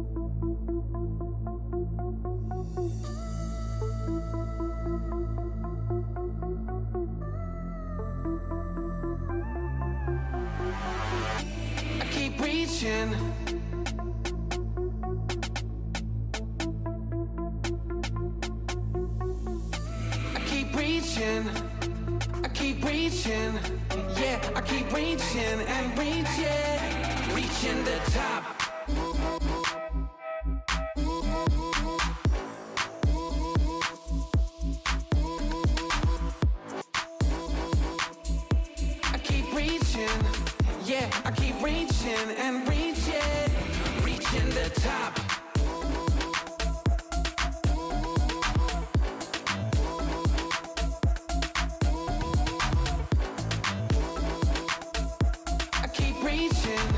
I keep reaching. I keep reaching. I keep reaching. Yeah, I keep reaching and reaching. Reaching the top. I keep reaching. Yeah, I keep reaching and reaching. Reaching the top. I keep reaching.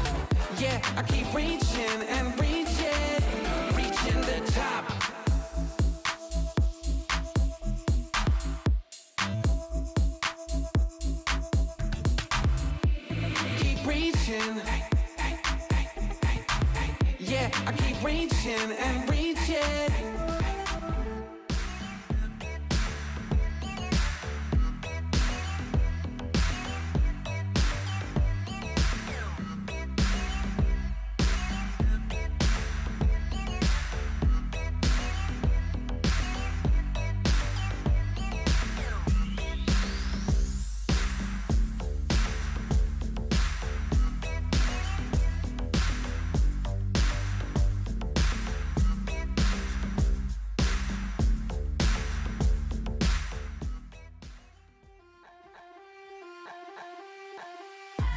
Yeah, I keep reaching and reaching. Reaching the top. Keep reaching. Yeah, I keep reaching and reaching.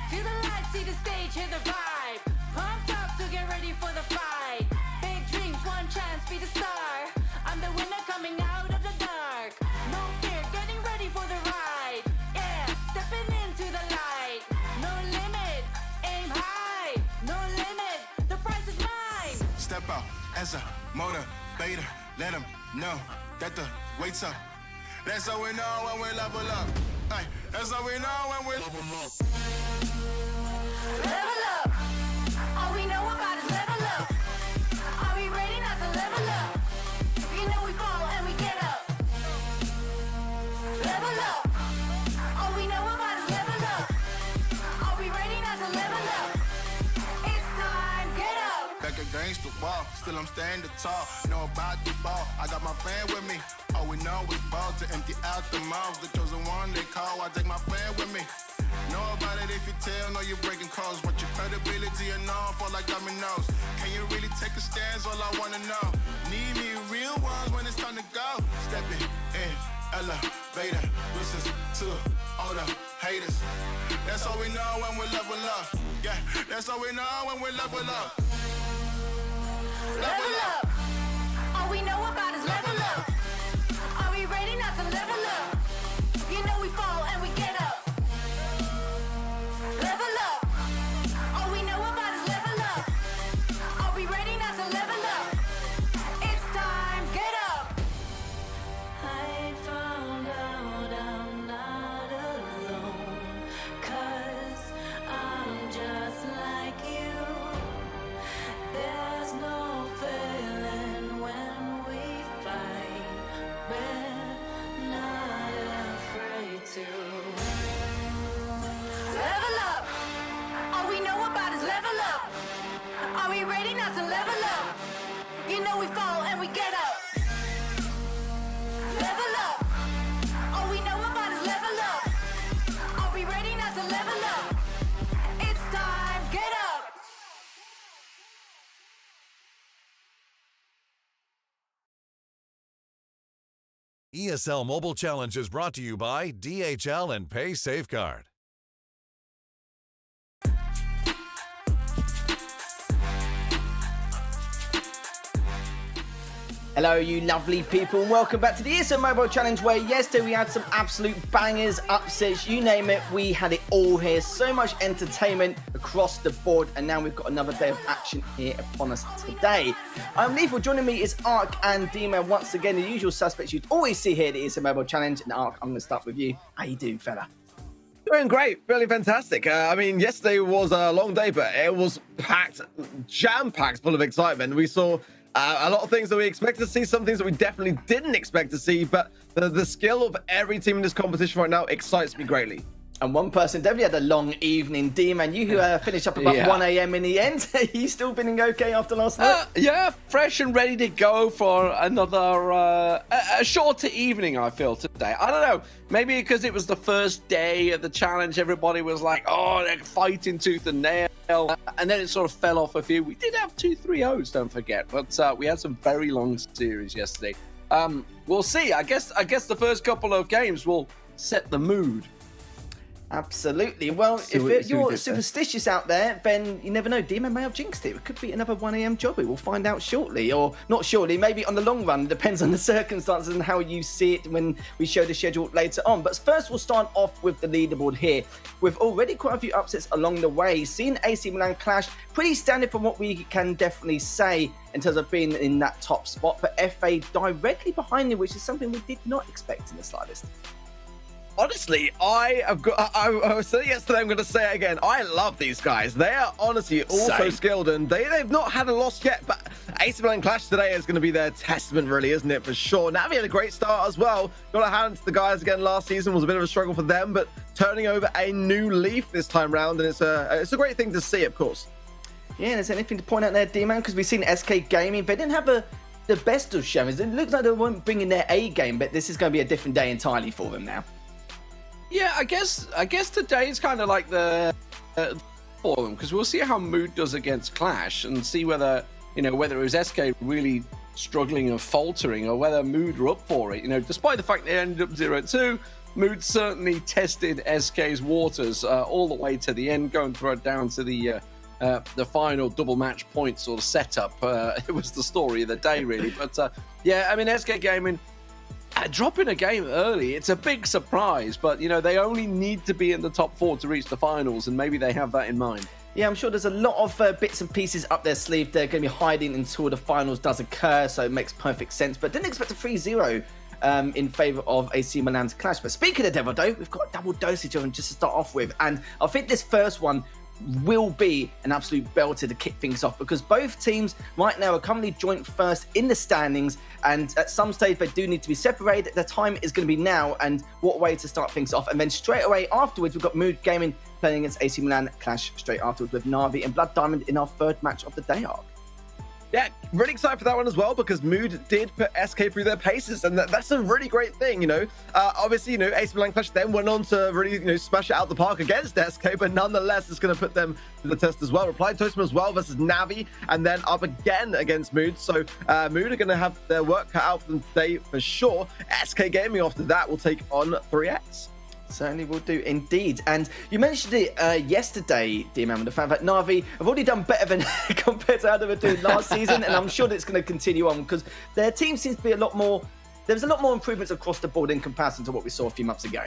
Feel the lights, see the stage, hear the vibe. Pumped up to get ready for the fight. Big dreams, one chance, be the star. I'm the winner coming out of the dark. No fear, getting ready for the ride. Yeah, stepping into the light. No limit, aim high. No limit, the prize is mine. Step out as a motivator. Let them know that the weight's up. That's how we know when we level up. Ay, that's how we know when we level up. Level up. All we know about is level up. Are we ready not to level up? You know we fall and we get up. Level up. All we know about is level up. Are we ready not to level up? It's time, get up. Back against the wall, still I'm standing tall. Know about the ball, I got my fan with me. All we know is ball to empty out the mouths. The chosen one they call, I take my fan with me. Know about it if you tell, know you're breaking codes. Want your credibility and all fall like dominoes. Can you really take a stance? All I wanna know. Need me real ones when it's time to go. Stepping in, elevator. Listen to all the haters. That's all we know when we level up. Yeah, that's all we know when we level up. Level up. All we know about is level up. Are we ready not to level up? You know we fall and we get up. Level up. All we know about is level up. Are we ready not to level up? It's time, get up. I found out I'm not alone. 'Cause I'm just like you. There's no failing when we fight. We're not afraid to. Level up. All we know about is level up. Are we ready not to level up? You know we fall and we get up. Level up. All we know about is level up. Are we ready not to level up? It's time, get up. ESL Mobile Challenge is brought to you by DHL and Pay Safeguard. Hello you lovely people and welcome back to the ESL Mobile Challenge, where yesterday we had some absolute bangers, upsets, you name it, we had it all here. So much entertainment across the board, and now we've got another day of action here upon us today. I'm Lethal, joining me is Ark and D-Man once again, the usual suspects you'd always see here at the ESL Mobile Challenge. And Ark, I'm going to start with you. How you doing, fella? Doing great, feeling fantastic. I mean, yesterday was a long day, but it was packed, jam-packed, full of excitement. We saw a lot of things that we expected to see, some things that we definitely didn't expect to see, but the skill of every team in this competition right now excites me greatly. And one person definitely had a long evening. D-Man, you who finished up about 1 a.m. in the end. Are you still feeling okay after last night? Yeah, fresh and ready to go for another a shorter evening, I feel, today. I don't know, maybe because it was the first day of the challenge, everybody was like, oh, they're fighting tooth and nail. And then it sort of fell off a few. We did have 2 3-0s, don't forget. But we had some very long series yesterday. We'll see. I guess the first couple of games will set the mood. Absolutely. Well, if you're superstitious out there, then you never know. D-Man may have jinxed it. It could be another 1 a.m. jobby. We'll find out shortly. Or not shortly, maybe on the long run. It depends on the circumstances and how you see it when we show the schedule later on. But first, we'll start off with the leaderboard here. We've already quite a few upsets along the way. Seen AC Milan clash. Pretty standard from what we can definitely say in terms of being in that top spot. But FA directly behind them, which is something we did not expect in the slightest. Honestly, I was saying yesterday, I'm going to say it again. I love these guys. They are honestly also skilled, and they've not had a loss yet. But AC Milan Clash today is going to be their testament, really, isn't it? For sure. Navi had a great start as well. Got a hand to the guys again last season. Was a bit of a struggle for them, but turning over a new leaf this time round, and it's a great thing to see, of course. Yeah, there's anything to point out there, D-Man? Because we've seen SK Gaming. They didn't have the best of showings. It looks like they weren't bringing their A game, but this is going to be a different day entirely for them now. Yeah, I guess today is kind of like the for them, because we'll see how Mood does against Clash and see whether it was SK really struggling and faltering or whether Mood are up for it. Despite the fact they ended up 0-2, Mood certainly tested SK's waters all the way to the end, going down to the final double match point sort of setup. It was the story of the day, really. But yeah, I mean, SK Gaming dropping a game early, it's a big surprise, but they only need to be in the top 4 to reach the finals, and maybe they have that in mind. Yeah, I'm sure there's a lot of bits and pieces up their sleeve they're going to be hiding until the finals does occur, so it makes perfect sense. But didn't expect a 3-0 in favour of AC Milan's clash. But speaking of Devil Doe, we've got a double dosage of them just to start off with, and I think this first one will be an absolute belter to kick things off, because both teams right now are currently joint first in the standings, and at some stage they do need to be separated. The time is going to be now, and what way to start things off. And then straight away afterwards, we've got Mood Gaming playing against AC Milan Clash straight afterwards with Na'Vi and Blood Diamond in our third match of the day arc. Yeah, really excited for that one as well, because Mood did put SK through their paces, and that's a really great thing, Obviously, AC Milan Clash then went on to really, smash it out the park against SK, but nonetheless, it's going to put them to the test as well. Reply Toastman as well versus Na'Vi, and then up again against Mood. So Mood are going to have their work cut out for them today for sure. SK Gaming after that will take on 3X. Certainly will do indeed. And you mentioned it yesterday, D-Man, with the fact that Na'Vi have already done better than compared to how they were doing last season, and I'm sure that it's going to continue on, because their team seems to be there's a lot more improvements across the board in comparison to what we saw a few months ago.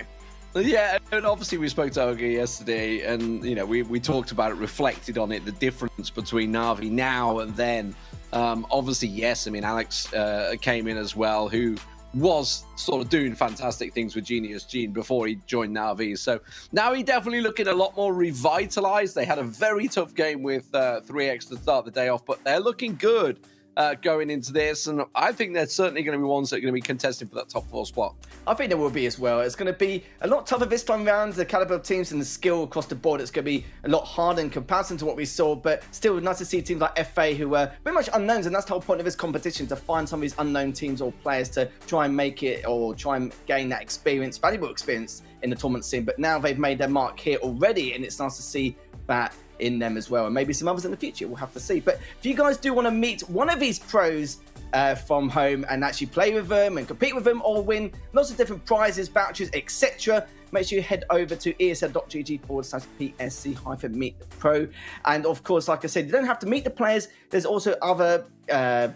Yeah, and obviously we spoke to Oga yesterday, and we talked about it, reflected on it, the difference between Na'Vi now and then. Obviously, yes, I mean, Alex came in as well, who was sort of doing fantastic things with Genius Gene before he joined Na'Vi. So now he definitely looking a lot more revitalized. They had a very tough game with 3X to start the day off, but they're looking good going into this, and I think they're certainly going to be ones that are going to be contesting for that top 4 spot. I think there will be as well. It's going to be a lot tougher this time around. The caliber of teams and the skill across the board, it's going to be a lot harder in comparison to what we saw, but still nice to see teams like FA who are very much unknowns, and that's the whole point of this competition, to find some of these unknown teams or players to try and make it, or try and gain that experience, valuable experience in the tournament scene. But now they've made their mark here already, and it's nice to see that in them as well, and maybe some others in the future. We'll have to see. But if you guys do want to meet one of these pros from home and actually play with them and compete with them, or win lots of different prizes, vouchers, etc., make sure you head over to esl.gg/PSC-meet-pro. And of course, like I said, you don't have to meet the players. There's also other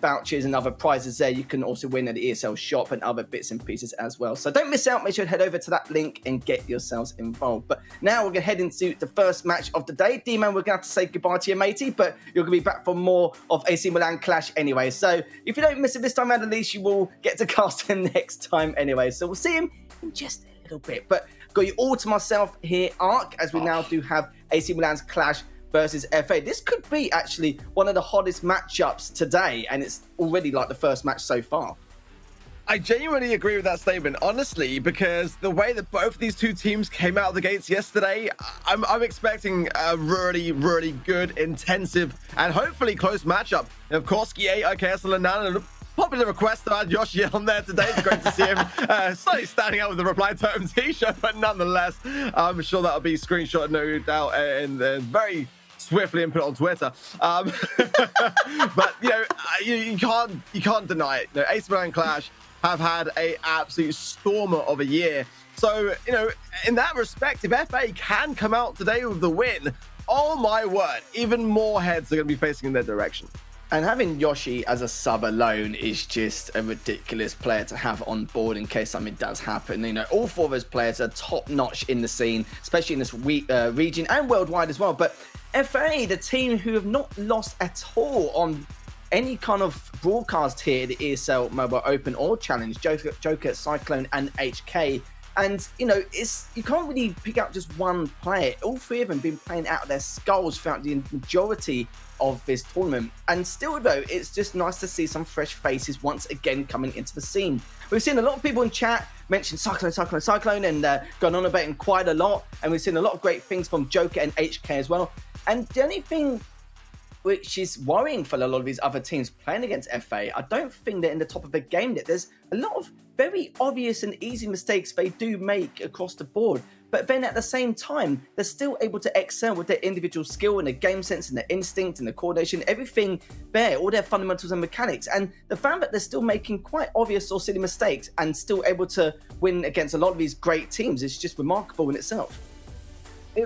vouchers and other prizes there you can also win at the ESL shop, and other bits and pieces as well. So don't miss out. Make sure you head over to that link and get yourselves involved. But now we're going to head into the first match of the day. D-Man, we're going to have to say goodbye to you, matey, but you're going to be back for more of AC Milan Clash anyway. So if you don't miss it this time around, at least you will get to cast him next time anyway. So we'll see him in just a little bit. But Got you all to myself here, Ark, as we now do have AC Milan's clash versus FA. This could be actually one of the hottest matchups today, and it's already like the first match so far. I genuinely agree with that statement, honestly, because the way that both of these two teams came out of the gates yesterday, I'm expecting a really, really good, intensive, and hopefully close matchup. And of course, EA, IKS, and Lanana, popular request to add Yoshi on there today. It's great to see him slightly standing out with the Reply Totem t-shirt, but nonetheless, I'm sure that'll be screenshot, no doubt, and very swiftly and put it on Twitter. But you can't deny it. AC Milan Clash have had a absolute stormer of a year. So, in that respect, if FA can come out today with the win, oh my word, even more heads are going to be facing in their direction. And having Yoshi as a sub alone is just a ridiculous player to have on board in case something does happen. All four of those players are top-notch in the scene, especially in this region and worldwide as well. But FA, the team who have not lost at all on any kind of broadcast here, the ESL Mobile Open or Challenge, Joker, Cyclone, and HK. And, you can't really pick out just one player. All three of them have been playing out of their skulls throughout the majority of this tournament. And still, though, it's just nice to see some fresh faces once again coming into the scene. We've seen a lot of people in chat mention Cyclone, and gone on about him quite a lot. And we've seen a lot of great things from Joker and HK as well. And the only thing which is worrying for a lot of these other teams playing against FA, I don't think they're in the top of the game yet. There's a lot of very obvious and easy mistakes they do make across the board. But then at the same time, they're still able to excel with their individual skill and their game sense and their instinct and their coordination, everything there, all their fundamentals and mechanics. And the fact that they're still making quite obvious or silly mistakes and still able to win against a lot of these great teams is just remarkable in itself.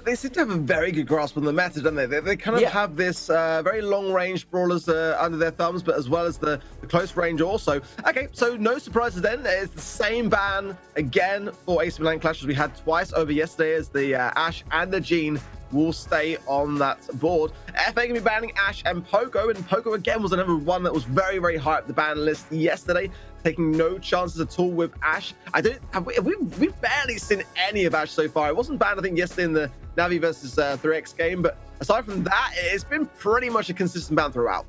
They seem to have a very good grasp on the meta, don't they? They kind of have this very long-range brawlers under their thumbs, but as well as the close range also. Okay, so no surprises then. It's the same ban again for AC Milan Clash as we had twice over yesterday, as the Ashe and the Jean will stay on that board. FA going to be banning Ashe and Poco, and Poco again was another one that was very, very high up the ban list yesterday, taking no chances at all with Ashe. We've barely seen any of Ashe so far. It wasn't banned, I think, yesterday in the Navi versus 3x game, but aside from that, it's been pretty much a consistent ban throughout.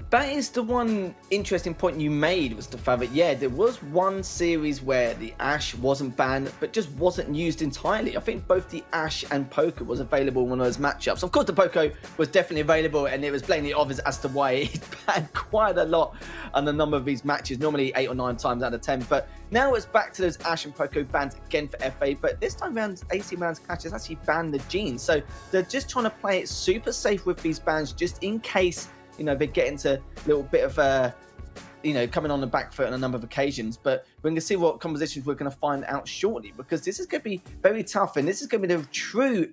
That is the one interesting point you made, was the fact that, there was one series where the Ashe wasn't banned, but just wasn't used entirely. I think both the Ashe and Poco was available in one of those matchups. Of course, the Poco was definitely available, and it was blatantly obvious as to why it banned quite a lot on the number of these matches, normally 8 or 9 times out of 10. But now it's back to those Ashe and Poco bans again for FA, but this time around, AC Milan's Clash has actually banned the Jean. So they're just trying to play it super safe with these bans, just in case they get into a little bit of coming on the back foot on a number of occasions. But we're going to see what compositions we're going to find out shortly, because this is going to be very tough, and this is going to be the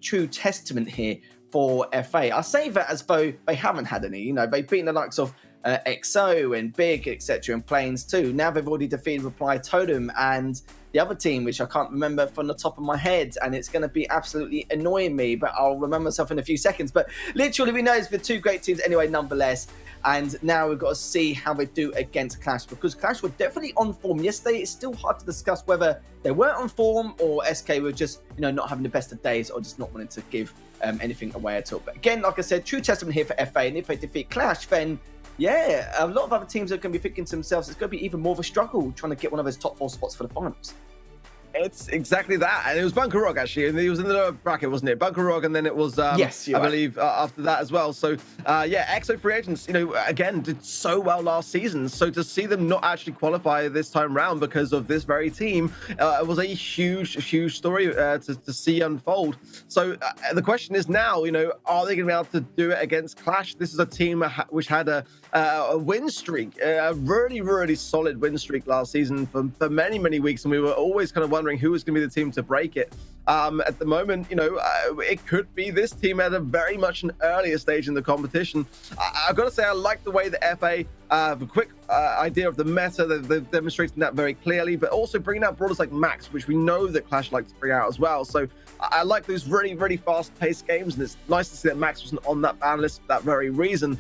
true testament here for FA. I say that as though they haven't had any. They've beaten the likes of XO and Big, etc., and Planes too. Now they've already defeated Reply Totem and the other team, which I can't remember from the top of my head, and it's going to be absolutely annoying me, but I'll remember myself in a few seconds. But literally, we know it's the two great teams anyway, nonetheless. And now we've got to see how they do against Clash, because Clash were definitely on form yesterday. It's still hard to discuss whether they weren't on form or SK were just, not having the best of days or just not wanting to give anything away at all. But again, like I said, true testament here for FA. And if they defeat Clash, then a lot of other teams are going to be thinking to themselves, it's going to be even more of a struggle trying to get one of those top 4 spots for the finals. It's exactly that, and it was Bunker Rog actually, and he was in the lower bracket, wasn't it? Bunker Rog, and then it was yes, I believe after that as well. So EXO free agents, again did so well last season. So to see them not actually qualify this time round because of this very team, it was a huge story to see unfold. So the question is now, are they going to be able to do it against Clash? This is a team which had a win streak, a really solid win streak last season for many weeks, and we were always kind of wondering who was going to be the team to break it. At the moment, it could be this team at a very much an earlier stage in the competition. I've got to say, I like the way that FA a quick idea of the meta. They've demonstrated that very clearly, but also bringing out brawlers like Max, which we know that Clash like to bring out as well. So I like those really, really fast-paced games, and it's nice to see that Max wasn't on that ban list for that very reason.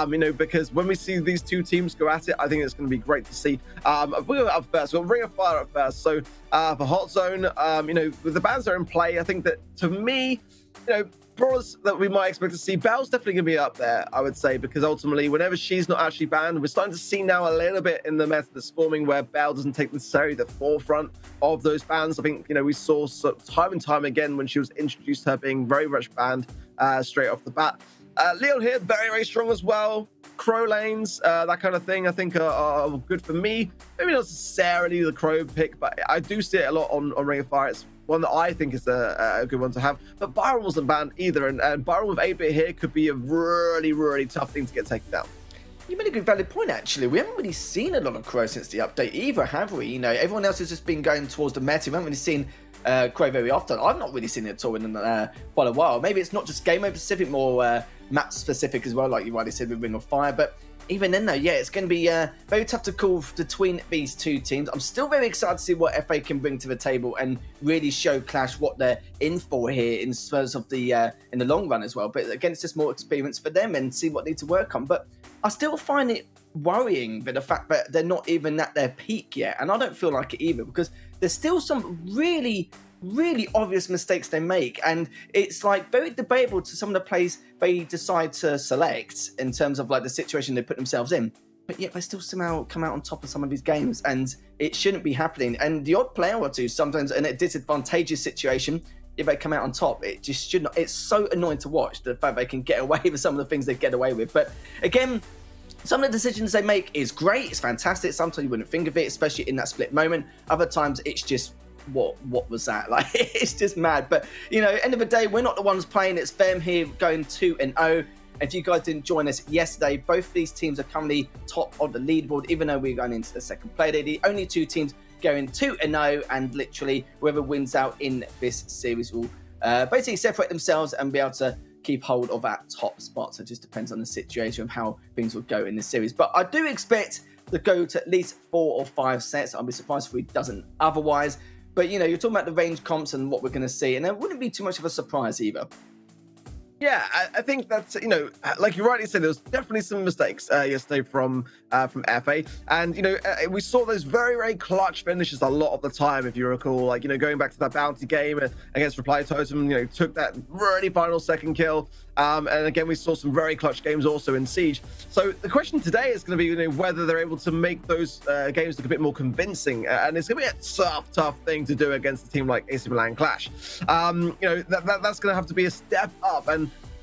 You know, because when we see these two teams go at it, I think it's going to be great to see. We'll go up first. We'll Ring of Fire up first. So for Hot Zone, you know, with the bans that are in play, I think that to me, you know, brawlers that we might expect to see, Belle's definitely going to be up there, I would say, because ultimately, whenever she's not actually banned, we're starting to see now a little bit in the meta that's forming where Belle doesn't take necessarily the forefront of those bans. I think, you know, we saw time and time again when she was introduced, her being very much banned straight off the bat. Leon here, very, very strong as well. Crow lanes, that kind of thing, I think are good for me. Maybe not necessarily the Crow pick, but I do see it a lot on Ring of Fire. It's one that I think is a good one to have. But Byron wasn't banned either, and Byron with 8-bit here could be a really, really tough thing to get taken down. You made a good valid point, actually. We haven't really seen a lot of Crow since the update either, have we? You know, everyone else has just been going towards the meta. We haven't really seen Crow very often. I've not really seen it at all in quite a while. Maybe it's not just game mode specific, more map specific as well, like you already said with Ring of Fire. But even then, though, yeah, it's going to be very tough to call between these two teams. I'm still very excited to see what FA can bring to the table and really show Clash what they're in for here in terms of the in the long run as well. But again, it's just more experience for them and see what they need to work on. But I still find it worrying with the fact that they're not even at their peak yet, and I don't feel like it either, because there's still some really obvious mistakes they make, and it's like very debatable to some of the plays they decide to select in terms of like the situation they put themselves in, but yet they still somehow come out on top of some of these games, and it shouldn't be happening. And the odd player or two sometimes in a disadvantageous situation, if they come out on top, it just should not. It's so annoying to watch, the fact they can get away with some of the things they get away with. But again, some of the decisions they make is great, it's fantastic. Sometimes you wouldn't think of it, especially in that split moment. Other times it's just, what was that? Like, it's just mad. But, you know, end of the day, we're not the ones playing. It's them here going 2-0. If you guys didn't join us yesterday, both of these teams are currently top of the leaderboard, even though we're going into the second play. They're the only two teams going 2-0, and literally whoever wins out in this series will basically separate themselves and be able to keep hold of that top spot. So it just depends on the situation of how things will go in this series. But I do expect to go to at least 4 or 5 sets. I'll be surprised if we doesn't otherwise. But, you know, you're talking about the range comps and what we're going to see, and it wouldn't be too much of a surprise either. Yeah, I think that's, you know, like you rightly said, there was definitely some mistakes yesterday from FA. And, you know, we saw those very, very clutch finishes a lot of the time, if you recall. Like, you know, going back to that bounty game against Reply Totem, you know, took that really final second kill. And again, we saw some very clutch games also in Siege. So the question today is going to be, you know, whether they're able to make those games look a bit more convincing. And it's going to be a tough thing to do against a team like AC Milan Clash. You know, that's going to have to be a step up.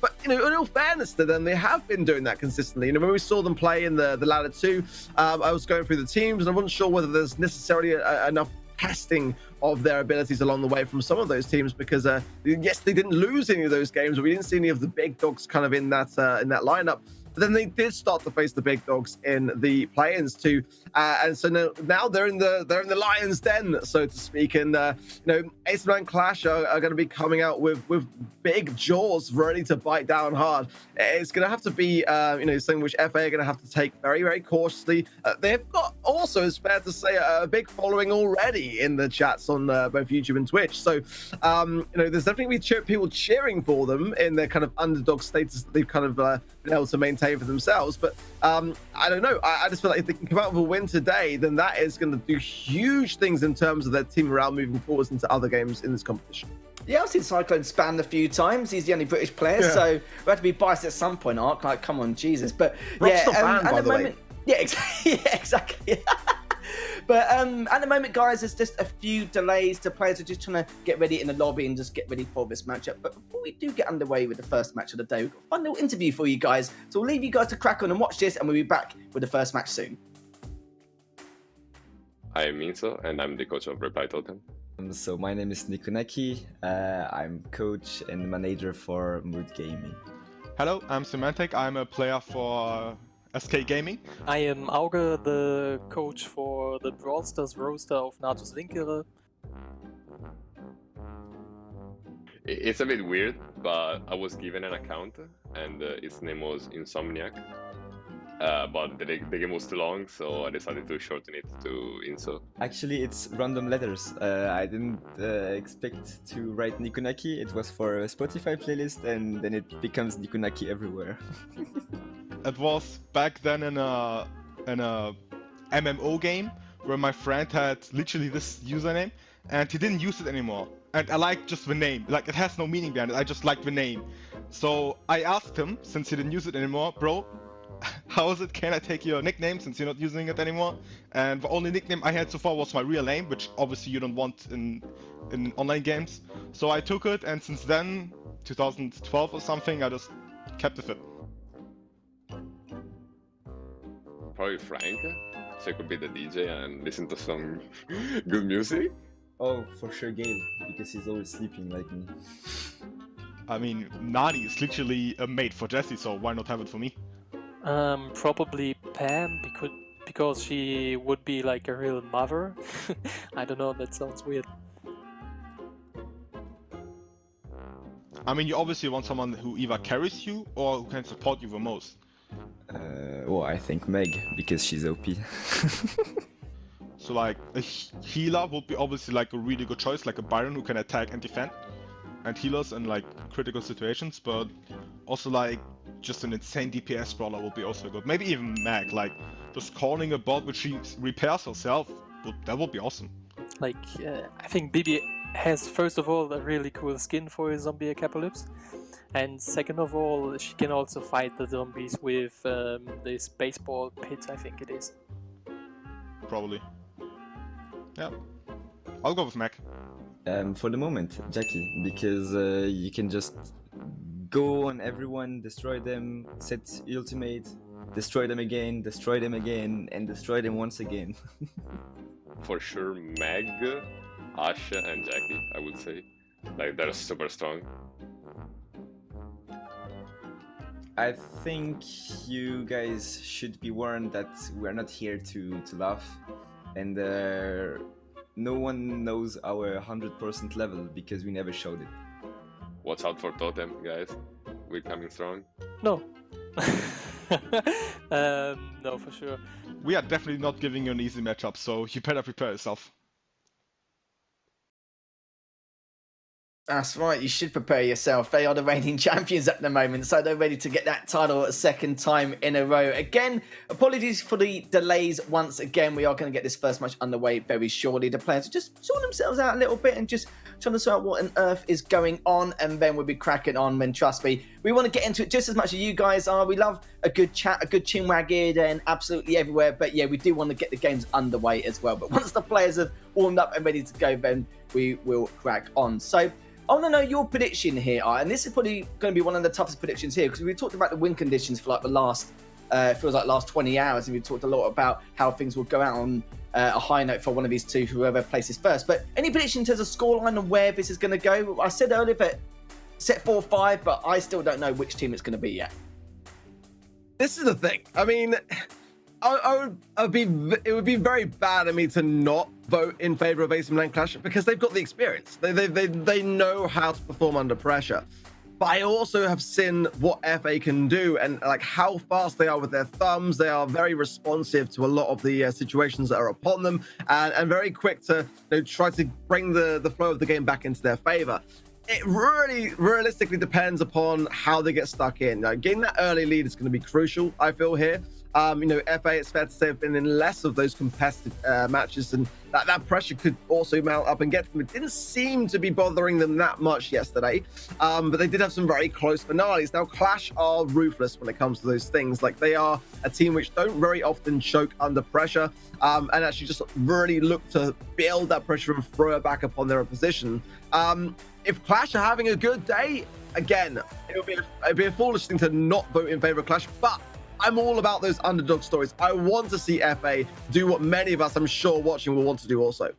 But, you know, in all fairness to them, they have been doing that consistently. You know, when we saw them play in the ladder 2, I was going through the teams, and I wasn't sure whether there's necessarily enough testing of their abilities along the way from some of those teams, because yes, they didn't lose any of those games, but we didn't see any of the big dogs kind of in that lineup. But then they did start to face the big dogs in the play-ins too, and so now they're in the lion's den, so to speak. And you know, AC Milan Clash are going to be coming out with big jaws ready to bite down hard. It's going to have to be you know, something which FA are going to have to take very, very cautiously. They've got also, it's fair to say, a big following already in the chats on both YouTube and Twitch. So you know, there's definitely people cheering for them in their kind of underdog status that they've kind of been able to maintain for themselves. But I don't know, I just feel like if they can come out with a win today, then that is going to do huge things in terms of their team morale moving forwards into other games in this competition. Yeah, I've seen Cyclone spanned a few times. He's the only British player, so we have to be biased at some point, Ark. Like, come on, Jesus. But Rock's yeah, not banned, by the way. Yeah, exactly. Yeah, exactly. But at the moment, guys, there's just a few delays. The players are just trying to get ready in the lobby and just get ready for this matchup. But before we do get underway with the first match of the day, we've got a fun little interview for you guys. So we'll leave you guys to crack on and watch this, and we'll be back with the first match soon. I am Minso, and I'm the coach of Reply Totem. So my name is Nico Necki. I'm coach and manager for Mood Gaming. Hello, I'm Semantic. I'm a player for SK Gaming. I am Auge, the coach for the Brawl Stars roster of Natus Linkere. It's a bit weird, but I was given an account, and its name was Insomniac. but the game was too long, so I decided to shorten it to Inso. Actually, it's random letters. I didn't expect to write Nikonaki. It was for a Spotify playlist, and then it becomes Nikonaki everywhere. It was back then in a MMO game where my friend had literally this username, and he didn't use it anymore. And I liked just the name. Like, it has no meaning behind it. I just liked the name. So I asked him, since he didn't use it anymore, bro, how is it? Can I take your nickname since you're not using it anymore? And the only nickname I had so far was my real name, which obviously you don't want in online games. So I took it, and since then, 2012 or something, I just kept with it. Probably Frank, so I could be the DJ and listen to some good music. Oh, for sure Gale, because he's always sleeping like me. I mean, Nani is literally a mate for Jessie, so why not have it for me? Probably Pam, because she would be like a real mother. I don't know, that sounds weird. I mean, you obviously want someone who either carries you or who can support you the most. Well, I think Meg, because she's OP. So like, a healer would be obviously like a really good choice, like a Byron who can attack and defend, and healers in like critical situations, but also like just an insane DPS brawler would be also good. Maybe even Meg, like just calling a bot which she repairs herself, that would be awesome. Like, I think Bibi has, first of all, a really cool skin for a zombie apocalypse, and second of all, she can also fight the zombies with this baseball pit, I think it is. Probably. Yeah. I'll go with Mac. For the moment, Jackie, because you can just go on everyone, destroy them, set ultimate, destroy them again, and destroy them once again. For sure, Meg, Asha, and Jackie, I would say. Like, they're super strong. I think you guys should be warned that we're not here to laugh, and no one knows our 100% level because we never showed it. Watch out for Totem, guys. We're coming strong. No. No, for sure. We are definitely not giving you an easy matchup, so you better prepare yourself. That's right, you should prepare yourself. They are the reigning champions at the moment, so they're ready to get that title a second time in a row. Again, apologies for the delays once again. We are going to get this first match underway very shortly. The players are just sorting themselves out a little bit and just trying to sort out what on earth is going on, and then we'll be cracking on. And trust me, we want to get into it just as much as you guys are. We love a good chat, a good chinwagged, and absolutely everywhere. But yeah, we do want to get the games underway as well. But once the players have warmed up and ready to go, then we will crack on. So I want to know your prediction here, and this is probably going to be one of the toughest predictions here, because we talked about the win conditions for like the last, feels like last 20 hours, and we talked a lot about how things will go out on a high note for one of these two, whoever places first. But any prediction in terms of scoreline and where this is going to go? I said earlier that set 4-5, but I still don't know which team it's going to be yet. This is the thing. I mean, it would be very bad of me to not vote in favor of AC Milan Clash, because they've got the experience. They know how to perform under pressure. But I also have seen what FA can do, and like how fast they are with their thumbs. They are very responsive to a lot of the situations that are upon them, and very quick to try to bring the flow of the game back into their favor. It really realistically depends upon how they get stuck in. Getting that early lead is going to be crucial, I feel, here. FA, it's fair to say, have been in less of those competitive matches, and that pressure could also mount up and get to them. It didn't seem to be bothering them that much yesterday, but they did have some very close finales. Now, Clash are ruthless when it comes to those things. Like, they are a team which don't very often choke under pressure, and actually just really look to build that pressure and throw it back upon their opposition. If Clash are having a good day, again, it'd be a foolish thing to not vote in favor of Clash, but I'm all about those underdog stories. I want to see FA do what many of us, I'm sure, watching will want to do also.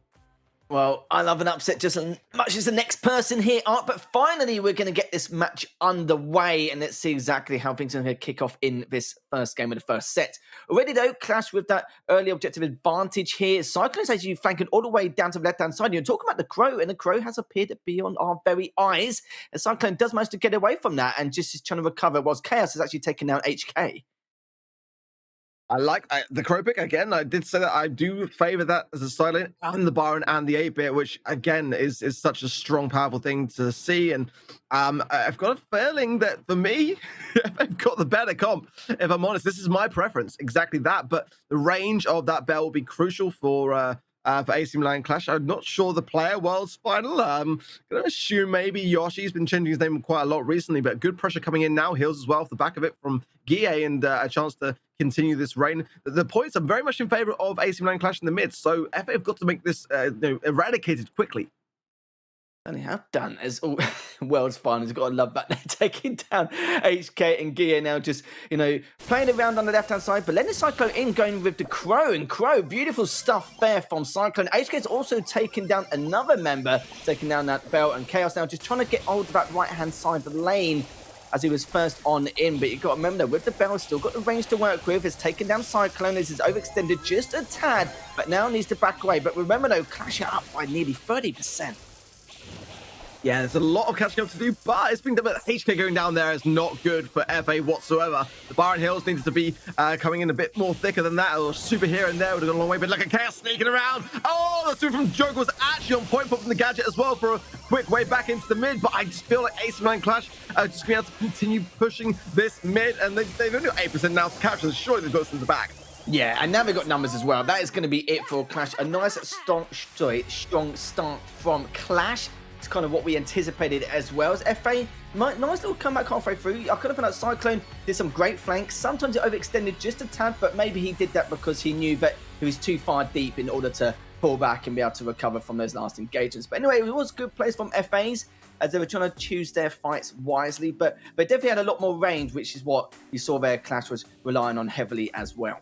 Well, I love an upset just as much as the next person here, Art, but finally we're going to get this match underway, and let's see exactly how things are going to kick off in this first game of the first set. Already though, Clash with that early objective advantage here. Cyclones as you flanking all the way down to the left-hand side. You're talking about the Crow, and the Crow has appeared to be on our very eyes. And Cyclone does manage to get away from that and just is trying to recover, whilst Chaos has actually taken down HK. I like the Crow pick again. I did say that I do favor that as a side lane, and the Baron and the 8-bit, which again is such a strong, powerful thing to see. And I've got a feeling that for me, I've got the better comp. If I'm honest, this is my preference, exactly that. But the range of that Bell will be crucial for AC Milan Clash. I'm not sure the player world's final. Gonna assume maybe Yoshi's been changing his name quite a lot recently, but good pressure coming in now. Heals as well off the back of it from Guille, and a chance to continue this reign. The points are very much in favor of AC Milan Clash in the mid, so FA have got to make this eradicated quickly. And they have done as all world's finals. Got to love that they're taking down HK and Gia now, just playing around on the left hand side, but letting Cyclone in, going with the Crow. And Crow, beautiful stuff there from Cyclone. HK's also taken down another member, taking down that Bell, and Chaos now just trying to get hold of that right hand side of the lane as he was first on in. But you've got to remember that with the Bell, still got the range to work with. It's taken down Cyclone. This is overextended just a tad, but now needs to back away. But remember though, Clash are up by nearly 30%. Yeah, there's a lot of catching up to do, but it's been done. But HK going down there is not good for FA whatsoever. The Baron Hills needed to be coming in a bit more thicker than that. Or super here and there would have gone a long way, but look at Chaos sneaking around. Oh, the swing from Joker was actually on point, from the gadget as well for a quick way back into the mid. But I just feel like AC Milan Clash are just going to have to continue pushing this mid, and they've only got 8% now to capture. So surely they've got some in the back. Yeah, and now they've got numbers as well. That is going to be it for Clash. A nice, strong start from Clash. It's kind of what we anticipated as well. As FA, nice little comeback halfway through. I could have found out Cyclone did some great flanks. Sometimes it overextended just a tad, but maybe he did that because he knew that he was too far deep in order to pull back and be able to recover from those last engagements. But anyway, it was good plays from FAs as they were trying to choose their fights wisely, but they definitely had a lot more range, which is what you saw there Clash was relying on heavily as well.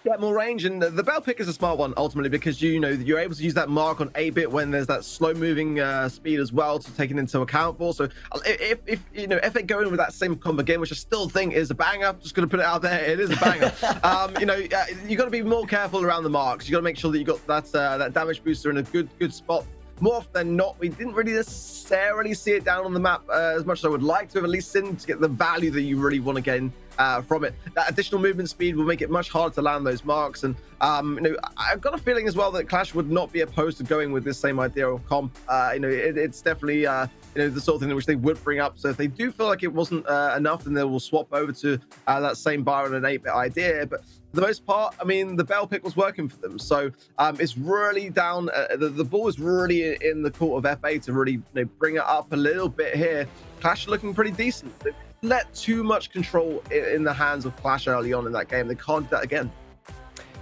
Get more range, and the Bell pick is a smart one ultimately, because you're able to use that mark on 8-bit when there's that slow moving speed as well to take it into account for. So if they go in with that same combo game, which I still think is a banger, just gonna put it out there, it is a banger. You got to be more careful around the marks. You got to make sure that you got that damage booster in a good spot. More often than not, we didn't really necessarily see it down on the map as much as I would like to have at least seen, to get the value that you really want to get in from it. That additional movement speed will make it much harder to land those marks. And I've got a feeling as well that Clash would not be opposed to going with this same idea of comp. It's definitely the sort of thing in which they would bring up. So if they do feel like it wasn't enough, then they will swap over to that same Baron and 8-bit idea. But for the most part, I mean, the Bell pick was working for them. So it's really down. The ball is really in the court of FA to really bring it up a little bit here. Clash are looking pretty decent. They let too much control in the hands of Clash early on in that game. They can't do that again.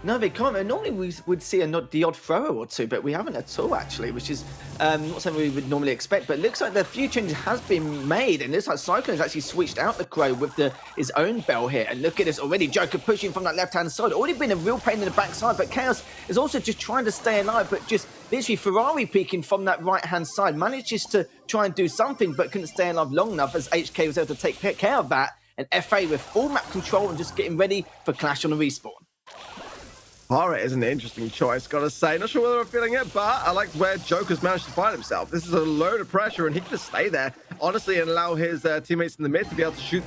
No, they can't. And normally we would see the odd thrower or two, but we haven't at all, actually, which is not something we would normally expect. But it looks like the few changes has been made, and it looks like Cyclone has actually switched out the Crow with his own Bell here. And look at this already, Joker pushing from that left-hand side. Already been a real pain in the backside, but Chaos is also just trying to stay alive, but just literally Ferrari peeking from that right-hand side. Manages to try and do something, but couldn't stay alive long enough as HK was able to take care of that. And FA with full map control and just getting ready for Clash on the respawn. Barrett is an interesting choice, gotta say. Not sure whether I'm feeling it, but I like where Joker's managed to find himself. This is a load of pressure, and he can just stay there, honestly, and allow his teammates in the mid to be able to shoot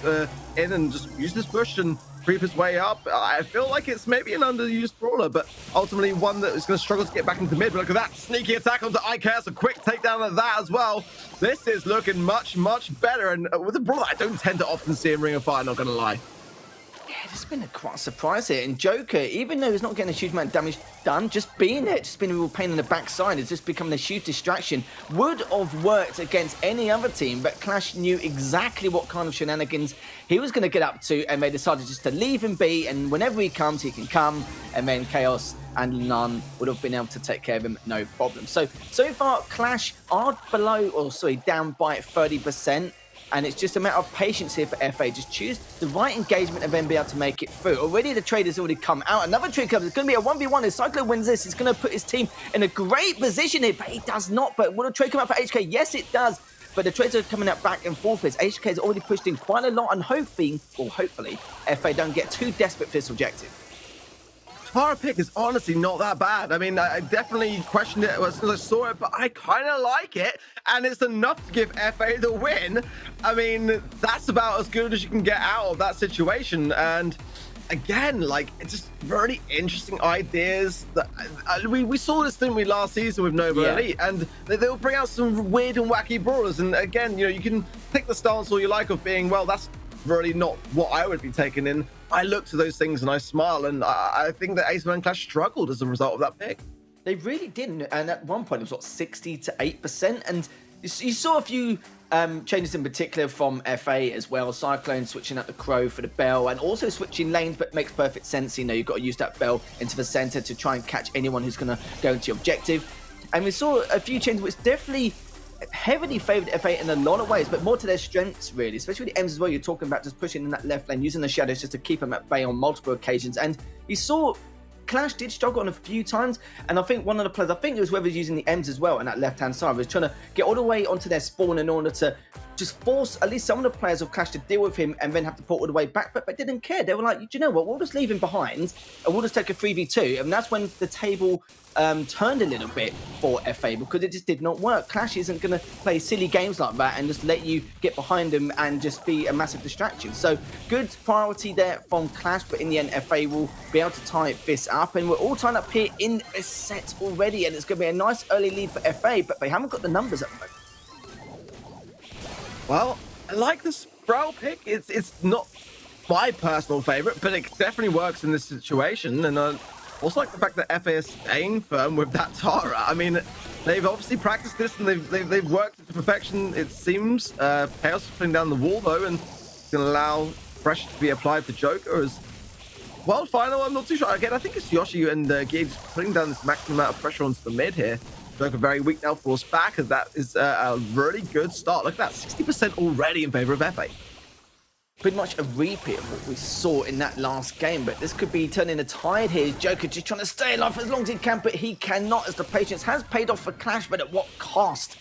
in and just use this push and creep his way up. I feel like it's maybe an underused brawler, but ultimately one that is going to struggle to get back into mid. But look at that sneaky attack onto IKS, a quick takedown of that as well. This is looking much better, and with a brawler I don't tend to often see in Ring of Fire, not gonna lie. It's been quite a surprise here. And Joker, even though he's not getting a huge amount of damage done, just being there, just being a real pain in the backside, it's just becoming a huge distraction. Would have worked against any other team, but Clash knew exactly what kind of shenanigans he was going to get up to, and they decided just to leave him be, and whenever he comes, he can come, and then Chaos and None would have been able to take care of him, no problem. So far, Clash are down by 30%. And it's just a matter of patience here for FA. Just choose the right engagement and then be able to make it through. Already the trade has already come out. Another trade comes. It's going to be a 1v1. If Cyclone wins this, he's going to put his team in a great position here. But he does not. But will a trade come out for HK? Yes, it does. But the trades are coming out back and forth. HK has already pushed in quite a lot. And hopefully, FA don't get too desperate for this objective. Tara pick is honestly not that bad. I mean, I definitely questioned it as soon as I saw it, but I kind of like it, and it's enough to give FA the win. I mean, that's about as good as you can get out of that situation, and again, like, it's just very interesting ideas that we saw this, didn't we, last season with Nova Elite, and they'll bring out some weird and wacky brawlers. And again, you know, you can pick the stance all you like of being, well, that's really not what I would be taking in. I look to those things and I smile, and I think that Ace Man Clash struggled as a result of that pick. They really didn't, and at one point it was what, 60 to 8%, and you saw a few changes in particular from FA as well. Cyclone switching out the Crow for the Bell, and also switching lanes, but makes perfect sense. You know, you've got to use that Bell into the center to try and catch anyone who's going to go into your objective. And we saw a few changes which definitely heavily favoured FA in a lot of ways, but more to their strengths, really, especially with the M's as well. You're talking about just pushing in that left lane, using the shadows just to keep them at bay on multiple occasions. And you saw Clash did struggle on a few times, and I think one of the players, I think it was whoever's using the M's as well on that left-hand side, was trying to get all the way onto their spawn in order to just force at least some of the players of Clash to deal with him and then have to put all the way back, but they didn't care. They were like, do you know what, we'll just leave him behind and we'll just take a 3v2, and that's when the table turned a little bit for FA, because it just did not work. Clash isn't going to play silly games like that and just let you get behind them and just be a massive distraction. So good priority there from Clash, but in the end FA will be able to tie this up, and we're all tied up here in a set already, and it's going to be a nice early lead for FA, but they haven't got the numbers at the moment. Well, I like the Sprout pick. It's not my personal favorite, but it definitely works in this situation. And also like the fact that FA is staying firm with that Tara. I mean, they've obviously practiced this and they've worked it to perfection, it seems. Chaos is putting down the wall though, and it's going to allow pressure to be applied to Joker as well. Final, I'm not too sure. Again, I think it's Yoshi and Gage putting down this maximum amount of pressure onto the mid here. Joker very weak now, forced back, and that is a really good start. Look at that, 60% already in favor of FA. Pretty much a repeat of what we saw in that last game, but this could be turning the tide here. Joker just trying to stay alive as long as he can, but he cannot, as the patience has paid off for Clash, but at what cost?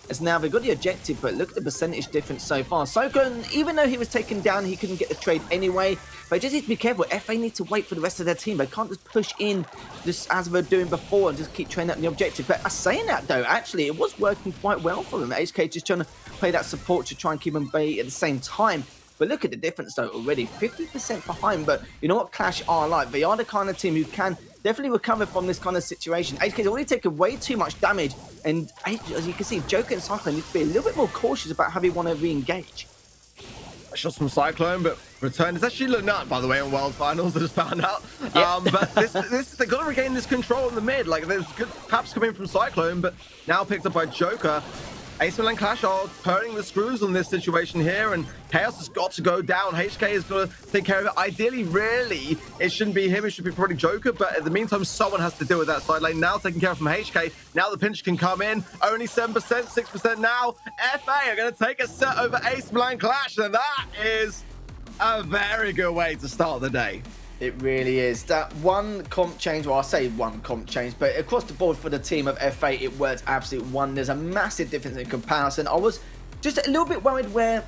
As now they've got the objective, but look at the percentage difference so far. Cyclone, even though he was taken down, he couldn't get the trade anyway. But just need to be careful. FA need to wait for the rest of their team. They can't just push in just as they were doing before and just keep training up the objective. But saying that though, actually, it was working quite well for them. HK just trying to play that support to try and keep them bay at the same time. But look at the difference though already, 50% behind. But you know what Clash are like? They are the kind of team who can definitely recover from this kind of situation. HK's already taken way too much damage, and as you can see, Joker and Cyclone need to be a little bit more cautious about how they want to re-engage. Shots from Cyclone, but return is actually Lunat, by the way, on World Finals. I just found out. Yep. But they've got to regain this control in the mid. Like, there's good taps coming from Cyclone, but now picked up by Joker. Ace and Clash are turning the screws on this situation here, and Chaos has got to go down. HK has got to take care of it. Ideally, really, it shouldn't be him. It should be probably Joker, but in the meantime, someone has to deal with that side lane. Now taken care of from HK. Now the pinch can come in. Only 7%, 6% now. FA are going to take a set over Ace and Clash, and that is a very good way to start the day. It really is. That one comp change, well, I say one comp change, but across the board for the team of FA, it worked absolute wonders. A massive difference in comparison. I was just a little bit worried where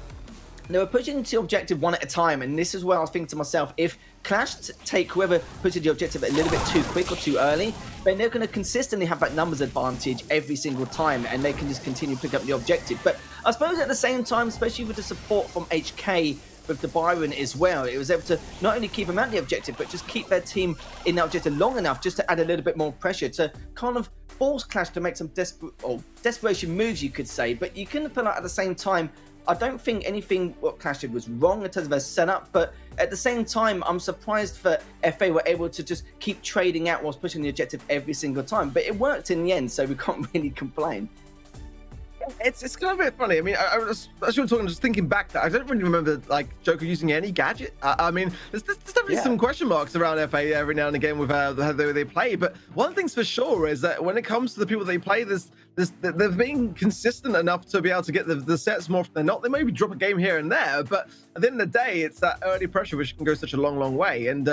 they were pushing to objective one at a time, and this is where I was thinking to myself, if Clash take whoever pushes the objective a little bit too quick or too early, then they're going to consistently have that numbers advantage every single time, and they can just continue to pick up the objective. But I suppose at the same time, especially with the support from HK, with the Byron as well, it was able to not only keep them at the objective, but just keep their team in the objective long enough just to add a little bit more pressure to kind of force Clash to make some desperation moves, you could say. But you can feel like at the same time, I don't think anything what Clash did was wrong in terms of their setup, but at the same time, I'm surprised that FA were able to just keep trading out whilst pushing the objective every single time. But it worked in the end, so we can't really complain. It's kind of a bit funny. I mean, as you were talking, just thinking back, I don't really remember like Joker using any gadget. I mean, there's definitely some question marks around FA every now and again with how they play. But one thing's for sure is that when it comes to the people they play, they're being consistent enough to be able to get the sets more often than not. They maybe drop a game here and there, but at the end of the day, it's that early pressure which can go such a long way. And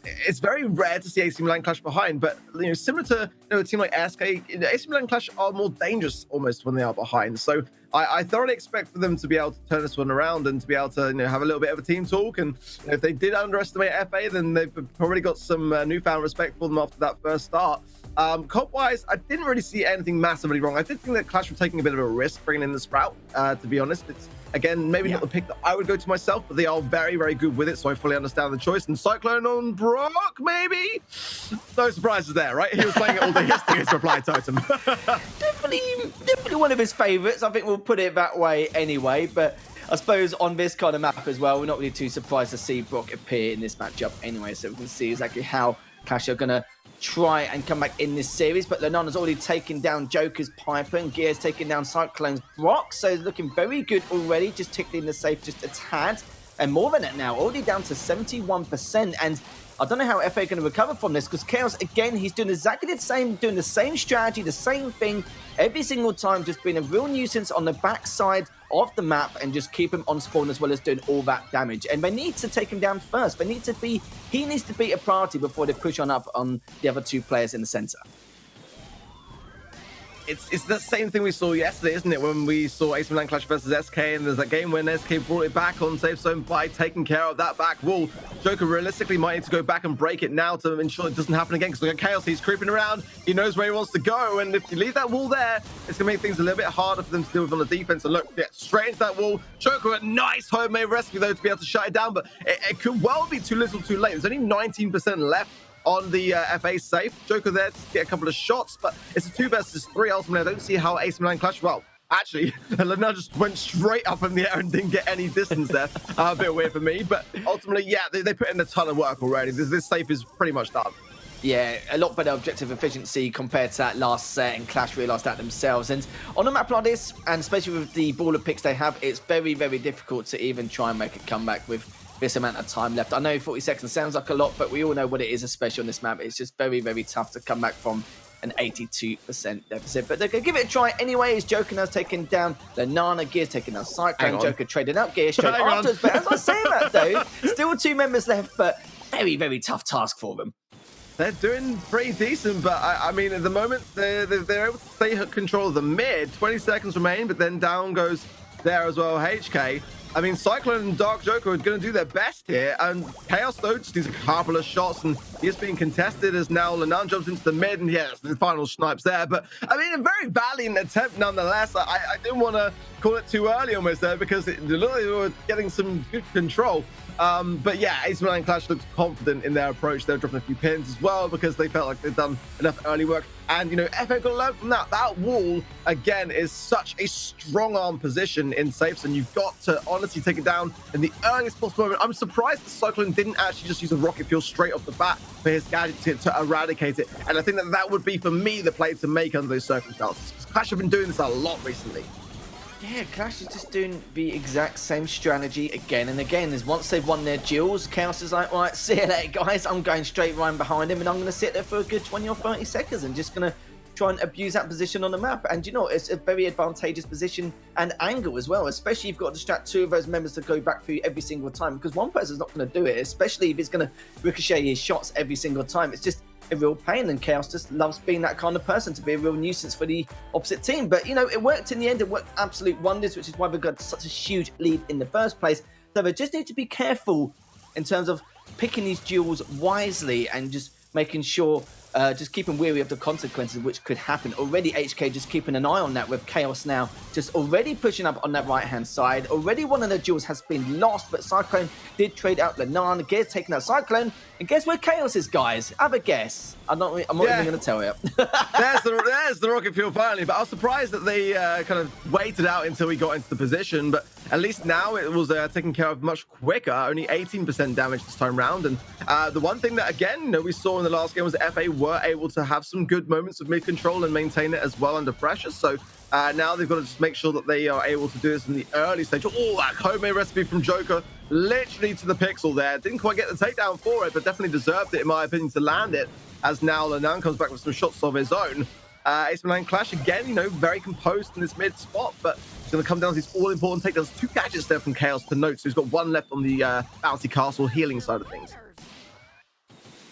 it's very rare to see AC Milan Clash behind, but you know, similar to a team like SK, AC Milan Clash are more dangerous almost when they are behind. So I thoroughly expect for them to be able to turn this one around and to be able to have a little bit of a team talk. And if they did underestimate FA, then they've probably got some newfound respect for them after that first start. Comp-wise, I didn't really see anything massively wrong. I did think that Clash were taking a bit of a risk bringing in the Sprout, to be honest. Again, maybe not the pick that I would go to myself, but they are very, very good with it, so I fully understand the choice. And Cyclone on Brock, maybe? No surprises there, right? He was playing it all day yesterday as Reply Totem. definitely one of his favourites. I think we'll put it that way anyway, but I suppose on this kind of map as well, we're not really too surprised to see Brock appear in this matchup anyway, so we can see exactly how Clash are going to try and come back in this series. But Lennon has already taken down Joker's Piper, and Gear's taken down Cyclone's Brock, so it's looking very good already, just tickling the safe just a tad, and more than that now, already down to 71%, and I don't know how FA are going to recover from this, because Chaos, again, he's doing exactly the same, doing the same strategy, the same thing, every single time, just being a real nuisance on the backside of the map and just keep him on spawn as well as doing all that damage. And they need to take him down first. He needs to be a priority before they push on up on the other two players in the center. It's the same thing we saw yesterday, isn't it? When we saw AC Milan Clash versus SK, and there's that game when SK brought it back on safe zone by taking care of that back wall. Joker realistically might need to go back and break it now to ensure it doesn't happen again, because look at Chaos, he's creeping around, he knows where he wants to go, and if you leave that wall there, it's going to make things a little bit harder for them to deal with on the defense. And look, yeah, straight into that wall. Joker, a nice homemade rescue though to be able to shut it down, but it could well be too little too late. There's only 19% left on the FA safe. Joker there to get a couple of shots, but it's a 2 versus 3. Ultimately, I don't see how AC Milan Clash, well, actually, Lena just went straight up in the air and didn't get any distance there. A bit weird for me, but ultimately, yeah, they put in a ton of work already. This safe is pretty much done. Yeah, a lot better objective efficiency compared to that last set, and Clash realised that themselves. And on a map like this, and especially with the baller picks they have, it's very, very difficult to even try and make a comeback with this amount of time left. I know 40 seconds sounds like a lot, but we all know what it is, especially on this map. It's just very, very tough to come back from an 82% deficit. But they're going to give it a try anyway, as Joker now's taken down Lenana, Gear's taken down Cyclone, Joker trading up Gear straight afterwards. But as I say that though, still 2 members left, but very, very tough task for them. They're doing pretty decent, but I mean, at the moment, they're able to stay in control of the mid. 20 seconds remain, but then down goes there as well, HK. I mean, Cyclone and Dark Joker are going to do their best here, and Chaos, though, just needs a couple of shots, and he is being contested as now Lenan jumps into the mid, and yes, the final snipes there. But, I mean, a very valiant attempt nonetheless. I didn't want to call it too early almost there, because it looked like they were getting some good control. But yeah, AC Milan Clash looked confident in their approach. They were dropping a few pins as well, because they felt like they'd done enough early work. And, you know, FA got to learn from that. That wall, again, is such a strong arm position in safes, and you've got to honestly take it down in the earliest possible moment. I'm surprised the Cyclone didn't actually just use a rocket fuel straight off the bat for his gadget to eradicate it. And I think that would be, for me, the play to make under those circumstances. Clash have been doing this a lot recently. Yeah, Clash is just doing the exact same strategy again and again. As once they've won their duels, Chaos is like, right, see you later, guys. I'm going straight right behind him, and I'm going to sit there for a good 20 or 30 seconds and just going to try and abuse that position on the map. And you know, it's a very advantageous position and angle as well, especially if you've got to distract 2 of those members to go back for you every single time, because one person's not going to do it, especially if it's going to ricochet his shots every single time. It's just a real pain, and Chaos just loves being that kind of person, to be a real nuisance for the opposite team. But, you know, it worked in the end. It worked absolute wonders, which is why we got such a huge lead in the first place. So they just need to be careful in terms of picking these duels wisely and just making sure, just keeping weary of the consequences which could happen. Already HK just keeping an eye on that, with Chaos now just already pushing up on that right-hand side. Already one of the duels has been lost, but Cyclone did trade out Lenan. Gear's taking out Cyclone. And guess where Chaos is, guys? Have a guess. I'm not even going to tell you. there's the rocket fuel finally. But I was surprised that they kind of waited out until we got into the position. But at least now it was taken care of much quicker. Only 18% damage this time round. And the one thing that, again, you know, we saw in the last game was that FA were able to have some good moments of mid-control and maintain it as well under pressure. So now they've got to just make sure that they are able to do this in the early stage. Oh, that homemade recipe from Joker, literally to the pixel there. Didn't quite get the takedown for it, but definitely deserved it, in my opinion, to land it, as now Lenan comes back with some shots of his own. AC Milan Clash, again, you know, very composed in this mid spot, but it's going to come down to these all-important takedowns. 2 gadgets there from Chaos to note, so he's got 1 left on the bouncy castle healing side of things.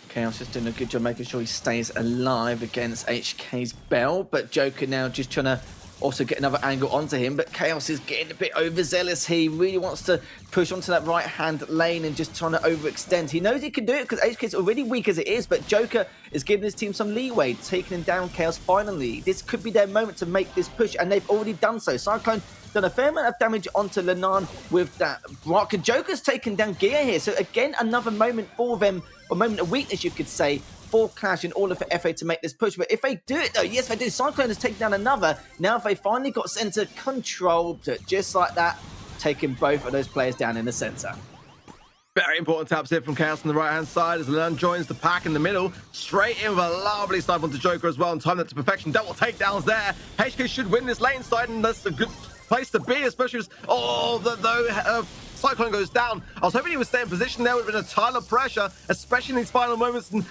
Chaos just doing a good job making sure he stays alive against HK's Bell, but Joker now just trying to also get another angle onto him, but Chaos is getting a bit overzealous. He really wants to push onto that right-hand lane and just trying to overextend. He knows he can do it because HK is already weak as it is, but Joker is giving his team some leeway, taking him down Chaos finally. This could be their moment to make this push, and they've already done so. Cyclone done a fair amount of damage onto Lenan with that block. Joker's taken down Gear here, so again, another moment for them, a moment of weakness, you could say, for Clash in order for FA to make this push. But if they do it though, yes they do. Cyclone has taken down another. Now they finally got center control, just like that, taking both of those players down in the center. Very important taps here from Chaos on the right-hand side as Lenan joins the pack in the middle. Straight in with a lovely snipe onto Joker as well and time that to perfection. Double takedowns there. HK should win this lane side, and that's a good place to be, especially as, Cyclone goes down. I was hoping he would stay in position there. Would have been a ton of pressure, especially in these final moments. And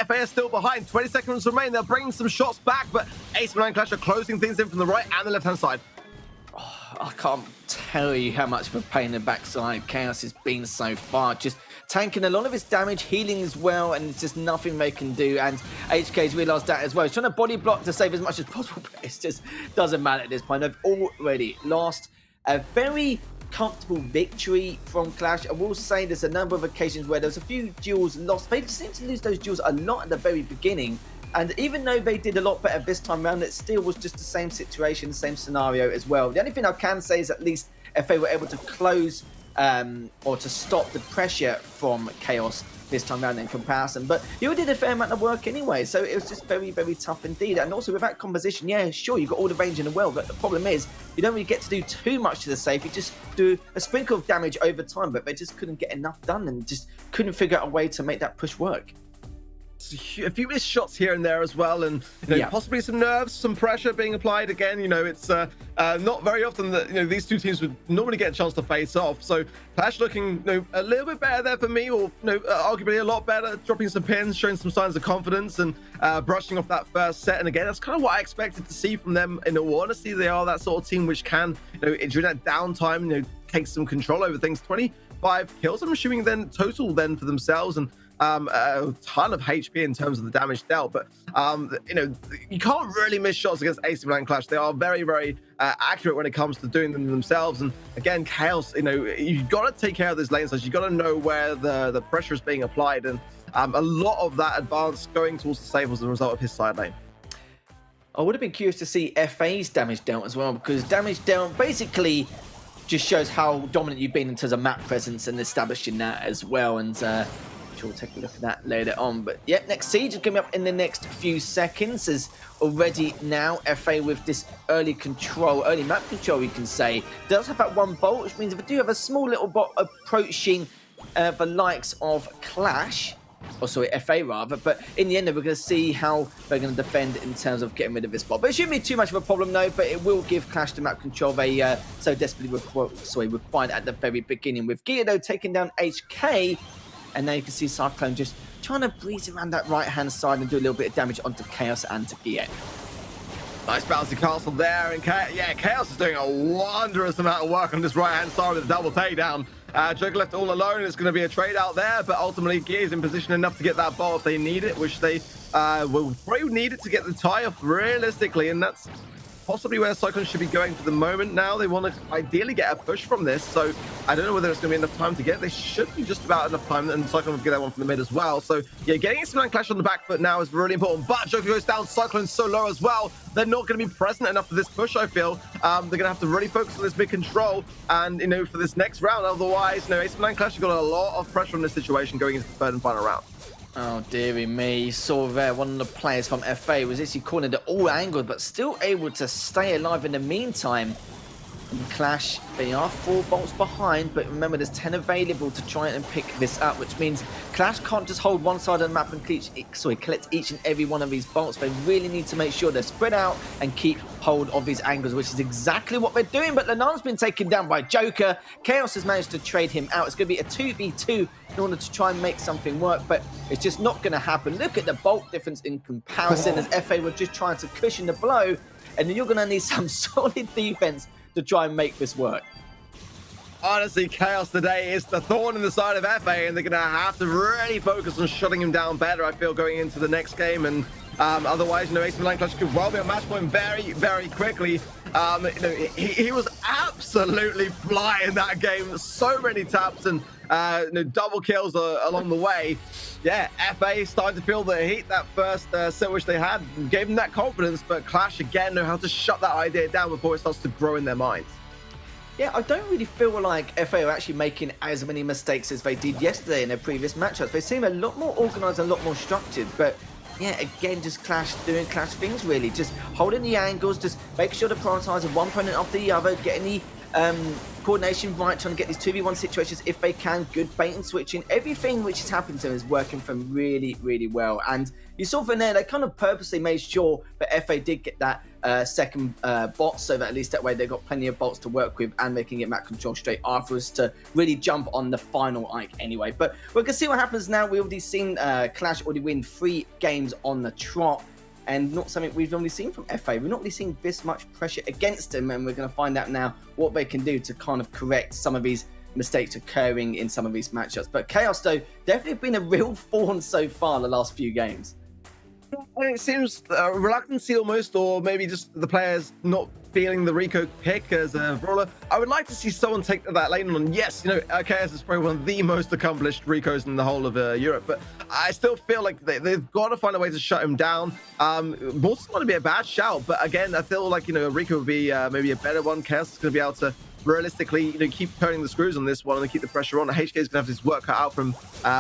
FA is still behind. 20 seconds remain. They're bringing some shots back, but Ace and Clash are closing things in from the right and the left-hand side. I can't tell you how much of a pain in the backside Chaos has been so far. Just tanking a lot of his damage, healing as well, and it's just nothing they can do. And HK's realised that as well. He's trying to body block to save as much as possible, but it just doesn't matter at this point. They've already lost a very comfortable victory from Clash. I will say there's a number of occasions where there's a few duels lost. They seem to lose those duels a lot at the very beginning. And even though they did a lot better this time around, it still was just the same situation, same scenario as well. The only thing I can say is at least if they were able to close or to stop the pressure from Chaos this time around in comparison. But you did a fair amount of work anyway, so it was just very, very tough indeed. And also with that composition, yeah, sure, you've got all the range in the world, but the problem is you don't really get to do too much to the safe. You just do a sprinkle of damage over time, but they just couldn't get enough done and just couldn't figure out a way to make that push work. A few missed shots here and there as well, and possibly some nerves, some pressure being applied again. It's not very often that these two teams would normally get a chance to face off. So Clash looking a little bit better there for me, or arguably a lot better, dropping some pins, showing some signs of confidence, and brushing off that first set. And again, that's kind of what I expected to see from them. In all honesty, they are that sort of team which can, during that downtime, take some control over things. 25 kills, I'm assuming then total then for themselves, and a ton of HP in terms of the damage dealt. But you can't really miss shots against AC Milan Clash. They are very, very accurate when it comes to doing them themselves. And again, Chaos, you've got to take care of those lane sides. You've got to know where the pressure is being applied, and a lot of that advance going towards the save was the result of his side lane. I would have been curious to see FA's damage dealt as well, because damage dealt basically just shows how dominant you've been in terms of map presence and establishing that as well. And we'll take a look at that later on. But yeah, next siege is coming up in the next few seconds, as already now FA with this early map control, you can say, does have that one bolt, which means if we do have a small little bot approaching the likes of Clash, or sorry, FA rather, but in the end we're going to see how they're going to defend in terms of getting rid of this bot. But it shouldn't be too much of a problem though, but it will give Clash the map control they so desperately required at the very beginning, with Guido taking down HK. And now you can see Cyclone just trying to breeze around that right-hand side and do a little bit of damage onto Chaos and to Gia. Nice bouncy castle there, and Chaos is doing a wondrous amount of work on this right-hand side with a double takedown. Joker left all alone. It's going to be a trade out there, but ultimately Gia is in position enough to get that ball if they need it, which they will probably need it to get the tie off realistically, and that's possibly where Cyclone should be going for the moment now. They want to ideally get a push from this, so I don't know whether it's going to be enough time to get. They should be just about enough time, and Cyclone will get that one from the mid as well. So yeah, getting some Clash on the back foot now is really important, but Joker goes down. Cyclone's so low as well. They're not going to be present enough for this push, I feel. They're going to have to really focus on this mid control, and for this next round, otherwise, AC Milan Clash have got a lot of pressure on this situation going into the third and final round. Oh dearie me, you saw there one of the players from FA was actually cornered at all angles, but still able to stay alive in the meantime. And Clash, they are 4 bolts behind, but remember there's 10 available to try and pick this up, which means Clash can't just hold one side of the map and collect each and every one of these bolts. They really need to make sure they're spread out and keep hold of these angles, which is exactly what they're doing. But Lenan's been taken down by Joker. Chaos has managed to trade him out. It's going to be a 2v2 in order to try and make something work, but it's just not going to happen. Look at the bolt difference in comparison, as FA were just trying to cushion the blow, and then you're going to need some solid defense to try and make this work. Honestly, Chaos today is the thorn in the side of FA, and they're going to have to really focus on shutting him down better, I feel, going into the next game. And Otherwise, you know, AC Milan Clutch could well be a match point very, very quickly. You know, he was absolutely flying that game. So many taps and you know, double kills along the way. Yeah, FA starting to feel the heat. That first set which they had gave them that confidence, but Clash again know how to shut that idea down before it starts to grow in their minds. Yeah, I don't really feel like FA are actually making as many mistakes as they did yesterday in their previous matchups. They seem a lot more organised and a lot more structured, but yeah, again, just Clash doing Clash things really. Just holding the angles, just make sure to prioritise one opponent after the other, getting the coordination right, trying to get these 2v1 situations if they can, good bait and switching. Everything which is happening to them is working for them really, really well. And you saw from there, they kind of purposely made sure that FA did get that second bot, so that at least that way they've got plenty of bots to work with and they can get map control straight afterwards to really jump on the final Ike anyway. But we can see what happens now. We've already seen Clash already win 3 games on the trot, and not something we've normally seen from FA. We're not really seeing this much pressure against them, and we're going to find out now what they can do to kind of correct some of these mistakes occurring in some of these matchups. But Chaos, though, definitely been a real thorn so far the last few games. It seems reluctancy almost, or maybe just the players not feeling the Rico pick as a brawler. I would like to see someone take that lane on. Yes, you know, KS is probably one of the most accomplished Ricos in the whole of Europe, but I still feel like they've got to find a way to shut him down. Mortis want to be a bad shout, but again, I feel like, you know, Rico would be maybe a better one. KS is going to be able to realistically, you know, keep turning the screws on this one and keep the pressure on. HK is going to have his work cut out from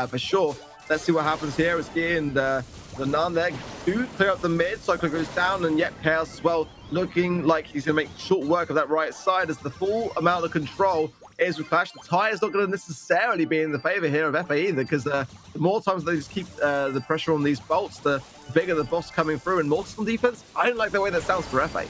for sure. Let's see what happens here as Gear and the Nan there do clear up the mid. Cycler goes down, and yet Chaos as well, looking like he's going to make short work of that right side as the full amount of control is with Clash. The tie is not going to necessarily be in the favor here of FA either, because the more times they just keep the pressure on these bolts, the bigger the boss coming through. And Mortis on defense, I don't like the way that sounds for FA.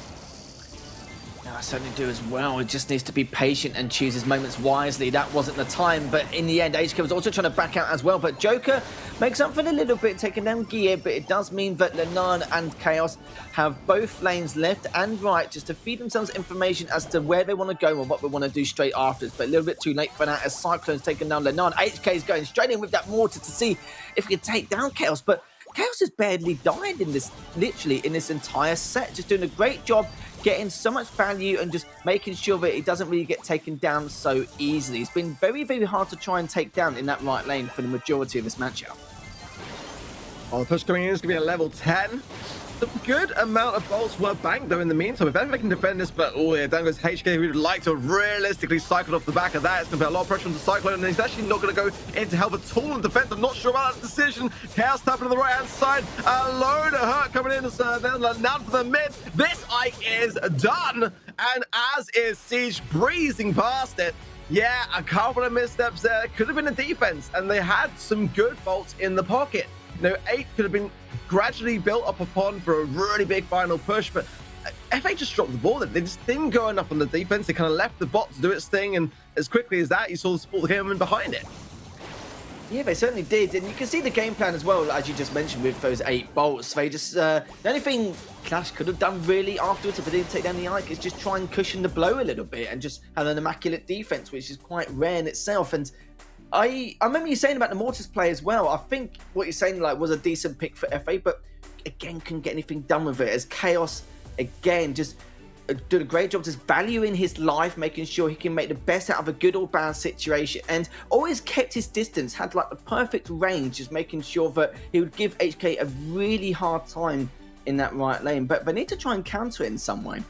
I certainly do as well. He just needs to be patient and choose his moments wisely. That wasn't the time, but in the end, HK was also trying to back out as well. But Joker makes up for it a little bit, taking down Gear, but it does mean that Lenan and Chaos have both lanes left and right just to feed themselves information as to where they want to go and what they want to do straight after. But a little bit too late for that as Cyclone's taken down Lenan. HK is going straight in with that mortar to see if he can take down Chaos, but Chaos has barely died in this, literally in this entire set, just doing a great job getting so much value and just making sure that it doesn't really get taken down so easily. It's been very, very hard to try and take down in that right lane for the majority of this matchup. Well, the push coming in is going to be a level 10. A good amount of bolts were banked, though, in the meantime. If ever they can defend this, but oh yeah, down goes HK, who would like to realistically cycle off the back of that. It's going to put a lot of pressure on the Cyclone, and he's actually not going to go into help at all in defense. I'm not sure about that decision. Chaos tapping on the right-hand side. A load of hurt coming in. Then down for the mid. This Ike is done, and as is Siege breezing past it. Yeah, a couple of missteps there. Could have been a defense, and they had some good bolts in the pocket. You know, 8 could have been gradually built up upon for a really big final push, but FA just dropped the ball. They just didn't go enough on the defense. They kind of left the bot to do its thing, and as quickly as that, you saw the support that came in behind it. Yeah, they certainly did, and you can see the game plan as well, as you just mentioned, with those 8 bolts. They just, the only thing Clash could have done really afterwards if they didn't take down the Ike is just try and cushion the blow a little bit and just have an immaculate defense, which is quite rare in itself. And I remember you saying about the Mortis play as well. I think what you're saying like was a decent pick for FA, but again, couldn't get anything done with it as Chaos, again, just did a great job just valuing his life, making sure he can make the best out of a good or bad situation, and always kept his distance, had like the perfect range, just making sure that he would give HK a really hard time in that right lane. But they need to try and counter it in some way.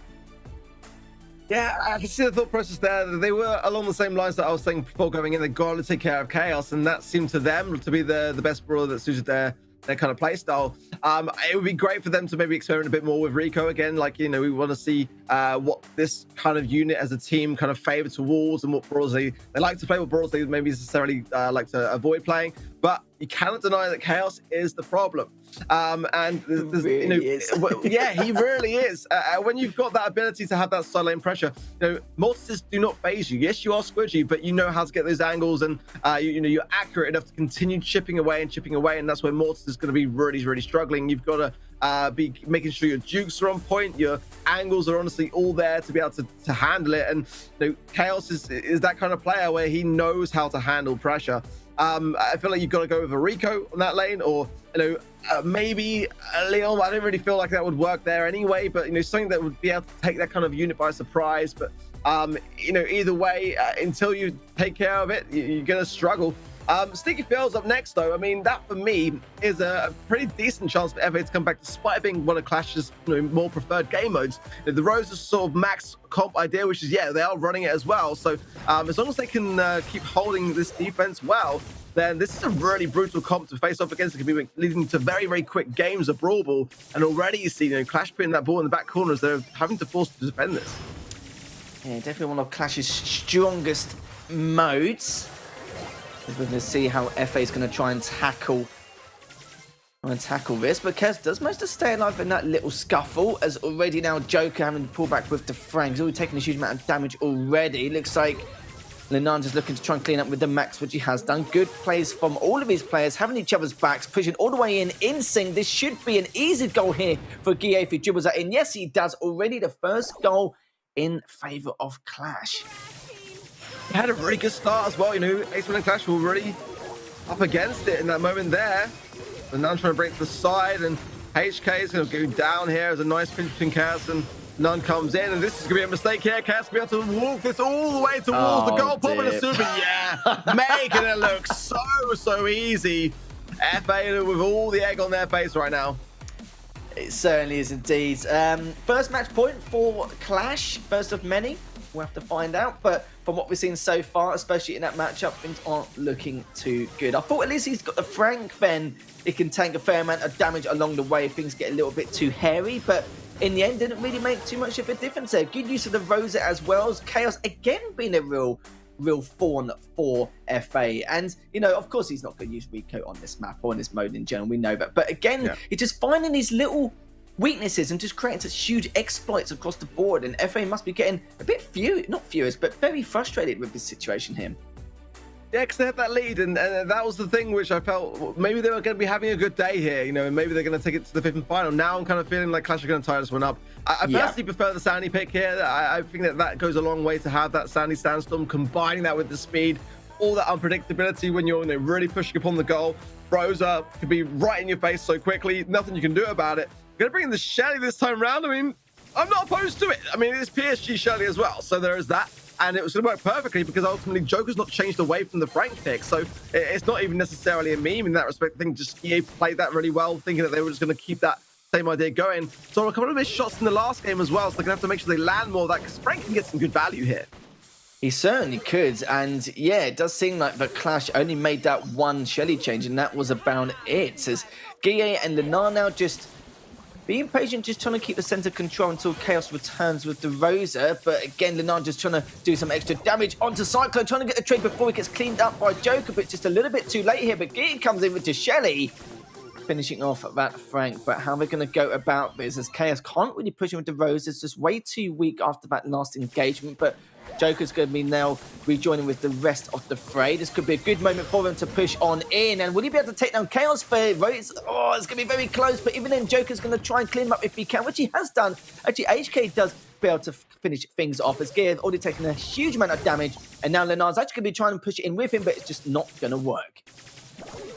Yeah, I can see the thought process there. They were along the same lines that I was saying before going in. They got to take care of Chaos, and that seemed to them to be the best brawler that suited their kind of play style. It would be great for them to maybe experiment a bit more with Rico again. Like, you know, we want to see what this kind of unit as a team kind of favor towards, and what brawlers they like to play, what brawlers they maybe necessarily like to avoid playing. But you cannot deny that Chaos is the problem. And really, you know, yeah, he really is. When you've got that ability to have that side lane pressure, you know, Mortis do not phase you. Yes, you are squidgy, but you know how to get those angles, and you know, you're accurate enough to continue chipping away, and that's where Mortis is going to be really, really struggling. You've got to be making sure your jukes are on point, your angles are honestly all there to be able to handle it. And you know, Chaos is that kind of player where he knows how to handle pressure. I feel like you've got to go with a Rico on that lane, or maybe Leon. I don't really feel like that would work there anyway, but something that would be able to take that kind of unit by surprise. But either way, until you take care of it, you're gonna struggle. Sticky Fails up next, though. I mean, that for me is a pretty decent chance for FA to come back, despite being one of Clash's more preferred game modes. The Rose is sort of max comp idea, which is, yeah, they are running it as well. So as long as they can keep holding this defense well, then this is a really brutal comp to face off against. It can be leading to very, very quick games of Brawl Ball. And already you see Clash putting that ball in the back corner as they're having to force to defend this. Yeah, definitely one of Clash's strongest modes. We're going to see how FA is going to try and tackle this, but Kez does manage to stay alive in that little scuffle, as already now Joker having to pull back with the Frank. He's already taken a huge amount of damage already. Looks like Lenan just looking to try and clean up with the max, which he has done. Good plays from all of his players, having each other's backs, pushing all the way in sync. This should be an easy goal here for Guille if he dribbles that in. Yes, he does. Already the first goal in favour of Clash. He had a really good start as well, Aceman and Clash were really up against it in that moment there. And now trying to break to the side, and HK is going to go down here as a nice pinch between Chaos, and None comes in, and this is going to be a mistake here. Chaos will be able to walk this all the way towards the goal. Pop and a super, yeah, making it look so easy. FA with all the egg on their face right now. It certainly is indeed. First match point for Clash, first of many. We'll have to find out, but from what we've seen so far, especially in that matchup, things aren't looking too good. I thought at least he's got the Frank, then it can take a fair amount of damage along the way if things get a little bit too hairy, but in the end, didn't really make too much of a difference there. Good use of the Rosa as well. Chaos again being a real thorn for FA. And, of course, he's not going to use Rico on this map or on this mode in general. We know that. But again, he's just finding these little weaknesses and just creating such huge exploits across the board. And FA must be getting a bit not furious, but very frustrated with this situation here. Yeah, because they had that lead, and that was the thing which I felt maybe they were going to be having a good day here, and maybe they're going to take it to the fifth and final. Now I'm kind of feeling like Clash are going to tie this one up. I personally prefer the Sandy pick here. I think that goes a long way to have that Sandy Sandstorm, combining that with the speed, all that unpredictability when you're really pushing upon the goal. Rosa could be right in your face so quickly, nothing you can do about it. Going to bring in the Shelly this time around. I mean, I'm not opposed to it. I mean, it's PSG Shelly as well, so there is that. And it was going to work perfectly because ultimately Joker's not changed away from the Frank pick. So it's not even necessarily a meme in that respect. I think just EA played that really well, thinking that they were just going to keep that same idea going. So a couple of missed shots in the last game as well. So they're going to have to make sure they land more of that because Frank can get some good value here. He certainly could. And yeah, it does seem like the Clash only made that one Shelly change, and that was about it. As Guille and Lenar now just being patient, just trying to keep the center control until Chaos returns with the Rosa. But again, Lenar just trying to do some extra damage onto Cyclone, trying to get the trade before he gets cleaned up by Joker, but just a little bit too late here. But Guille comes in with the Shelly, finishing off that Frank. But how are they going to go about this? As Chaos can't really push him with the Roses, just way too weak after that last engagement. But Joker's going to be now rejoining with the rest of the fray. This could be a good moment for him to push on in. And will he be able to take down Chaos? But it's going to be very close. But even then, Joker's going to try and clean him up if he can, which he has done. Actually, HK does be able to finish things off, as Gear has already taken a huge amount of damage. And now Lenar's actually going to be trying to push it in with him, but it's just not going to work.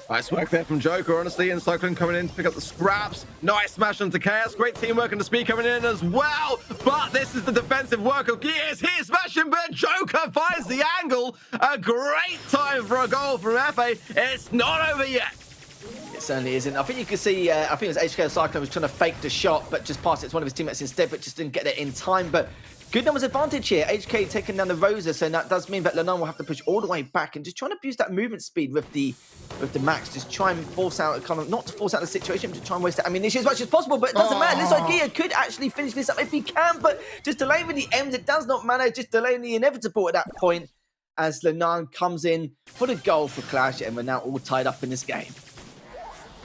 Nice work there from Joker, honestly, and Cyclone coming in to pick up the scraps. Nice smash onto Chaos. Great teamwork and the speed coming in as well. But this is the defensive work of Gears. He's smashing, but Joker finds the angle. A great time for a goal from FA. It's not over yet. It certainly isn't. I think you can see, I think it was HK Cyclone was trying to fake the shot, but just passed it to one of his teammates instead, but just didn't get it in time. But good numbers advantage here. HK taking down the Rosa, so that does mean that Lenan will have to push all the way back and just trying to abuse that movement speed with the max. Just try and force out, not to force out the situation, but to try and waste that ammunition as much as possible. But it doesn't matter. This idea could actually finish this up if he can, but just delaying with the M's, it does not matter. Just delaying the inevitable at that point as Lenan comes in for the goal for Clash, and we're now all tied up in this game.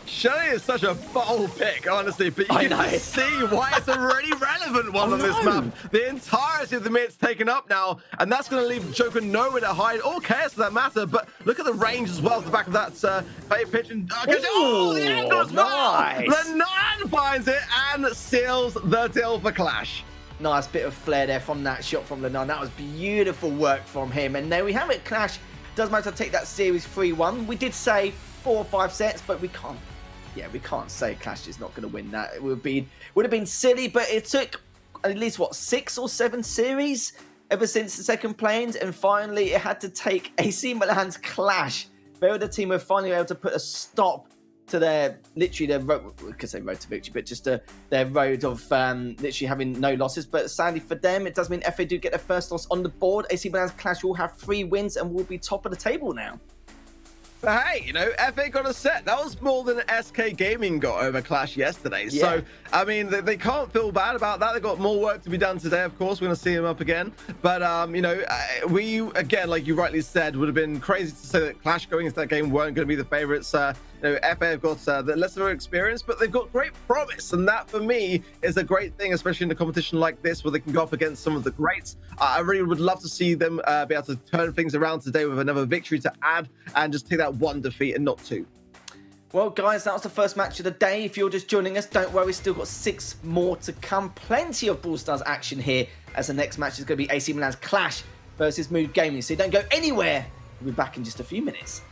Shelly is such a bold pick, honestly, but you can see why it's a really relevant one on this map. The entirety of the mid's taken up now, and that's going to leave Joker nowhere to hide, or Chaos for that matter. But look at the range as well at the back of that fake pitch. And the angle as well! Lenan finds it and seals the deal for Clash. Nice bit of flair there from that shot from Lenan. That was beautiful work from him. And there we have it, Clash does manage to take that series 3-1. We did say 4 or 5 sets, but we can't. Yeah, we can't say Clash is not going to win that. It would have been silly, but it took at least, what, 6 or 7 series ever since the second planes, and finally it had to take AC Milan's Clash. They were the team who were finally able to put a stop to their, literally their road, I could say road to victory, but just their road of literally having no losses. But sadly for them, it does mean FA do get their first loss on the board. AC Milan's Clash will have 3 wins and will be top of the table now. But hey, you know, FA got a set. That was more than SK Gaming got over Clash yesterday. Yeah. So, I mean, they can't feel bad about that. They've got more work to be done today, of course. We're going to see them up again. But, you know, we, again, like you rightly said, would have been crazy to say that Clash going into that game weren't going to be the favourites. You know, FA have got the lesser experience, but they've got great promise. And that, for me, is a great thing, especially in a competition like this where they can go up against some of the greats. I really would love to see them be able to turn things around today with another victory to add and just take that 1 defeat and not 2. Well, guys, that was the first match of the day. If you're just joining us, don't worry, still got 6 more to come. Plenty of Brawl Stars action here, as the next match is going to be AC Milan's Clash versus Mood Gaming. So don't go anywhere. We'll be back in just a few minutes.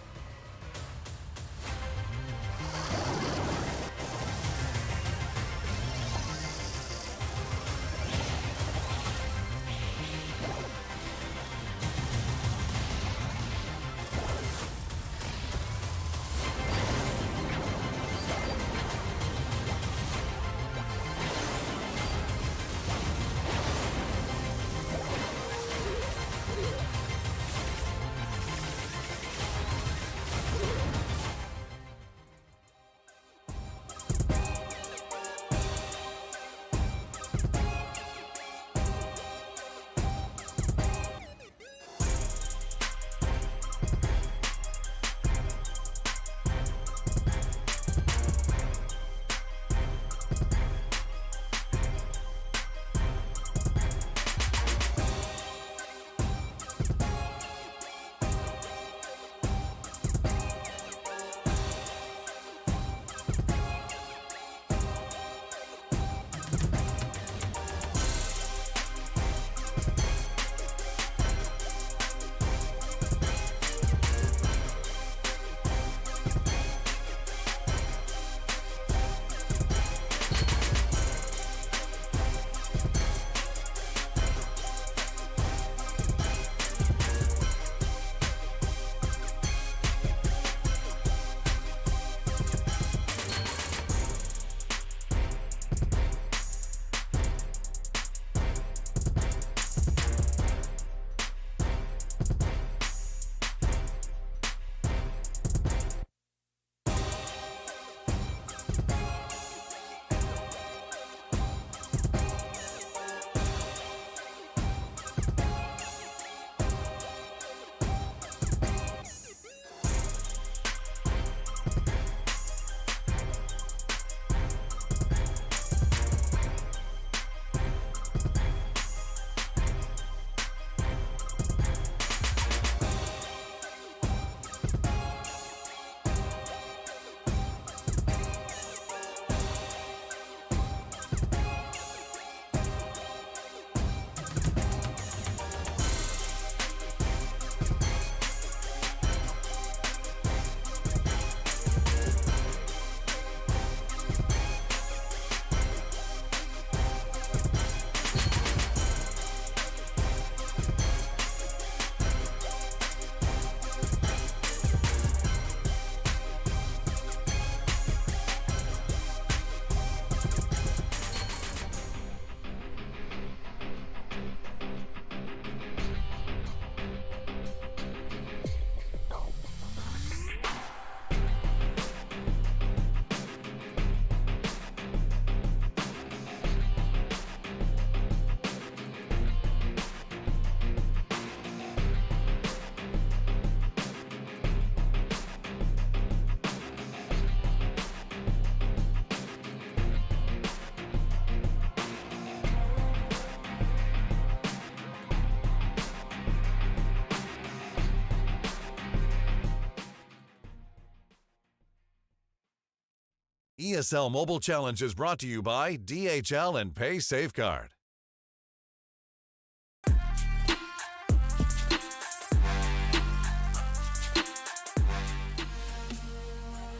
ESL Mobile Challenge is brought to you by DHL and Pay Safeguard.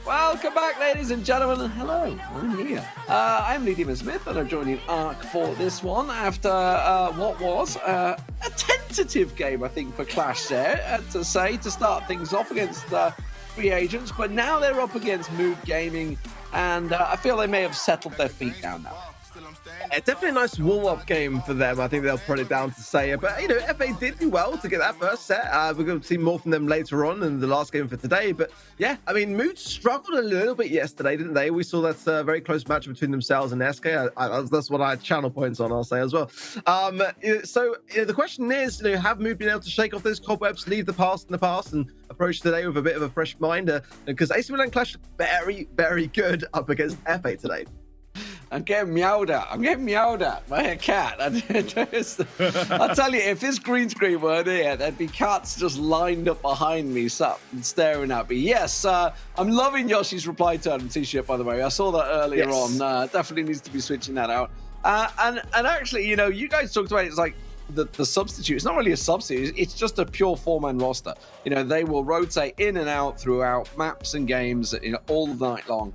Welcome back, ladies and gentlemen. Hello, I'm here. I'm Lee Demon Smith, and I'm joining Ark for this one after what was a tentative game, I think, for Clash there, to start things off against free agents. But now they're up against Mood Gaming, and I feel they may have settled their feet down now. Yeah, definitely a nice warm-up game for them. I think they'll put it down to say it. But, you know, FA did do well to get that first set. We're going to see more from them later on in the last game for today. But, yeah, I mean, Mood struggled a little bit yesterday, didn't they? We saw that very close match between themselves and SK. That's what I had channel points on, I'll say as well. So, the question is, have Mood been able to shake off those cobwebs, leave the past in the past, and approach today with a bit of a fresh mind? Because AC Milan Clash very, very good up against FA today. I'm getting meowed at. I'm getting meowed at by a cat. I'll tell you, if this green screen weren't here, there'd be cats just lined up behind me, sat and staring at me. Yes, I'm loving Yoshi's reply to him t-shirt, by the way. I saw that earlier on. Definitely needs to be switching that out. And actually, you guys talked about it, it's like the substitute. It's not really a substitute. It's just a pure four-man roster. They will rotate in and out throughout maps and games all night long.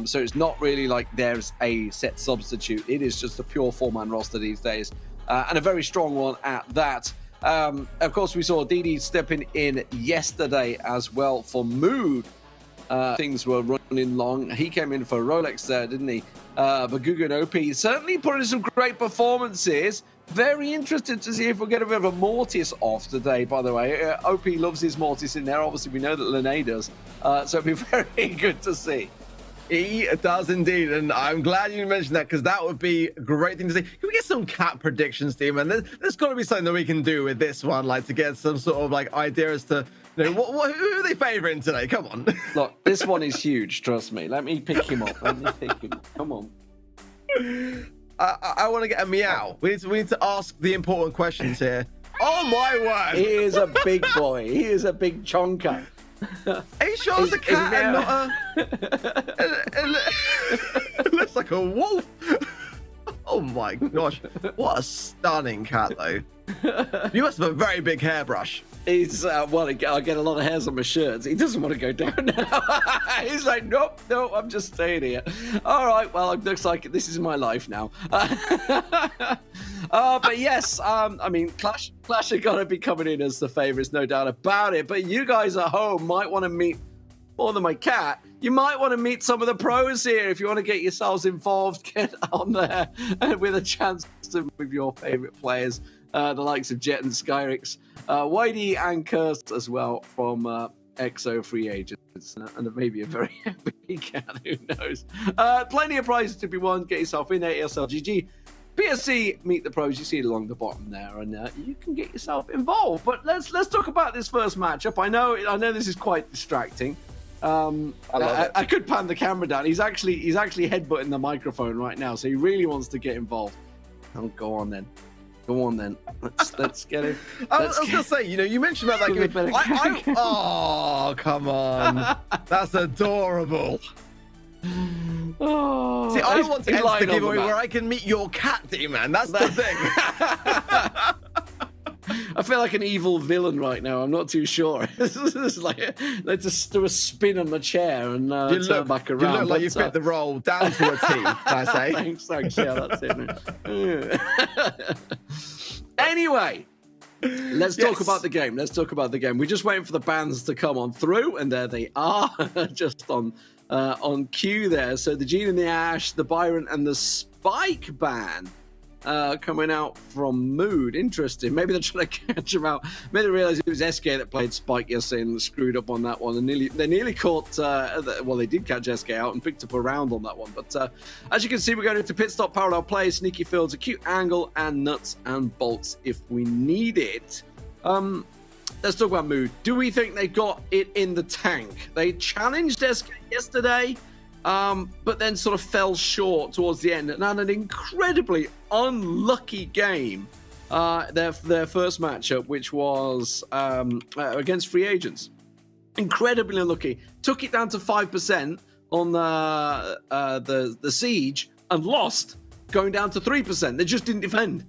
So it's not really like there's a set substitute. It is just a pure four-man roster these days, and a very strong one at that. Of course, we saw DD stepping in yesterday as well for Mood. Things were running long. He came in for Rolex there, didn't he? But Gugu and OP certainly put in some great performances. Very interested to see if we'll get a bit of a Mortis off today, by the way. OP loves his Mortis in there. Obviously, we know that Lene does. So it'll be very good to see. He does indeed, and I'm glad you mentioned that because that would be a great thing to see. Can we get some cat predictions, team? And there's got to be something that we can do with this one, like to get some sort of like idea as to who are they favouring today? Come on. Look, this one is huge. Trust me. Let me pick him up. Come on. I want to get a meow. We need to ask the important questions here. Oh my word! He is a big boy. He is a big chonker. Are you sure it's a cat and not it looks like a wolf. Oh my gosh. What a stunning cat, though. You must have a very big hairbrush. He's, I get a lot of hairs on my shirts. He doesn't want to go down now. He's like, nope, I'm just staying here. All right, well, it looks like this is my life now. But yes, I mean, Clash are going to be coming in as the favourites, no doubt about it. But you guys at home might want to meet, more than my cat, you might want to meet some of the pros here. If you want to get yourselves involved, get on there with a chance to with your favourite players, the likes of Jet and Skyrix, Whitey and Kirst as well from EXO free agents, and maybe a very happy cat, who knows. Plenty of prizes to be won. Get yourself in there, ESL GG. PSC, meet the pros. You see it along the bottom there, and you can get yourself involved. But let's talk about this first matchup. I know this is quite distracting. I could pan the camera down. He's actually headbutting the microphone right now, so he really wants to get involved. Oh, go on then. Let's get it. I was gonna say, you mentioned about that game. Oh, come on. That's adorable. Oh, see, I want to enter the giveaway where I can meet your cat, D-Man. That's the thing. I feel like an evil villain right now. I'm not too sure. This is like, let's just do a spin on the chair and turn back around. You look like you fit the role down to a T, I say. Thanks. Yeah, that's it. Anyway, let's talk about the game. We're just waiting for the bans to come on through, and there they are, just on cue there. So the Gene and the Ash, the Byron and the Spike ban coming out from Mood. Interesting. Maybe they're trying to catch him out. Maybe they realize it was SK that played Spike yesterday and screwed up on that one. And they nearly caught, they did catch SK out and picked up a round on that one. But as you can see, we're going into pit stop, parallel play, sneaky fields, acute angle, and nuts and bolts if we need it. Let's talk about Mood. Do we think they got it in the tank? They challenged SK yesterday, but then sort of fell short towards the end and had an incredibly unlucky game. Their first matchup, which was against free agents. Incredibly unlucky. Took it down to 5% on the siege and lost, going down to 3%. They just didn't defend.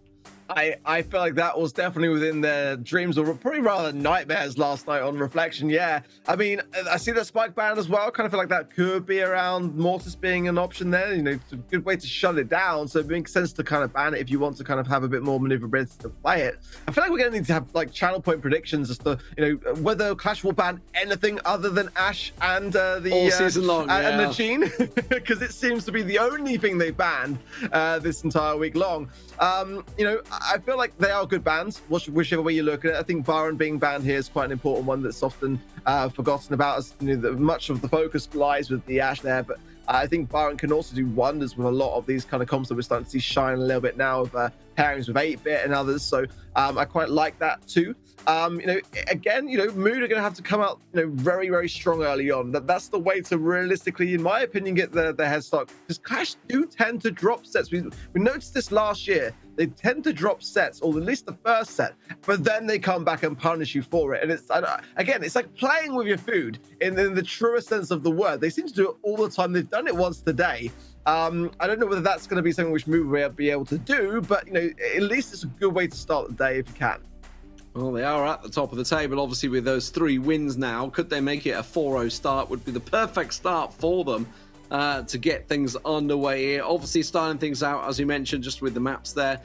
I feel like that was definitely within their dreams, or probably rather nightmares last night on reflection. Yeah, I mean, I see that spike ban as well. Kind of feel like that could be around Mortis being an option there. You know, it's a good way to shut it down. So it makes sense to kind of ban it if you want to kind of have a bit more maneuverability to play it. I feel like we're going to need to have like channel point predictions as to, you know, whether Clash will ban anything other than Ashe and the all season long, and the Gene, because it seems to be the only thing they banned this entire week long. You know, I feel like they are good bans, whichever way you look at it. I think Byron being banned here is quite an important one that's often forgotten about. As you know, much of the focus lies with the Ashe there, but I think Byron can also do wonders with a lot of these kind of comps that we're starting to see shine a little bit now, of pairings with 8-bit and others. So I quite like that too. You know, again, you know, Mood are going to have to come out, you know, very, very strong early on. That's the way to realistically, in my opinion, get the head start. Because Clash do tend to drop sets. We noticed this last year. They tend to drop sets, or at least the first set, but then they come back and punish you for it. And it's, again, it's like playing with your food in the truest sense of the word. They seem to do it all the time. They've done it once today. I don't know whether that's going to be something which Mood will be able to do, but, you know, at least it's a good way to start the day if you can. Well, they are at the top of the table, obviously, with those 3 wins now. Could they make it a 4-0 start? Would be the perfect start for them to get things underway here. Obviously, starting things out, as you mentioned, just with the maps there.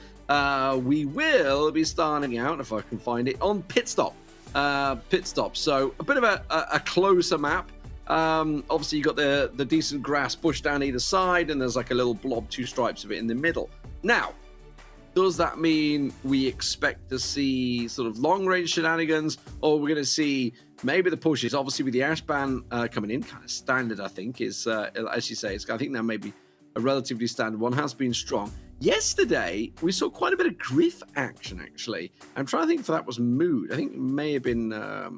We will be starting out, if I can find it, on Pit Stop. So a bit of a closer map. Obviously, you got the decent grass bush down either side, and there's like a little blob, 2 stripes of it in the middle. Now, does that mean we expect to see sort of long-range shenanigans, or we're going to see maybe the pushes? Obviously, with the Ashe ban coming in, kind of standard, I think, is, as you say, I think that may be a relatively standard one, has been strong. Yesterday, we saw quite a bit of Griff action, actually. I'm trying to think if that was Mood. I think it may have been... I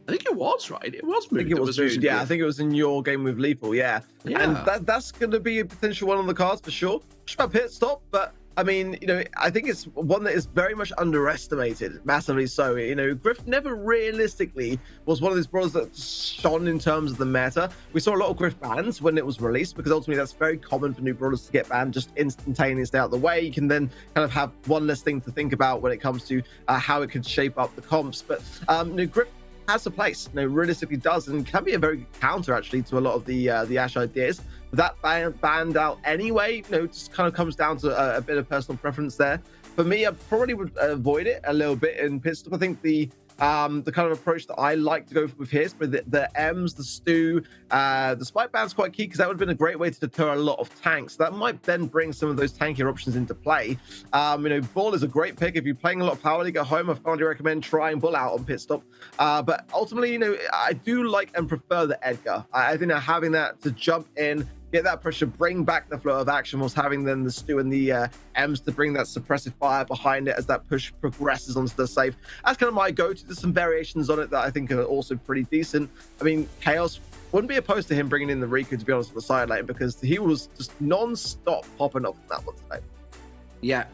think it was, right? It was Mood. I think it was Mood, yeah. I think it was in your game with Lethal, yeah. And that's going to be a potential one on the cards for sure. Just about Pit Stop, but... I mean, you know, I think it's one that is very much underestimated, massively so. You know, Griff never realistically was one of these brawlers that shone in terms of the meta. We saw a lot of Griff bans when it was released, because ultimately that's very common for new brawlers to get banned just instantaneously out of the way. You can then kind of have one less thing to think about when it comes to how it could shape up the comps. But you know, Griff has a place, you know, realistically does, and can be a very good counter actually to a lot of the Ashe ideas. That banned out anyway, you know, just kind of comes down to a bit of personal preference there. For me, I probably would avoid it a little bit in Pit Stop. I think the kind of approach that I like to go with here is the M's, the Stew, the spike ban's quite key, because that would have been a great way to deter a lot of tanks. That might then bring some of those tankier options into play. You know, Bull is a great pick if you're playing a lot of Power League at home. I finally recommend trying Bull out on Pit Stop. But ultimately, you know, I do like and prefer the Edgar. I think that having that to jump in, get that pressure, bring back the flow of action, whilst having then the Stew and the M's to bring that suppressive fire behind it as that push progresses onto the safe. That's kind of my go-to. There's some variations on it that I think are also pretty decent. I mean, Chaos wouldn't be opposed to him bringing in the Riku, to be honest, on the side lane, because he was just non-stop popping off that one today. Yeah,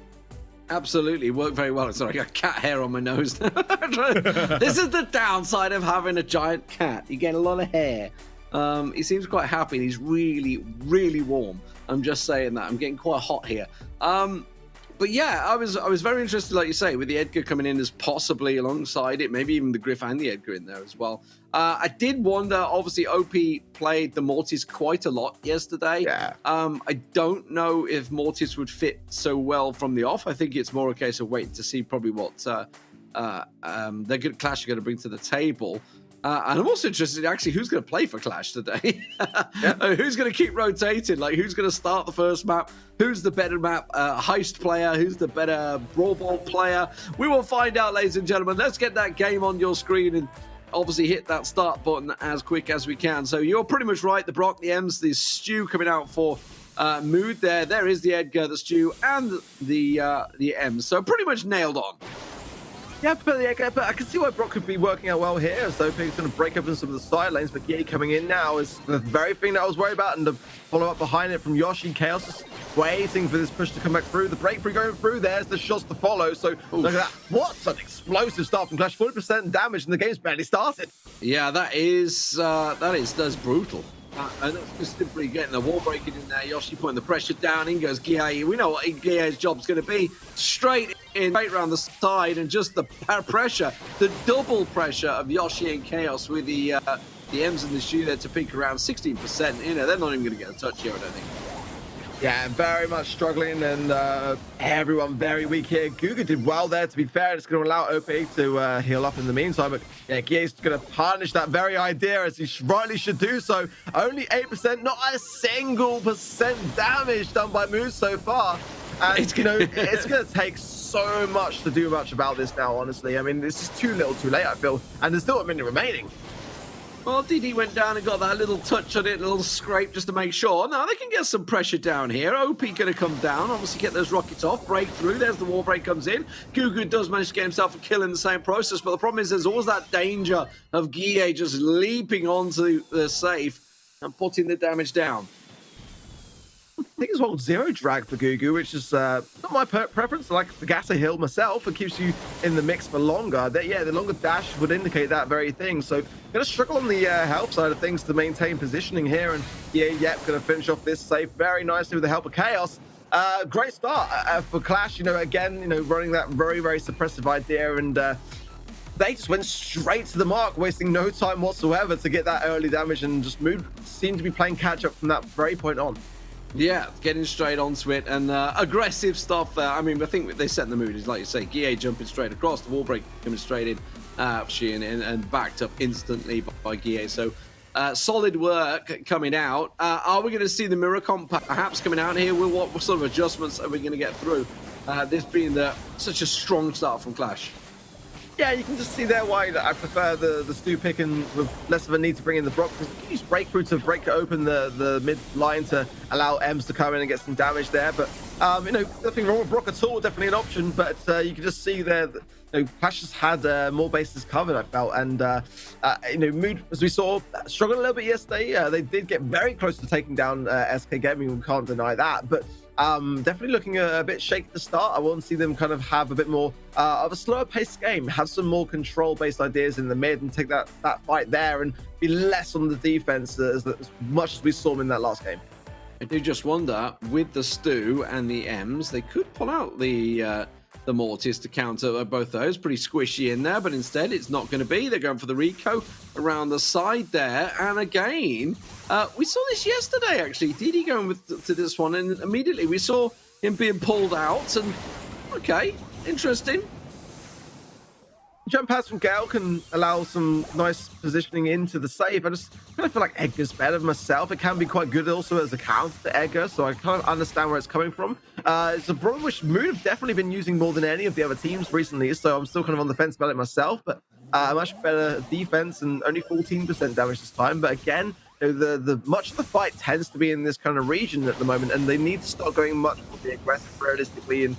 absolutely. Worked very well. Sorry, I got cat hair on my nose. This is the downside of having a giant cat. You get a lot of hair. He seems quite happy, and he's really, really warm. I'm just saying that. I'm getting quite hot here. But yeah, I was very interested, like you say, with the Edgar coming in as possibly alongside it, maybe even the Griff and the Edgar in there as well. I did wonder, obviously, OP played the Mortis quite a lot yesterday. Yeah. I don't know if Mortis would fit so well from the off. I think it's more a case of waiting to see probably what they're good Clash are going to bring to the table. And I'm also interested in actually who's going to play for Clash today. Who's going to keep rotating? Like, who's going to start the first map? Who's the better map heist player? Who's the better Brawl Ball player? We will find out, ladies and gentlemen. Let's get that game on your screen and obviously hit that start button as quick as we can. So you're pretty much right. The Brock, the M's, the Stew coming out for Mood there. There is the Edgar, the Stew, and the M's. So pretty much nailed on. Yeah, but I can see why Brock could be working out well here, as though he's going to break open some of the side lanes. But Yay coming in now is the very thing that I was worried about, and the follow-up behind it from Yoshi. Chaos is waiting for this push to come back through. The breakthrough going through, there's the shots to follow. So look at that. What an explosive start from Clash. 40% damage, and the game's barely started. Yeah, that's brutal. And that's just simply getting the wall breaking in there. Yoshi putting the pressure down. In goes Guille. We know what Guille's job's going to be. Straight in right around the side, and just the pressure, the double pressure of Yoshi and Chaos with the M's in the shoe there to peak around 16%. You know, they're not even going to get a touch here, I don't think. Yeah, very much struggling, and everyone very weak here. Gugu did well there, to be fair. It's going to allow OP to heal up in the meantime. But yeah, Gie's going to punish that very idea, as he rightly should do so. Only 8%, not a single % damage done by Moose so far. And, you know, it's going to take so much to do much about this now, honestly. I mean, this is too little too late, I feel. And there's still a minute remaining. Well, DD went down and got that little touch on it, a little scrape just to make sure. Now they can get some pressure down here. OP going to come down, obviously get those rockets off, break through. There's the wall break comes in. Gugu does manage to get himself a kill in the same process, but the problem is there's always that danger of Guille just leaping onto the safe and putting the damage down. I think as well, 0 drag for Gugu, which is not my preference. I like the Gasser Hill myself. It keeps you in the mix for longer. Yeah, the longer dash would indicate that very thing. So going to struggle on the health side of things to maintain positioning here. And yeah, going to finish off this safe very nicely with the help of Chaos. Great start for Clash. You know, again, you know, running that very, very suppressive idea, and they just went straight to the mark, wasting no time whatsoever to get that early damage, and just seemed to be playing catch up from that very point on. Yeah, getting straight onto it, and aggressive stuff there. I mean, I think they set the mood. It's like you say, Guille jumping straight across, the wall break coming straight in, and backed up instantly by Guille. So solid work coming out. Are we going to see the mirror comp perhaps coming out here? What sort of adjustments are we going to get through? This being such a strong start from Clash. Yeah, you can just see there why I prefer the Stu pick, and with less of a need to bring in the Brock, because you can use breakthrough to break open the mid line to allow Ems to come in and get some damage there. But you know, nothing wrong with Brock at all, definitely an option. But you can just see there that, you know, Clash has had more bases covered, I felt, and you know, Mood, as we saw, struggled a little bit yesterday. They did get very close to taking down SK Gaming, we can't deny that, but definitely looking a bit shaky to start. I want to see them kind of have a bit more of a slower paced game, have some more control based ideas in the mid, and take that fight there, and be less on the defense as much as we saw them in that last game. I do just wonder, with the Stu and the M's, they could pull out the Mortis to counter both those. Pretty squishy in there, but instead it's not going to be. They're going for the Rico around the side there. And again, we saw this yesterday, actually. Didi going to this one, and immediately we saw him being pulled out. And okay, interesting. Jump pass from Gale can allow some nice positioning into the save. I just kind of feel like Edgar's better myself. It can be quite good also as a counter to Edgar, so I kind of understand where it's coming from. It's a problem which Mood have definitely been using more than any of the other teams recently, so I'm still kind of on the fence about it myself, but much better defense and only 14% damage this time. But again, you know, the much of the fight tends to be in this kind of region at the moment, and they need to start going much more aggressive realistically. And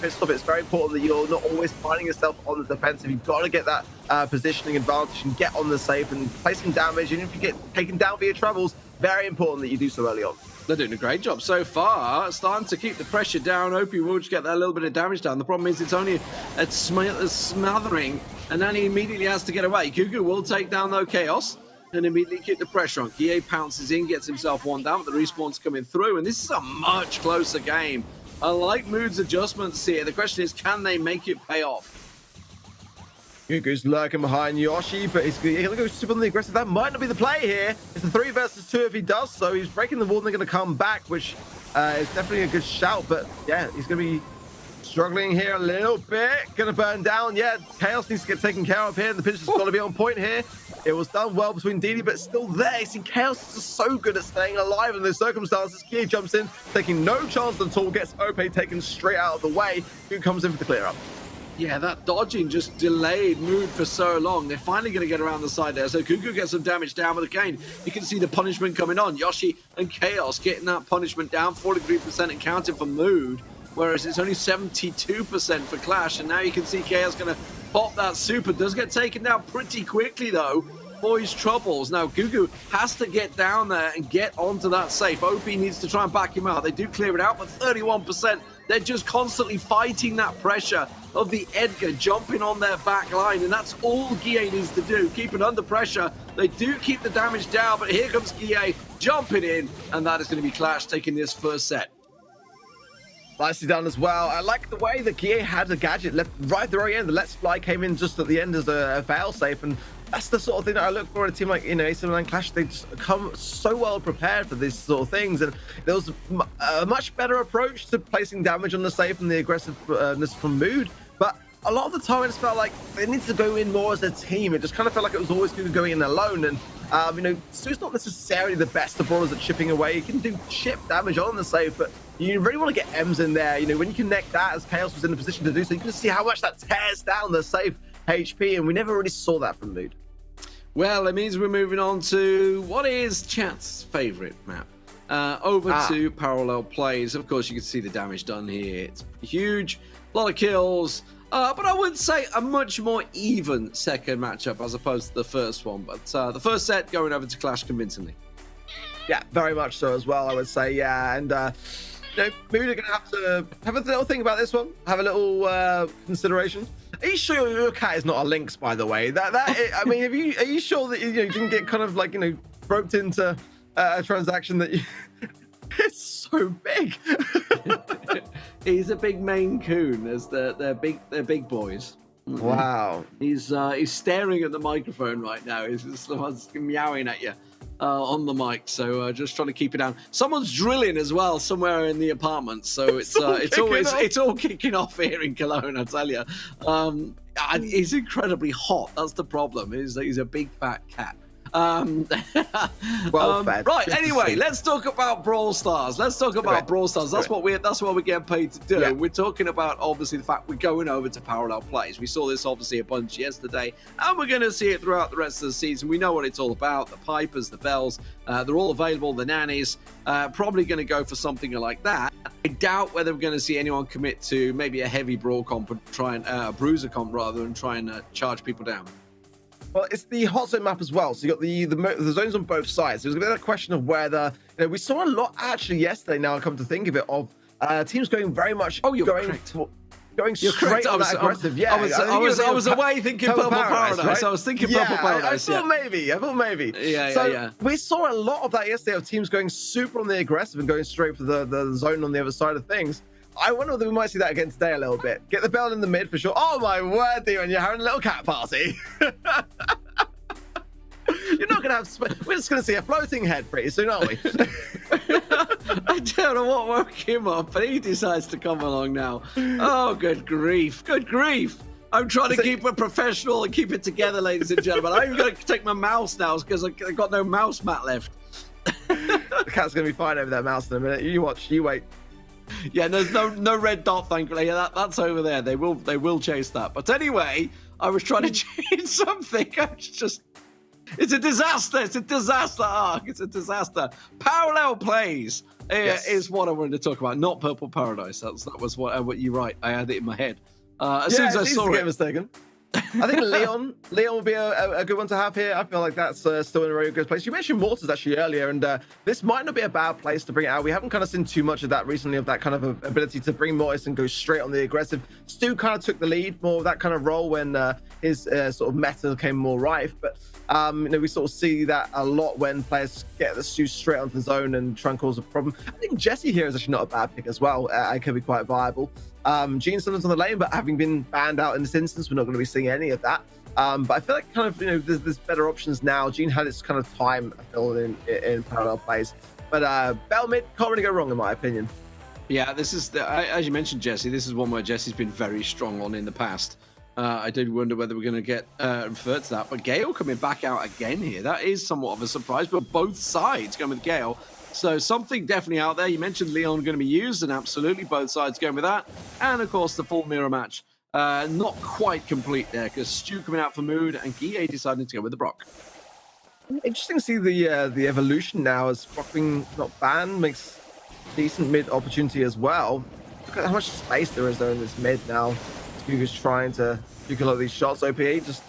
Pistol, it's very important that you're not always finding yourself on the defensive. You've got to get that positioning advantage and get on the safe and play some damage. And if you get taken down for your troubles, very important that you do so early on. They're doing a great job so far, starting to keep the pressure down. Hope you will just get that little bit of damage down. The problem is it's only a smothering, and then he immediately has to get away. Gugu will take down though Chaos and immediately keep the pressure on. Guille pounces in, gets himself one down, but the respawn's coming through, and this is a much closer game. I like Mood's adjustments here. The question is, can they make it pay off? Gugu's lurking behind Yoshi, but he's going to go super on the aggressive. That might not be the play here. It's a 3 versus 2 if he does so. He's breaking the wall and they're going to come back, which is definitely a good shout. But yeah, he's going to be struggling here a little bit. Going to burn down. Yeah, Chaos needs to get taken care of here. And the pitch has got to be on point here. It was done well between Didi, but still there. You see, Chaos is just so good at staying alive in those circumstances. Kia jumps in, taking no chance at all, gets Ope taken straight out of the way. Who comes in for the clear up? Yeah, that dodging just delayed Mood for so long. They're finally going to get around the side there. So Gugu gets some damage down, but again, you can see the punishment coming on. Yoshi and Chaos getting that punishment down, 43% and counting for Mood, whereas it's only 72% for Clash. And now you can see Chaos going to pop that super. Does get taken down pretty quickly, though, for his troubles. Now, Gugu has to get down there and get onto that safe. OP needs to try and back him out. They do clear it out, but 31%. They're just constantly fighting that pressure of the Edgar jumping on their back line, and that's all Guille needs to do. Keep it under pressure. They do keep the damage down, but here comes Guille jumping in, and that is going to be Clash taking this first set. Nicely done as well. I like the way that Gie had a gadget left right at the very end. The Let's Fly came in just at the end as a failsafe, and that's the sort of thing that I look for in a team like, you know, AC Milan Clash. They just come so well prepared for these sort of things, and there was a much better approach to placing damage on the safe and the aggressiveness from Mood. But a lot of the time, it just felt like they needed to go in more as a team. It just kind of felt like it was always going in alone. And you know, Su's not necessarily the best of brawlers at chipping away. He can do chip damage on the safe, but you really want to get M's in there. You know, when you connect that, as Chaos was in the position to do so, you can see how much that tears down the safe HP, and we never really saw that from Mood. Well, it means we're moving on to what is chat's favorite map. Over to parallel plays. Of course, you can see the damage done here. It's huge, a lot of kills. But I would say a much more even second matchup as opposed to the first one. But the first set going over to Clash convincingly. Yeah, very much so as well, I would say. Yeah, and you know, Mood are going to have a little think about this one. Have a little consideration. Are you sure your cat is not a lynx, by the way? I mean, are you sure that you didn't get kind of like, you know, roped into a transaction that you... It's so big. He's a big Maine Coon, as they're big boys. Wow. He's staring at the microphone right now. He's just meowing at you on the mic. So just trying to keep it down. Someone's drilling as well somewhere in the apartment. So it's all kicking off here in Cologne, I tell you. He's incredibly hot. That's the problem. He's a big fat cat. Well fed. Right, anyway, let's talk about Brawl Stars. That's what we're getting paid to do. Yeah. We're talking about obviously the fact we're going over to parallel plays. We saw this obviously a bunch yesterday, and we're going to see it throughout the rest of the season. We know what it's all about. The Pipers, the Bells, they're all available. The Nannies, probably going to go for something like that. I doubt whether we're going to see anyone commit to maybe a heavy Brawl comp and try and a Bruiser comp rather than try and charge people down. Well, it's the hot zone map as well. So you got the zones on both sides. There's going to be a question of whether, you know, we saw a lot actually yesterday. Now I come to think of it, of teams going very much going straight on that aggressive. Yeah, I was away thinking Purple Paradise. Right? I was thinking Purple Paradise. I thought maybe. Yeah. We saw a lot of that yesterday of teams going super on the aggressive and going straight for the zone on the other side of things. I wonder whether we might see that again today a little bit. Get the bell in the mid for sure. Oh my word, Demon, you're having a little cat party. You're not going to have... We're just going to see a floating head pretty soon, aren't we? I don't know what woke him up, but he decides to come along now. Oh, good grief. Good grief. I'm trying to keep it professional and keep it together, ladies and gentlemen. I'm going to take my mouse now because I've got no mouse mat left. The cat's going to be fine over that mouse in a minute. You watch, you wait. Yeah, there's no red dot, thankfully. Yeah, that's over there. They will chase that. But anyway, I was trying to change something. It's a disaster. It's a disaster arc. It's a disaster. Parallel plays is what I wanted to talk about, not Purple Paradise. That was what you're right. I had it in my head. As soon as I saw it. Mistaken. I think Leon will be a good one to have here. I feel like that's still in a very good place. You mentioned Mortars actually earlier, and this might not be a bad place to bring it out. We haven't kind of seen too much of that recently, of that kind of ability to bring Mortis and go straight on the aggressive. Stu kind of took the lead, more of that kind of role when his sort of meta became more rife. But you know, we sort of see that a lot when players get the Stu straight onto the zone and try and cause a problem. I think Jesse here is actually not a bad pick as well. It could be quite viable. Gene sometimes on the lane, but having been banned out in this instance, we're not going to be seeing any of that. But I feel like kind of, you know, there's better options now. Gene had its kind of time, I feel, in parallel plays. But Bell mid can't really go wrong, in my opinion. Yeah, this is, as you mentioned, Jesse, this is one where Jesse's been very strong on in the past. I did wonder whether we're going to get referred to that. But Gale coming back out again here, that is somewhat of a surprise. But both sides going with Gale. So something definitely out there. You mentioned Leon going to be used, and absolutely both sides going with that. And of course, the full mirror match. Not quite complete there, because Stu coming out for Mood and Guille deciding to go with the Brock. Interesting to see the evolution now, as Brock being not banned makes decent mid opportunity as well. Look at how much space there is there in this mid now. Hugo's trying to do a lot of these shots. OPE just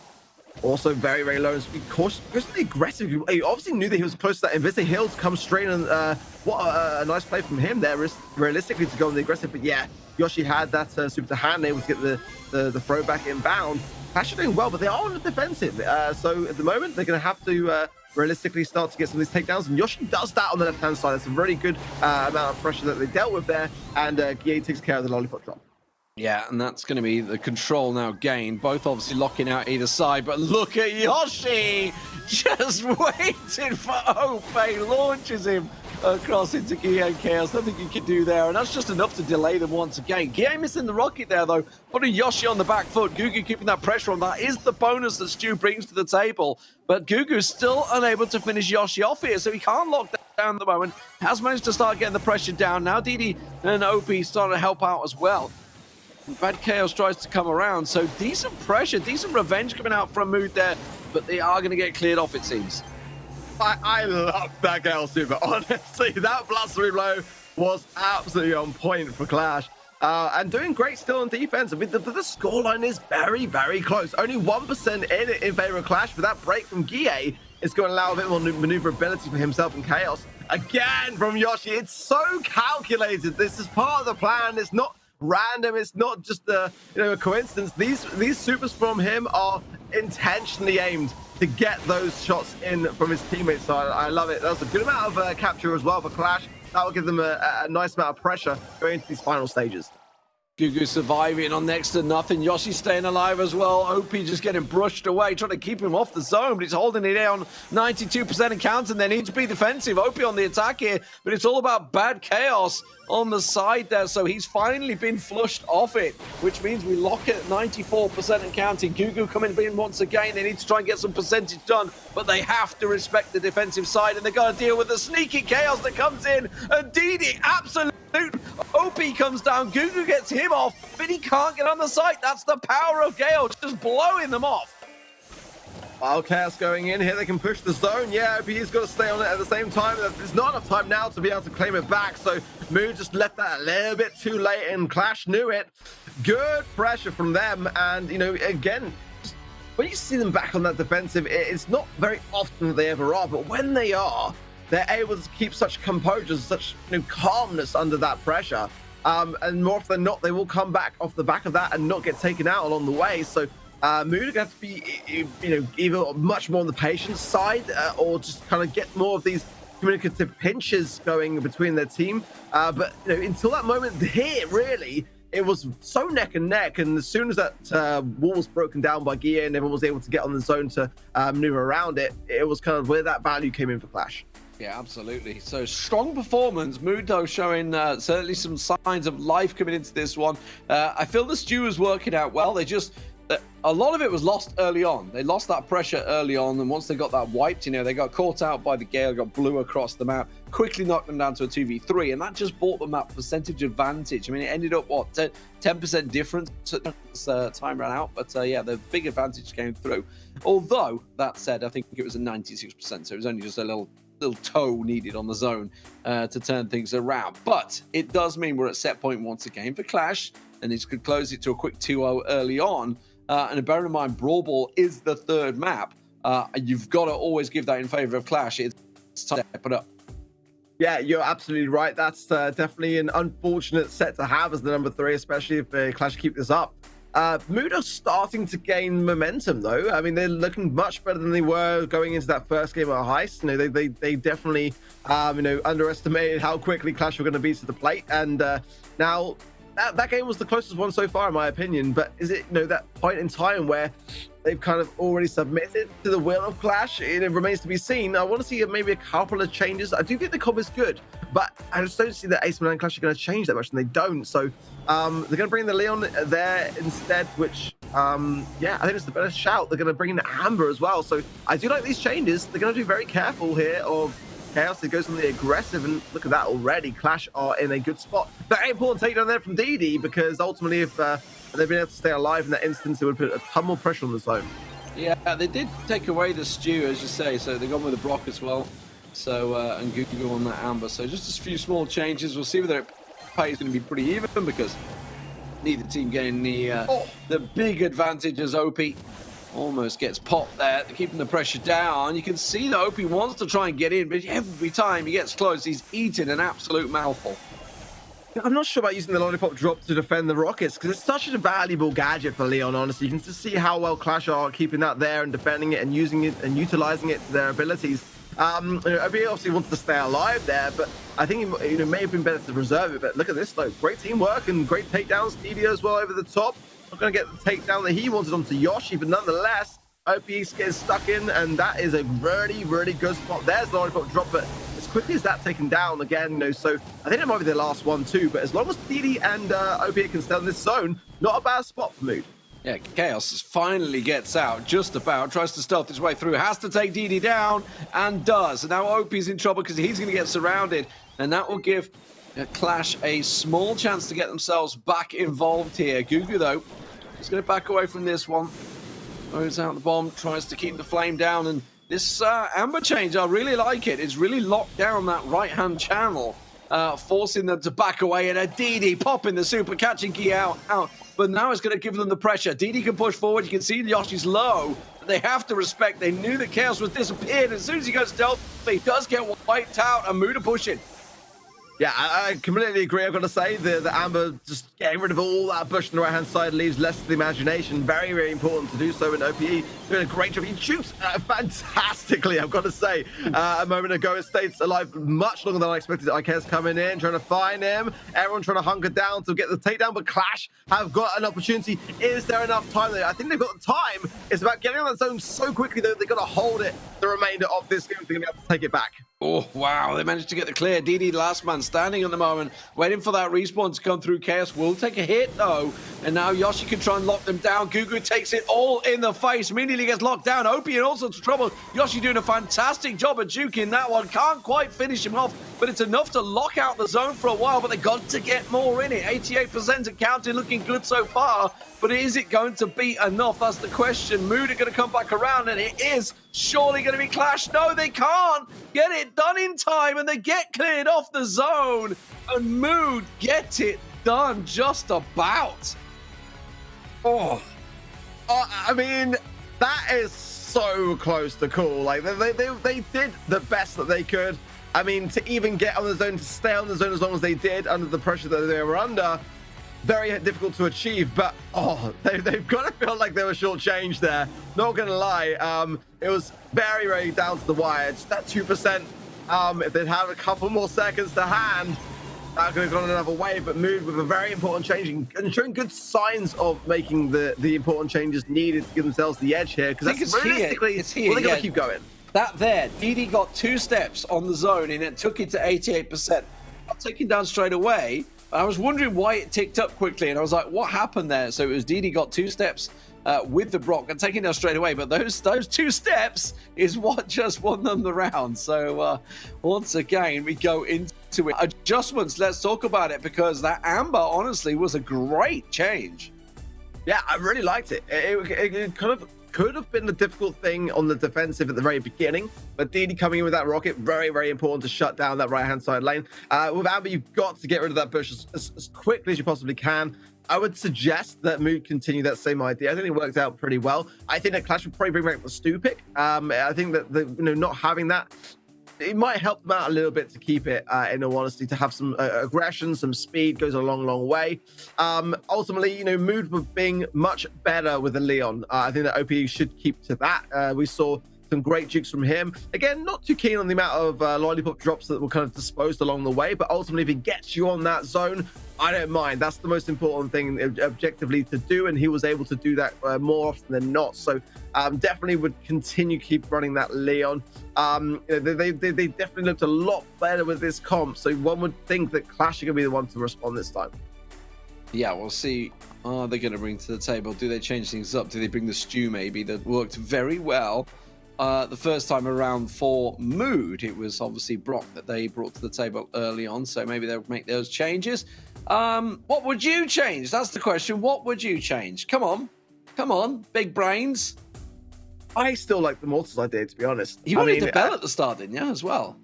also very, very low and speed. Cautiously aggressive. He obviously knew that he was close to that Invisible Hill to come straight, and what a nice play from him there, realistically, to go on the aggressive. But yeah, Yoshi had that super to hand, able to get the throwback inbound. Clash are doing well, but they are on the defensive. So at the moment, they're going to have to realistically start to get some of these takedowns. And Yoshi does that on the left-hand side. That's a very good amount of pressure that they dealt with there. And Guille takes care of the lollipop drop. Yeah, and that's going to be the control now gained. Both obviously locking out either side, but look at Yoshi just waiting for Ope. Launches him across into Guille and Chaos. Nothing you can do there, and that's just enough to delay them once again. Guille missing the rocket there, though. Putting Yoshi on the back foot. Gugu keeping that pressure on. That is the bonus that Stu brings to the table, but Gugu's still unable to finish Yoshi off here, so he can't lock down at the moment. Has managed to start getting the pressure down. Now Didi and OP starting to help out as well. Bad Chaos tries to come around, so decent pressure, decent revenge coming out from Mood there, but they are going to get cleared off, it seems. I love that Gale Super. Honestly, that blustery blow was absolutely on point for Clash. And doing great still on defense. I mean, the scoreline is very, very close. Only 1% in favor of Clash, but that break from Guille is going to allow a bit more maneuverability for himself and Chaos. Again from Yoshi, it's so calculated. This is part of the plan. It's not random. It's not just a coincidence. These supers from him are intentionally aimed to get those shots in from his teammates. So I love it. That's a good amount of capture as well for Clash. That will give them a nice amount of pressure going into these final stages. Gugu surviving on next to nothing. Yoshi staying alive as well. OP just getting brushed away, trying to keep him off the zone, but he's holding it down 92% and counting. They need to be defensive. OP on the attack here, but it's all about Bad Chaos on the side there, so he's finally been flushed off it, which means we lock it at 94% and counting. Gugu coming in once again. They need to try and get some percentage done, but they have to respect the defensive side, and they've got to deal with the sneaky Chaos that comes in, and Didi absolutely OP comes down. Gugu gets him off, but he can't get on the site. That's the power of Gale, just blowing them off. While Chaos going in here, they can push the zone. Yeah, OP has got to stay on it at the same time. There's not enough time now to be able to claim it back, so Mood just left that a little bit too late, and Clash knew it. Good pressure from them, and, again, when you see them back on that defensive, it's not very often that they ever are, but when they are, they're able to keep such composure, such calmness under that pressure. And more often than not, they will come back off the back of that and not get taken out along the way. So Mood are going to have to be, either much more on the patience side or just kind of get more of these communicative pinches going between their team. But until that moment here, really, it was so neck and neck. And as soon as that wall was broken down by Guille and everyone was able to get on the zone to maneuver around it, it was kind of where that value came in for Clash. Yeah, absolutely. So strong performance. Mood, though, showing certainly some signs of life coming into this one. I feel the Stew was working out well. They just, a lot of it was lost early on. They lost that pressure early on, and once they got that wiped, they got caught out by the Gale, got blew across the map, quickly knocked them down to a 2v3, and that just bought them that percentage advantage. I mean, it ended up, 10% difference as time ran out, but yeah, the big advantage came through. Although, that said, I think it was a 96%, so it was only just a little toe needed on the zone to turn things around. But it does mean we're at set point once again for Clash, and this could close it to a quick 2-0 early on. And bear in mind, Brawl Ball is the third map. You've got to always give that in favor of Clash. It's time to step it up. Yeah, you're absolutely right. That's definitely an unfortunate set to have as the number 3, especially if Clash keep this up. Mood are starting to gain momentum, though. I mean, they're looking much better than they were going into that first game at Heist. They definitely, underestimated how quickly Clash were going to be to the plate. And now that game was the closest one so far, in my opinion. But is it, that point in time where they've kind of already submitted to the will of Clash? It remains to be seen. I want to see maybe a couple of changes. I do think the comp is good, but I just don't see that Ace MENA and Clash are going to change that much, and they don't. So they're going to bring the Leon there instead, which, I think it's the better shout. They're going to bring in Amber as well. So I do like these changes. They're going to be very careful here of Chaos. It goes on the aggressive, and look at that already. Clash are in a good spot. Very important takedown there from Didi, because ultimately if they've been able to stay alive in that instance, it would put a ton more pressure on the zone. Yeah, they did take away the Stew, as you say, so they've gone with the Brock as well. So, and Gugu on that Amber. So just a few small changes. We'll see whether it pays going to be pretty even, because neither team getting the big advantage as OP almost gets popped there, keeping the pressure down. You can see that OP wants to try and get in, but every time he gets close, he's eating an absolute mouthful. I'm not sure about using the lollipop drop to defend the rockets because it's such a valuable gadget for Leon, honestly. You can just see how well Clash are keeping that there and defending it and using it and utilizing it to their abilities. OB obviously wanted to stay alive there, but I think it may have been better to reserve it. But look at this, though. Great teamwork and great takedowns. Stevia as well over the top. Not going to get the takedown that he wanted onto Yoshi, but nonetheless, OP gets stuck in, and that is a really, really good spot. There's the lollipop drop, but as quickly as that taken down again, so I think it might be the last one too. But as long as DD and OP can stay in this zone, not a bad spot for Mood. Yeah, Chaos finally gets out, just about, tries to stealth his way through, has to take DD down, and does. And now OP's in trouble because he's going to get surrounded, and that will give Clash a small chance to get themselves back involved here. Gugu, though, is going to back away from this one. Throws out the bomb, tries to keep the flame down, and this amber change, I really like it. It's really locked down that right-hand channel, forcing them to back away, and a DD popping the super, catching Key out. But now it's going to give them the pressure. DD can push forward. You can see Yoshi's low. They have to respect. They knew that Chaos was disappeared. As soon as he goes stealth, he does get wiped out, and Muda pushing. Yeah, I completely agree. I've got to say the Amber just getting rid of all that bush on the right hand side leaves less to the imagination. Very, very important to do so in OPE. Doing a great job. He shoots fantastically, I've got to say. A moment ago, it stays alive much longer than I expected. IK's coming in, trying to find him. Everyone trying to hunker down to get the takedown, but Clash have got an opportunity. Is there enough time there? I think they've got the time. It's about getting on that zone so quickly that they've got to hold it the remainder of this game. They're going to have to take it back. Oh, wow. They managed to get the clear. DD, last man standing at the moment, waiting for that respawn to come through. Chaos will take a hit, though. And now Yoshi can try and lock them down. Gugu takes it all in the face. Immediately gets locked down. Opie in all sorts of trouble. Yoshi doing a fantastic job at juking that one. Can't quite finish him off, but it's enough to lock out the zone for a while. But they got to get more in it. 88% of counting, looking good so far. But is it going to be enough? That's the question. Mood are going to come back around, and it is surely going to be Clash. No, they can't get it done in time, and they get cleared off the zone. And Mood get it done just about. Oh, I mean, that is so close to cool. Like they did the best that they could. I mean, to even get on the zone, to stay on the zone as long as they did under the pressure that they were under, very difficult to achieve. But they've got to feel like they were shortchanged there. Not gonna lie, it was very, very down to the wire. Just that 2%. If they'd had a couple more seconds to hand, that could have gone another way. But Mood with a very important change and showing good signs of making the important changes needed to give themselves the edge here. Because that's realistically, it's here. Well, they got to keep going. That there, DD got 2 steps on the zone, and it took it to 88%. Not taken down straight away. I was wondering why it ticked up quickly, and I was like, what happened there? So it was DD got 2 steps with the Brock and taking down straight away, but those 2 steps is what just won them the round. So once again, we go into it. Adjustments, let's talk about it, because that Amber, honestly, was a great change. Yeah, I really liked it. It kind of could have been a difficult thing on the defensive at the very beginning, but DD coming in with that rocket, very, very important to shut down that right-hand side lane. With Amber, you've got to get rid of that bush as quickly as you possibly can. I would suggest that Mood continue that same idea. I think it worked out pretty well. I think that Clash would probably bring back the Stu pick. I think that not having that, it might help them out a little bit to keep it, in all honesty, to have some aggression, some speed goes a long, long way. Ultimately, Mood were being much better with the Leon. I think that OP should keep to that. We saw some great jukes from him. Again, not too keen on the amount of lollipop drops that were kind of disposed along the way, but ultimately, if he gets you on that zone, I don't mind. That's the most important thing objectively to do, and he was able to do that more often than not. So definitely would continue keep running that Leon. They definitely looked a lot better with this comp, so one would think that Clash are going to be the one to respond this time. Yeah, we'll see. Are they going to bring to the table? Do they change things up? Do they bring the stew maybe that worked very well the first time around for Mood? It was obviously Brock that they brought to the table early on, so maybe they'll make those changes. What would you change? That's the question. What would you change? Come on, big brains. I still like the Mortals idea, to be honest. You wanted the bell at the start, didn't you, as well?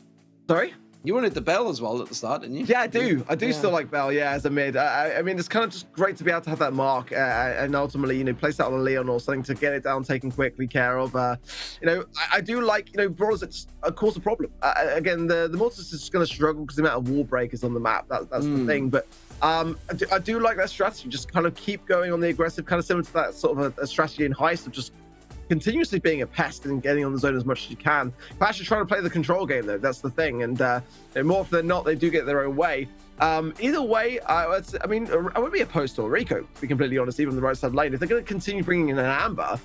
Sorry? You wanted the Bell as well at the start, didn't you? Yeah, I do. I do still like Bell, yeah, as a mid. I mean, it's kind of just great to be able to have that mark and ultimately, you know, place that on a Leon or something to get it down, taken quickly care of. You know, I do like, you know, brawlers that cause a problem. Again, the Mortis is just going to struggle because the amount of wall breakers on the map. That's the thing. But I do like that strategy. Just kind of keep going on the aggressive, kind of similar to that sort of a strategy in Heist of just continuously being a pest and getting on the zone as much as you can. Clash is trying to play the control game though. That's the thing, and more often than not, they do get their own way. Either way, I mean, I would be opposed to Rico, to be completely honest, even on the right side lane. If they're going to continue bringing in an Amber,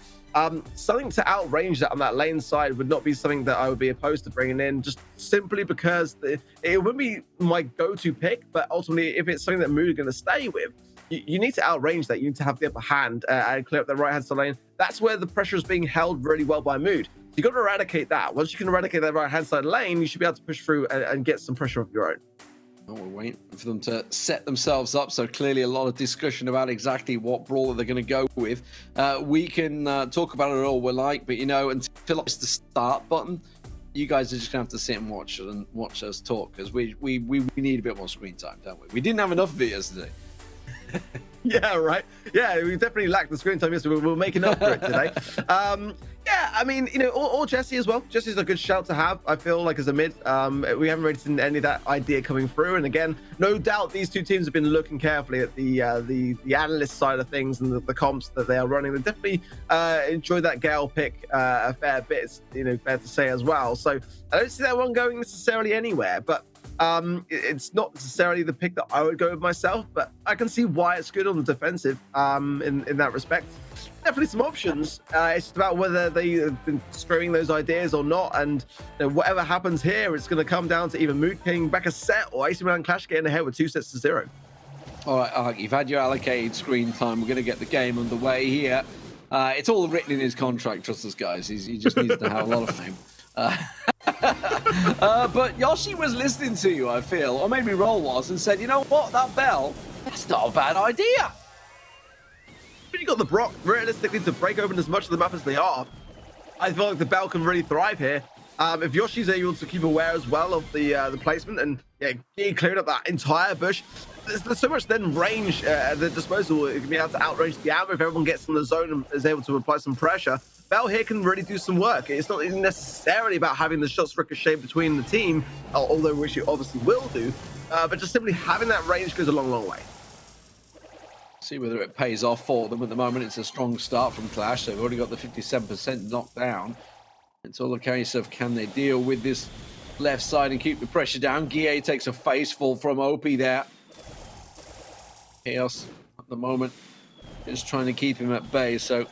something to outrange that on that lane side would not be something that I would be opposed to bringing in, just simply because it wouldn't be my go-to pick. But ultimately, if it's something that Mood are going to stay with, you need to outrange that. You need to have the upper hand and clear up the right-hand side lane. That's where the pressure is being held really well by Mood. You got to eradicate that. Once you can eradicate that right-hand side lane, you should be able to push through and get some pressure of your own. Oh, we're waiting for them to set themselves up. So clearly a lot of discussion about exactly what brawler they're going to go with. We can talk about it all we like, but, you know, until it's the start button, you guys are just going to have to sit and watch us talk, because we need a bit more screen time, don't we? We didn't have enough of it yesterday. Yeah, right. Yeah, we definitely lacked the screen time yesterday. We're making up for it today. Yeah, I mean, you know, or Jesse as well. Jesse's a good shout to have, I feel like, as a mid. We haven't really seen any of that idea coming through. And again, no doubt these two teams have been looking carefully at the analyst side of things and the comps that they are running. They definitely enjoyed that Gale pick a fair bit, it's, you know, fair to say as well. So I don't see that one going necessarily anywhere, but it's not necessarily the pick that I would go with myself, but I can see why it's good on the defensive in that respect. Definitely some options. It's just about whether they've been screwing those ideas or not, and you know, whatever happens here, it's going to come down to either Mood getting back a set or AC Milan Clash getting ahead with 2-0. All right, you've had your allocated screen time. We're going to get the game underway here. It's all written in his contract, trust us, guys. He just needs to have a lot of fame. But Yoshi was listening to you, I feel, or maybe Roll was, and said, you know what, that Bell, that's not a bad idea. When you got the Brock realistically to break open as much of the map as they are, I feel like the Bell can really thrive here. If Yoshi's able to keep aware as well of the placement and he cleared up that entire bush, there's so much then range at the disposal. It can be able to outrange the Amber if everyone gets in the zone and is able to apply some pressure. Bell here can really do some work. It's not necessarily about having the shots ricochet between the team, although which you obviously will do, but just simply having that range goes a long, long way. See whether it pays off for them. At the moment, it's a strong start from Clash. They've already got the 57% knocked down. It's all a case of can they deal with this left side and keep the pressure down. Guille takes a faceful from OP there. Chaos at the moment is trying to keep him at bay. So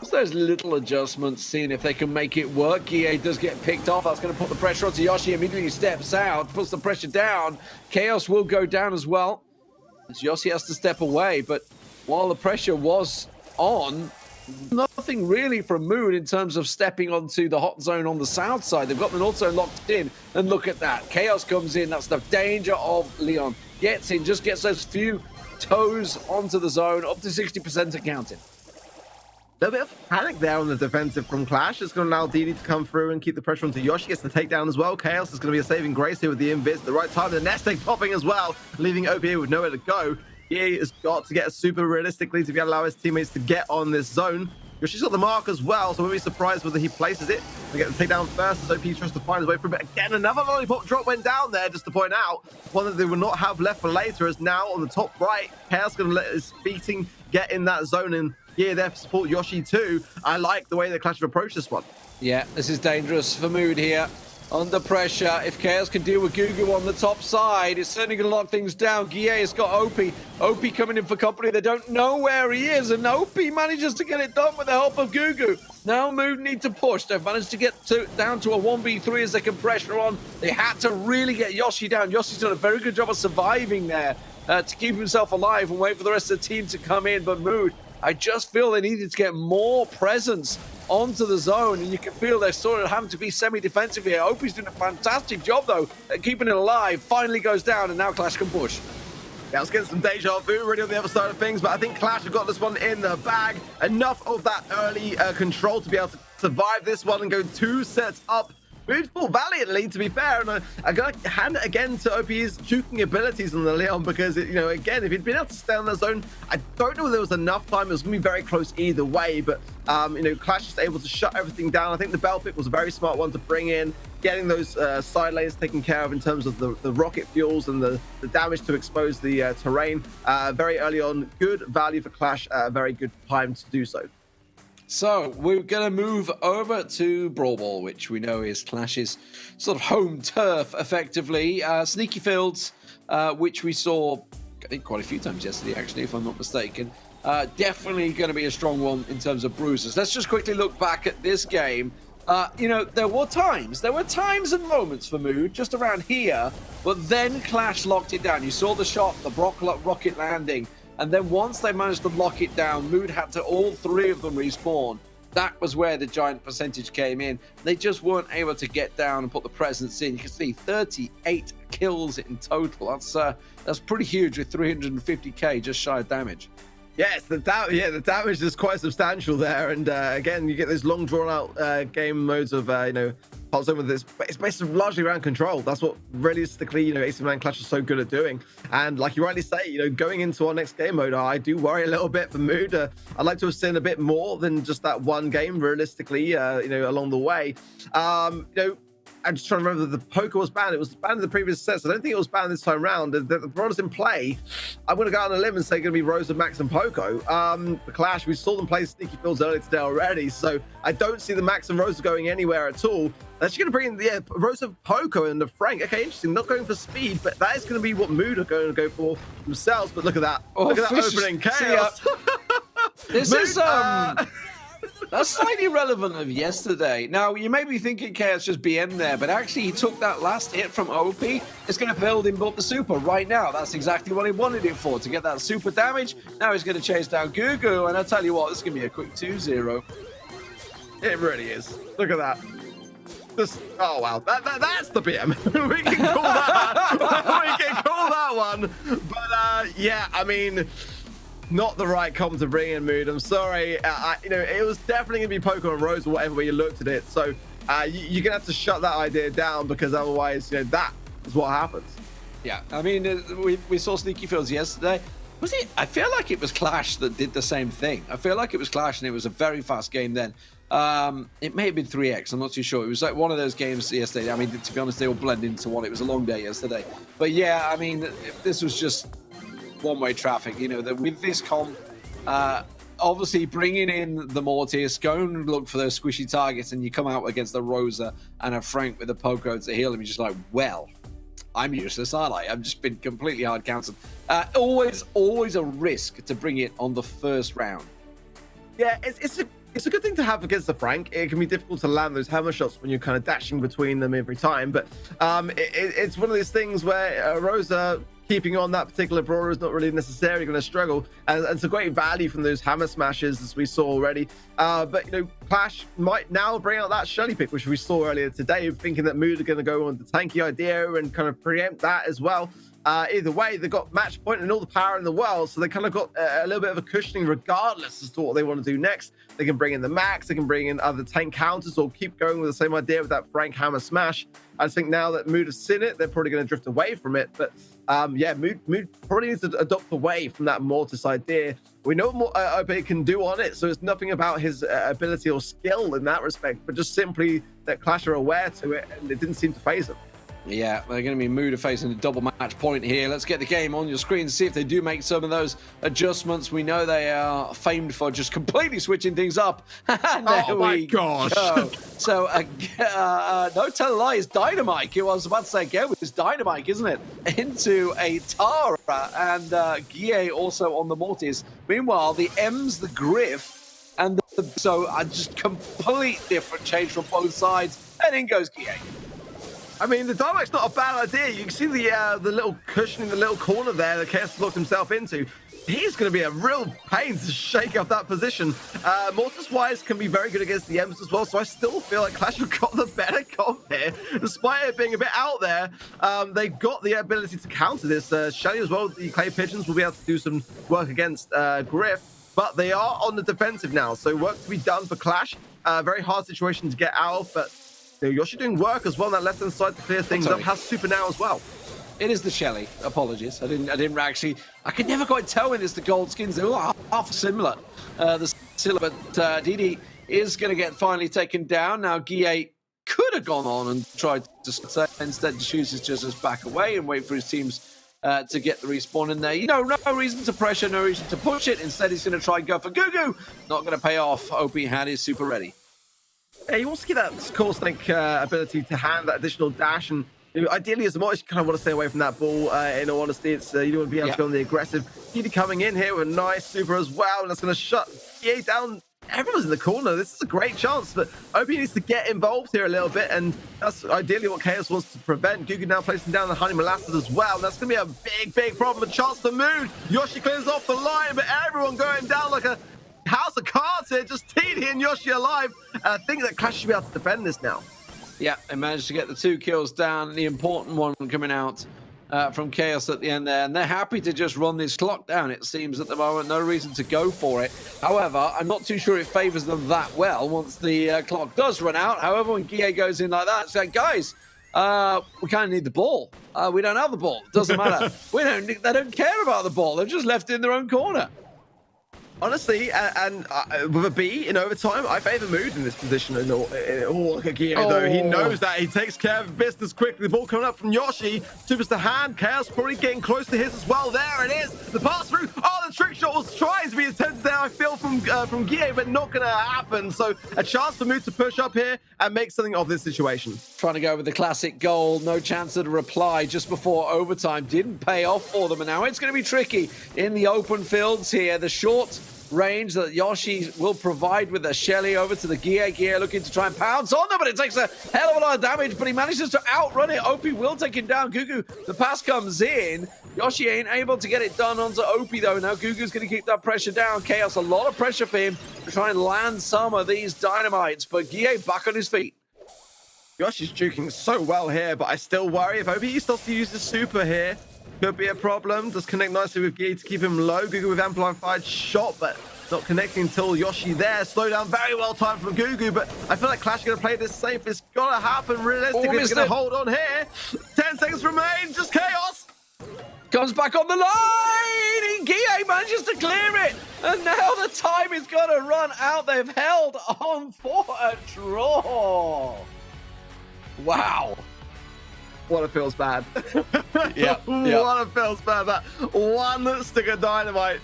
those little adjustments, seeing if they can make it work. Guille does get picked off. That's going to put the pressure onto Yoshi. Immediately steps out, puts the pressure down. Chaos will go down as well. Yoshi has to step away, but while the pressure was on, nothing really from Mood in terms of stepping onto the hot zone on the south side. They've got the north zone locked in, and look at that. Chaos comes in. That's the danger of Leon. Gets in, just gets those few toes onto the zone, up to 60% accounting. A little bit of panic there on the defensive from Clash. It's going to allow DD to come through and keep the pressure onto Yoshi. Gets the takedown as well. Chaos is going to be a saving grace here with the invis at the right time. The nest egg popping as well, leaving OPA with nowhere to go. He has got to get super realistically to be able to allow his teammates to get on this zone. Yoshi's got the mark as well, so we'll be surprised whether he places it. We get the takedown first as OP tries to find his way through. But again, another lollipop drop went down there, just to point out. One that they will not have left for later is now on the top right. Chaos going to let his beating get in that zone, and yeah, there to support Yoshi too. I like the way the Clash have approached this one. Yeah, this is dangerous for Mood here. Under pressure. If Chaos can deal with Gugu on the top side, it's certainly going to lock things down. Guille has got OP. OP coming in for company. They don't know where he is, and OP manages to get it done with the help of Gugu. Now Mood need to push. They've managed to get down to a 1v3 as they can pressure on. They had to really get Yoshi down. Yoshi's done a very good job of surviving there to keep himself alive and wait for the rest of the team to come in. But Mood, I just feel they needed to get more presence onto the zone, and you can feel they're sort of having to be semi-defensive here. Opie's doing a fantastic job, though, at keeping it alive. Finally goes down, and now Clash can push. Yeah, let's get some deja vu really on the other side of things, but I think Clash have got this one in the bag. Enough of that early control to be able to survive this one and go 2 sets up Mood fought valiantly, to be fair, and I got to hand it again to OP's juking abilities on the Leon because, again, if he'd been able to stay on the zone, I don't know if there was enough time. It was going to be very close either way, but, Clash was able to shut everything down. I think the Bell pick was a very smart one to bring in, getting those side lanes taken care of in terms of the rocket fuels and the damage to expose the terrain. Very early on, good value for Clash, very good time to do so. So we're going to move over to Brawl Ball, which we know is Clash's sort of home turf, effectively. Sneaky Fields, which we saw, I think, quite a few times yesterday, actually, if I'm not mistaken. Definitely going to be a strong one in terms of bruisers. Let's just quickly look back at this game. There were times and moments for Mood just around here, but then Clash locked it down. You saw the shot, the rocket landing. And then once they managed to lock it down, Mood had to all three of them respawn. That was where the giant percentage came in. They just weren't able to get down and put the presence in. You can see 38 kills in total. That's pretty huge with 350k just shy of damage. Yes, the damage is quite substantial there, and again, you get those long drawn-out game modes of hot zone with this. It's based largely around control. That's what realistically, AC Milan Clash is so good at doing. And like you rightly say, going into our next game mode, I do worry a little bit for Mood. I'd like to have seen a bit more than just that one game, realistically, along the way. I'm just trying to remember the poker was banned. It was banned in the previous sets. I don't think it was banned this time around. The brawlers in play, I'm going to go out on a limb and say going to be Rosa, Max, and Poco. The Clash, we saw them play Sneaky Fields earlier today already, so I don't see the Max and Rosa going anywhere at all. That's going to bring in Rosa, Poco, and the Frank. Okay, interesting. Not going for speed, but that is going to be what Mood are going to go for themselves. But look at that. Look at that opening chaos. This Mood, is that's slightly relevant of yesterday. Now, you may be thinking Chaos just BM there, but actually he took that last hit from OP. It's going to build him up the super right now. That's exactly what he wanted it for, to get that super damage. Now he's going to chase down Gugu, and I tell you what, this is going to be a quick 2-0. It really is. Look at that. Oh, wow. That's the BM. We can call that. We can call that one. But, yeah, I mean, not the right comp to bring in, Mood. I'm sorry. It was definitely going to be Poco and Rose or whatever way you looked at it. So you're going to have to shut that idea down because otherwise, that is what happens. Yeah, I mean, we saw Sneaky Fields yesterday. Was it? I feel like it was Clash that did the same thing. I feel like it was Clash and it was a very fast game then. It may have been 3x. I'm not too sure. It was like one of those games yesterday. I mean, to be honest, they all blend into one. It was a long day yesterday. But yeah, I mean, this was just one-way traffic, that with this comp, obviously bringing in the Mortis, go and look for those squishy targets, and you come out against a Rosa and a Frank with a Poco to heal him. You're just like, well, I'm useless, aren't I? I've just been completely hard counted. Always a risk to bring it on the first round. Yeah, it's a good thing to have against the Frank. It can be difficult to land those hammer shots when you're kind of dashing between them every time, but it's one of these things where Rosa keeping on that particular brawler is not really necessarily going to struggle, and it's a great value from those hammer smashes as we saw already. But Clash might now bring out that Shirley pick, which we saw earlier today, thinking that Mood are going to go on the tanky idea and kind of preempt that as well. Either way, they've got match point and all the power in the world, so they kind of got a little bit of a cushioning regardless as to what they want to do next. They can bring in the Max, they can bring in other tank counters, or keep going with the same idea with that Frank hammer smash. I just think now that Mood have seen it, they're probably going to drift away from it. But yeah, Mood probably needs to adopt away from that Mortis idea. We know what OP can do on it, so it's nothing about his ability or skill in that respect, but just simply that Clash are aware to it, and it didn't seem to faze them. Yeah, they're going to be Mood facing a double match point here. Let's get the game on your screen and see if they do make some of those adjustments. We know they are famed for just completely switching things up. Oh my gosh. So, no telling lies, Dynamite. I was about to say again with this Dynamite, isn't it? Into a Tara and Guille also on the Mortis. Meanwhile, the M's, the Griff, and so just complete different change from both sides. And in goes Guille. I mean, the Dynamite's not a bad idea. You can see the little cushion in the little corner there that Chaos locked himself into. He's going to be a real pain to shake up that position. Mortis-wise can be very good against the M's as well, so I still feel like Clash have got the better comp here. Despite it being a bit out there, they've got the ability to counter this. Shelly as well, the Clay Pigeons will be able to do some work against Griff, but they are on the defensive now, so work to be done for Clash. Very hard situation to get out of, but Yoshi doing work as well on that left-hand side to clear things up. Has super now as well. It is the Shelly. Apologies. I didn't actually. I could never quite tell when it's the gold skins. They were half similar. The silver, but Didi is going to get finally taken down. Now, Guille could have gone on and tried to say, instead chooses just to back away and wait for his teams to get the respawn in there. No reason to pressure, no reason to push it. Instead, he's going to try and go for Gugu. Not going to pay off. OP had his super ready. Yeah, he wants to get that Core Snake ability to hand that additional dash, and ideally as a mod, you kind of want to stay away from that ball. In all honesty, it's you don't want to be able to go on the aggressive. Didi coming in here with a nice super as well, and that's going to shut EA down. Everyone's in the corner. This is a great chance, but OP needs to get involved here a little bit, and that's ideally what Chaos wants to prevent. Gugu now placing down the Honey Molasses as well, and that's going to be a big problem. A chance to move. Yoshi clears off the line, but everyone going down like a house of cards here. Just Didi and Yoshi alive. I think that Clash should be able to defend this now. Yeah, they managed to get the 2 kills down. The important one coming out from Chaos at the end there. And they're happy to just run this clock down, it seems, at the moment. No reason to go for it. However, I'm not too sure it favors them that well once the clock does run out. However, when Guille goes in like that, it's like, guys, we kind of need the ball. We don't have the ball. It doesn't matter. They don't care about the ball. They're just left in their own corner. Honestly, and with a B in overtime, I favor Mood in this position. Look at Guille, though. He knows that. He takes care of business quickly. The ball coming up from Yoshi. Supers to hand. Chaos probably getting close to his as well. There it is. The pass through. Oh, the trick shot was trying to be attempted there, I feel, from Guille, but not going to happen. So a chance for Mood to push up here and make something of this situation. Trying to go with the classic goal. No chance at a reply just before overtime. Didn't pay off for them. And now it's going to be tricky in the open fields here. The short range that Yoshi will provide with the Shelly over to the Guille. Guille looking to try and pounce on them, but it takes a hell of a lot of damage, but he manages to outrun it. OP will take him down. Gugu, the pass comes in. Yoshi ain't able to get it done onto OP, though. Now Gugu's going to keep that pressure down. Chaos, a lot of pressure for him to try and land some of these dynamites, but Guille back on his feet. Yoshi's juking so well here, but I still worry if OP starts to use the super here. Could be a problem. Does connect nicely with Guille to keep him low. Gugu with amplified shot, but not connecting until Yoshi there. Slow down, very well timed from Gugu, but I feel like Clash are going to play this safe. It's got to happen realistically. They're going to hold on here. 10 seconds remain, just Chaos. Comes back on the line. Guille manages to clear it. And now the time is going to run out. They've held on for a draw. Wow. What it feels bad. Yeah. What it feels bad. That one stick of dynamite.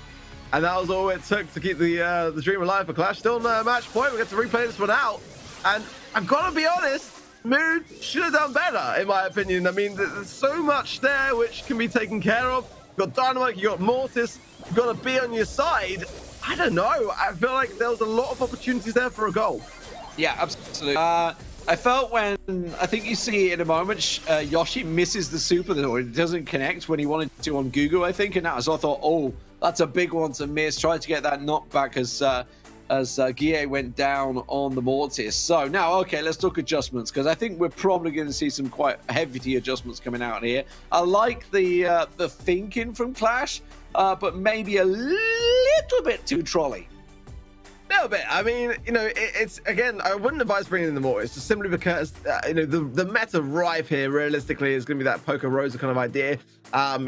And that was all it took to keep the dream alive for Clash. Still no match point. We get to replay this one out. And I've got to be honest, Mood should have done better, in my opinion. I mean, there's so much there which can be taken care of. You've got Dynamite, you've got Mortis, you've got to be on your side. I don't know. I feel like there was a lot of opportunities there for a goal. Yeah, absolutely. I felt when, I think you see it in a moment, Yoshi misses the super, or it doesn't connect when he wanted to on Gugu, I think, and that was, I thought, oh, that's a big one to miss. Tried to get that knockback as Guille went down on the Mortis. So now, okay, let's talk adjustments, because I think we're probably going to see some quite hefty adjustments coming out here. I like the thinking from Clash, but maybe a little bit too trolley. A little bit. I mean, it's again, I wouldn't advise bringing in the Mortis, just simply because the meta ripe here realistically is going to be that Poker Rosa kind of idea. And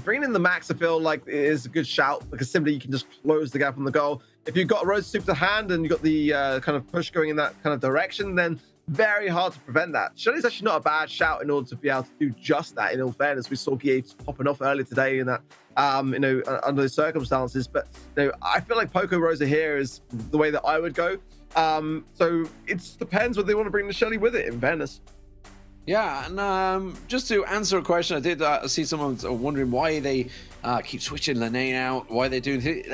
bringing in the Max, I feel like it is a good shout, because simply you can just close the gap on the goal. If you've got a Rosa super to hand and you've got the kind of push going in that kind of direction, then very hard to prevent that. Shelly's actually not a bad shout in order to be able to do just that. In all fairness, we saw Guille popping off earlier today in that, under the circumstances. But I feel like Poco Rosa here is the way that I would go. So it depends whether they want to bring the Shelly with it. In fairness. Yeah, and just to answer a question, I did see someone wondering why they keep switching Lene out, why they're doing.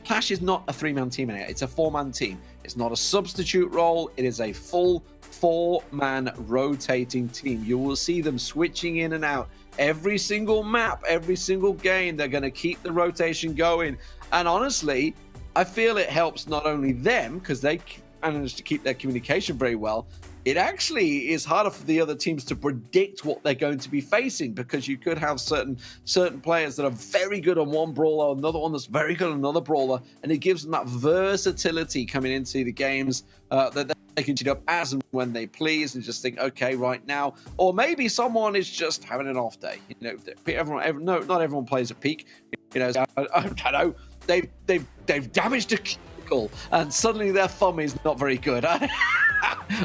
Clash is not a 3-man team anymore. It's a 4-man team. It's not a substitute role. It is a full 4-man rotating team. You will see them switching in and out every single map, every single game. They're going to keep the rotation going. And honestly, I feel it helps not only them, because they manage to keep their communication very well. It actually is harder for the other teams to predict what they're going to be facing, because you could have certain players that are very good on one brawler, another one that's very good on another brawler, and it gives them that versatility coming into the games that they can cheat up as and when they please and just think, okay, right now. Or maybe someone is just having an off day. You know, not everyone plays at peak. You know, I don't know. They've damaged a clinical and suddenly their thumb is not very good. I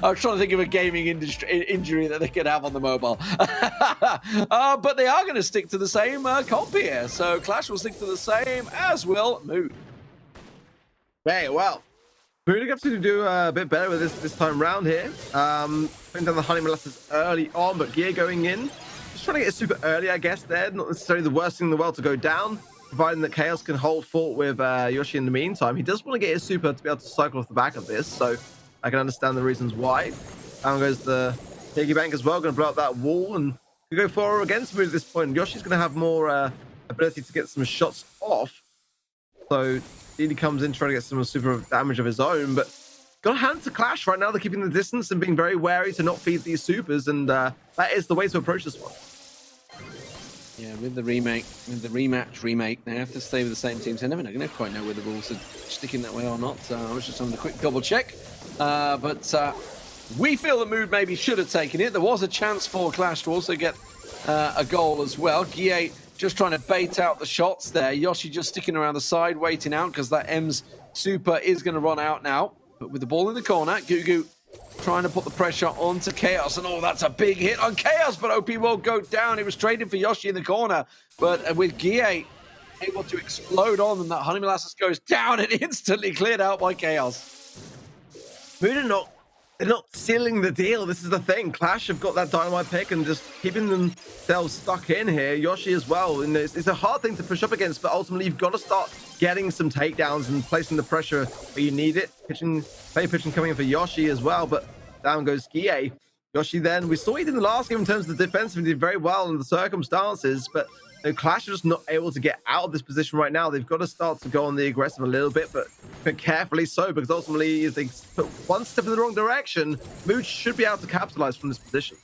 was trying to think of a gaming injury that they could have on the mobile. But they are going to stick to the same comp here. So Clash will stick to the same, as will Mood. Hey, well, Mood have to do a bit better with this time round here. Putting down the Honey Molasses early on, but Gear going in. Just trying to get super early, I guess, there. Not necessarily the worst thing in the world to go down, providing that Chaos can hold fort with Yoshi in the meantime. He does want to get his super to be able to cycle off the back of this, so I can understand the reasons why. Down goes the piggy bank as well, going to blow up that wall, and we go forward against Mood at this point. Yoshi's going to have more ability to get some shots off, so he comes in trying to get some super damage of his own, but got to hand to Clash right now. They're keeping the distance and being very wary to not feed these supers, and that is the way to approach this one. Yeah, with the remake, they have to stay with the same teams. They're never going to quite know whether the rules are sticking that way or not. I was just having a quick double check. But we feel the Mood maybe should have taken it. There was a chance for Clash to also get a goal as well. Guille just trying to bait out the shots there. Yoshi just sticking around the side, waiting out, because that M's super is going to run out now. But with the ball in the corner, Gugu trying to put the pressure onto Chaos, and that's a big hit on Chaos, but OP will go down. He was trading for Yoshi in the corner, but with Guille able to explode on them, that Honey Molasses goes down and instantly cleared out by Chaos. Mood they're not sealing the deal. This is the thing. Clash have got that dynamite pick and just keeping themselves stuck in here. Yoshi as well. And it's a hard thing to push up against, but ultimately you've got to start getting some takedowns and placing the pressure where you need it. Play pitching coming in for Yoshi as well, but down goes Guille. Yoshi then, we saw it in the last game in terms of the defense, he did very well in the circumstances, but Clash are just not able to get out of this position right now. They've got to start to go on the aggressive a little bit, but carefully so, because ultimately if they put one step in the wrong direction, Mood should be able to capitalize from this position.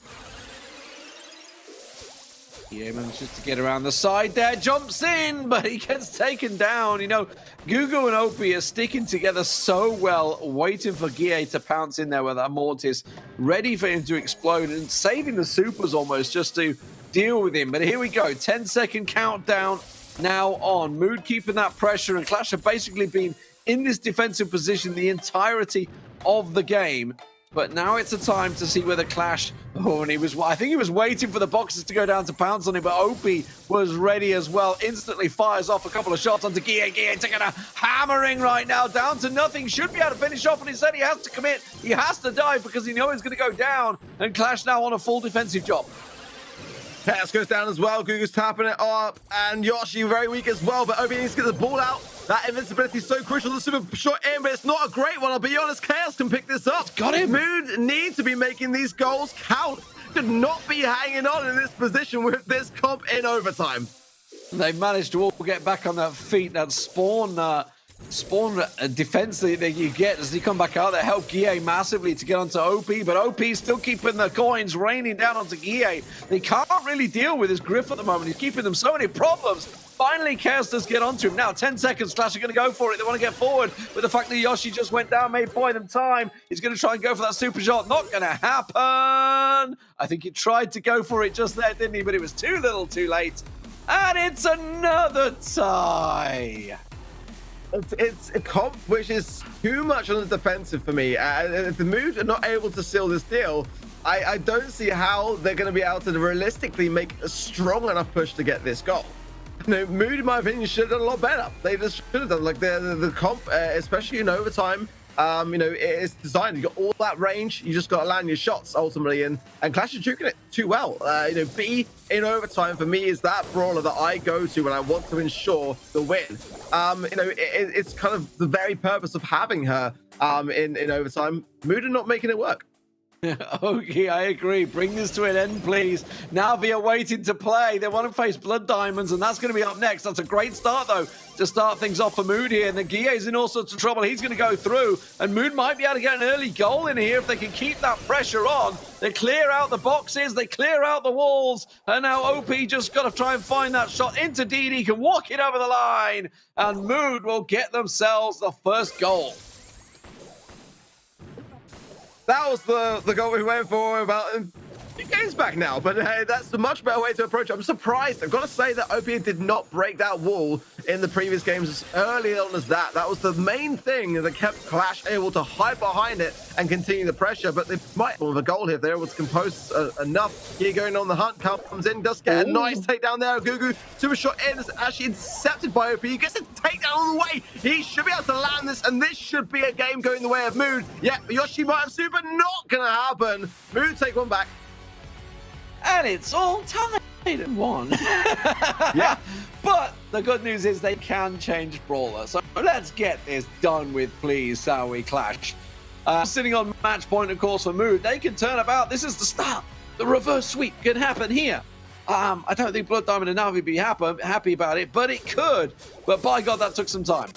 He manages to get around the side there, jumps in, but he gets taken down. You know, Gugu and Opie are sticking together so well, waiting for Guille to pounce in there with that Mortis, ready for him to explode and saving the supers almost just to deal with him. But here we go, 10-second countdown now on. Mood keeping that pressure, and Clash have basically been in this defensive position the entirety of the game. But now it's a time to see whether Clash, and I think he was waiting for the boxes to go down to pounce on him, but Opie was ready as well. Instantly fires off a couple of shots onto Guille. Guille taking a hammering right now, down to nothing. Should be able to finish off, and instead he has to commit. He has to dive because he knows he's going to go down, and Clash now on a full defensive job. Chaos goes down as well. Gugu's tapping it up, and Yoshi very weak as well, but Obi needs to get the ball out. That invincibility is so crucial. The super short in, but it's not a great one. I'll be honest, Chaos can pick this up. Got him. Mood needs to be making these goals count. Should not be hanging on in this position with this comp in overtime. They managed to all get back on their feet. That spawn defense that you get as you come back out, that helped Guille massively to get onto OP, but OP still keeping the coins raining down onto Guille. They can't really deal with his Griff at the moment. He's keeping them so many problems. Finally, Chaos does get onto him. Now, 10 seconds. Clash are going to go for it. They want to get forward. With the fact that Yoshi just went down, may buy them time. He's going to try and go for that super shot. Not going to happen. I think he tried to go for it just there, didn't he? But it was too little, too late. And it's another tie. It's a comp which is too much on the defensive for me. If the Mood are not able to seal this deal, I don't see how they're going to be able to realistically make a strong enough push to get this goal. No, Mood, in my opinion, should have done a lot better. They just should have done, like, the comp, especially in overtime. It's designed, you got all that range, you just got to land your shots ultimately, and Clash is juking it too well. B in overtime for me is that brawler that I go to when I want to ensure the win. It's kind of the very purpose of having her in overtime. Mood are not making it work. Okay, I agree. Bring this to an end, please. Now we are waiting to play. They want to face Blood Diamonds, and that's going to be up next. That's a great start, though, to start things off for Mood here. And the Guille's in all sorts of trouble. He's going to go through, and Mood might be able to get an early goal in here if they can keep that pressure on. They clear out the boxes, they clear out the walls, and now OP just got to try and find that shot into DD, can walk it over the line, and Mood will get themselves the first goal. That was the goal we went for about 2 games back now, but that's a much better way to approach it. I'm surprised. I've got to say that OP did not break that wall in the previous games as early on as that. That was the main thing that kept Clash able to hide behind it and continue the pressure, but they might have a goal here if they're able to compose enough. Here going on the hunt, comes in, does get a nice takedown there. Gugu, super shot in, is actually intercepted by OP. He gets a takedown on the way. He should be able to land this, and this should be a game going the way of Mood. Yeah, Yoshi might have super, not gonna happen. Mood take one back. And it's all tied at 1. Yeah. But the good news is they can change Brawler. So let's get this done with, please, shall we, Clash? Sitting on match point, of course, for Mood. They can turn about. This is the start. The reverse sweep can happen here. I don't think Blood Diamond and Navi would be happy about it, but it could. But by God, that took some time.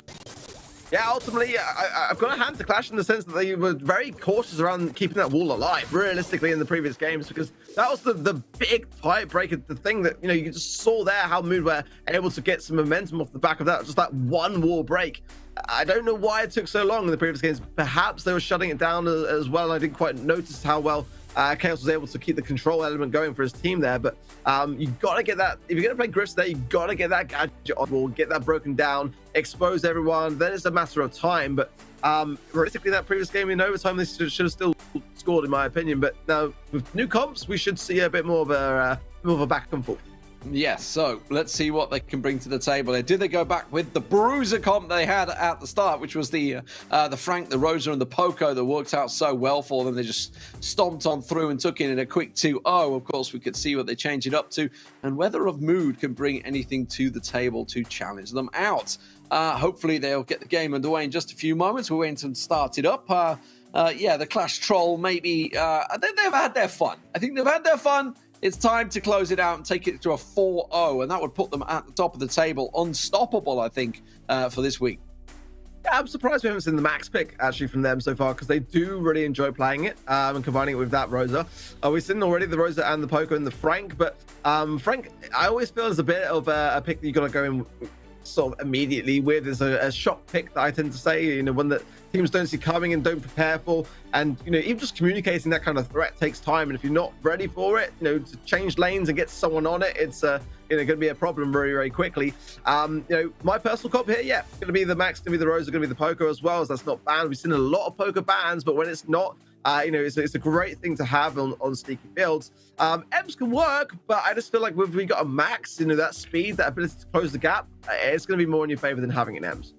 Yeah, ultimately, I've got a hand to Clash in the sense that they were very cautious around keeping that wall alive, realistically, in the previous games, because that was the big tiebreaker, the thing that, you know, you just saw there how Mood were able to get some momentum off the back of that, just that one wall break. I don't know why it took so long in the previous games. Perhaps they were shutting it down as well. I didn't quite notice how well Chaos was able to keep the control element going for his team there, but you gotta get that. If you're gonna play Griffs there, you gotta get that gadget on the wall, get that broken down, expose everyone. Then it's a matter of time. But realistically, that previous game in overtime, they should have still scored, in my opinion. But now with new comps, we should see a bit more of a back and forth. Yes, so let's see what they can bring to the table here. Did they go back with the Bruiser comp they had at the start, which was the Frank, the Rosa, and the Poco that worked out so well for them? They just stomped on through and took in a quick 2-0. Of course, we could see what they changed it up to, and whether of Mood can bring anything to the table to challenge them out. Hopefully, they'll get the game underway in just a few moments. We're waiting to start it up. Yeah, the Clash Troll, maybe they've had their fun. I think they've had their fun. It's time to close it out and take it to a 4-0, and that would put them at the top of the table, unstoppable, I think, for this week. Yeah, I'm surprised we haven't seen the max pick, actually, from them so far, because they do really enjoy playing it and combining it with that Rosa. We've seen already the Rosa and the Poco and the Frank, but Frank, I always feel is a bit of a pick that you've got to go in sort of immediately with. There's a shock pick that I tend to say, you know, one that teams don't see coming and don't prepare for. And, you know, even just communicating that kind of threat takes time. And if you're not ready for it, you know, to change lanes and get someone on it, it's, you know, going to be a problem very, very quickly. You know, my personal comp here, yeah, going to be the Max, going to be the Rosa, going to be the Poco as well, as that's not banned. We've seen a lot of Poco bans, but when it's not, you know, it's a great thing to have on sneaky builds. Ems can work, but I just feel like if we got a Max, you know, that speed, that ability to close the gap, it's going to be more in your favor than having an Ems.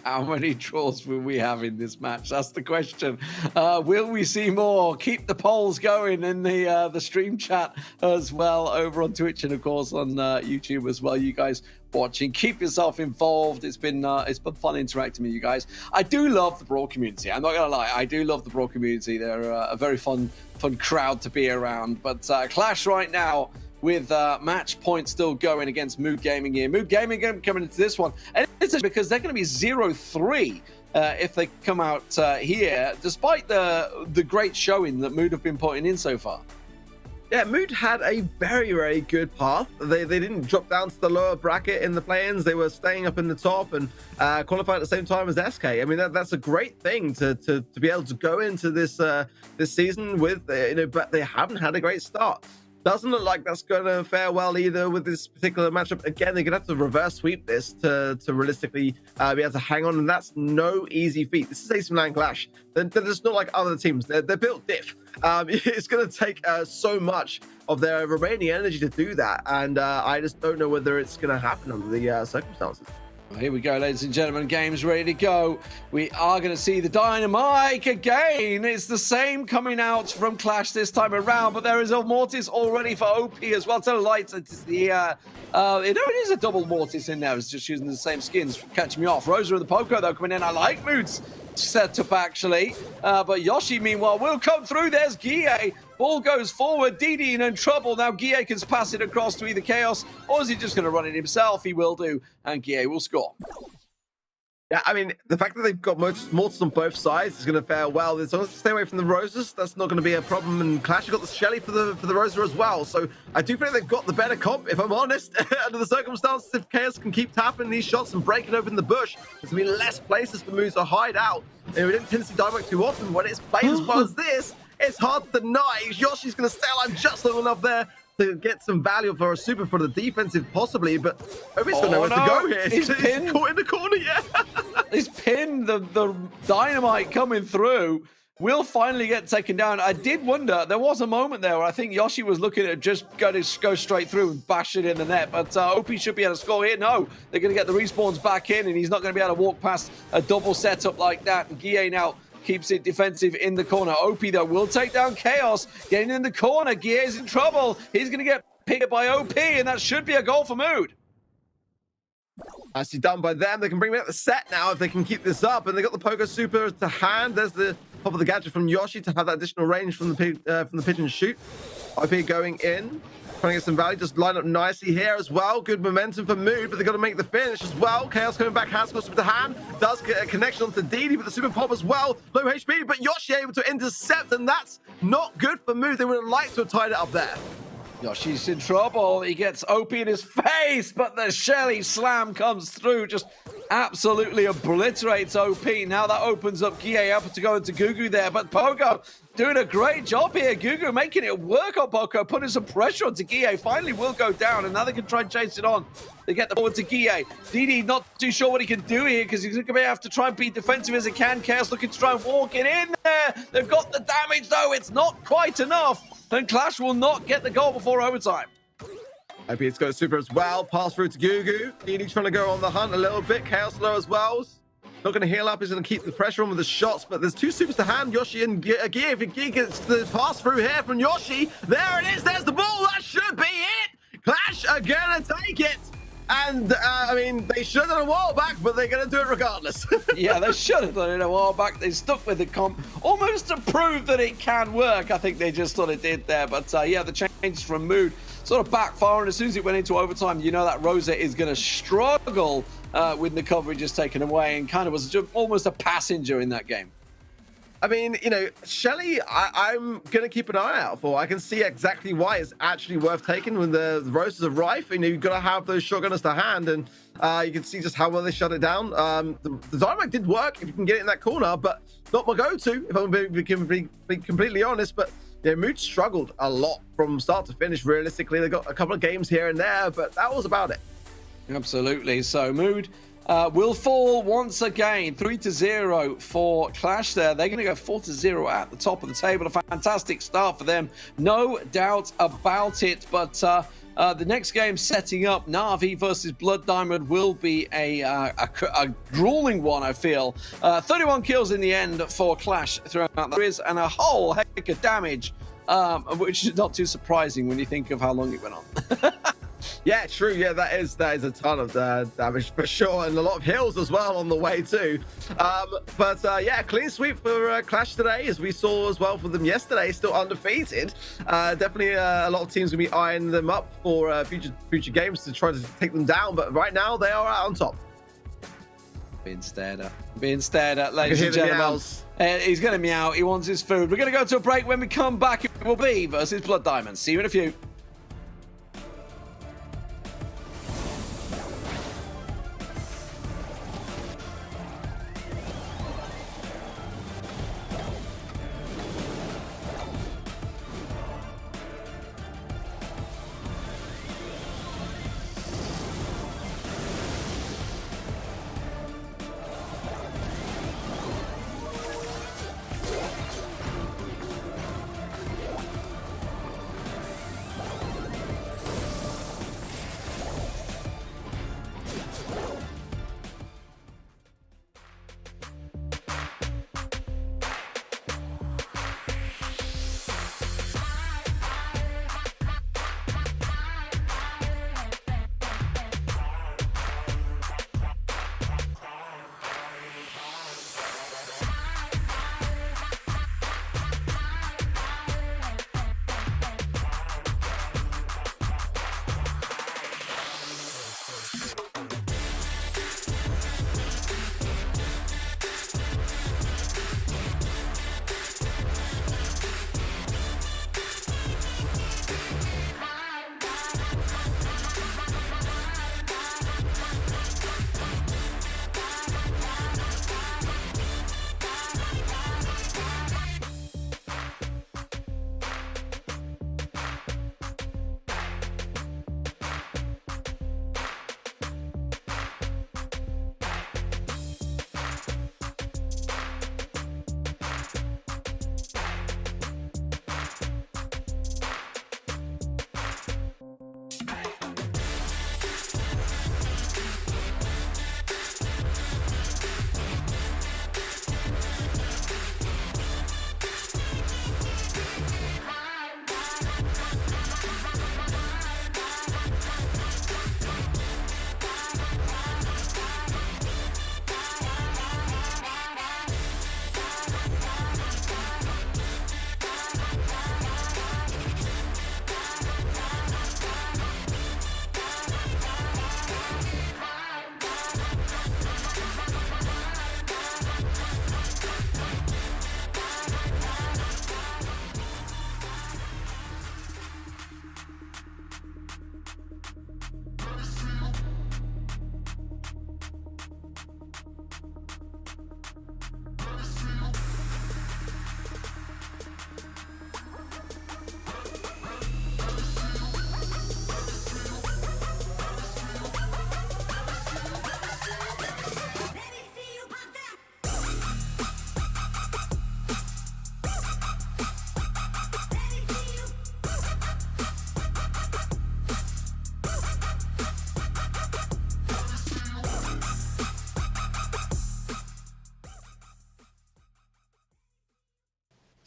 How many draws will we have in this match? That's the question. Will we see more? Keep the polls going in the stream chat as well over on Twitch and of course on YouTube as well. You guys watching, keep yourself involved. It's been fun interacting with you guys. I do love the Brawl community. I'm not gonna lie, I do love the Brawl community. They're a very fun crowd to be around. But Clash right now, with match point still going against Mood Gaming here. Mood Gaming coming into this one. And it's because they're going to be 0-3 if they come out here, despite the great showing that Mood have been putting in so far. Yeah, Mood had a very, very good path. They didn't drop down to the lower bracket in the play-ins. They were staying up in the top and qualify at the same time as SK. I mean, that's a great thing to be able to go into this season with, you know, but they haven't had a great start. Doesn't look like that's going to fare well either with this particular matchup. Again, they're going to have to reverse sweep this to realistically be able to hang on, and that's no easy feat. This is AC Milan Clash. They're just not like other teams. They're built diff. It's going to take so much of their remaining energy to do that, and I just don't know whether it's going to happen under the circumstances. Here we go, ladies and gentlemen. Game's ready to go. We are going to see the Dynamite again. It's the same coming out from Clash this time around, but there is a Mortis already for OP as well. Tell the lights, it's the it is a double Mortis in there. It's just using the same skins. Catch me off. Rosa and the Poco though coming in. I like Mood's setup actually, but Yoshi meanwhile will come through. There's Guille. Ball goes forward. Didi in trouble. Now Guille can pass it across to either Chaos or is he just going to run it himself? He will do, and Guille will score. Yeah, I mean, the fact that they've got mortars on both sides is going to fare well. As long as they stay away from the roses, that's not going to be a problem. And Clash have got the Shelly for the Rosa as well. So I do think they've got the better comp, if I'm honest. Under the circumstances, if Chaos can keep tapping these shots and breaking open the bush, there's going to be less places for Moose to hide out. And we don't tend to see Dynamite too often. When it's played as well as this, it's hard to deny. Yoshi's going to stay alive just long enough there to get some value for a super for the defensive, possibly, but Obi's got nowhere to go here. He's pinned. Caught in the corner, yeah. He's pinned. The Dynamite coming through will finally get taken down. I did wonder, there was a moment there where I think Yoshi was looking at just going to go straight through and bash it in the net, but OP should be able to score here. No, they're going to get the respawns back in, and he's not going to be able to walk past a double setup like that. And Guille now keeps it defensive in the corner. OP, though, will take down Chaos. Getting in the corner. Guille's in trouble. He's going to get picked by OP, and that should be a goal for Mood. Nicely done by them. They can bring back the set now if they can keep this up. And they got the Pogo Super to hand. There's the top of the gadget from Yoshi to have that additional range from the pigeon shoot. OP going in. Trying to get some value, just line up nicely here as well. Good momentum for Mood, but they've got to make the finish as well. Chaos coming back, has got with the hand, does get a connection onto Didi with the super pop as well. Low HP, but Yoshi able to intercept, and that's not good for Mood. They would have liked to have tied it up there. Yoshi's in trouble. He gets OP in his face, but the Shelly slam comes through, just absolutely obliterates OP. Now that opens up Guille up to go into Gugu there, but Pogo doing a great job here. Gugu making it work on Pogo, putting some pressure onto Guille. Finally will go down, and now they can try and chase it on. They get the forward to Guille. Didi not too sure what he can do here because he's going to have to try and be defensive as he can. Chaos looking to try and walk it in there. They've got the damage, though. It's not quite enough, and Clash will not get the goal before overtime. OP it's got a super as well. Pass through to Gugu. Didi trying to go on the hunt a little bit. Chaos low as well. Not going to heal up. He's going to keep the pressure on with the shots, but there's two supers to hand. Yoshi and Guille. If Guille gets the pass through here from Yoshi, there it is. There's the ball. That should be it. Clash are going to take it. And, I mean, they should have done a while back, but they're going to do it regardless. Yeah, they should have done it a while back. They stuck with the comp almost to prove that it can work. I think they just thought it did there. But, yeah, the change from Mood sort of backfiring. As soon as it went into overtime, you know that Rosa is going to struggle with the coverage is taken away, and kind of was just almost a passenger in that game. I mean, you know, Shelly, I'm going to keep an eye out for. I can see exactly why it's actually worth taking when the roses are rife. You know, you've got to have those shotgunners to hand, and you can see just how well they shut it down. The Dynamite did work if you can get it in that corner, but not my go-to, if I'm going to be completely honest. But yeah, Mood struggled a lot from start to finish, realistically. They got a couple of games here and there, but that was about it. Absolutely. So Mood will fall once again, 3-0 for Clash there. They're going to go 4-0 at the top of the table. A fantastic start for them, no doubt about it. But the next game setting up, Na'Vi versus Blood Diamond, will be a grueling one, I feel. 31 kills in the end for Clash throughout the series, and a whole heck of damage, which is not too surprising when you think of how long it went on. Yeah, true. Yeah, that is a ton of damage for sure, and a lot of heals as well on the way too. But yeah, clean sweep for Clash today, as we saw as well for them yesterday. Still undefeated. Definitely a lot of teams gonna be eyeing them up for future games to try to take them down. But right now, they are out on top. Being stared at, ladies and gentlemen. He's gonna meow. He wants his food. We're gonna go to a break. When we come back, it will be versus Blood Diamond. See you in a few.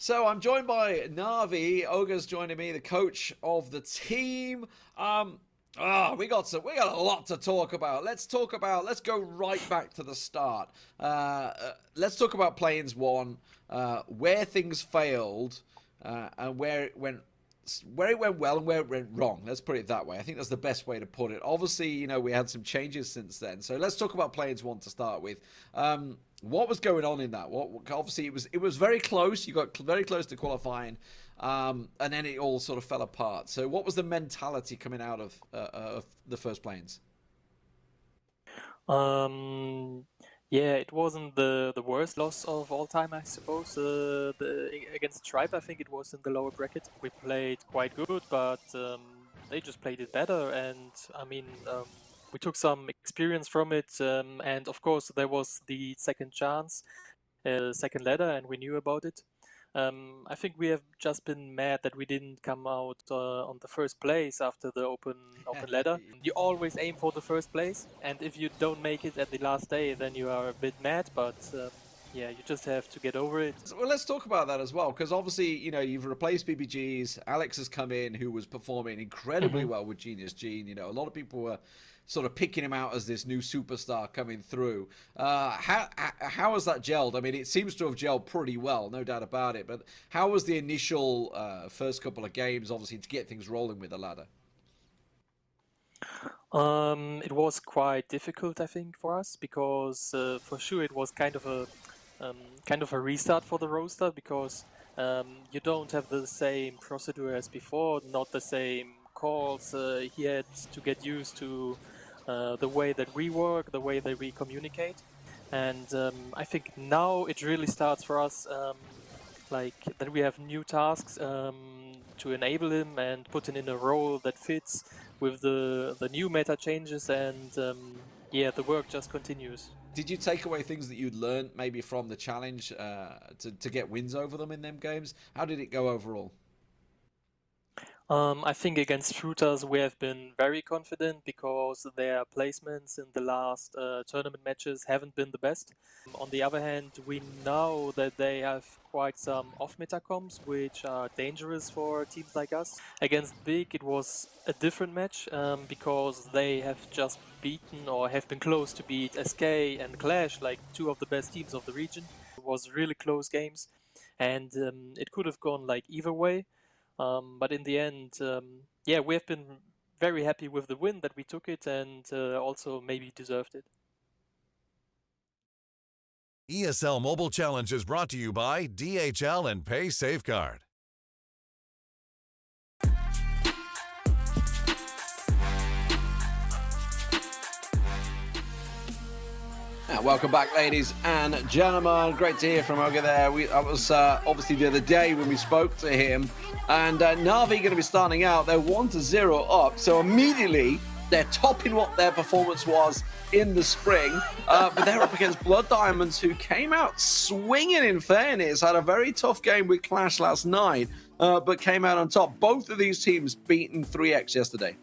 So I'm joined by Navi. Ogre's joining me, the coach of the team. We got a lot to talk about. Let's go right back to the start. Let's talk about Plains 1, where things failed, and where it went well and where it went wrong. Let's put it that way. I think that's the best way to put it. Obviously, you know, we had some changes since then. So let's talk about Plains 1 to start with. What was going on in that? Obviously, it was very close. You got very close to qualifying, and then it all sort of fell apart. So what was the mentality coming out of the first Plains? Yeah, it wasn't the worst loss of all time, I suppose. Against Tribe, I think it was in the lower bracket. We played quite good, but they just played it better. And I mean, we took some experience from it. And of course, there was the second chance, second ladder, and we knew about it. I think we have just been mad that we didn't come out on the first place after the open ladder. You always aim for the first place, and if you don't make it at the last day, then you are a bit mad, but yeah, you just have to get over it. Well, let's talk about that as well, because obviously, you know, you've replaced BBGs. Alex has come in, who was performing incredibly well with Genius Gene. You know, a lot of people were sort of picking him out as this new superstar coming through. How has that gelled? I mean, it seems to have gelled pretty well, no doubt about it. But how was the initial first couple of games, obviously, to get things rolling with the ladder? It was quite difficult, I think, for us, because for sure it was kind of a restart for the roster, because you don't have the same procedure as before, not the same calls. He had to get used to the way that we work, the way that we communicate, and I think now it really starts for us, like that we have new tasks to enable him and put him in a role that fits with the new meta changes, and yeah, the work just continues. Did you take away things that you'd learned maybe from the challenge to get wins over them in them games? How did it go overall? I think against Fruiters we have been very confident, because their placements in the last tournament matches haven't been the best. On the other hand, we know that they have quite some off-meta comps, which are dangerous for teams like us. Against Big it was a different match, because they have just beaten, or have been close to beat, SK and Clash, like two of the best teams of the region. It was really close games, and it could have gone like either way. But in the end, yeah, we have been very happy with the win, that we took it, and also maybe deserved it. ESL Mobile Challenge is brought to you by DHL and Pay Safeguard. Welcome back, ladies and gentlemen. Great to hear from Ogre there. That was obviously the other day when we spoke to him. And Na'Vi going to be starting out. They're 1-0 up. So immediately they're topping what their performance was in the spring. But they're up against Blood Diamonds, who came out swinging, in fairness. Had a very tough game with Clash last night, but came out on top. Both of these teams beaten 3x yesterday.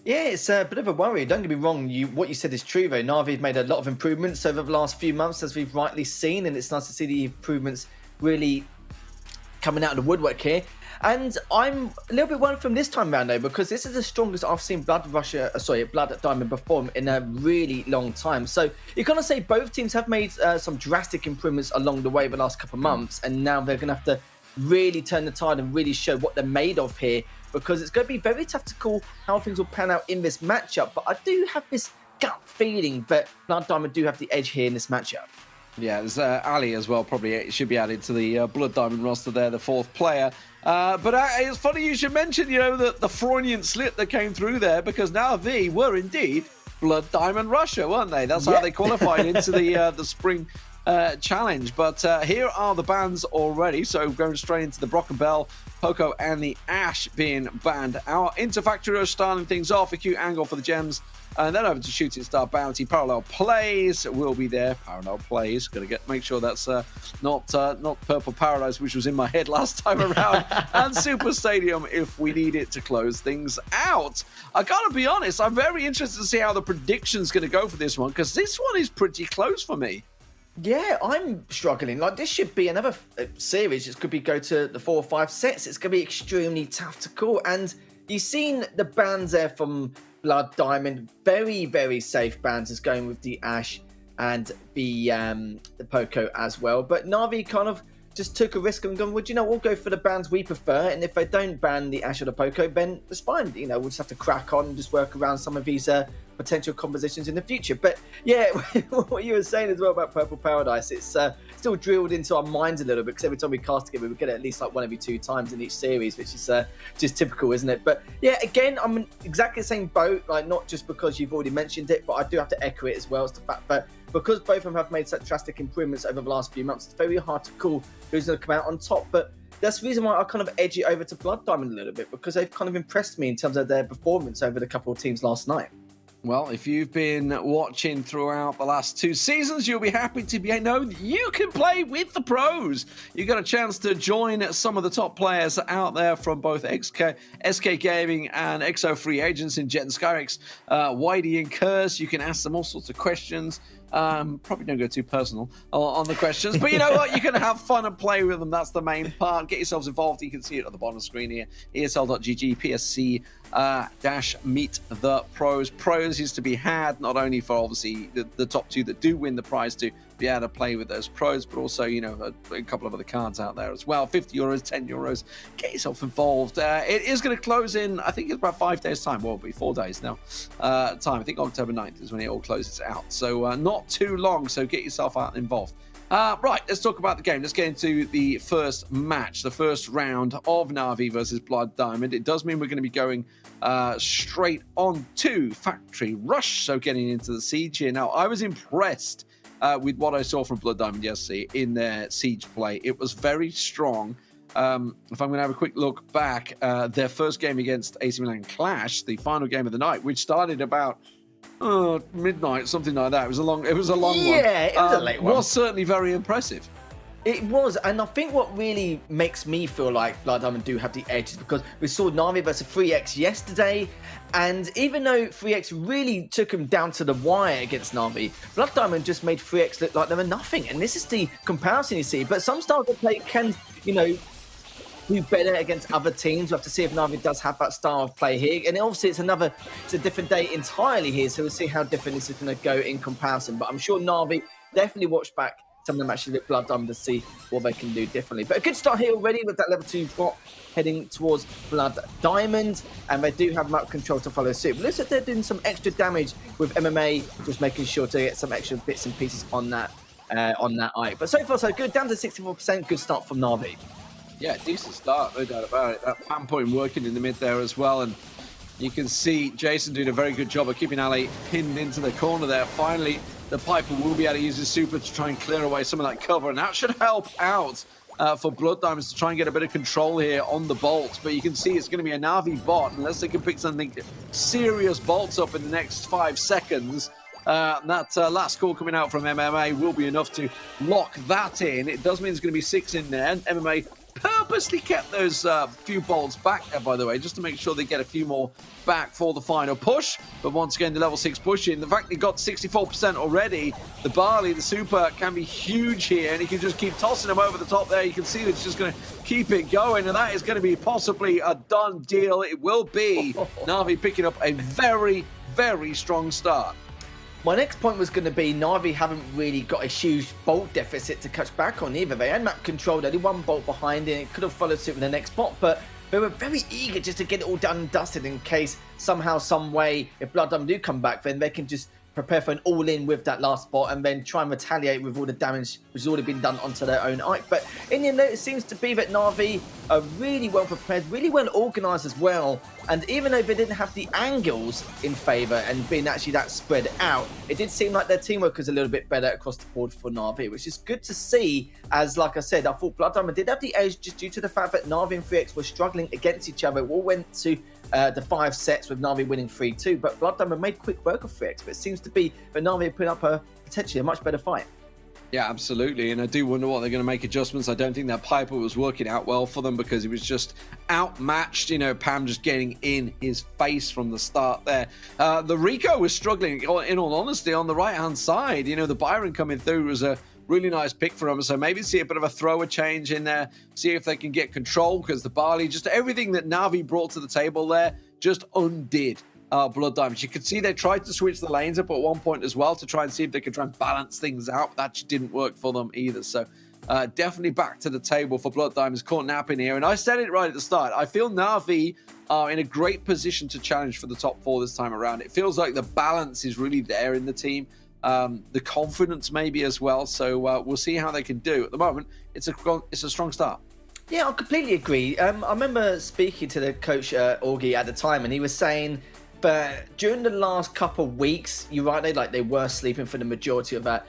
Yeah, it's a bit of a worry. Don't get me wrong, what you said is true though. Na'Vi have made a lot of improvements over the last few months, as we've rightly seen, and it's nice to see the improvements really coming out of the woodwork here. And I'm a little bit worried from this time round though, because this is the strongest I've seen Blood Diamond perform in a really long time. So you kind of say both teams have made some drastic improvements along the way the last couple of months, and now they're going to have to really turn the tide and really show what they're made of here, because it's going to be very tough to call how things will pan out in this matchup. But I do have this gut feeling that Blood Diamond do have the edge here in this matchup. Yeah, there's Ali as well, probably it should be added to the Blood Diamond roster there, the fourth player. But it's funny you should mention, you know, the Freudian slip that came through there, because Na'Vi were indeed Blood Diamond Russia, weren't they? That's how they qualified into the spring challenge. But here are the bans already. So going straight into the Brock and Bell, Poco and the Ash being banned out. Interfactory starting things off, a cute angle for the gems. And then over to Shooting Star Bounty. Parallel Plays will be there. Parallel Plays. Got to make sure that's not Purple Paradise, which was in my head last time around. And Super Stadium if we need it to close things out. I gotta be honest, I'm very interested to see how the prediction's going to go for this one, because this one is pretty close for me. Yeah, I'm struggling. Like, this should be another series. It could be go to the 4 or 5 sets. It's going to be extremely tough to call. And you've seen the bans there from Blood Diamond. Very, very safe bans is going with the Ashe and the Poco as well. But Na'Vi kind of just took a risk and gone, well, you know, we'll go for the bans we prefer. And if they don't ban the Ashe or the Poco, then it's fine. You know, we'll just have to crack on and just work around some of these potential compositions in the future. But yeah, what you were saying as well about Purple Paradise, it's still drilled into our minds a little bit, because every time we cast together, we get it at least like 1 every 2 times in each series, which is just typical, isn't it? But yeah, again, I'm in exactly the same boat, like not just because you've already mentioned it, but I do have to echo it as well. It's the fact that because both of them have made such drastic improvements over the last few months, it's very hard to call who's going to come out on top. But that's the reason why I kind of edge it over to Blood Diamond a little bit, because they've kind of impressed me in terms of their performance over the couple of teams last night. Well, if you've been watching throughout the last 2 seasons, you'll be happy to know that you can play with the pros. You got a chance to join some of the top players out there from both SK Gaming and XO Free Agents in Jet and Skyrex, Whitey and Curse. You can ask them all sorts of questions. Probably don't go too personal on the questions, but you know what? You can have fun and play with them. That's the main part. Get yourselves involved. You can see it on the bottom of the screen here. ESL.gg PSC meet the pros. Pros is to be had not only for obviously the top 2 that do win the prize to be able to play with those pros, but also, you know, a couple of other cards out there as well. 50 euros, 10 euros. Get yourself involved. It is going to close in, I think it's about 5 days time. Well, it'll be 4 days now time. I think October 9th is when it all closes out. So not too long. So get yourself out and involved. Right, let's talk about the game. Let's get into the first match, the first round of Na'Vi versus Blood Diamond. It does mean we're going to be going straight on to Factory Rush, so getting into the siege here. Now, I was impressed with what I saw from Blood Diamond yesterday in their siege play. It was very strong. If I'm going to have a quick look back, their first game against AC Milan Clash, the final game of the night, which started about midnight, something like that. It was a long one. Yeah, it was a late one. Was certainly very impressive. It was, and I think what really makes me feel like Blood Diamond do have the edge is because we saw Na'Vi versus 3X yesterday, and even though 3X really took them down to the wire against Na'Vi, Blood Diamond just made 3X look like they were nothing, and this is the comparison you see. But some styles of play can, you know, do better against other teams. We'll have to see if Na'Vi does have that style of play here. And obviously it's a different day entirely here, so we'll see how different this is going to go in comparison. But I'm sure Na'Vi definitely watch back some of the matches with Blood Diamond to see what they can do differently. But a good start here already with that level 2 bot heading towards Blood Diamond, and they do have map control to follow suit. But looks like they're doing some extra damage with MMA, just making sure to get some extra bits and pieces on that eye. But so far so good, down to 64%. Good start from Na'Vi. Yeah, decent start, no doubt about it. That pan point working in the mid there as well, and you can see Jason doing a very good job of keeping Ali pinned into the corner there. Finally, the Piper will be able to use his super to try and clear away some of that cover, and that should help out for Blood Diamonds to try and get a bit of control here on the bolts. But you can see it's going to be a Na'Vi bot, unless they can pick something serious bolts up in the next 5 seconds. That last score coming out from MMA will be enough to lock that in. It does mean there's going to be 6 in there, and MMA purposely kept those few bolts back there, by the way, just to make sure they get a few more back for the final push. But once again, the level 6 push in. The fact they got 64% already, the Barley, the super, can be huge here, and he can just keep tossing them over the top there. You can see that it's just going to keep it going, and that is going to be possibly a done deal. It will be Na'Vi picking up a very, very strong start. My next point was going to be Na'Vi haven't really got a huge bolt deficit to catch back on either. They had map controlled, only 1 bolt behind, and it could have followed suit with the next bot, but they were very eager just to get it all done and dusted in case somehow, some way, if Blood Diamond do come back, then they can just prepare for an all-in with that last bot and then try and retaliate with all the damage which has already been done onto their own eye. But in the end, it seems to be that Na'Vi are really well prepared, really well organised as well. And even though they didn't have the angles in favour and being actually that spread out, it did seem like their teamwork was a little bit better across the board for Na'Vi, which is good to see. As like I said, I thought Blood Diamond did have the edge just due to the fact that Na'Vi and 3X were struggling against each other. It all went to the 5 sets with Na'Vi winning 3-2, but Blood Diamond made quick work of 3X. But it seems to be that Na'Vi put up potentially a much better fight. Yeah, absolutely. And I do wonder what they're going to make adjustments. I don't think that Piper was working out well for them because he was just outmatched. You know, Pam just getting in his face from the start there. The Rico was struggling, in all honesty, on the right-hand side. You know, the Byron coming through was a really nice pick for them. So maybe see a bit of a thrower change in there, see if they can get control, because the Barley, just everything that Na'Vi brought to the table there, just undid Blood Diamonds. You could see they tried to switch the lanes up at one point as well to try and see if they could try and balance things out, but that just didn't work for them either. So definitely back to the table for Blood Diamonds, caught napping here. And I said it right at the start. I feel Na'Vi are in a great position to challenge for the top 4 this time around. It feels like the balance is really there in the team. The confidence maybe as well. So we'll see how they can do. At the moment, it's a strong start. Yeah, I completely agree. I remember speaking to the coach Augie at the time, and he was saying that during the last couple of weeks, you're right, they were sleeping for the majority of that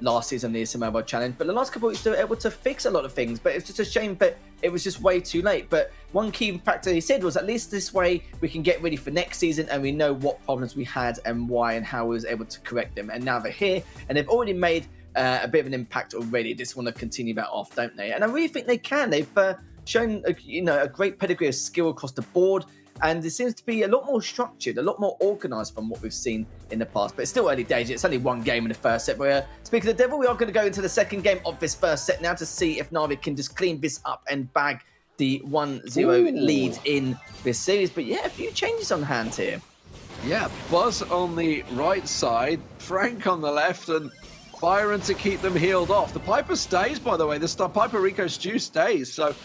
last season of the ESL Mobile Challenge, but the last couple of weeks they were able to fix a lot of things. But it's just a shame that it was just way too late. But one key factor he said was, at least this way we can get ready for next season and we know what problems we had and why and how we was able to correct them. And now they're here and they've already made a bit of an impact already. They just want to continue that off, don't they? And I really think they can. They've shown a great pedigree of skill across the board. And it seems to be a lot more structured, a lot more organised from what we've seen in the past. But it's still early days. It's only one game in the first set. But speaking of the devil, we are going to go into the second game of this first set now to see if Na'Vi can just clean this up and bag the 1-0 lead in this series. But yeah, a few changes on hand here. Yeah, Buzz on the right side, Frank on the left, and Byron to keep them healed off. The Piper stays, by the way. The Piper Rico Stew stays. So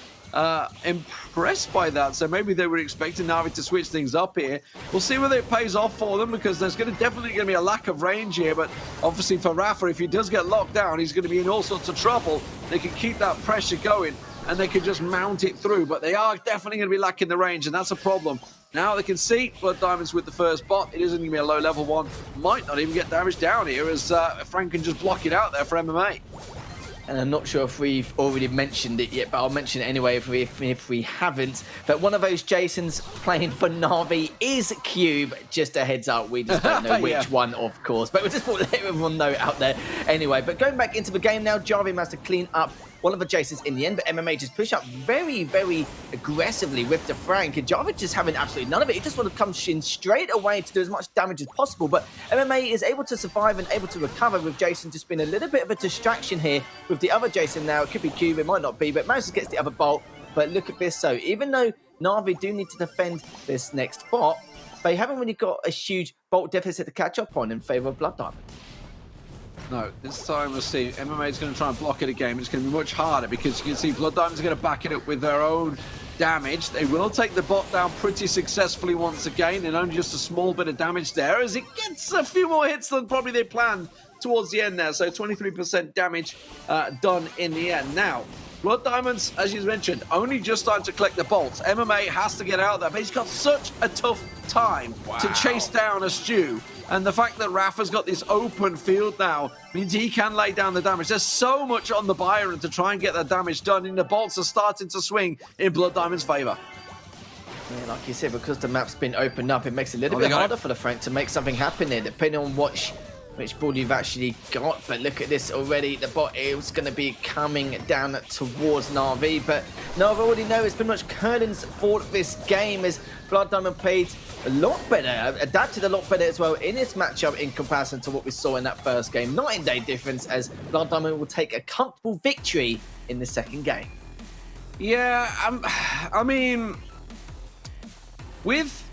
impressed by that. So maybe they were expecting Na'Vi to switch things up here. We'll see whether it pays off for them, because there's definitely going to be a lack of range here. But obviously for Rafa, if he does get locked down, he's going to be in all sorts of trouble. They can keep that pressure going and they can just mount it through. But they are definitely going to be lacking the range, and that's a problem. Now they can see Blood Diamonds with the first bot. It isn't going to be a low-level one. Might not even get damage down here, as Frank can just block it out there for MMA. And I'm not sure if we've already mentioned it yet, but I'll mention it anyway if we haven't. But one of those Jasons playing for Na'Vi is Cube. Just a heads up, we just don't know which one, of course. But we just want to let everyone know out there anyway. But going back into the game now, Jarvi managed to clean up one of the Jasons in the end, but MMA just pushed up very, very aggressively with the Frank. And Jarvi just having absolutely none of it. He just want to come in straight away to do as much damage as possible. But MMA is able to survive and able to recover, with Jason just being a little bit of a distraction here with the other Jason now. It could be Cube, it might not be, but manages to get the other bolt. But look at this. So even though Na'Vi do need to defend this next bot, they haven't really got a huge bolt deficit to catch up on in favor of Blood Diamond. No, this time we'll see. MMA is going to try and block it again. It's going to be much harder, because you can see Blood Diamonds are going to back it up with their own damage. They will take the bot down pretty successfully once again, and only just a small bit of damage there, as it gets a few more hits than probably they planned towards the end there. So 23% damage done in the end. Now, Blood Diamonds, as you mentioned, only just starting to collect the bolts. MMA has to get out there, but he's got such a tough time to chase down a Stew. And the fact that Rafa's got this open field now means he can lay down the damage. There's so much on the Byron to try and get that damage done, and the bolts are starting to swing in Blood Diamond's favour. Yeah, like you said, because the map's been opened up, it makes it a little bit harder for the Frank to make something happen here, depending on which ball you've actually got. But look at this already. The bot is going to be coming down towards Na'Vi. But Na'Vi already know it's pretty much curtains for this game, as Blood Diamond played a lot better, adapted a lot better as well in this matchup in comparison to what we saw in that first game. Night and day difference, as Blood Diamond will take a comfortable victory in the second game. Yeah, I mean, with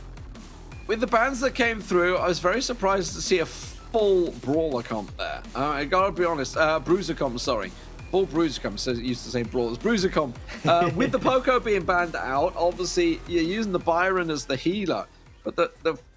the bans that came through, I was very surprised to see a full brawler comp there. I gotta be honest, bruiser comp, sorry. Full bruiser comp, so it used to say brawlers. Bruiser comp. With the Poco being banned out, obviously you're using the Byron as the healer. But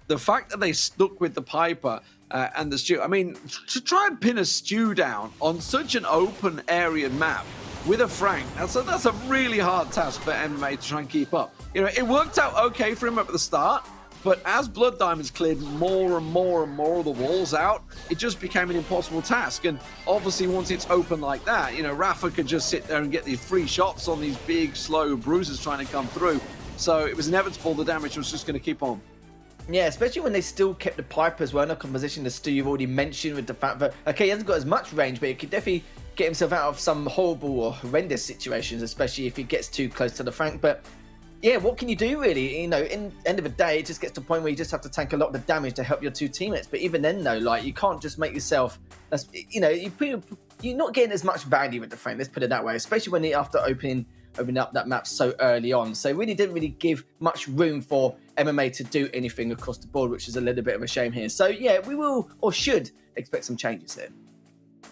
the fact that they stuck with the Piper and the Stew, I mean, to try and pin a Stew down on such an open area map with a Frank, that's a really hard task for MMA to try and keep up. You know, it worked out okay for him at the start, but as Blood Diamonds cleared more and more and more of the walls out, it just became an impossible task. And obviously once it's open like that, you know, Rafa could just sit there and get these free shots on these big, slow bruisers trying to come through. So it was inevitable the damage was just going to keep on. Yeah, especially when they still kept the Piper as well in a composition, as Stu, you've already mentioned, with the fact that, okay, he hasn't got as much range, but he could definitely get himself out of some horrible or horrendous situations, especially if he gets too close to the Frank. But yeah, what can you do, really? You know, in end of the day, it just gets to the point where you just have to tank a lot of the damage to help your two teammates. But even then, though, like, you can't just make yourself, you know, you you're not getting as much value with the frame. Let's put it that way, especially when after opening up that map so early on. So it really didn't really give much room for MMA to do anything across the board, which is a little bit of a shame here. So yeah, we will or should expect some changes here.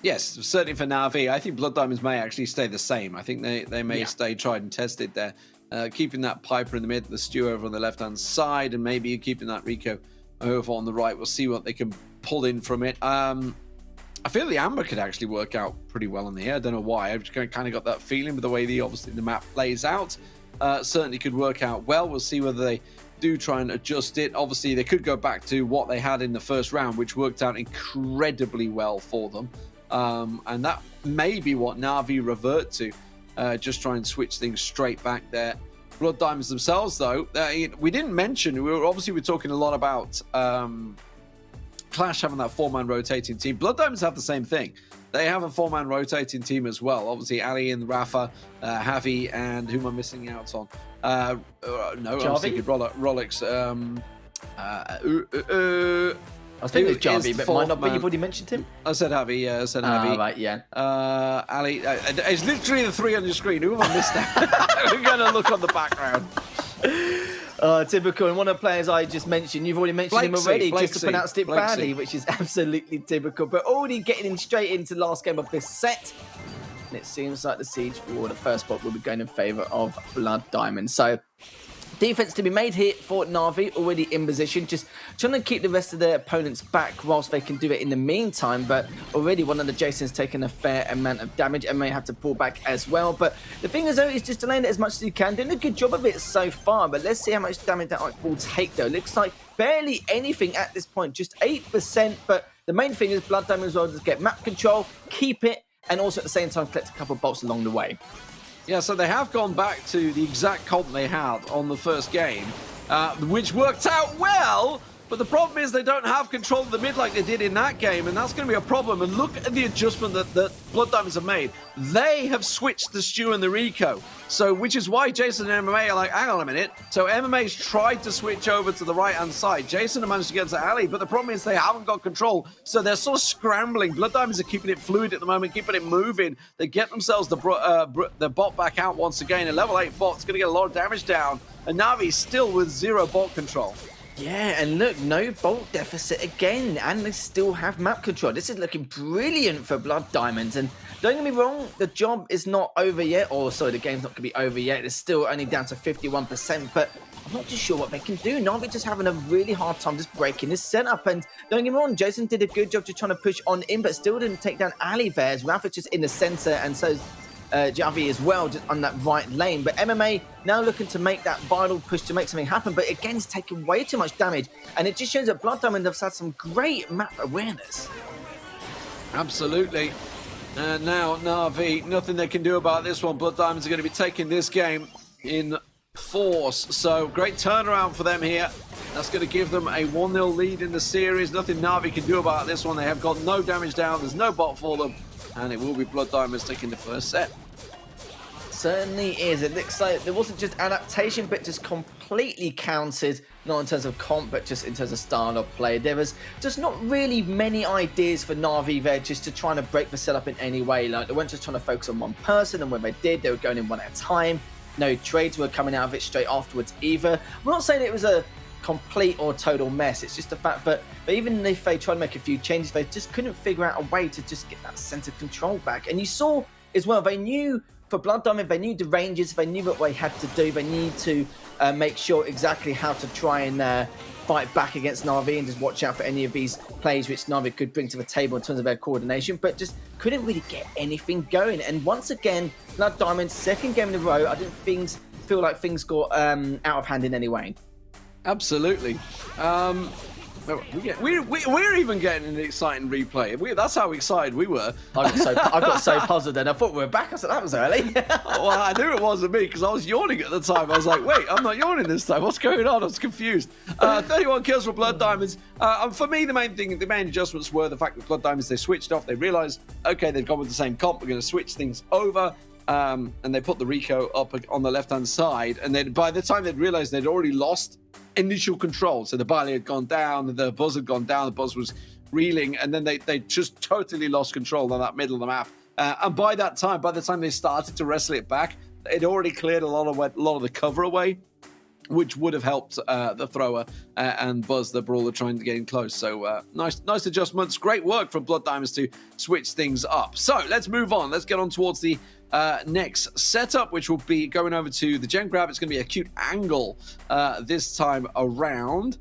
Yes, certainly for Na'Vi. I think Blood Diamonds may actually stay the same. I think they may stay tried and tested there. Keeping that Piper in the mid, the Stu over on the left-hand side, and maybe keeping that Rico over on the right. We'll see what they can pull in from it. I feel the Amber could actually work out pretty well in the air. I don't know why. I've just kind of got that feeling with the way obviously the map plays out. Certainly could work out well. We'll see whether they do try and adjust it. Obviously, they could go back to what they had in the first round, which worked out incredibly well for them. And that may be what Na'Vi revert to. Just try and switch things straight back there. Blood Diamonds themselves, though, we didn't mention, we're talking a lot about Clash having that 4-man rotating team. Blood Diamonds have the same thing. They have a 4-man rotating team as well. Obviously, Ali and Rafa, Javi, and who am I missing out on? No, I was thinking Rolex. I was thinking it was Javi, but might not be. You've already mentioned him. I said Javi, yeah. I said Javi. Right, yeah. Ali, it's literally the 3 on your screen. Who have I missed out? We're going to look on the background. Typical. And one of the players I just mentioned, you've already mentioned him already, just to pronounced it badly, which is absolutely typical. But already getting straight into the last game of this set. And it seems like the Siege, or the first spot, will be going in favour of Blood Diamond. So defense to be made here for Na'Vi, already in position, just trying to keep the rest of their opponents back whilst they can do it in the meantime. But already one of the Jason's taken a fair amount of damage and may have to pull back as well. But the thing is, though, is just delaying it as much as you can, doing a good job of it so far. But let's see how much damage that will take, though. Looks like barely anything at this point, just 8%. But the main thing is Blood Diamond as well, just get map control, keep it, and also at the same time collect a couple of bolts along the way. Yeah, so they have gone back to the exact comp they had on the first game, which worked out well, but the problem is they don't have control of the mid like they did in that game, and that's going to be a problem. And look at the adjustment that Blood Diamonds have made. They have switched the Stu and the Rico, so which is why Jason and MMA are like, hang on a minute. So MMA's tried to switch over to the right-hand side. Jason have managed to get to Ali, but the problem is they haven't got control, so they're sort of scrambling. Blood Diamonds are keeping it fluid at the moment, keeping it moving. They get themselves the bot back out once again. A level 8 bot's going to get a lot of damage down, and Navi's still with 0 bot control. Yeah, and look, no bolt deficit again, and they still have map control. This is looking brilliant for Blood Diamonds, and don't get me wrong, the job is not over yet, or sorry, the game's not going to be over yet. It's still only down to 51%, but I'm not too sure what they can do. Na'Vi just having a really hard time just breaking this setup, and don't get me wrong, Jason did a good job just trying to push on in, but still didn't take down Ali there, as Rafa just in the center, and so Javi as well, just on that right lane. But MMA now looking to make that vital push to make something happen, but again, it's taking way too much damage, and it just shows that Blood Diamond have had some great map awareness. Absolutely. And now Na'Vi, nothing they can do about this one. Blood Diamonds are going to be taking this game in force, so great turnaround for them here. That's going to give them a 1-0 lead in the series. Nothing Na'Vi can do about this one. They have got no damage down, there's no bot for them, and it will be Blood Diamonds taking the first set. Certainly is. It looks like there wasn't just adaptation, but just completely counted, not in terms of comp, but just in terms of style of play. There was just not really many ideas for Na'Vi there just to try to break the setup in any way. Like, they weren't just trying to focus on one person, and when they did, they were going in one at a time. No trades were coming out of it straight afterwards either. I'm not saying it was a complete or total mess. It's just the fact that even if they tried to make a few changes, they just couldn't figure out a way to just get that center control back. And you saw as well, they knew for Blood Diamond, they knew the ranges, they knew what they had to do. They need to make sure exactly how to try and fight back against Na'Vi and just watch out for any of these plays which Na'Vi could bring to the table in terms of their coordination, but just couldn't really get anything going. And once again, Blood Diamond's second game in a row, I didn't feel like things got out of hand in any way. Absolutely. We're even getting an exciting replay. That's how excited we were. I got so puzzled then. I thought we were back. I said, that was early. Well, I knew it wasn't me because I was yawning at the time. I was like, wait, I'm not yawning this time. What's going on? I was confused. 31 kills for Blood Diamonds. For me, the main adjustments were the fact that Blood Diamonds, they switched off. They realized, okay, they've gone with the same comp. We're going to switch things over. And they put the Rico up on the left-hand side. And then by the time they'd realized they'd already lost initial control. So the barley had gone down, the buzz had gone down, the buzz was reeling, and then they just totally lost control on that middle of the map. And by that time, by the time they started to wrestle it back, it already cleared a lot of the cover away, which would have helped the thrower and Buzz, the brawler, trying to get in close. So nice adjustments. Great work from Blood Diamonds to switch things up. So let's move on. Let's get on towards the next setup, which will be going over to the gem grab. It's going to be a cute angle this time around.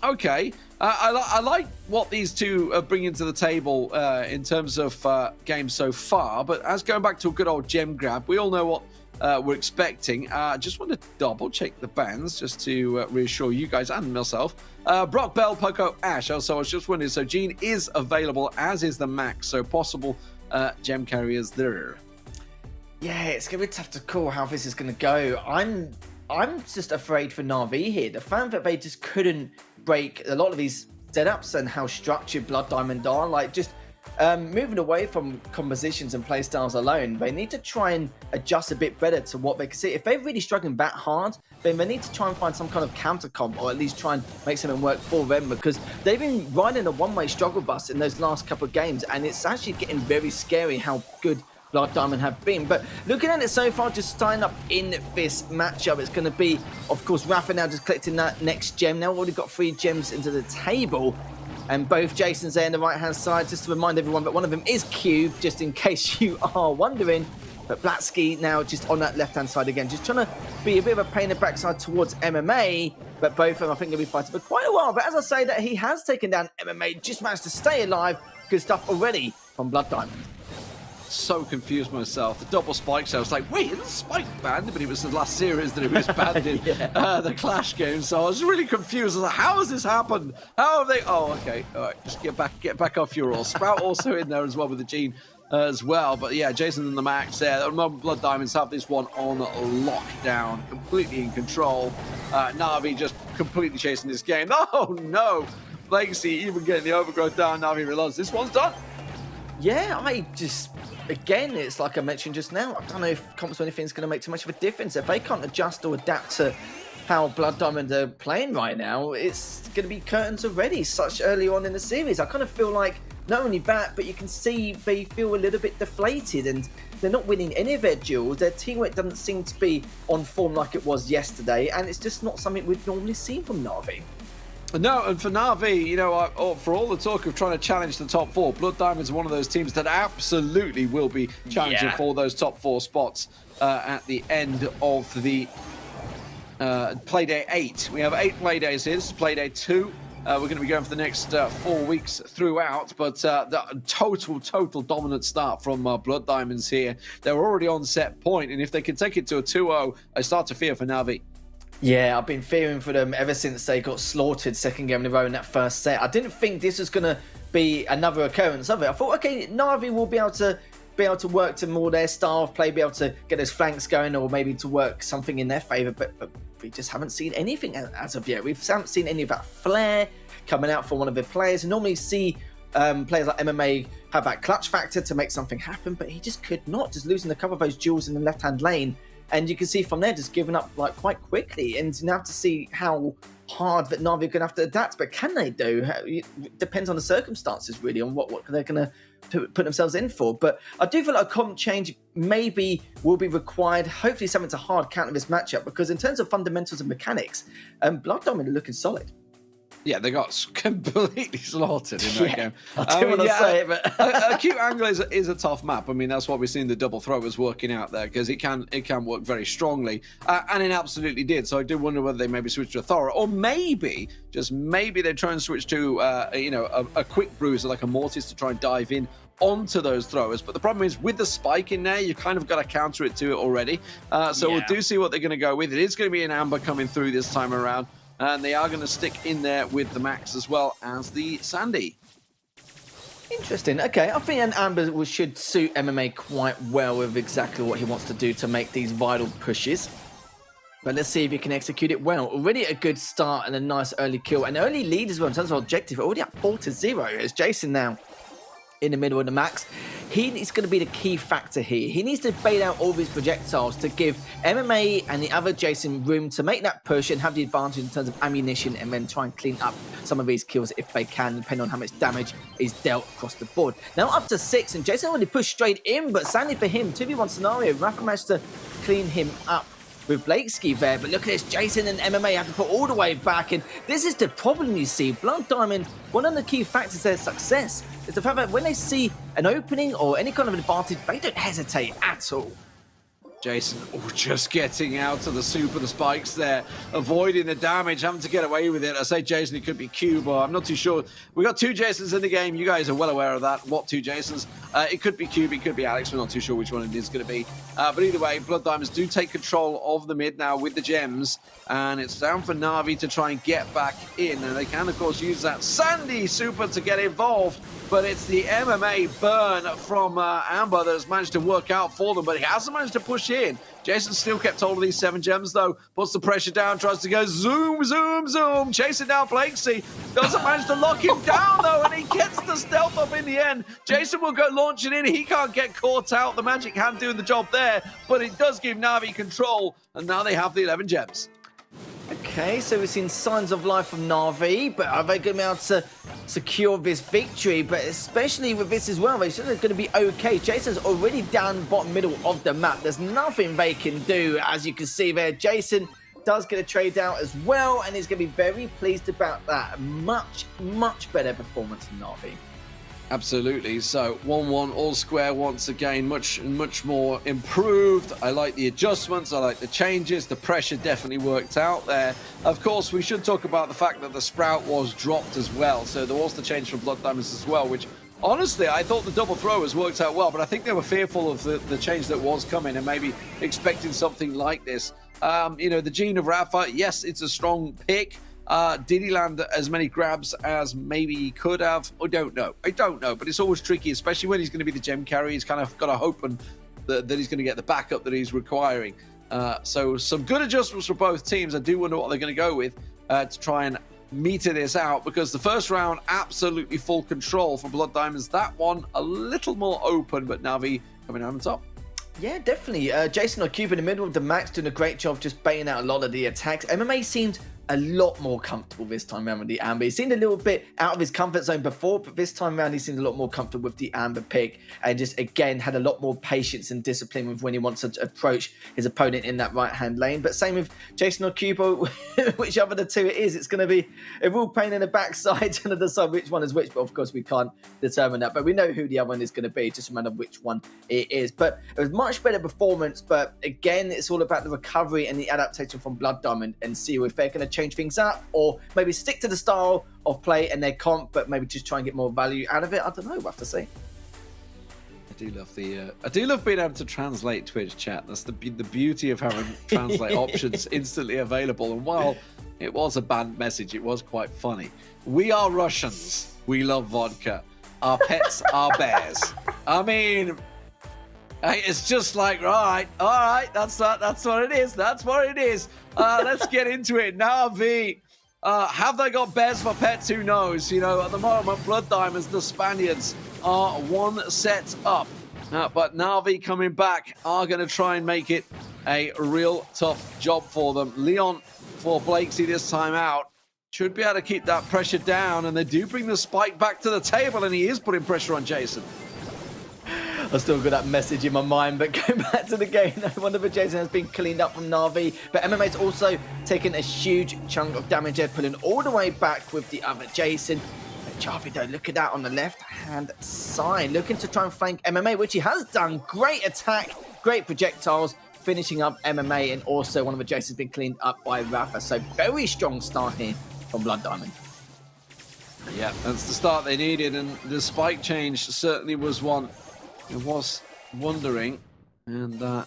Okay. I like what these two are bringing to the table in terms of games so far. But as going back to a good old gem grab, we all know what we're expecting. Just want to double check the bans just to reassure you guys and myself. Brock, Bell, Poco, Ash. Also, I was just wondering, so Jean is available, as is the Max, so possible gem carriers there. Yeah, it's going to be tough to call how this is going to go. I'm just afraid for Na'Vi here. The fact that they just couldn't break a lot of these setups and how structured Blood Diamond are, like just moving away from compositions and playstyles alone, they need to try and adjust a bit better to what they can see. If they're really struggling that hard, then they need to try and find some kind of counter comp, or at least try and make something work for them, because they've been riding a one-way struggle bus in those last couple of games, and it's actually getting very scary how good Blood Diamond have been. But looking at it so far, just starting up in this matchup, it's going to be, of course, Rafa now just collecting that next gem. Now we've already got 3 gems into the table. And both Jason's there on the right-hand side, just to remind everyone that one of them is Cube, just in case you are wondering. But Blatsky now just on that left-hand side again, just trying to be a bit of a pain in the backside towards MMA. But both of them, I think, will be fighting for quite a while. But as I say that he has taken down MMA, just managed to stay alive. Good stuff already from Blood Diamond. So confused myself. The double spikes, I was like, wait, is Spike banned? But it was the last series that it was banned in the Clash game. So I was really confused. I was like, how has this happened? How have they? Oh, okay. All right, just get back off your all. Sprout also in there as well with the Gene as well. But yeah, Jason and the Max there. The Blood Diamonds have this one on lockdown, completely in control. Na'Vi just completely chasing this game. Oh no! Legacy even getting the overgrowth down. Na'Vi realizes this one's done. Yeah, again, it's like I mentioned just now, I don't know if comps or anything's going to make too much of a difference. If they can't adjust or adapt to how Blood Diamond are playing right now, it's going to be curtains already, such early on in the series. I kind of feel like, not only that, but you can see they feel a little bit deflated and they're not winning any of their duels. Their teamwork doesn't seem to be on form like it was yesterday, and it's just not something we'd normally see from Na'Vi. No, and for Na'Vi, you know, for all the talk of trying to challenge the top 4, Blood Diamonds are one of those teams that absolutely will be challenging for those top 4 spots at the end of the Playday 8. We have 8 Playdays here. This is Playday 2. We're going to be going for the next 4 weeks throughout, but the total dominant start from Blood Diamonds here. They're already on set point, and if they can take it to a 2-0, I start to fear for Na'Vi. Yeah, I've been fearing for them ever since they got slaughtered second game in a row in that first set. I didn't think this was going to be another occurrence of it. I thought, okay, Na'Vi will be able to work to more their style of play, be able to get those flanks going, or maybe to work something in their favour. But we just haven't seen anything as of yet. We haven't seen any of that flair coming out for one of their players. We normally see players like MMA have that clutch factor to make something happen, but he just could not, just losing a couple of those duels in the left-hand lane. And you can see from there just giving up like quite quickly. And now to see how hard that Na'Vi are going to have to adapt. But can they do? It depends on the circumstances, really, on what they're going to put themselves in for. But I do feel like a comp change maybe will be required. Hopefully something to hard counter this matchup. Because in terms of fundamentals and mechanics, Blood Diamond are looking solid. Yeah, they got completely slaughtered in that game. I don't want to say it, but a cute angle is a tough map. I mean, that's why we're seeing the double throwers working out there, because it can work very strongly, and it absolutely did. So I do wonder whether they maybe switch to a Thora, or maybe just maybe they try and switch to a quick bruiser like a Mortis to try and dive in onto those throwers. But the problem is with the spike in there, you kind of got to counter it to it already. We'll do see what they're going to go with. It is going to be an Amber coming through this time around. And they are going to stick in there with the Max as well as the Sandy. Interesting. Okay, I think an Amber should suit MMA quite well with exactly what he wants to do to make these vital pushes. But let's see if he can execute it well. Already a good start and a nice early kill. An early lead as well in terms of objective. Already at 4-0. It's Jason now in the middle of the Max. he is going to be the key factor here. He needs to bait out all of his projectiles to give MMA and the other Jason room to make that push and have the advantage in terms of ammunition, and then try and clean up some of these kills if they can, depending on how much damage is dealt across the board. Now up to 6, and Jason already pushed straight in, but sadly for him, 2v1 scenario, Rafa managed to clean him up with Blakeski there. But look at this, Jason and MMA have to put all the way back, and this is the problem you see. Blood Diamond, one of the key factors of their success is the fact that when they see an opening or any kind of advantage, they don't hesitate at all. Jason, just getting out of the super, the spikes there, avoiding the damage, having to get away with it. I say Jason, it could be Cube, or I'm not too sure. We got 2 Jasons in the game. You guys are well aware of that. What 2 Jasons? It could be Cube, it could be Alex. We're not too sure which one it is going to be. But either way, Blood Diamonds do take control of the mid now with the gems, and it's down for Na'Vi to try and get back in. And they can, of course, use that Sandy super to get involved. But it's the MMA burn from Amber that has managed to work out for them, but he hasn't managed to push in. Jason still kept hold of these 7 gems, though. Puts the pressure down, tries to go zoom, zoom, zoom. Chasing down Blakeksy. Doesn't manage to lock him down, though, and he gets the stealth up in the end. Jason will go launching in. He can't get caught out. The magic hand doing the job there, but it does give Na'Vi control, and now they have the 11 gems. Okay, so we've seen signs of life from Na'Vi, but are they going to be able to secure this victory? But especially with this as well, they're going to be okay. Jason's already down bottom middle of the map. There's nothing they can do, as you can see there. Jason does get a trade out as well, and he's going to be very pleased about that. Much, much better performance from Na'Vi. Absolutely. So 1-1 all square once again, much more improved. I like the adjustments, I like the changes, the pressure definitely worked out there. Of course, we should talk about the fact that the Sprout was dropped as well, so there was the change for Blood Diamonds as well, which honestly I thought the double throwers worked out well, but I think they were fearful of the change that was coming and maybe expecting something like this. You know, the Gene of Rafa, yes, it's a strong pick. Did he land as many grabs as maybe he could have? I don't know, but it's always tricky, especially when he's going to be the gem carry. He's kind of got to hope that he's going to get the backup that he's requiring. So some good adjustments for both teams. I do wonder what they're going to go with to try and meter this out, because the first round, absolutely full control for Blood Diamonds. That one, a little more open, but Na'Vi coming out on top. Yeah, definitely. Jason or Cube in the middle of the match doing a great job just baiting out a lot of the attacks. MMA seemed a lot more comfortable this time around with the Amber. He seemed a little bit out of his comfort zone before, but this time around he seemed a lot more comfortable with the Amber pick, and just again had a lot more patience and discipline with when he wants to approach his opponent in that right hand lane. But same with Jason or Cubo, whichever the two it is, it's going to be a real pain in the backside to decide which one is which, but of course we can't determine that, but we know who the other one is going to be, just a matter of which one it is. But it was much better performance, but again it's all about the recovery and the adaptation from Blood Diamond, and see if they're going to change things up, or maybe stick to the style of play and their comp, but maybe just try and get more value out of it. I don't know, we'll have to see. I do love being able to translate Twitch chat. That's the beauty of having translate options instantly available. And while it was a banned message, it was quite funny. We are Russians. We love vodka. Our pets are bears. I mean, it's just like, all right, that's what it is. That's what it is. Let's get into it. Na'Vi, have they got bears for pets? Who knows? You know, at the moment, Blood Diamonds, the Spaniards, are 1 set up. But Na'Vi coming back are going to try and make it a real tough job for them. Leon for Blakeksy this time out should be able to keep that pressure down, and they do bring the spike back to the table, and he is putting pressure on Jason. I've still got that message in my mind, but going back to the game, one of the Jason has been cleaned up from Na'Vi, but MMA's also taken a huge chunk of damage there, pulling all the way back with the other Jason. But Chavi, though, look at that on the left-hand side, looking to try and flank MMA, which he has done. Great attack, great projectiles, finishing up MMA, and also one of the Jasons been cleaned up by Rafa. So very strong start here from Blood Diamond. Yeah, that's the start they needed, and the spike change certainly was one. It was wondering, and now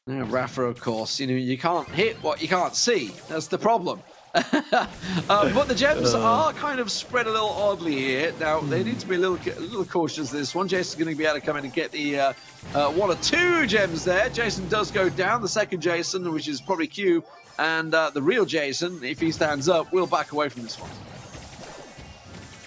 Rafa, of course, you know, you can't hit what you can't see. That's the problem. But the gems are kind of spread a little oddly here. Now, they need to be a little cautious this one. Jason's going to be able to come in and get the 1 or 2 gems there. Jason does go down. The second Jason, which is probably Q, and the real Jason, if he stands up, will back away from this one.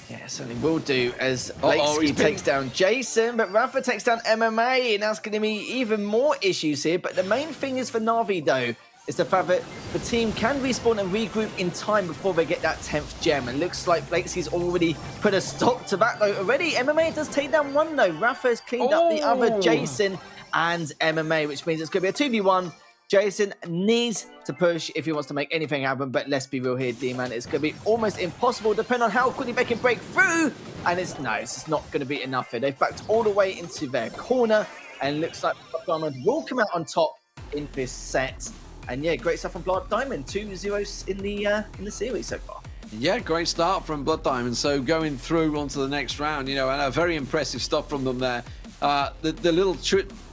Yeah, certainly will do as he's Blakesky been- takes down Jason, but Rafa takes down MMA, and that's going to be even more issues here. But the main thing is for Na'Vi, though, is the fact that the team can respawn and regroup in time before they get that 10th gem. And looks like Blakesky's already put a stop to that, though, already. MMA does take down one, though. Rafa has cleaned up the other Jason and MMA, which means it's going to be a 2v1. Jason needs to push if he wants to make anything happen, but let's be real here, D-Man. It's going to be almost impossible, depending on how quickly they can break through. And it's just not going to be enough here. They've backed all the way into their corner, and looks like Blood Diamond will come out on top in this set. And yeah, great stuff from Blood Diamond. 2-0 in the series so far. Yeah, great start from Blood Diamond. So going through onto the next round, you know, and very impressive stuff from them there. The little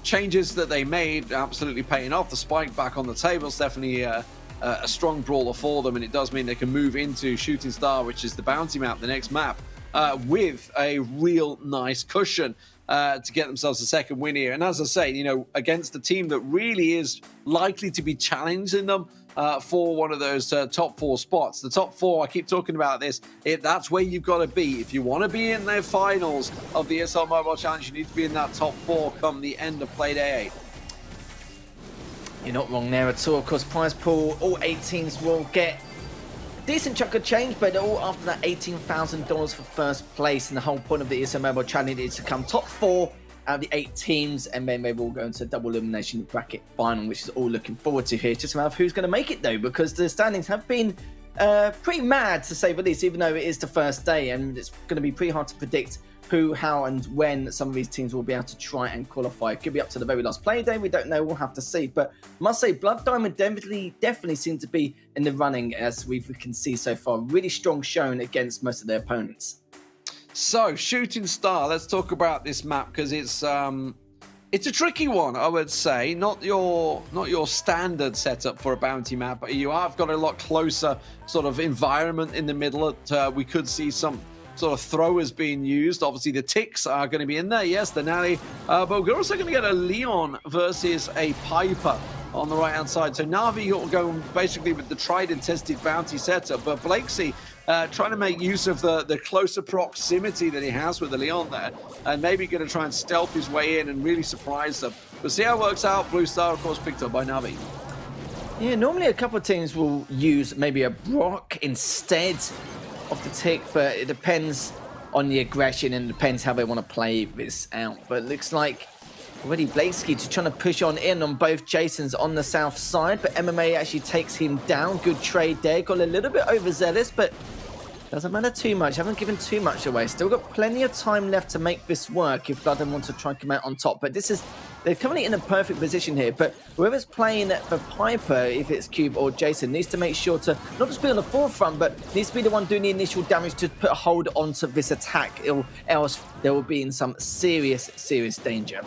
changes that they made absolutely paying off. The spike back on the table is definitely a strong brawler for them, and it does mean they can move into Shooting Star, which is the bounty map, the next map, with a real nice cushion to get themselves a second win here. And as I say, you know, against a team that really is likely to be challenging them for one of those top 4 spots. The top 4, I keep talking about this, that's where you've got to be. If you want to be in the finals of the ESL Mobile Challenge, you need to be in that top 4 come the end of play day 8. You're not wrong there at all. Of course, prize pool, all 8 teams will get a decent chunk of change, but all after that $18,000 for first place. And the whole point of the ESL Mobile Challenge is to come top 4 out of the 8 teams, and then they will go into a double elimination bracket final, which is all looking forward to here. Just a matter of who's going to make it, though, because the standings have been pretty mad, to say the least, even though it is the first day, and it's going to be pretty hard to predict who, how, and when some of these teams will be able to try and qualify. It could be up to the very last play day. We don't know. We'll have to see. But I must say, Blood Diamond definitely seem to be in the running, as we can see so far. Really strong showing against most of their opponents. So, Shooting Star, let's talk about this map, because it's a tricky one, I would say. Not your standard setup for a bounty map, but you have got a lot closer sort of environment in the middle. We could see some sort of throwers being used. Obviously, the ticks are going to be in there. Yes, the Nally. But we're also going to get a Leon versus a Piper on the right-hand side. So Na'Vi will go basically with the tried and tested bounty setup, but Blakesy trying to make use of the closer proximity that he has with the Leon there, and maybe going to try and stealth his way in and really surprise them. We'll see how it works out. Blue Star, of course, picked up by Na'Vi. Yeah, normally a couple of teams will use maybe a Brock instead of the tick, but it depends on the aggression and depends how they want to play this out. But it looks like already Blakesky just trying to push on in on both Jasons on the south side, but MMA actually takes him down. Good trade there. Got a little bit overzealous, but doesn't matter too much. Haven't given too much away. Still got plenty of time left to make this work if Bloodham wants to try and come out on top. But they're currently in a perfect position here. But whoever's playing the Piper, if it's Cube or Jason, needs to make sure to not just be on the forefront, but needs to be the one doing the initial damage to put a hold onto this attack. Else they will be in some serious danger.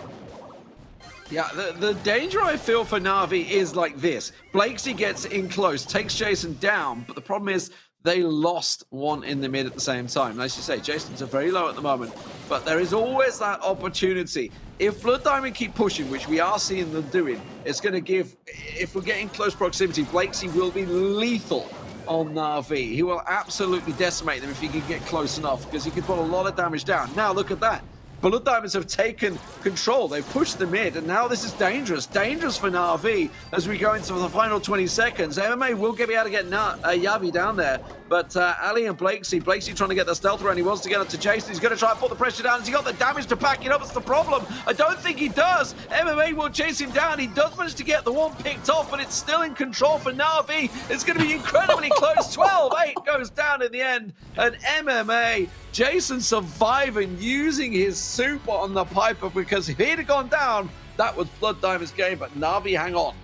Yeah, the danger I feel for Na'Vi is like this. Blakesy gets in close, takes Jason down, but the problem is they lost one in the mid at the same time. And as you say, Jason's very low at the moment, but there is always that opportunity. If Blood Diamond keep pushing, which we are seeing them doing, it's going to give, if we're getting close proximity, Blakesy will be lethal on Na'Vi. He will absolutely decimate them if he can get close enough, because he can put a lot of damage down. Now look at that. Blood Diamonds have taken control. They've pushed the mid, and now this is dangerous. Dangerous for Na'Vi as we go into the final 20 seconds. MMA will be able to get Yavi down there, but Ali and Blakesy trying to get the stealth around. He wants to get up to Jason. He's going to try and put the pressure down. Has he got the damage to back it up? It's the problem. I don't think he does. MMA will chase him down. He does manage to get the one picked off, but it's still in control for Na'Vi. It's going to be incredibly close. 12-8 goes down in the end, and MMA, Jason surviving, using his super on the Piper, because if he'd have gone down, that was Blood Diamond's game, but Na'Vi hang on.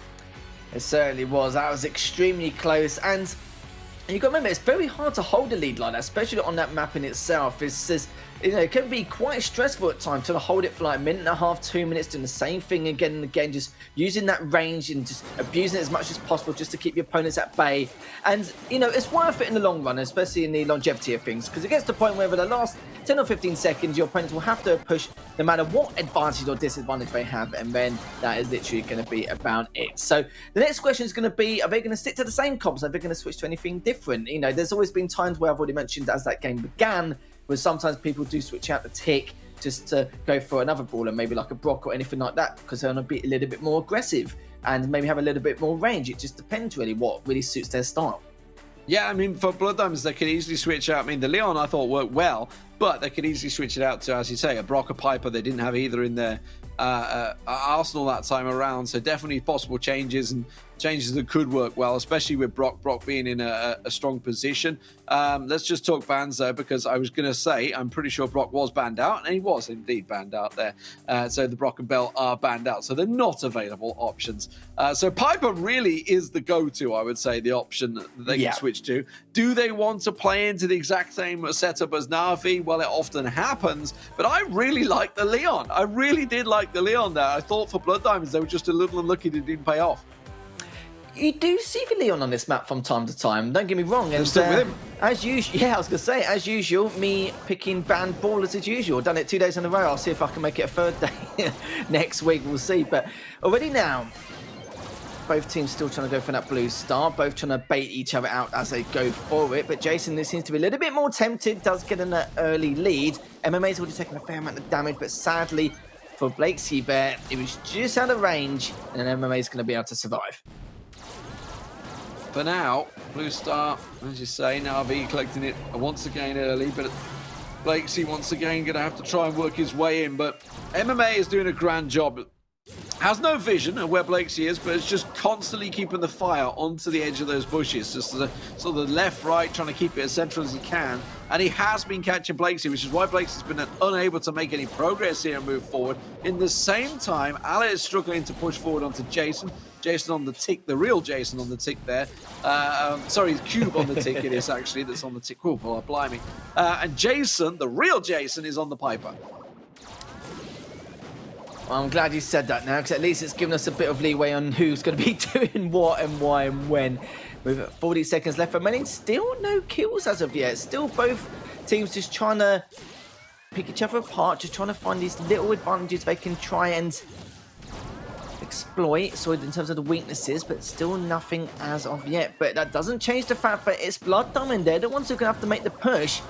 It certainly was. That was extremely close, and you've got to remember, it's very hard to hold a lead like that, especially on that map in itself. It can be quite stressful at times to hold it for like a minute and a half, 2 minutes, doing the same thing again and again, just using that range and just abusing it as much as possible just to keep your opponents at bay. And, it's worth it in the long run, especially in the longevity of things, because it gets to the point where for the last 10 or 15 seconds, your opponents will have to push no matter what advantage or disadvantage they have, and then that is literally going to be about it. So the next question is going to be, are they going to stick to the same comps? Are they going to switch to anything different? There's always been times where I've already mentioned as that game began, where sometimes people do switch out the tick just to go for another brawler, maybe like a Brock or anything like that, because they're going to be a little bit more aggressive and maybe have a little bit more range. It just depends really what really suits their style. Yeah, I mean, for Blood Diamonds, they could easily switch out. I mean, the Leon I thought worked well, but they could easily switch it out to, as you say, a Brock, a Piper. They didn't have either in their arsenal that time around, so definitely possible changes and changes that could work well, especially with Brock being in a strong position. Let's just talk bans though, because I was going to say I'm pretty sure Brock was banned out, and he was indeed banned out there. So the Brock and Bell are banned out, so they're not available options. So Piper really is the go-to, I would say, the option that they can switch to. Do they want to play into the exact same setup as Na'Vi? Well, it often happens, but I really like the Leon. I really did like the Leon there. I thought for Blood Diamonds they were just a little unlucky that it didn't pay off. You do see the Leon on this map from time to time, don't get me wrong. And still with him. As usual, yeah, I was going to say, as usual, me picking banned ballers as usual. Done it 2 days in a row. I'll see if I can make it a third day next week. We'll see. But already now, both teams still trying to go for that blue star. Both trying to bait each other out as they go for it. But Jason, this seems to be a little bit more tempted. Does get an early lead. MMA's already taken a fair amount of damage, but sadly for Blakesy there, it was just out of range, and then MMA's going to be able to survive. For now, blue star, as you say, Na'Vi collecting it once again early, but Blakesy once again going to have to try and work his way in. But MMA is doing a grand job. Has no vision of where Blakesy is, but it's just constantly keeping the fire onto the edge of those bushes, just sort of left, right, trying to keep it as central as he can. And he has been catching Blakesy, which is why Blakesy's been unable to make any progress here and move forward. In the same time, Ali is struggling to push forward onto Jason. Jason on the tick, the real Jason on the tick there. Sorry, Cube on the tick it is actually, that's on the tick. Oh, well, blimey. And Jason, the real Jason, is on the Piper. Well, I'm glad you said that now, because at least it's given us a bit of leeway on who's going to be doing what and why and when. With 40 seconds left remaining, still no kills as of yet. Still both teams just trying to pick each other apart, just trying to find these little advantages they can try and exploit, so in terms of the weaknesses, but still nothing as of yet. But that doesn't change the fact that it's Blood Diamond. They're the ones who are going to have to make the push.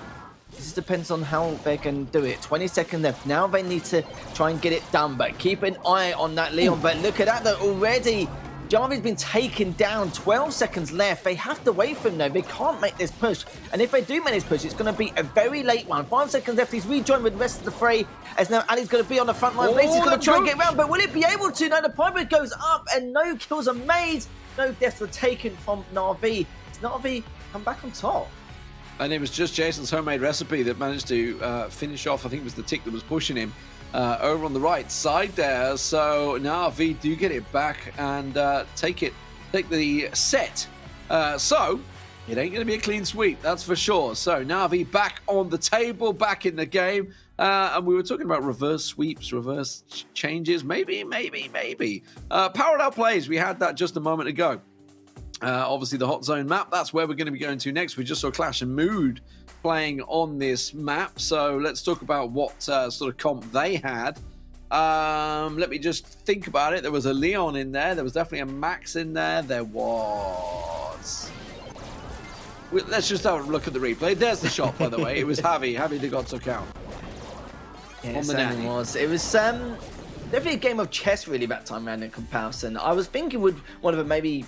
This depends on how they can do it. 20 seconds left. Now they need to try and get it done, but keep an eye on that Leon. But look at that though, already Jarvis been taken down. 12 seconds left. They have to wait for him though. They can't make this push. And if they do make this push, it's going to be a very late one. 5 seconds left. He's rejoined with the rest of the fray. As now Ali's going to be on the front line. Blaze is going to try and get around, but will it be able to? No, the Piper goes up and no kills are made. No deaths were taken from Na'Vi. Na'Vi come back on top. And it was just Jason's homemade recipe that managed to finish off, I think it was the tick that was pushing him over on the right side there. So Na'Vi do get it back and take the set. So it ain't going to be a clean sweep, that's for sure. So Na'Vi back on the table, back in the game. And we were talking about reverse sweeps, reverse changes, maybe. Powered up plays, we had that just a moment ago. Obviously the hot zone map, that's where we're going to be going to next. We just saw Clash and Mood playing on this map, so let's talk about what sort of comp they had. Let me just think about it. There was a Leon in there, there was definitely a Max in there, there was... Let's just have a look at the replay. There's the shot, by the way. It was Javi that got took out. Yeah, on the nanny. It was definitely a game of chess really that time around in comparison. I was thinking would one of them maybe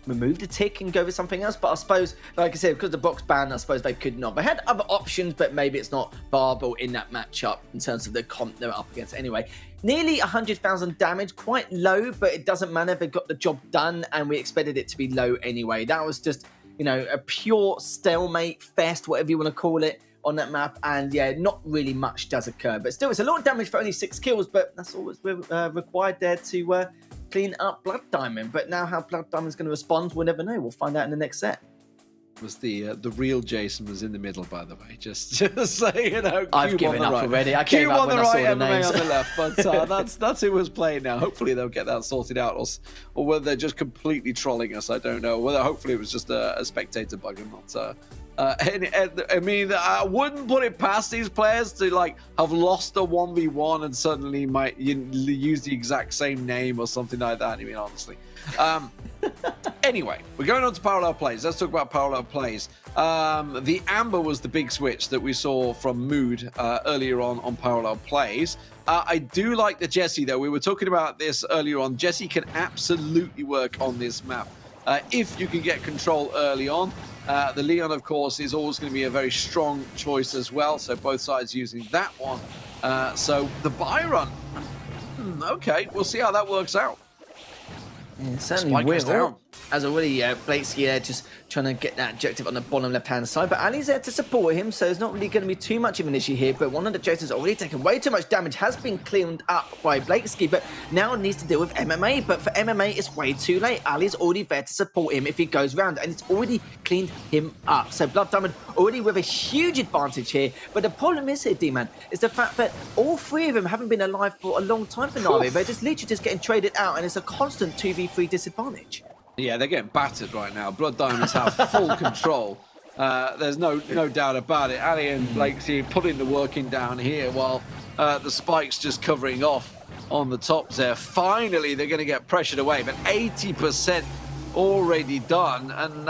remove the tick and go with something else, but I suppose, like I said, because the box banned, I suppose they could not. They had other options, but maybe it's not viable in that matchup in terms of the comp they're up against. Anyway, nearly 100,000 damage, quite low, but it doesn't matter. They got the job done, and we expected it to be low anyway. That was just, you know, a pure stalemate fest, whatever you want to call it, on that map. And yeah, not really much does occur, but still, it's a lot of damage for only 6 kills, but that's all that's required there to clean up Blood Diamond. But now how Blood Diamond's going to respond, we'll never know. We'll find out in the next set. Was the real Jason was in the middle, by the way. Just so you know. I've given up already. I gave up when I saw the names. MMA on the left, but that's who was playing now. Hopefully they'll get that sorted out, or whether they're just completely trolling us. I don't know. Whether hopefully it was just a spectator bug and I mean, I wouldn't put it past these players to like have lost a 1v1 and suddenly might use the exact same name or something like that. I mean, honestly. Anyway, we're going on to parallel plays. Let's talk about parallel plays. The Amber was the big switch that we saw from Mood earlier on parallel plays. I do like the Jessie, though. We were talking about this earlier on. Jessie can absolutely work on this map if you can get control early on. The Leon, of course, is always going to be a very strong choice as well. So both sides using that one. So the Byron. Okay, we'll see how that works out. Yeah, certainly will. As already, Blakeski there just trying to get that objective on the bottom left-hand side. But Ali's there to support him, so it's not really going to be too much of an issue here. But one of the Jason's already taken way too much damage, has been cleaned up by Blakeski, but now needs to deal with MMA. But for MMA, it's way too late. Ali's already there to support him if he goes round, and it's already cleaned him up. So Blood Diamond already with a huge advantage here. But the problem is here, D-Man, is the fact that all three of them haven't been alive for a long time for Na'Vi. They're just literally just getting traded out, and it's a constant 2v3 disadvantage. Yeah, they're getting battered right now. Blood Diamonds have full control. There's no doubt about it. Ali and Blakeski putting the work in down here while the Spike's just covering off on the tops there. Finally, they're going to get pressured away, but 80% already done, and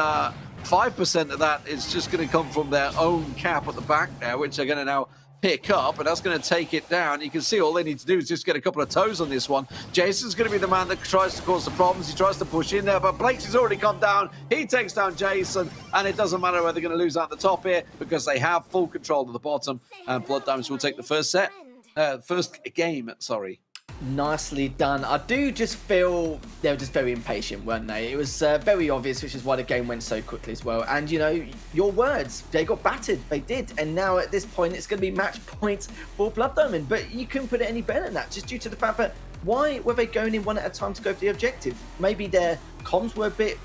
5% of that is just going to come from their own cap at the back there, which they're going to now pick up, and that's going to take it down. You can see all they need to do is just get a couple of toes on this one. Jason's going to be the man that tries to cause the problems. He tries to push in there, but Blake's has already come down. He takes down Jason, and it doesn't matter whether they're going to lose out the top here because they have full control of the bottom, and Blood Diamonds will take the first game, sorry. Nicely done. I do just feel they were just very impatient, weren't they? It was very obvious, which is why the game went so quickly as well. And, you know, your words, they got battered. They did. And now at this point, it's going to be match points for Blood Diamond. But you couldn't put it any better than that, just due to the fact that why were they going in one at a time to go for the objective? Maybe their comms were a bit...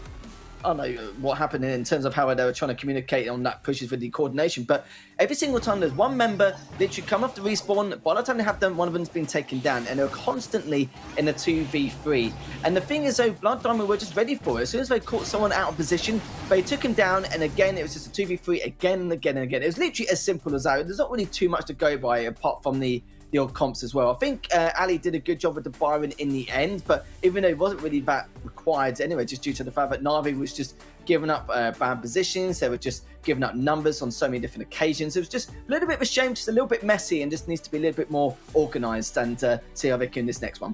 I don't know what happened in terms of how they were trying to communicate on that pushes for the coordination, but every single time there's one member literally come off the respawn, by the time they have them, one of them's been taken down, and they're constantly in a 2v3. And the thing is, though, Blood Diamond were just ready for it. As soon as they caught someone out of position, they took him down, and again, it was just a 2v3 again and again and again. It was literally as simple as that. There's not really too much to go by apart from the odd comps as well. I think Ali did a good job with the Byron in the end, but even though it wasn't really that required anyway, just due to the fact that Na'Vi was just giving up bad positions, they were just giving up numbers on so many different occasions. It was just a little bit of a shame, just a little bit messy, and just needs to be a little bit more organised and see how they can this next one.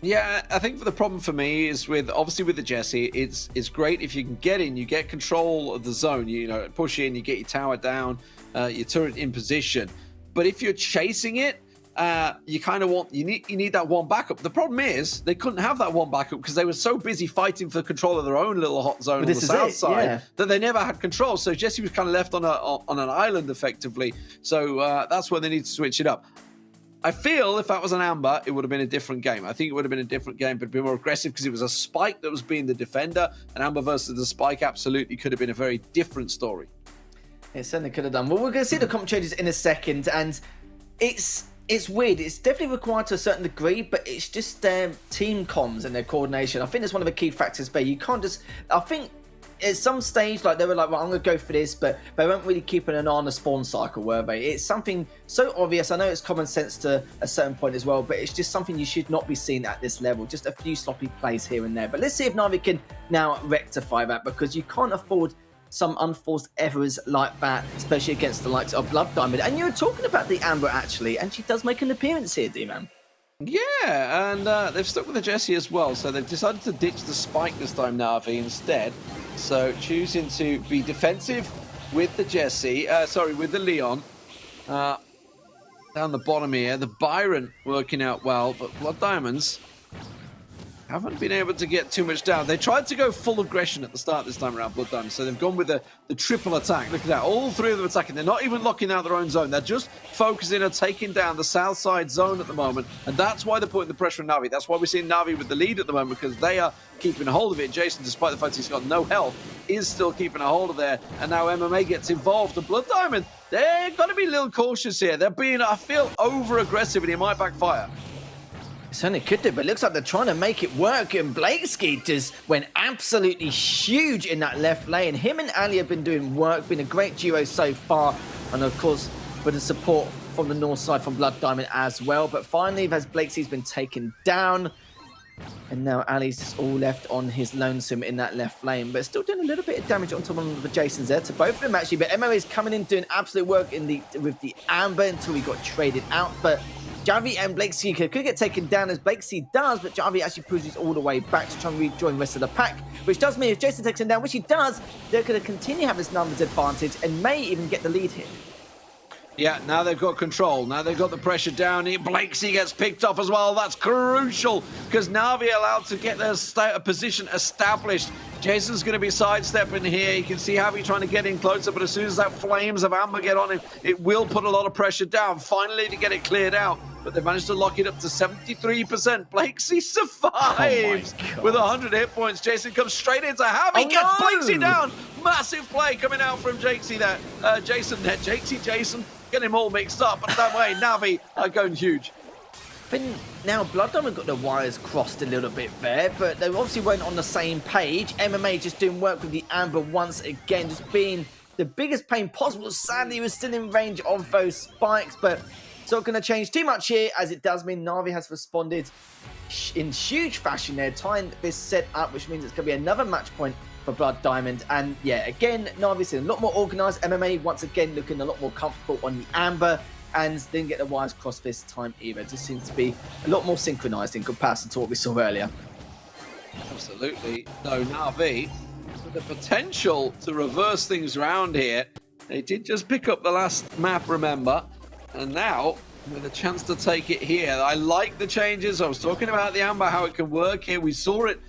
Yeah, I think the problem for me is obviously with the Jessie, it's great if you can get in, you get control of the zone, you know, push in, you get your tower down, your turret in position. But if you're chasing it, you kind of want you need that one backup. The problem is they couldn't have that one backup because they were so busy fighting for control of their own little hot zone on the south side that they never had control. So Jessie was kind of left on an island effectively. So that's where they need to switch it up. I feel if that was an Amber, it would have been a different game. I think it would have been a different game, but a bit more aggressive because it was a Spike that was being the defender. An Amber versus the Spike absolutely could have been a very different story. It certainly could have done. Well, we're going to see the comp changes in a second, and it's weird. It's definitely required to a certain degree, but it's just their team comms and their coordination. I think that's one of the key factors there. You can't just... I think at some stage, like, they were like, well, I'm going to go for this, but they weren't really keeping an eye on the spawn cycle, were they? It's something so obvious. I know it's common sense to a certain point as well, but it's just something you should not be seeing at this level. Just a few sloppy plays here and there. But let's see if Na'Vi can now rectify that, because you can't afford some unforced errors like that, especially against the likes of Blood Diamond. And you were talking about the Amber, actually, and she does make an appearance here, D-Man. Yeah, and they've stuck with the Jessie as well, so they've decided to ditch the Spike this time, Na'Vi, instead. So choosing to be defensive with the Jessie, with the Leon. Down the bottom here, the Byron working out well, but Blood Diamonds haven't been able to get too much down. They tried to go full aggression at the start this time around, Blood Diamond, so they've gone with the triple attack. Look at that, all three of them attacking. They're not even locking out their own zone. They're just focusing on taking down the south side zone at the moment, and that's why they're putting the pressure on Na'Vi. That's why we're seeing Na'Vi with the lead at the moment, because they are keeping a hold of it. Jason, despite the fact he's got no health, is still keeping a hold of there, and now MMA gets involved, and Blood Diamond, they're got to be a little cautious here. They're being, I feel, over-aggressive, and it might backfire. Certainly could do, but it looks like they're trying to make it work. And Blakeski just went absolutely huge in that left lane. Him and Ali have been doing work, been a great duo so far. And of course, with the support from the north side from Blood Diamond as well. But finally, as Blakesy's been taken down, and now Ali's just all left on his lonesome in that left lane, but still doing a little bit of damage onto one of the Jasons there, to both of them actually. But MO is coming in doing absolute work with the Amber until he got traded out. But Javi and Blakesy could get taken down as Blakesy does, but Javi actually pushes all the way back to try and rejoin the rest of the pack, which does mean if Jason takes him down, which he does, they're going to continue to have this numbers advantage and may even get the lead here. Yeah, now they've got control. Now they've got the pressure down here. Blakesy gets picked off as well. That's crucial because Na'Vi allowed to get their position established. Jason's going to be sidestepping here. You can see Javi trying to get in closer, but as soon as that flames of Amber get on him, it will put a lot of pressure down. Finally to get it cleared out, but they managed to lock it up to 73%. Blakesy survives with 100 hit points. Jason comes straight into Javi, gets Blakesy down. Massive play coming out from Jakesy there. Jason there, Jason. Get him all mixed up, but that way, Na'Vi are going huge. But now Blood Diamond got the wires crossed a little bit there, but they obviously weren't on the same page. MMA just doing work with the Amber once again, just being the biggest pain possible. Sadly, he was still in range of those spikes, but it's not going to change too much here, as it does mean Na'Vi has responded in huge fashion there, tying this set up, which means it's going to be another match point for Blood Diamond. And yeah, again, Na'Vi's a lot more organised. MMA once again looking a lot more comfortable on the Amber, and didn't get the wires crossed this time either. It just seems to be a lot more synchronised in comparison to what we saw earlier. Absolutely. No, Na'Vi with the potential to reverse things around here. They did just pick up the last map, remember, and now with a chance to take it here. I like the changes. I was talking about the Amber, how it can work here. We saw it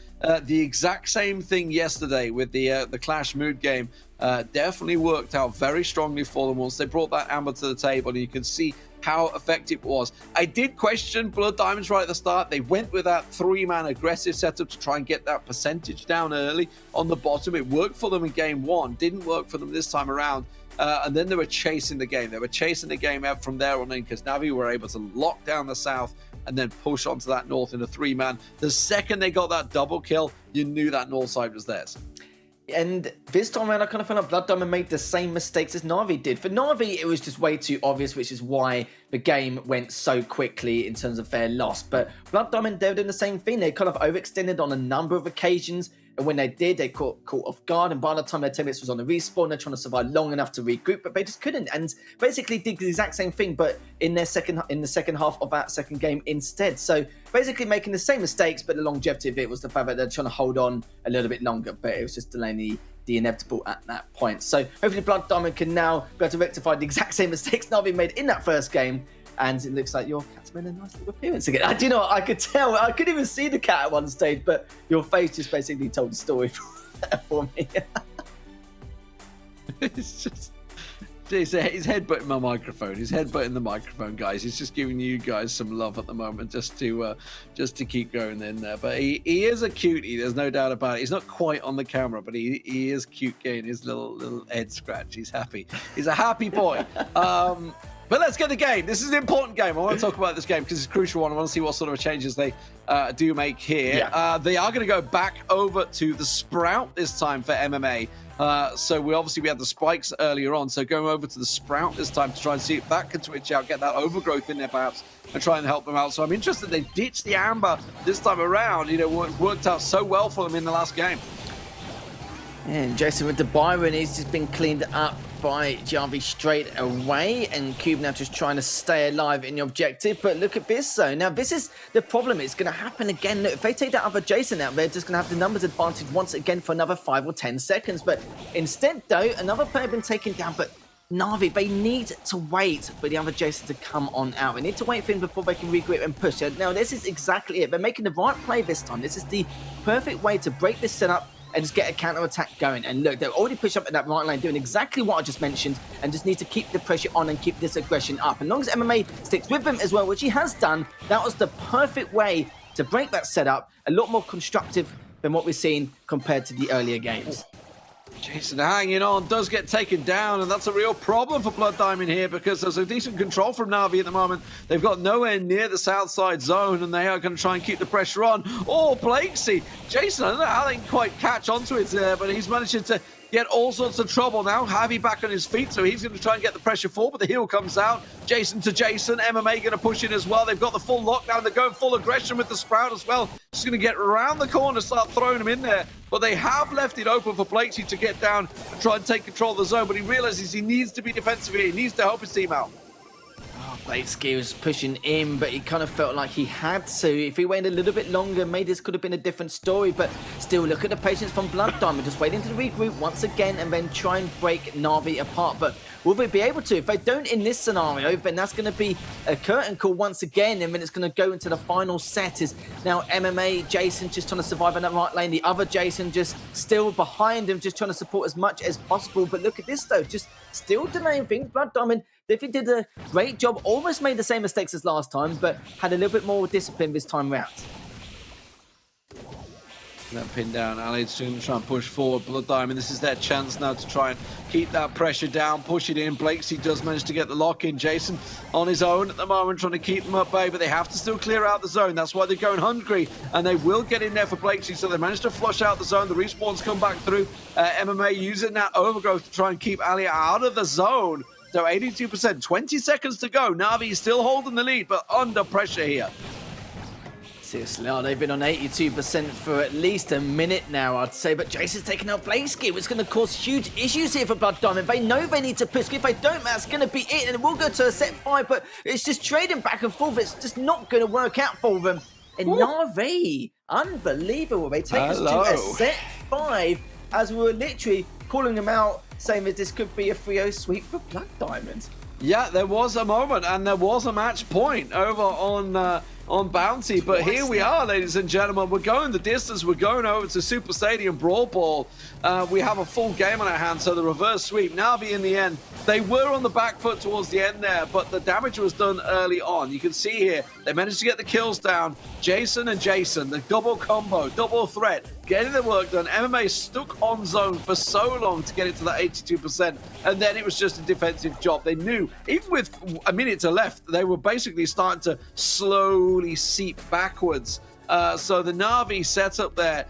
the exact same thing yesterday with the Clash Mood game. Definitely worked out very strongly for them once they brought that Amber to the table, and you can see how effective it was. I did question Blood Diamonds right at the start. They went with that 3-man aggressive setup to try and get that percentage down early on the bottom. It worked for them in game one, didn't work for them this time around. And then they were chasing the game. They were chasing the game out from there on in because Na'Vi were able to lock down the south and then push onto that north in a 3-man. The second they got that double kill, you knew that north side was theirs. And this time around, I kind of felt like Blood Diamond made the same mistakes as Na'Vi did. For Na'Vi, it was just way too obvious, which is why the game went so quickly in terms of their loss. But Blood Diamond, they were doing the same thing. They kind of overextended on a number of occasions. And when they did, they caught off guard. And by the time their 10 minutes was on the respawn, they're trying to survive long enough to regroup, but they just couldn't. And basically did the exact same thing, but in the second half of that second game instead. So basically making the same mistakes, but the longevity of it was the fact that they're trying to hold on a little bit longer. But it was just delaying the inevitable at that point. So hopefully Blood Diamond can now be able to rectify the exact same mistakes Na'Vi made in that first game. And it looks like your cat's made a nice little appearance again. Do you know what? I could tell. I couldn't even see the cat at one stage, but your face just basically told the story for me. It's just... He's headbutting my microphone. He's headbutting the microphone, guys. He's just giving you guys some love at the moment, just to keep going in there. But he is a cutie. There's no doubt about it. He's not quite on the camera, but he is cute, getting his little head scratch. He's happy. He's a happy boy. But let's get the game. This is an important game. I want to talk about this game because it's a crucial one. I want to see what sort of changes they do make here. Yeah. They are going to go back over to the Sprout this time for MMA. So we had the spikes earlier on. So going over to the Sprout this time to try and see if that can switch out, get that overgrowth in there perhaps, and try and help them out. So I'm interested they ditched the Amber this time around. You know, it worked out so well for them in the last game. And Jason with the Byron, he's just been cleaned up by Javi straight away, and Cube now just trying to stay alive in the objective. But look at this though. Now this is the problem. It's going to happen again. Look, if they take that other Jason out, they're just going to have the numbers advantage once again for another 5 or 10 seconds. But instead though, another player been taken down. But Na'Vi, they need to wait for the other Jason to come on out. They need to wait for him before they can regroup and push. Now this is exactly it. They're making the right play this time. This is the perfect way to break this setup and just get a counter-attack going. And look, they're already pushed up in that right line, doing exactly what I just mentioned, and just need to keep the pressure on and keep this aggression up. And as long as MMA sticks with them as well, which he has done, that was the perfect way to break that setup. A lot more constructive than what we've seen compared to the earlier games. Jason hanging on, does get taken down, and that's a real problem for Blood Diamond here because there's a decent control from Na'Vi at the moment. They've got nowhere near the south side zone, and they are going to try and keep the pressure on. Oh, Blakesy! Jason, I don't know how they can quite catch onto it there, but he's managed to get all sorts of trouble now. Harvey back on his feet, so he's going to try and get the pressure forward, but the heel comes out. Jason to Jason. MMA going to push in as well. They've got the full lockdown. They're going full aggression with the Sprout as well. Just going to get around the corner, start throwing him in there. But they have left it open for Blakesy to get down and try and take control of the zone, but he realizes he needs to be defensive here. He needs to help his team out. Blakesy was pushing in, but he kind of felt like he had to. If he waited a little bit longer, maybe this could have been a different story. But still, look at the patience from Blood Diamond. Just waiting to regroup once again and then try and break Na'Vi apart. But will they be able to? If they don't in this scenario, then that's going to be a curtain call once again. And then it's going to go into the final set. Is now MMA, Jason just trying to survive in that right lane. The other Jason just still behind him, just trying to support as much as possible. But look at this, though. Just still delaying things. Blood Diamond definitely did a great job. Almost made the same mistakes as last time, but had a little bit more discipline this time round. That pin down. Ali's going to try and push forward. Blood Diamond, this is their chance now to try and keep that pressure down, push it in. Blakesy does manage to get the lock in. Jason on his own at the moment, trying to keep them at bay, but they have to still clear out the zone. That's why they're going hungry, and they will get in there for Blakesy. So they managed to flush out the zone. The respawns come back through. MMA using that overgrowth to try and keep Ali out of the zone. So 82%, 20 seconds to go. Na'Vi still holding the lead, but under pressure here. Seriously, they've been on 82% for at least a minute now, I'd say. But Jason's taking out Blakesy. It's going to cause huge issues here for Blood Diamond. They know they need to push. If they don't, that's going to be it. And it will go to a set 5, but it's just trading back and forth. It's just not going to work out for them. And Na'Vi, unbelievable. They take us to a set 5 as we were literally calling them out, saying that this could be a 3-0 sweep for Blood Diamond. Yeah, there was a moment, and there was a match point over on Bounty, but here we are, ladies and gentlemen. We're going the distance. We're going over to Super Stadium Brawl Ball. We have a full game on our hands, so the reverse sweep. Na'Vi, in the end, they were on the back foot towards the end there, but the damage was done early on. You can see here, they managed to get the kills down. Jason and Jason, the double combo, double threat, getting the work done. MMA stuck on zone for so long to get it to that 82%, and then it was just a defensive job. They knew, even with a minute to left, they were basically starting to slowly seep backwards. So the Na'Vi setup there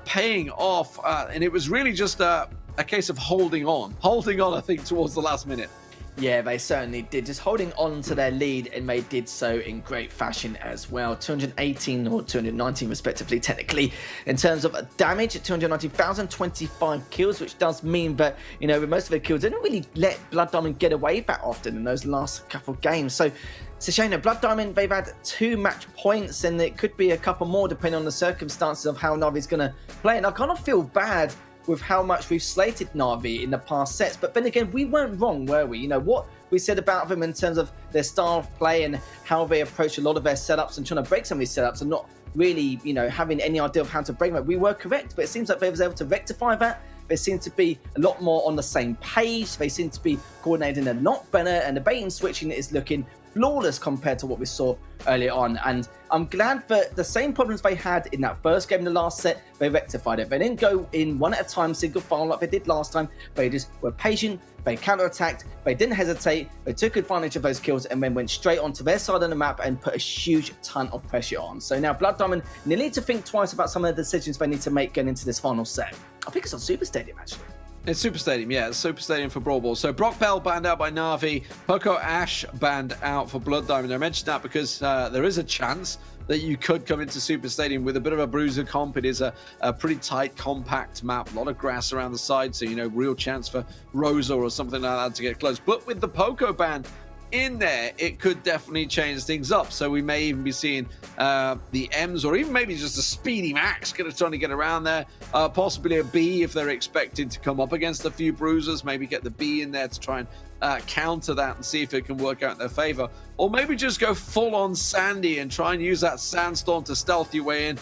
paying off, and it was really just a case of holding on, I think, towards the last minute. Yeah, they certainly did. Just holding on to their lead, and they did so in great fashion as well. 218 or 219 respectively, technically, in terms of damage at 290,000, 25 kills, which does mean that, you know, with most of their kills, they didn't really let Blood Diamond get away that often in those last couple of games. So it's a shame that Blood Diamond, they've had 2 match points, and it could be a couple more depending on the circumstances of how Na'Vi's going to play. And I kind of feel bad with how much we've slated Na'Vi in the past sets, but then again, we weren't wrong, were we? You know, what we said about them in terms of their style of play and how they approach a lot of their setups and trying to break some of these setups and not really, you know, having any idea of how to break them. We were correct, but it seems like they was able to rectify that. They seem to be a lot more on the same page. They seem to be coordinating a lot better, and the bait and switching is looking flawless compared to what we saw earlier on. And I'm glad that the same problems they had in that first game in the last set, they rectified it. They didn't go in one at a time, single file like they did last time. They just were patient, they counter-attacked, they didn't hesitate, they took advantage of those kills and then went straight onto their side of the map and put a huge ton of pressure on. So now Blood Diamond, they need to think twice about some of the decisions they need to make going into this final set. I think it's on Super Stadium, actually. It's Super Stadium, yeah. It's Super Stadium for Brawl Ball. So Brock Bell banned out by Na'Vi. Poco Ash banned out for Blood Diamond. I mentioned that because there is a chance that you could come into Super Stadium with a bit of a bruiser comp. It is a pretty tight, compact map. A lot of grass around the side, so, you know, real chance for Rosa or something like that to get close. But with the Poco ban in there, it could definitely change things up. So we may even be seeing the M's, or even maybe just a Speedy Max trying to get around there. Possibly a B if they're expected to come up against a few bruisers. Maybe get the B in there to try and counter that and see if it can work out in their favor. Or maybe just go full on Sandy and try and use that Sandstorm to stealth your way in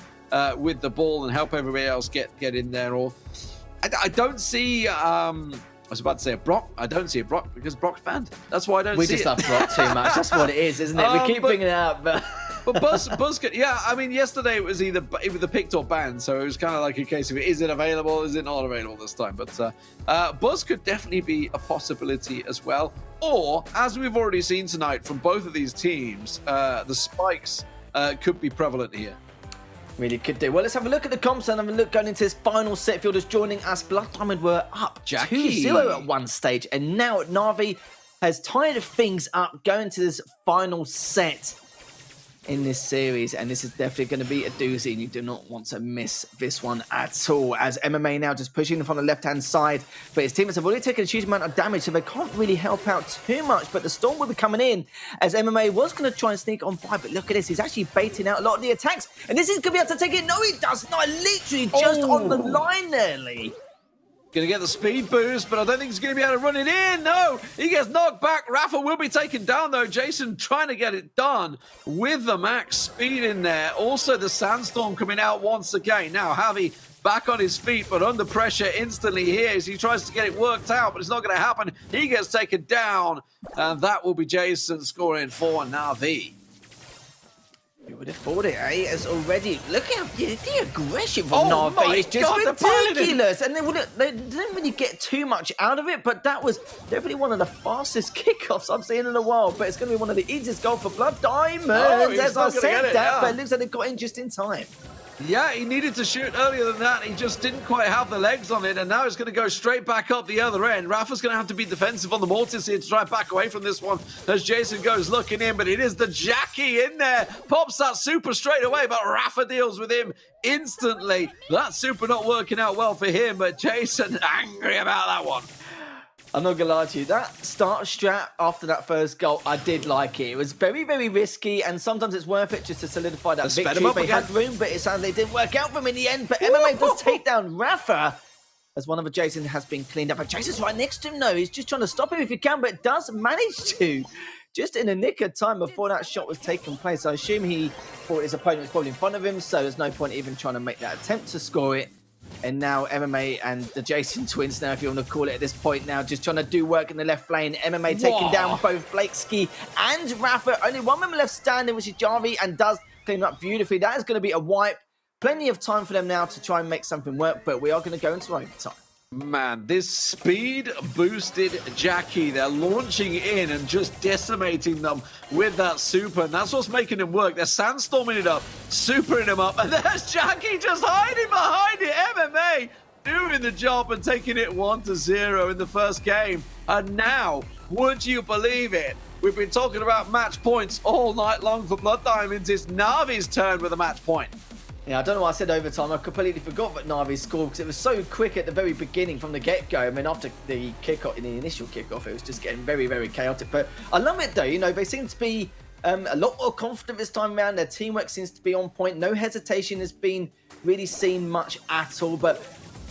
with the ball and help everybody else get in there. Or I don't see... I was about to say a Brock. I don't see a Brock because Brock's banned. That's why I don't see it. We just love Brock too much. That's what it is, isn't it? We keep bringing it up, but... But Buzz could, yeah, I mean, yesterday it was either picked or banned, so it was kind of like a case of is it available, is it not available this time? But Buzz could definitely be a possibility as well. Or, as we've already seen tonight from both of these teams, the spikes could be prevalent here. Really could do. Well, let's have a look at the comps and have a look going into this final set. Fielders joining us. Blood Diamond were up Jackie 2-0 at one stage, and now Na'Vi has tied things up going to this final set in this series, and this is definitely going to be a doozy, and you do not want to miss this one at all, as MMA now just pushing from the left-hand side, but his teammates have already taken a huge amount of damage, so they can't really help out too much, but the storm will be coming in, as MMA was going to try and sneak on by, but look at this, he's actually baiting out a lot of the attacks, and this is going to be able to take it. No, he does not, literally just on the line there, Lee. Going to get the speed boost, but I don't think he's going to be able to run it in. No, he gets knocked back. Rafa will be taken down, though. Jason trying to get it done with the max speed in there. Also, the sandstorm coming out once again. Now, Javi back on his feet, but under pressure instantly here as he tries to get it worked out, but it's not going to happen. He gets taken down, and that will be Jason scoring for Na'Vi. You would have thought it, eh? As already, look at the aggression from Oh Na'Vi. my It's just God, ridiculous. And they didn't really get too much out of it, but that was definitely one of the fastest kickoffs I've seen in a while. But it's going to be one of the easiest goals for Blood Diamond. As I said that, but it looks like they got in just in time. Yeah, he needed to shoot earlier than that. He just didn't quite have the legs on it, and now it's going to go straight back up the other end. Rafa's going to have to be defensive on the mortars here to try and back away from this one as Jason goes looking in, but it is the Jackie in there. Pops that super straight away, but Rafa deals with him instantly. That super not working out well for him, but Jason angry about that one. I'm not going to lie to you, that start strat after that first goal, I did like it. It was very, very risky, and sometimes it's worth it just to solidify that victory. They had room, but it sounded like it didn't work out for him in the end. But MMA does take down Rafa, as one of the Jason has been cleaned up. But Jason's right next to him, though. He's just trying to stop him if he can, but does manage to. Just in a nick of time before that shot was taking place. I assume he thought his opponent was probably in front of him, so there's no point even trying to make that attempt to score it. And now MMA and the Jason twins now, if you want to call it at this point now, just trying to do work in the left lane. MMA taking down both Blakeski and Rafa. Only one member left standing, which is Javi, and does clean up beautifully. That is going to be a wipe. Plenty of time for them now to try and make something work, but we are going to go into overtime. Man, this speed-boosted Jackie, they're launching in and just decimating them with that super, and that's what's making them work. They're sandstorming it up, supering him up, and there's Jackie just hiding behind it. MMA doing the job and taking it 1-0 in the first game. And now, would you believe it? We've been talking about match points all night long for Blood Diamonds. It's Navi's turn with a match point. Yeah, I don't know why I said overtime. I completely forgot that Na'Vi scored because it was so quick at the very beginning from the get-go. I mean, after the kickoff, in the initial kickoff, it was just getting very, very chaotic. But I love it, though. You know, they seem to be a lot more confident this time around. Their teamwork seems to be on point. No hesitation has been really seen much at all. But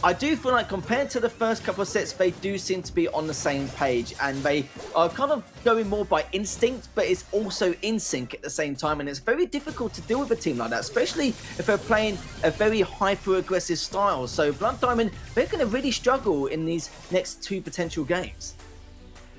I do feel like compared to the first couple of sets, they do seem to be on the same page, and they are kind of going more by instinct, but it's also in sync at the same time, and it's very difficult to deal with a team like that, especially if they're playing a very hyper-aggressive style. So Blood Diamond, they're going to really struggle in these next two potential games.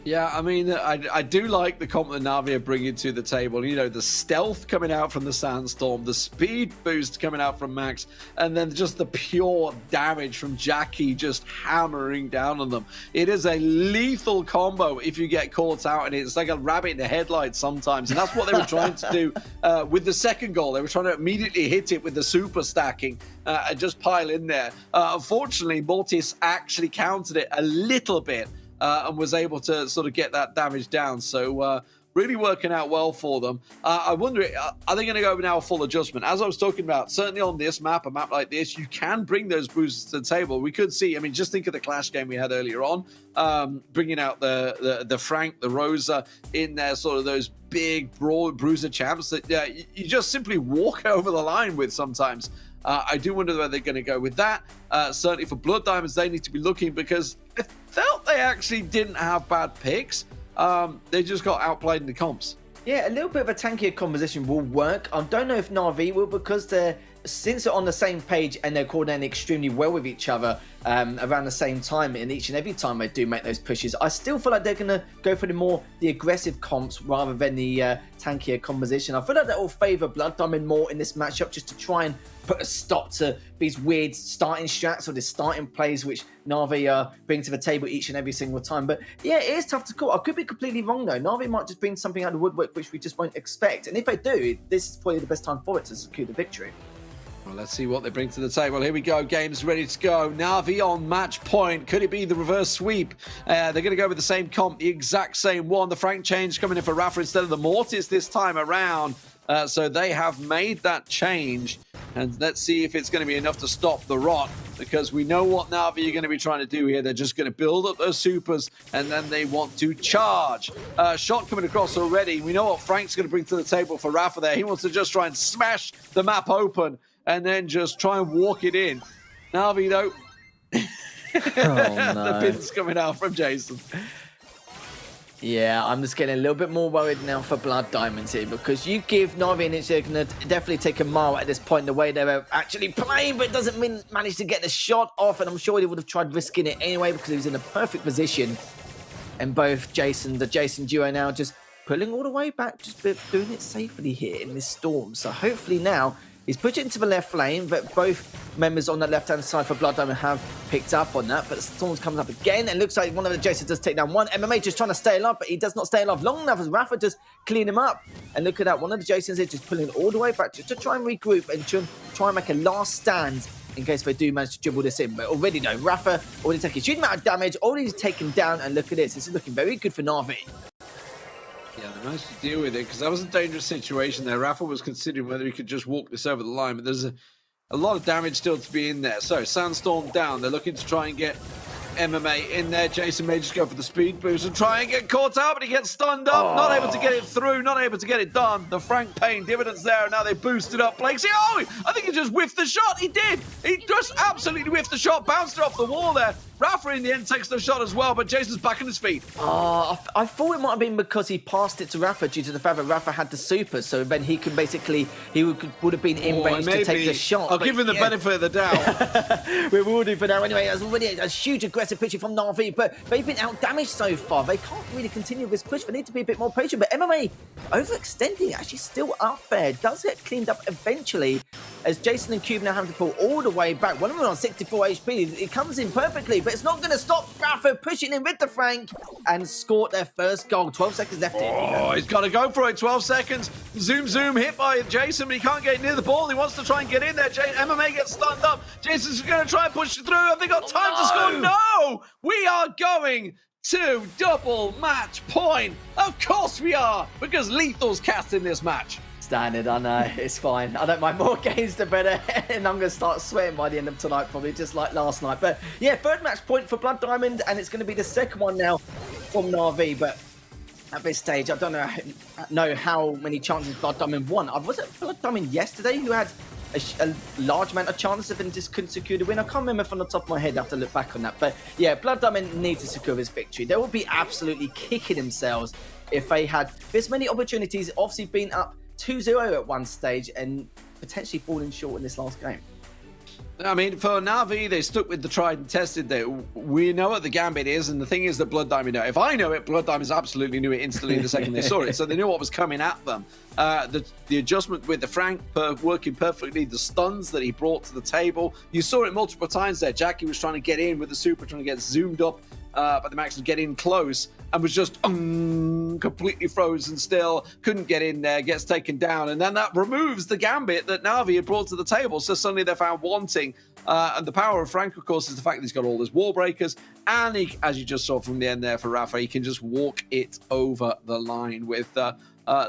Yeah, I mean, I do like the comp that Na'Vi are bringing to the table. You know, the stealth coming out from the Sandstorm, the speed boost coming out from Max, and then just the pure damage from Jackie just hammering down on them. It is a lethal combo if you get caught out in it. It's like a rabbit in the headlights sometimes, and that's what they were trying to do with the second goal. They were trying to immediately hit it with the super stacking and just pile in there. Unfortunately, Mortis actually countered it a little bit, and was able to sort of get that damage down. So really working out well for them. I wonder, are they going to go now full adjustment? As I was talking about, certainly on this map, a map like this, you can bring those boosts to the table. We could see, I mean, just think of the Clash game we had earlier on, bringing out the Frank, the Rosa in there, sort of those big Brawl bruiser champs that you just simply walk over the line with sometimes. I do wonder where they're going to go with that. Certainly for Blood Diamonds, they need to be looking, because I felt they actually didn't have bad picks. They just got outplayed in the comps. Yeah, a little bit of a tankier composition will work. I don't know if Na'Vi will, because their since they're on the same page and they're coordinating extremely well with each other around the same time, and each and every time they do make those pushes, I still feel like they're going to go for the aggressive comps rather than the tankier composition. I feel like that will favour Blood Diamond more in this matchup, just to try and put a stop to these weird starting strats or the starting plays which Na'Vi bring to the table each and every single time. But yeah, it is tough to call. I could be completely wrong though. Na'Vi might just bring something out of the woodwork which we just won't expect. And if they do, this is probably the best time for it to secure the victory. Well, let's see what they bring to the table. Here we go. Game's ready to go. Na'Vi on match point. Could it be the reverse sweep? They're going to go with the same comp, the exact same one. The Frank change coming in for Rafa instead of the Mortis this time around. So they have made that change. And let's see if it's going to be enough to stop the rot, because we know what Na'Vi are going to be trying to do here. They're just going to build up those supers, and then they want to charge. Shot coming across already. We know what Frank's going to bring to the table for Rafa there. He wants to just try and smash the map open and then just try and walk it in. Na'Vi, though. The pin's coming out from Jason. Yeah, I'm just getting a little bit more worried now for Blood Diamonds here, because you give Na'Vi and they're going to definitely take a mile at this point, the way they're actually playing, but it doesn't manage to get the shot off, and I'm sure he would have tried risking it anyway because he was in a perfect position. And both the Jason duo now just pulling all the way back, just doing it safely here in this storm. So hopefully now he's pushed it into the left lane, but both members on the left-hand side for Blood Diamond have picked up on that. But the storm's coming up again, and looks like one of the Jasons does take down one. MMA just trying to stay alive, but he does not stay alive long enough as Rafa just clean him up. And look at that, one of the Jasons is just pulling all the way back just to try and regroup and try and make a last stand in case they do manage to dribble this in. But already though, Rafa already taking a huge amount of damage, already taken down, and look at this. This is looking very good for Na'Vi. Yeah, they managed to deal with it because that was a dangerous situation there. Rafa was considering whether he could just walk this over the line, but there's a lot of damage still to be in there. So Sandstorm down. They're looking to try and get MMA in there. Jason may just go for the speed boost and try and get caught out, but he gets stunned up. Not able to get it through, not able to get it done. The Frank paying dividends there, and now they boosted up. Blake, see, oh, I think he just whiffed the shot. He did. He just absolutely whiffed the shot, bounced it off the wall there. Rafa in the end takes the shot as well, but Jason's back on his feet. I thought it might have been because he passed it to Rafa due to the fact that Rafa had the super, so then he could basically, would have been in range to take the shot. I'll give him the benefit of the doubt. We will do for now anyway. That's already a huge aggressive pitching from Na'Vi, but they've been out-damaged so far. They can't really continue this push. They need to be a bit more patient, but MMA overextending, actually still up there. Does get cleaned up eventually, as Jason and Cube now have to pull all the way back. One of them on 64 HP. It comes in perfectly, but it's not going to stop Rafa pushing in with the Frank and scored their first goal. 12 seconds left. Oh, he's got to go for it. 12 seconds. Zoom, hit by Jason, but he can't get near the ball. He wants to try and get in there. MMA gets stunned up. Jason's going to try and push it through. Have they got time to score? No! We are going to double match point. Of course we are, because Lethal's cast in this match. Standard, I know, it's fine. I don't mind, more games the better, and I'm going to start sweating by the end of tonight, probably just like last night. But yeah, third match point for Blood Diamond, and it's going to be the second one now from Na'Vi. But at this stage, I don't know how many chances Blood Diamond won. Was it Blood Diamond yesterday who had a large amount of chances and just couldn't secure the win? I can't remember from the top of my head. I have to look back on that. But yeah, Blood Diamond need to secure this victory. They will be absolutely kicking themselves if they had this many opportunities, obviously being up 2-0 at one stage and potentially falling short in this last game. I mean, for Na'Vi, they stuck with the tried and tested. We know what the gambit is, and the thing is that Blood Diamond know. If I know it, Blood Diamonds absolutely knew it instantly the second they saw it, so they knew what was coming at them. The adjustment with the Frank working perfectly, the stuns that he brought to the table. You saw it multiple times there. Jackie was trying to get in with the super, trying to get zoomed up, but the Max would get in close and was just completely frozen still, couldn't get in there, gets taken down, and then that removes the gambit that Na'Vi had brought to the table, so suddenly they're found wanting. And the power of Frank, of course, is the fact that he's got all his wall breakers, and he, as you just saw from the end there for Rafa, he can just walk it over the line with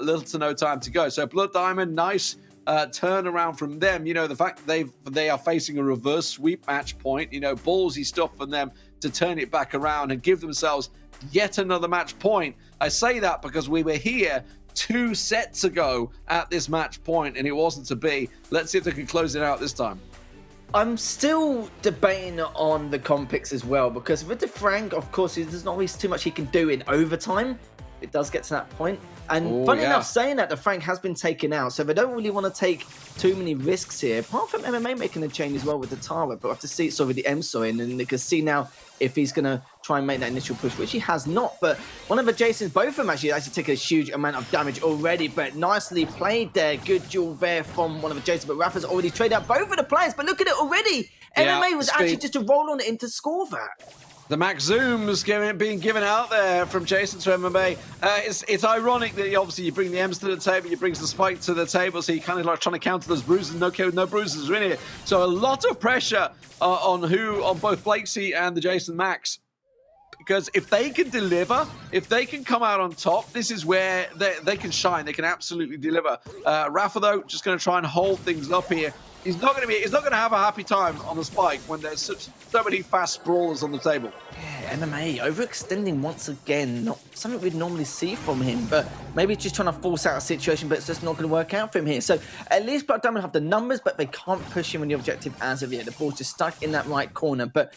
little to no time to go. So Blood Diamond, nice turnaround from them. You know, the fact that they are facing a reverse sweep match point, you know, ballsy stuff from them to turn it back around and give themselves yet another match point. I say that because we were here 2 sets ago at this match point and it wasn't to be. Let's see if they can close it out this time. I'm still debating on the comp picks as well, because with the Frank, of course, there's not always too much he can do in overtime. it does get to that point. And Oh, funny yeah. enough, saying that, the Frank has been taken out, so they don't really want to take too many risks here. Apart from MMA making a change as well with the Tara, but we'll have to see it with the MSO in, and they can see now if he's going to try and make that initial push, which he has not. But one of the Jasons, both of them actually taken a huge amount of damage already, but nicely played there. Good duel there from one of the Jasons, but Rafa's already traded out both of the players. But look at it already. Yeah, MMA was actually just a roll on it in to score that. The max zooms being given out there from Jason to MMA. It's ironic that obviously you bring the M's to the table, you bring the spike to the table, so you're kind of like trying to counter those bruises. No bruises are in here. So a lot of pressure on both Blakesy and the Jason Max. Because if they can deliver, if they can come out on top, this is where they can shine. They can absolutely deliver. Rafa, though, just going to try and hold things up here. He's not going to have a happy time on the spike when there's so many fast brawlers on the table. Yeah, MMA overextending once again. Not something we'd normally see from him, but maybe just trying to force out a situation, but it's just not going to work out for him here. So at least Blood Diamond have the numbers, but they can't push him on the objective as of yet. The ball's just stuck in that right corner, but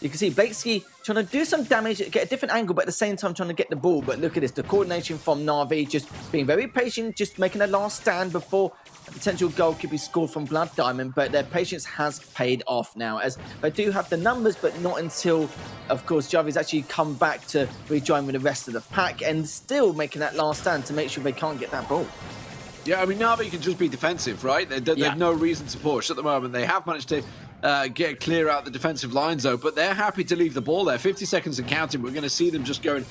you can see Blakesy trying to do some damage, get a different angle, but at the same time trying to get the ball. But look at this, the coordination from Na'Vi, just being very patient, just making a last stand before a potential goal could be scored from Blood Diamond. But their patience has paid off now, as they do have the numbers, but not until, of course, Javi's actually come back to rejoin with the rest of the pack and still making that last stand to make sure they can't get that ball. Yeah, I mean, Na'Vi can just be defensive, right? They have no reason to push at the moment. They have managed to get clear out the defensive lines, though, but they're happy to leave the ball there. 50 seconds and counting. We're going to see them just going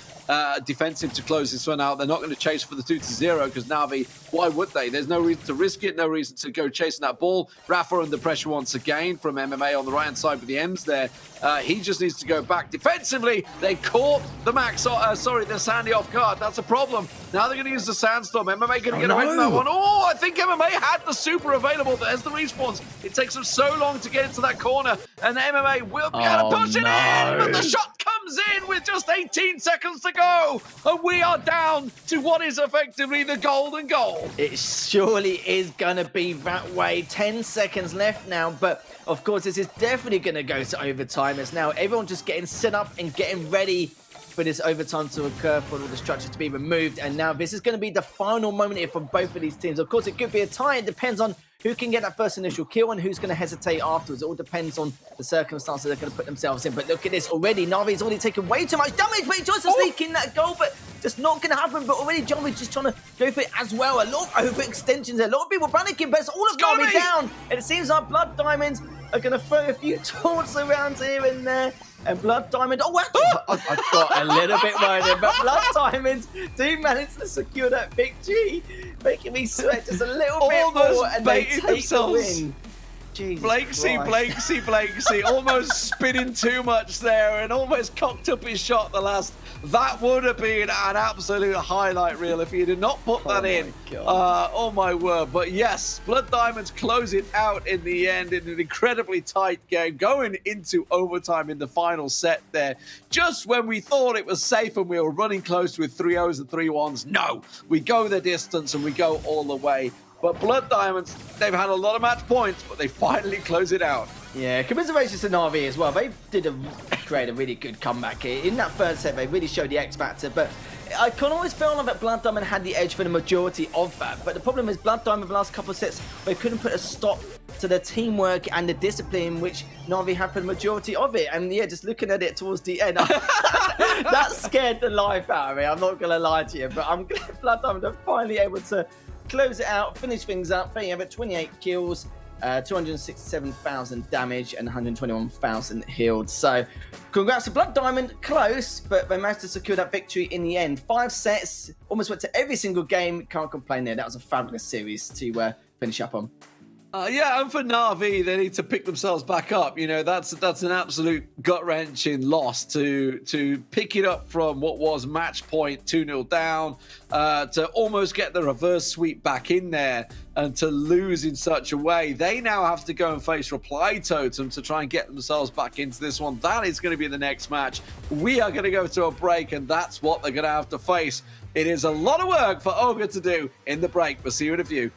defensive to close this one out. They're not going to chase for the 2-0 because Na'Vi, why would they? There's no reason to risk it, no reason to go chasing that ball. Rafa under pressure once again from MMA on the right-hand side with the M's there. He just needs to go back defensively. They caught the the Sandy off guard. That's a problem. Now they're going to use the Sandstorm. MMA going to get away from that one. Oh, I think MMA had the super available. There's the respawns. It takes them so long to get into that corner, and MMA will be able to push it in, but the shot comes in with just 18 seconds to go, and we are down to what is effectively the golden goal. It surely is going to be that way. 10 seconds left now, but of course this is definitely going to go to overtime, as now everyone just getting set up and getting ready for this overtime to occur, for all the structure to be removed. And now this is going to be the final moment here for both of these teams. Of course, it could be a tie. It depends on who can get that first initial kill and who's going to hesitate afterwards. It all depends on the circumstances they're going to put themselves in. But look at this already. Na'Vi's already taken way too much damage, but he tries to sneak in that goal, but just not going to happen. But already Jovi's just trying to go for it as well. A lot of overextensions there. A lot of people panicking, but it's all of Na'Vi down. And it seems like Blood Diamonds are going to throw a few taunts around here and there. And Blood Diamond, I got a little bit worried there, but Blood Diamonds do manage to secure that victory, making me sweat just a little bit more, and they take the win. Blakesy, almost spinning too much there and almost cocked up his shot the last. That would have been an absolute highlight reel if he did not put that in. Oh my word. But yes, Blood Diamonds close it out in the end in an incredibly tight game, going into overtime in the final set there. Just when we thought it was safe and we were running close with 3-0s and 3-1s, no, we go the distance and we go all the way. But Blood Diamonds, they've had a lot of match points, but they finally close it out. Yeah, commiserations to Na'Vi as well. They did create a really good comeback here. In that third set, they really showed the X Factor, but I can always feel like that Blood Diamond had the edge for the majority of that. But the problem is Blood Diamond, the last couple of sets, they couldn't put a stop to the teamwork and the discipline which Na'Vi had for the majority of it. And yeah, just looking at it towards the end, that scared the life out of me. I'm not going to lie to you, but I'm glad Blood Diamond are finally able to close it out, finish things up. They have 28 kills, 267,000 damage, and 121,000 healed. So, congrats to Blood Diamond. Close, but they managed to secure that victory in the end. 5 sets, almost went to every single game. Can't complain there. That was a fabulous series to finish up on. Yeah, and for Na'Vi, they need to pick themselves back up. You know, that's an absolute gut-wrenching loss to pick it up from what was match point 2-0 down, to almost get the reverse sweep back in there and to lose in such a way. They now have to go and face Reply Totem to try and get themselves back into this one. That is going to be the next match. We are going to go to a break, and that's what they're going to have to face. It is a lot of work for Ogre to do in the break. We'll see you in a few.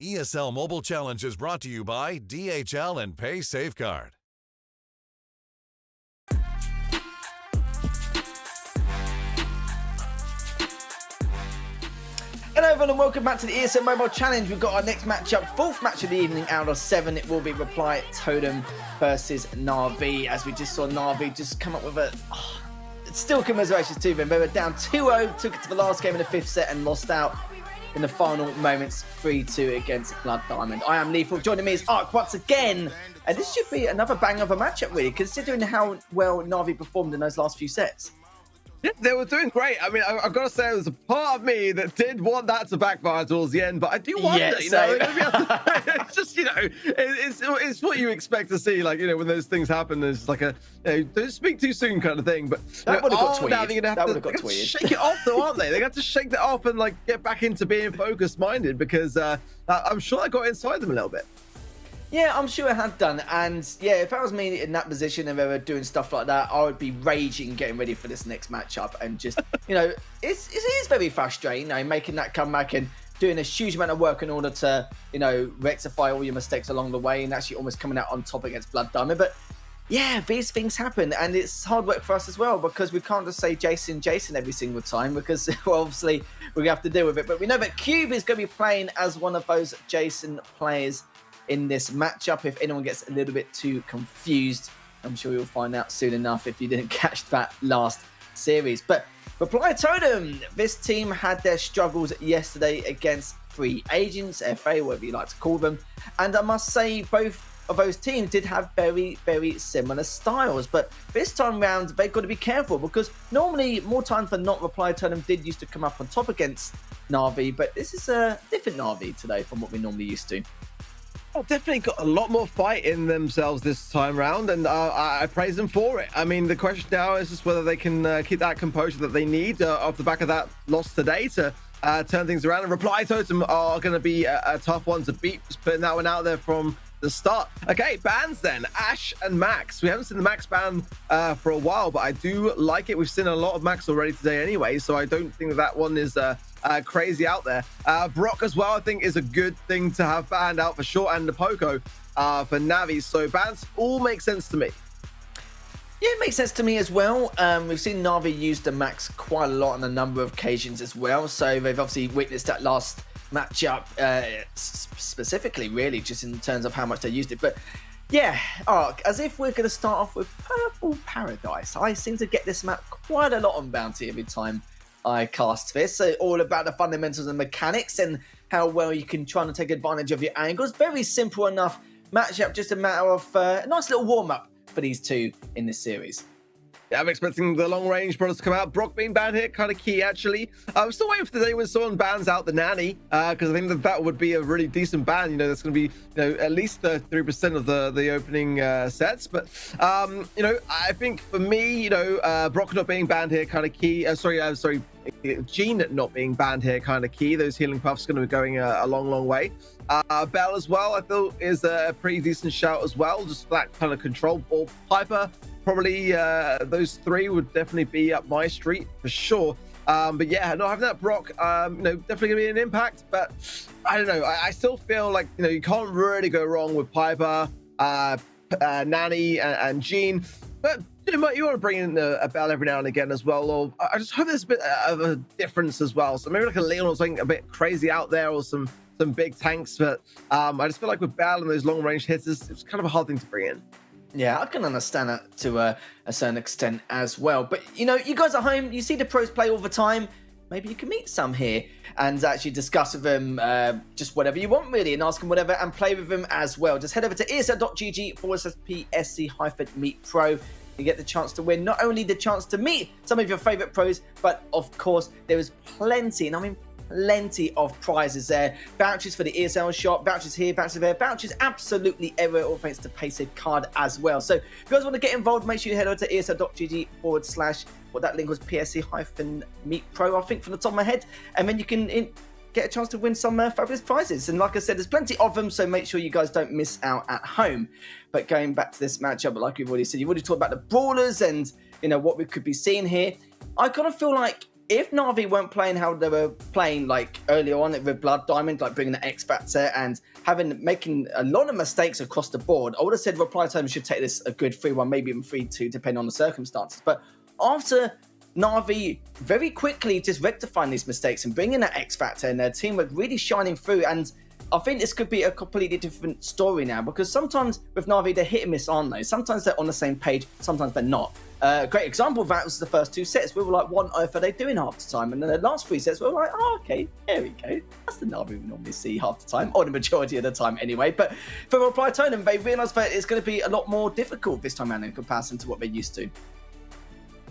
ESL Mobile Challenge is brought to you by DHL and Pay Safeguard. Hello everyone and welcome back to the ESL Mobile Challenge. We've got our next matchup, fourth match of the evening out of 7. It will be Reply Totem versus Na'Vi. As we just saw Na'Vi just come up with a... still commiserations to them. They were down 2-0, took it to the last game in the 5th set and lost out in the final moments 3-2 against Blood Diamond. I am Lethal. Joining me is Ark once again. And this should be another bang of a matchup really, considering how well Na'Vi performed in those last few sets. Yeah, they were doing great. I mean, I've got to say, there was a part of me that did want that to backfire towards the end, but I do wonder, it's just, it's what you expect to see, like, when those things happen, there's like a, don't speak too soon kind of thing, but that would have got tweeted. Now they're gonna have to shake it off though, aren't they? They have to shake that off and like get back into being focused-minded because I'm sure that got inside them a little bit. Yeah, I'm sure it had done. And yeah, if that was me in that position and they were doing stuff like that, I would be raging getting ready for this next matchup. And just, it is very frustrating, making that comeback and doing a huge amount of work in order to, rectify all your mistakes along the way and actually almost coming out on top against Blood Diamond. But yeah, these things happen and it's hard work for us as well because we can't just say Jason every single time because well, obviously we have to deal with it. But we know that Cube is going to be playing as one of those Jason players in this matchup. If anyone gets a little bit too confused, I'm sure you'll find out soon enough if you didn't catch that last series. But Reply Totem, this team had their struggles yesterday against Free Agents, FA, whatever you like to call them. And I must say, both of those teams did have very, very similar styles. But this time round, they've got to be careful because normally, more times than not, Reply Totem did used to come up on top against Na'Vi. But this is a different Na'Vi today from what we normally used to. Oh, definitely got a lot more fight in themselves this time round, and I praise them for it. I mean, the question now is just whether they can keep that composure that they need off the back of that loss today to turn things around. And Reply Totem are going to be a tough one to beat, just putting that one out there from the start. Okay, bans then. Ash and Max. We haven't seen the Max ban for a while, but I do like it. We've seen a lot of Max already today anyway, so I don't think that one is... crazy out there. Brock as well, I think, is a good thing to have banned out for sure, and the Poco for Navi. So bans all make sense to me. Yeah, it makes sense to me as well. We've seen Na'Vi use the Max quite a lot on a number of occasions as well. So they've obviously witnessed that last matchup specifically, really, just in terms of how much they used it. But yeah, Ark, as if we're going to start off with Purple Paradise. I seem to get this map quite a lot on Bounty every time I cast this. So all about the fundamentals and mechanics and how well you can try and take advantage of your angles. Very simple enough matchup, just a matter of a nice little warm-up for these two in this series. Yeah, I'm expecting the long-range brothers to come out. Brock being banned here, kind of key, actually. I'm still waiting for the day when someone bans out the Nanny, because I think that would be a really decent ban. That's going to be, at least 33% of the opening sets. But, I think for me, Brock not being banned here, kind of key. Jean not being banned here, kind of key. Those healing puffs going to be going a long way. Bell as well, I thought, is a pretty decent shout as well. Just that kind of control ball. Piper, probably those three would definitely be up my street for sure. But yeah, not having that Brock, definitely gonna be an impact. But I don't know. I still feel like you can't really go wrong with Piper, Nanny, and Jean. But you want to bring in a Bell every now and again as well. Or I just hope there's a bit of a difference as well. So maybe like a Leon or something a bit crazy out there, or some big tanks. But I just feel like with Bell and those long range hitters, it's kind of a hard thing to bring in. Yeah, I can understand that to a certain extent as well. But, you guys at home, you see the pros play all the time. Maybe you can meet some here and actually discuss with them just whatever you want, really, and ask them whatever and play with them as well. Just head over to esl.gg/PSC-Meet Pro. You get the chance to win not only the chance to meet some of your favourite pros, but, of course, there is plenty, and I mean plenty of prizes there. Vouchers for the ESL shop, vouchers here, vouchers there, vouchers absolutely everywhere, all thanks to PaySafe card as well. So if you guys want to get involved, make sure you head over to esl.gg/ what that link was, PSC-Meet Pro, I think, from the top of my head, and then you can get a chance to win some fabulous prizes. And like I said, there's plenty of them, so make sure you guys don't miss out at home. But going back to this matchup, like we've already said, you've already talked about the brawlers and what we could be seeing here. I kind of feel like if Na'Vi weren't playing how they were playing like earlier on with Blood Diamond, like bringing the X Factor and making a lot of mistakes across the board, I would have said Reply Time should take this a good 3-1, maybe even 3-2, depending on the circumstances. But after Na'Vi very quickly just rectifying these mistakes and bringing that X Factor, and their team were really shining through, and I think this could be a completely different story now, because sometimes with Na'Vi, they're hit and miss, aren't they? Sometimes they're on the same page, sometimes they're not. A great example of that was the first 2 sets. We were like, what on earth are they doing half the time? And then the last 3 sets, we were like, oh, okay, there we go. That's the Na'Vi we normally see half the time, or the majority of the time anyway. But for Reply Totem, they realised that it's going to be a lot more difficult this time around in comparison to what they're used to.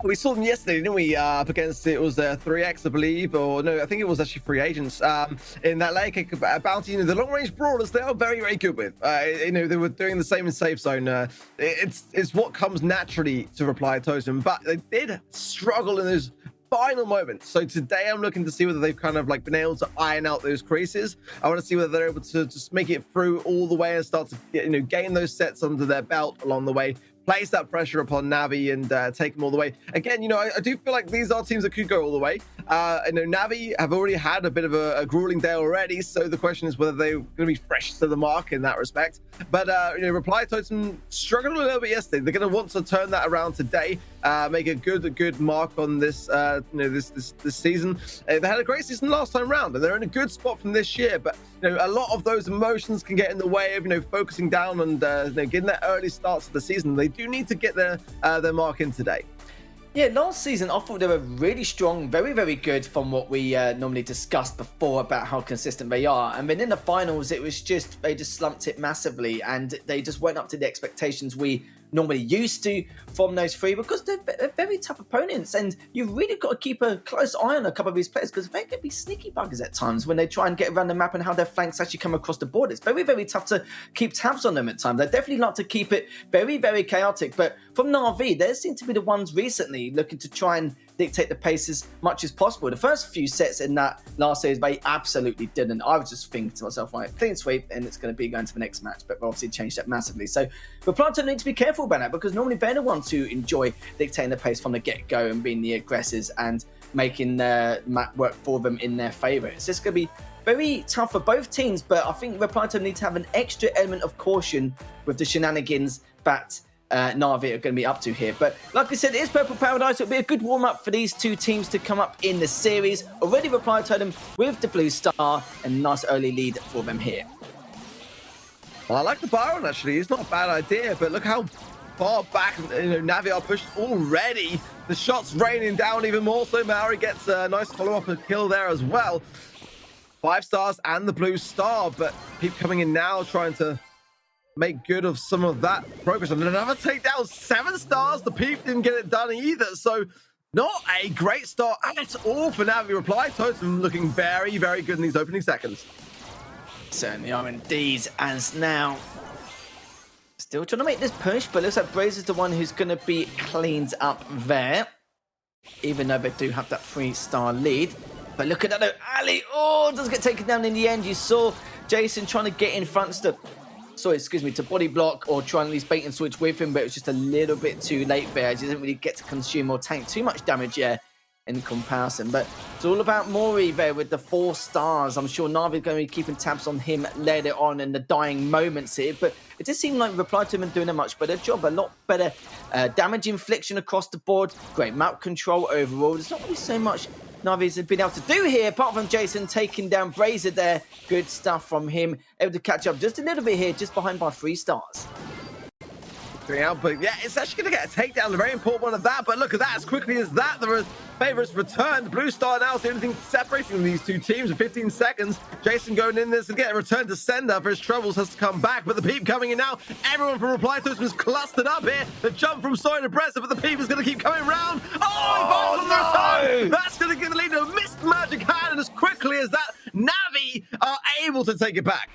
We saw them yesterday, didn't we? Up against, it was 3X, I believe, or no, I think it was actually Free Agents. In that late kick bounty, the long range brawlers, they are very, very good with. They were doing the same in Safe Zone. It's what comes naturally to Reply Totem, but they did struggle in those final moments. So today I'm looking to see whether they've kind of like been able to iron out those creases. I want to see whether they're able to just make it through all the way and start to gain those sets under their belt along the way. Place that pressure upon Navi and take them all the way. Again, I do feel like these are teams that could go all the way. Navi have already had a bit of a grueling day already, so the question is whether they're going to be fresh to the mark in that respect. But Reply Totem struggled a little bit yesterday. They're going to want to turn that around today, make a good mark on this this season. They had a great season last time round, and they're in a good spot from this year. But a lot of those emotions can get in the way of focusing down and getting that early starts of the season. They do need to get their mark in today. Yeah, last season I thought they were really strong, very, very good from what we normally discussed before about how consistent they are. And then in the finals, it was just, they just slumped it massively, and they just weren't up to the expectations we normally used to from those 3, because they're very tough opponents, and you've really got to keep a close eye on a couple of these players, because they can be sneaky buggers at times when they try and get around the map and how their flanks actually come across the board. It's very, very tough to keep tabs on them at times. They definitely like to keep it very, very chaotic, but from Na'Vi, they seem to be the ones recently looking to try and dictate the pace as much as possible. The first few sets in that last series, they absolutely didn't. I was just thinking to myself, like, clean sweep, and it's going to be going to the next match, but obviously changed that massively. So the Planter need to be careful about that, because normally they're the ones who enjoy dictating the pace from the get-go and being the aggressors and making their map work for them in their favour. It's just going to be very tough for both teams, but I think Reply Totem need to have an extra element of caution with the shenanigans that Na'Vi are going to be up to here. But like I said, it is Purple Paradise. It'll be a good warm-up for these 2 teams to come up in the series. Already Reply Totem with the blue star, and a nice early lead for them here. Well, I like the Byron, actually. It's not a bad idea, but look how far back Navi are pushed already. The shots raining down even more, so Maori gets a nice follow-up and kill there as well. 5 stars and the blue star, but keep coming in now, trying to make good of some of that progress. And another takedown, 7 stars. The Peep didn't get it done either, so not a great start at all for Navi. Reply Totem looking very, very good in these opening seconds. Certainly are indeed, as now still trying to make this push, but looks like Braze is the one who's going to be cleaned up there, even though they do have that 3-star lead. But look at that though, Ali, doesn't get taken down in the end. You saw Jason trying to get in front to body block or try and at least bait and switch with him, but it was just a little bit too late there. He didn't really get to consume or tank too much damage in comparison. But it's all about Mori there with the 4 stars. I'm sure Navi going to be keeping tabs on him later on in the dying moments here, but it just seemed like Reply to him doing a much better job, a lot better damage infliction across the board, great map control overall. There's not really so much Navi's have been able to do here, apart from Jason taking down Brazier there. Good stuff from him. Able to catch up just a little bit here, just behind by 3 stars. Out, but yeah, it's actually going to get a takedown, a very important one of that. But look at that, as quickly as that, the favorites returned. Blue Star now is the only thing separating these 2 teams in 15 seconds. Jason going in there to get a return to sender for his troubles, has to come back, but the Peep coming in now. Everyone from Reply Totem is clustered up here. The jump from Soy to Bressa, but the Peep is going to keep coming round. No! That's going to give the lead to a missed magic hand, and as quickly as that, Navi are able to take it back.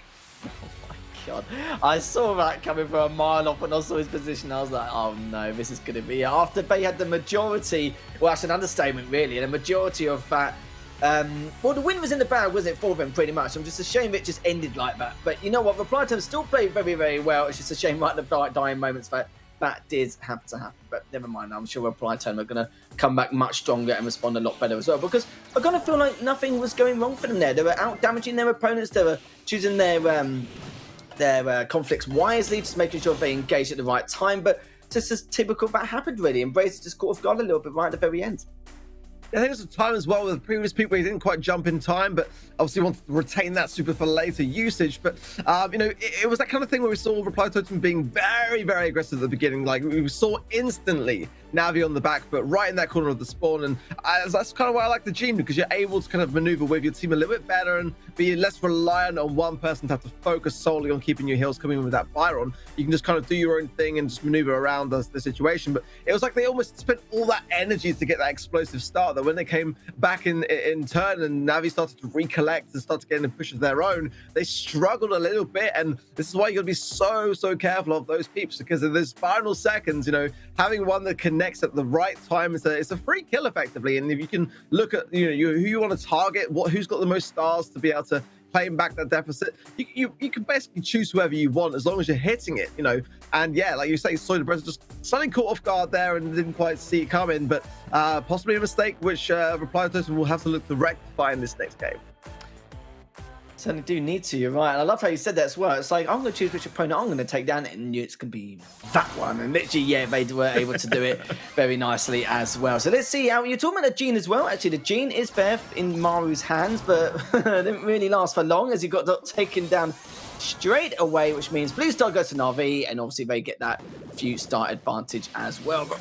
God. I saw that coming from a mile off when I saw his position. I was like, oh no, this is going to be... After they had the majority... Well, that's an understatement, really. The majority of that... well, the win was in the bag, wasn't it, for them, pretty much. I'm just ashamed it just ended like that. But you know what? Reply Totem still played very, very well. It's just a shame right at the dying moments that that did have to happen. But never mind, I'm sure Reply Tournament are going to come back much stronger and respond a lot better as well, because I kind of feel like nothing was going wrong for them there. They were out damaging their opponents, they were choosing their conflicts wisely, just making sure they engaged at the right time. But just as typical that happened really, and Bracer just caught off guard a little bit right at the very end. I think there's a time as well with previous people, he didn't quite jump in time, but obviously wanted to retain that super for later usage. But, you know, it was that kind of thing where we saw Reply Totem being very, very aggressive at the beginning. Like, we saw instantly Navi on the back, but right in that corner of the spawn. And that's kind of why I like the Gene, because you're able to kind of maneuver with your team a little bit better and be less reliant on one person to have to focus solely on keeping your heals coming in with that Byron. You can just kind of do your own thing and just maneuver around the situation. But it was like they almost spent all that energy to get that explosive start, that when they came back in turn and Navi started to recollect and start to get in push of their own, they struggled a little bit. And this is why you got to be so careful of those peeps, because in those final seconds, you know, having one that connects at the right time is a free kill effectively. And if you can look at, you know, who you want to target, who's got the most stars to be able to claim back that deficit, you can basically choose whoever you want as long as you're hitting it, you know. And yeah, like you say, Soy Breza just suddenly caught off guard there and didn't quite see it coming, but possibly a mistake which Reply Totem will have to look to rectify in this next game. Certainly do need to, you're right. And I love how you said that as well. It's like, I'm going to choose which opponent I'm going to take down, and it's going to be that one. And literally, yeah, they were able to do it very nicely as well. So let's see how you're talking about the Gene as well. Actually, the Gene is there in Maru's hands, but didn't really last for long as he got taken down straight away, which means Blue Star goes to Na'Vi, and obviously they get that few star advantage as well. But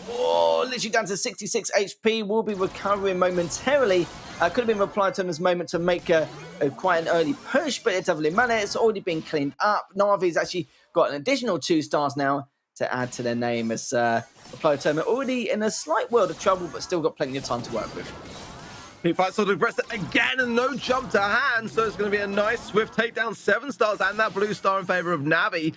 literally down to 66 HP, will be recovering momentarily. Could have been Reply Totems moment to make quite an early push, but it doesn't really matter. It's already been cleaned up. Na'Vi's actually got an additional 2 stars now to add to their name, as Reply Totem already in a slight world of trouble, but still got plenty of time to work with. He fights on the aggressor again and no jump to hand, so it's going to be a nice swift takedown. 7 stars and that blue star in favor of Navi.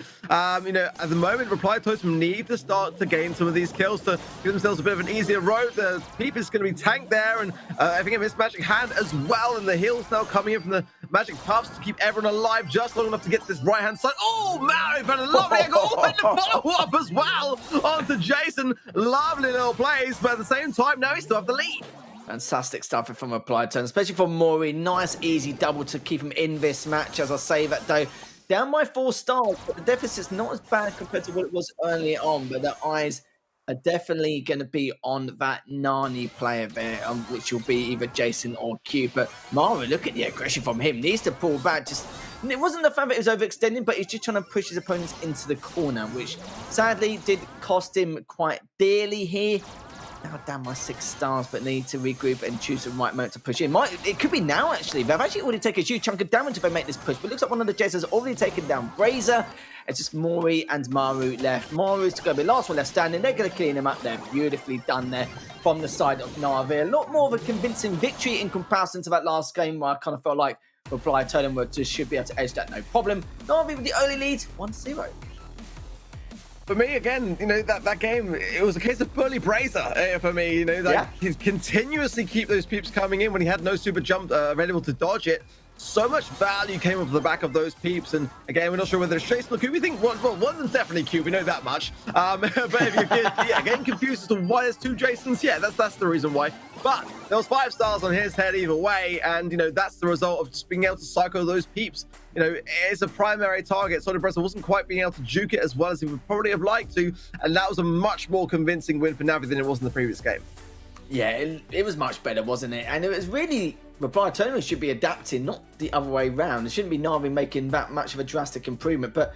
You know, at the moment, Reply Totem need to start to gain some of these kills to give themselves a bit of an easier road. The Peep is going to be tanked there, and I think a missed magic hand as well, and the heals now coming in from the magic puffs to keep everyone alive just long enough to get to this right hand side. Oh, Mary, but a lovely angle, and the follow-up as well onto Jason. Lovely little plays, but at the same time, now he still have the lead. Fantastic stuff from Reply Totem, especially for Mori. Nice, easy double to keep him in this match. As I say that, though, down by 4 stars, but the deficit's not as bad compared to what it was earlier on, but the eyes are definitely going to be on that Nani player there, which will be either Jason or Q. But Mario, look at the aggression from him. Needs to pull back. It wasn't the fact that he was overextending, but he's just trying to push his opponents into the corner, which sadly did cost him quite dearly here. Now down by 6 stars, but need to regroup and choose the right moment to push in. It could be now, actually. They've actually already taken a huge chunk of damage if they make this push, but it looks like one of the Jets has already taken down Brazer. It's just Mori and Maru left. Maru's going to be the last one left standing. They're going to clean him up there. Beautifully done there from the side of Na'Vi. A lot more of a convincing victory in comparison to that last game, where I kind of felt like Reply Totem just should be able to edge that no problem. Na'Vi with the early lead, 1-0. For me, again, you know, that game, it was a case of bully Brazer for me, you know, like he'd continuously keep those peeps coming in when he had no super jump available to dodge it. So much value came off the back of those peeps, and again, we're not sure whether it's Jason or Q. We think one of them's definitely Q, we know that much. But if you're getting confused as to why there's 2 Jasons, yeah, that's the reason why. But there was 5 stars on his head either way, and you know, that's the result of just being able to psycho those peeps. You know, it's a primary target. Soy Breza wasn't quite being able to juke it as well as he would probably have liked to, and that was a much more convincing win for Navi than it was in the previous game. Yeah, it was much better, wasn't it? And it was really, Reply Totem should be adapting, not the other way around. It shouldn't be Na'Vi making that much of a drastic improvement, but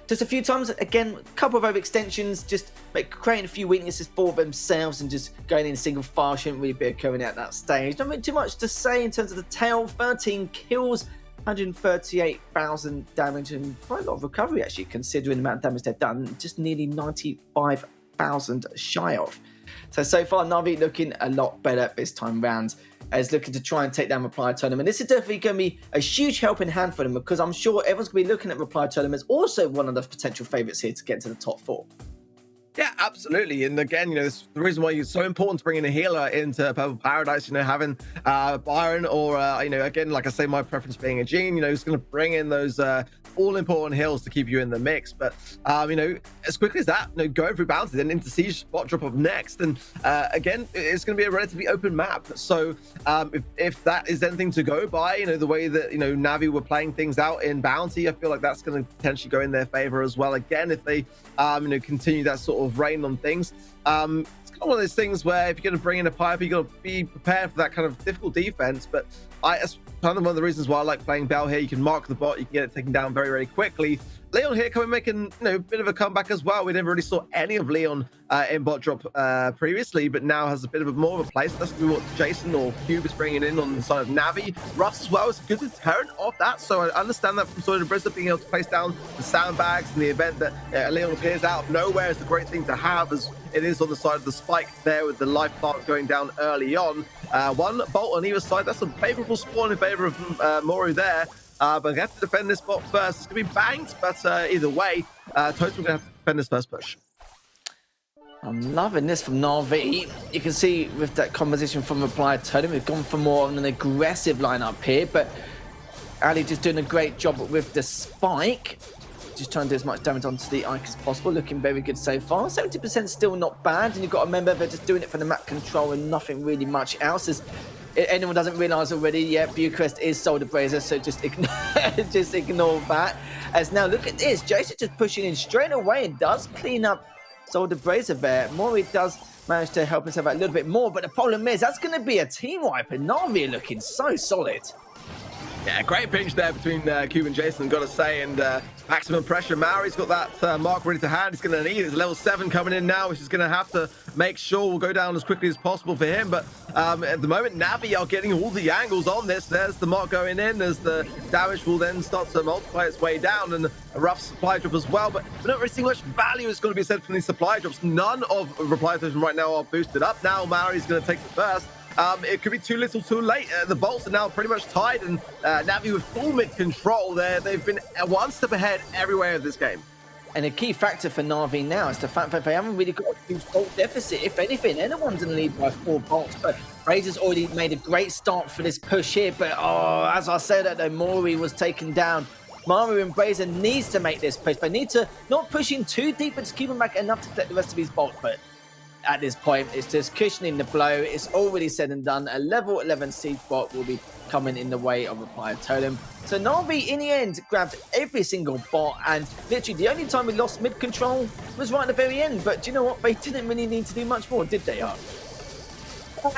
just a few times, again, a couple of overextensions, just creating a few weaknesses for themselves and just going in single file shouldn't really be occurring at that stage. Not really too much to say in terms of the tail. 13 kills, 138,000 damage, and quite a lot of recovery actually, considering the amount of damage they've done. Just nearly 95,000 shy of. So far, Na'Vi looking a lot better this time round, as looking to try and take down Reply Totem. And this is definitely going to be a huge helping hand for them, because I'm sure everyone's going to be looking at Reply Totem as also one of the potential favourites here to get into the top 4. Yeah, absolutely. And again, it's the reason why it's so important to bring in a healer into Purple Paradise, having Byron or, again, like I say, my preference being a Gene, who's going to bring in those all-important heals to keep you in the mix. But, as quickly as that, going through Bounty, then into Siege spot drop up next. And again, it's going to be a relatively open map. So if that is anything to go by, the way that, Navi were playing things out in Bounty, I feel like that's going to potentially go in their favor as well. Again, if they, continue that sort of reign on things. It's kind of one of those things where if you're going to bring in a pipe, you got to be prepared for that kind of difficult defense. But that's kind of one of the reasons why I like playing Bell here. You can mark the bot, you can get it taken down very, very quickly. Leon here coming making a bit of a comeback as well. We never really saw any of Leon in bot drop previously, but now has a bit of more of a place. That's gonna be what Jason or Cube is bringing in on the side of Navi. Ruffs as well is a good deterrent of that, so I understand that from sort of Bristol being able to place down the sandbags in the event that Leon appears out of nowhere is a great thing to have, as it is on the side of the spike there with the life plant going down early on. One bolt on either side. That's a favorable spawn in favor of Moru there. But they have to defend this bot first. It's going to be banked, but either way, Total going to have to defend this first push. I'm loving this from Na'Vi. You can see with that composition from Reply Totem, we've gone for more of an aggressive lineup here, but Ali just doing a great job with the spike. Just trying to do as much damage onto the Ike as possible. Looking very good so far. 70% still not bad, and you've got to remember they're just doing it for the map control and nothing really much else. If anyone doesn't realise already, yeah, Bucharest is Soldier Brazier, so just ignore, just ignore that. As now, look at this. Jason just pushing in straight away and does clean up Soldier Brazier there. Mori does manage to help himself out a little bit more, but the problem is that's going to be a team wipe, and Na'Vi looking so solid. Yeah, great pinch there between Cube and Jason, got to say, and maximum pressure. Maori's got that mark ready to hand. He's going to need it. It's level 7 coming in now, which is going to have to make sure will go down as quickly as possible for him. But at the moment, Navi are getting all the angles on this. There's the mark going in as the damage will then start to multiply its way down, and a rough supply drop as well. But we're not really seeing much value is going to be said from these supply drops. None of Reply Totem right now are boosted up. Now Maori's going to take the first. It could be too little too late. The bolts are now pretty much tied, and Navi with full mid control there. They've been one step ahead everywhere of this game. And a key factor for Na'Vi now is the fact that they haven't really got a huge bolt deficit. If anything, anyone's in the lead by 4 bolts, but Brazer's already made a great start for this push here. But as I said, that Mori was taken down. Mario and Brazier needs to make this push. They need to not push in too deep, but just keep him back enough to collect the rest of his bolts. But at this point, it's just cushioning the blow. It's already said and done. A level 11 siege bot will be coming in the way of Reply Totem. So Na'Vi, in the end, grabbed every single bot, and literally the only time we lost mid-control was right at the very end. But do you know what? They didn't really need to do much more, did they, Art?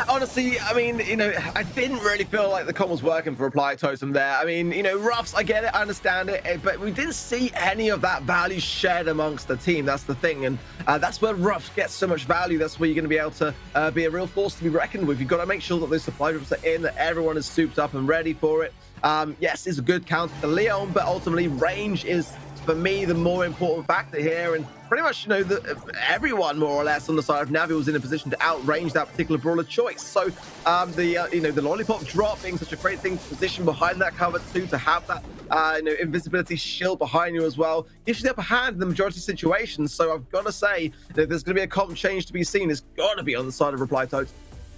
Honestly, I mean, I didn't really feel like the comp was working for Reply Totem there. I mean, Ruffs, I get it, I understand it, but we didn't see any of that value shared amongst the team. That's the thing, and that's where Ruffs gets so much value. That's where you're going to be able to be a real force to be reckoned with. You've got to make sure that those supply drops are in, that everyone is souped up and ready for it. Yes, it's a good counter to Leon, but ultimately range is, for me, the more important factor here, and pretty much, everyone more or less on the side of Navi was in a position to outrange that particular brawler choice. So, the lollipop drop being such a great thing to position behind that cover too, to have that, invisibility shield behind you as well, gives you the upper hand in the majority of situations. So I've got to say that there's going to be a comp change to be seen. It's got to be on the side of Reply Totem.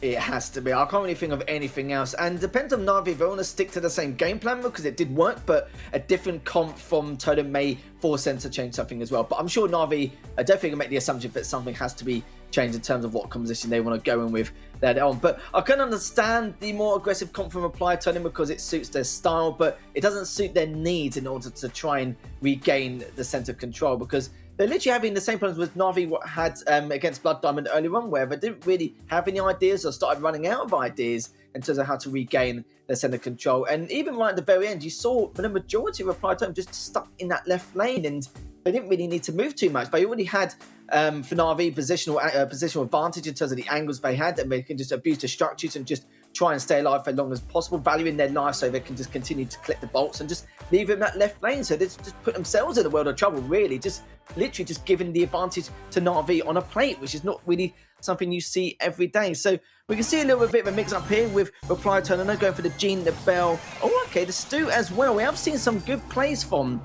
It has to be. I can't really think of anything else. And depends on Na'Vi if they want to stick to the same game plan, because it did work, but a different comp from Totem may force them to change something as well. But I'm sure Na'Vi are definitely going to make the assumption that something has to be changed in terms of what composition they want to go in with later on. But I can understand the more aggressive comp from Reply Totem because it suits their style, but it doesn't suit their needs in order to try and regain the sense of control, because they're literally having the same problems with Na'Vi had against Blood Diamond earlier on, where they didn't really have any ideas or started running out of ideas in terms of how to regain their centre of control. And even right at the very end, you saw for the majority of Reply Totem just stuck in that left lane, and they didn't really need to move too much. They already had, for Na'Vi, positional advantage in terms of the angles they had, and they can just abuse the structures and just try and stay alive for as long as possible, valuing their life so they can just continue to collect the bolts and just leave them that left lane. So they just put themselves in a world of trouble, really, just literally just giving the advantage to Na'Vi on a plate, which is not really something you see every day. So we can see a little bit of a mix up here with Reply Totem going for the Jean, the Bell. Oh, okay, the Stu as well. We have seen some good plays from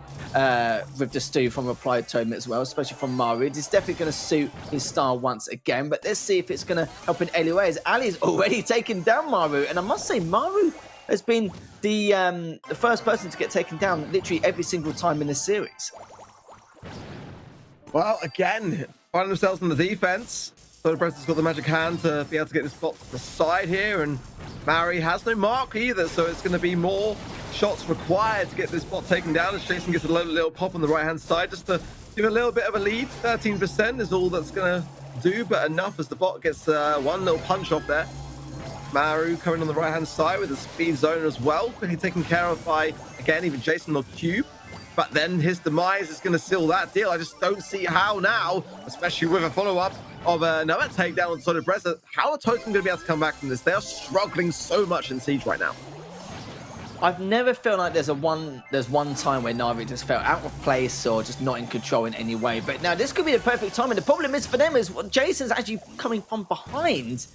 with the Stu from Reply Totem as well, especially from Maru. It's definitely going to suit his style once again, but let's see if it's going to help in any way, as Ali's already taken down Maru. And I must say, Maru has been the first person to get taken down literally every single time in this series. Well, again, finding themselves on the defense. Soda Breath has got the magic hand to be able to get this spot to the side here, and Mary has no mark either, so it's going to be more shots required to get this bot taken down as Jason gets a little pop on the right-hand side just to give a little bit of a lead. 13% is all that's going to do, but enough as the bot gets one little punch off there. Maru coming on the right-hand side with a speed zone as well, quickly taken care of by, again, even Jason or Cube. But then his demise is going to seal that deal. I just don't see how now, especially with a follow-up of another takedown on Soda Breath, how are Totem going to be able to come back from this? They are struggling so much in Siege right now. I've never felt like there's one time where Na'Vi just felt out of place or just not in control in any way. But now this could be the perfect time, and the problem is for them is Jason's actually coming from behind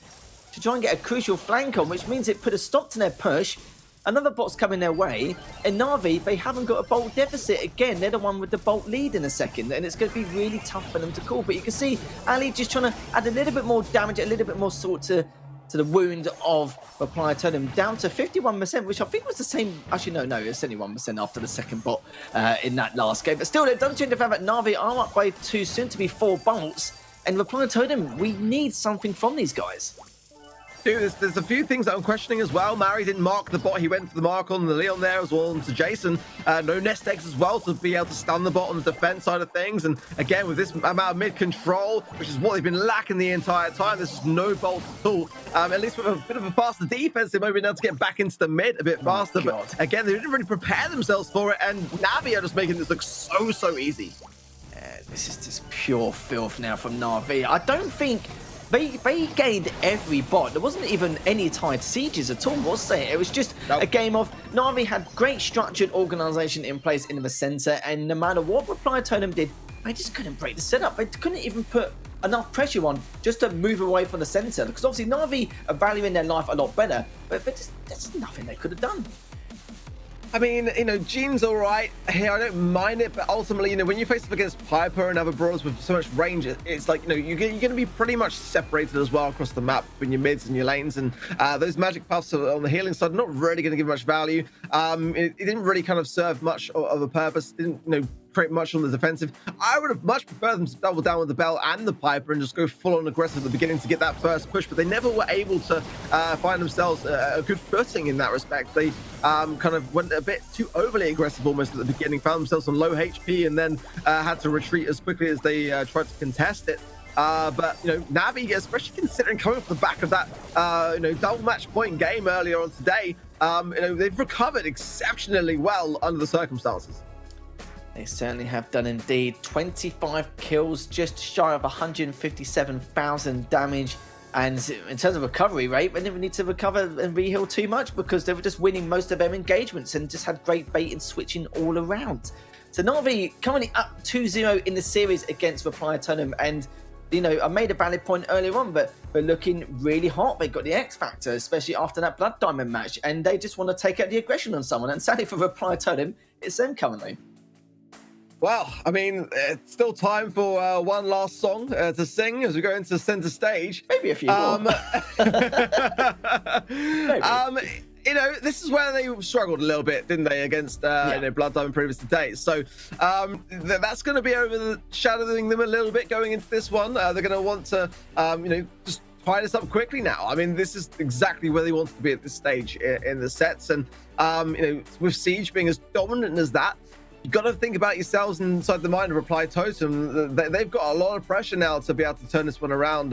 to try and get a crucial flank on, which means it put a stop to their push. Another bot's coming their way, and Na'Vi, they haven't got a bolt deficit. Again, they're the one with the bolt lead in a second, and it's going to be really tough for them to call. But you can see Ali just trying to add a little bit more damage, a little bit more salt to the wound of Reply Totem, down to 51%, which I think was the same. Actually, no, it's 71% after the second bot in that last game. But still, it doesn't change the fact that Na'Vi are up by 2, soon to be 4 bolts. And Reply Totem, we need something from these guys. Dude, there's a few things that I'm questioning as well. Mary didn't mark the bot. He went for the mark on the Leon there as well, and to Jason. No nest eggs as well to be able to stun the bot on the defense side of things. And again, with this amount of mid control, which is what they've been lacking the entire time, there's just no bolts at all. At least with a bit of a faster defense, they might be able to get back into the mid a bit faster. But again, they didn't really prepare themselves for it. And Navi are just making this look so easy. This is just pure filth now from Na'Vi. I don't think they gained every bot. There wasn't even any tied sieges at all, was there? It was just a game of Na'Vi had great structured organization in place in the center, and no matter what Reply Totem did, they just couldn't break the setup. They couldn't even put enough pressure on just to move away from the center, because obviously Na'Vi are valuing their life a lot better, but there's nothing they could have done. I mean, you know, Jean's all right here. I don't mind it, but ultimately, you know, when you face up against Piper and other brawlers with so much range, it's like, you know, you're going to be pretty much separated as well across the map between your mids and your lanes. And those magic buffs on the healing side are not really going to give much value. It didn't really kind of serve much of a purpose. Didn't, you know, create much on the defensive. I would have much preferred them to double down with the Bell and the Piper and just go full on aggressive at the beginning to get that first push, but they never were able to find themselves a good footing in that respect. They kind of went a bit too overly aggressive almost at the beginning, found themselves on low HP, and then had to retreat as quickly as they tried to contest it. But, you know, Navi, especially considering coming from the back of that, you know, double match point game earlier on today, you know, they've recovered exceptionally well under the circumstances. They certainly have done indeed. 25 kills, just shy of 157,000 damage. And in terms of recovery rate, they didn't need to recover and re-heal too much because they were just winning most of their engagements and just had great bait and switching all around. So Na'Vi currently up 2-0 in the series against Reply Totem. And, you know, I made a valid point earlier on, but they're looking really hot. They got the X Factor, especially after that Blood Diamond match. And they just want to take out the aggression on someone. And sadly for Reply Totem, it's them currently. Well, I mean, it's still time for one last song to sing as we go into center stage. Maybe a few more. You know, this is where they struggled a little bit, didn't they, against you know, Blood Diamond previous to date. So that's going to be overshadowing them a little bit going into this one. They're going to want to, you know, just tie this up quickly now. I mean, this is exactly where they want to be at this stage in the sets. And, you know, with Siege being as dominant as that, you've got to think about yourselves inside the mind of Reply Totem. They've got a lot of pressure now to be able to turn this one around.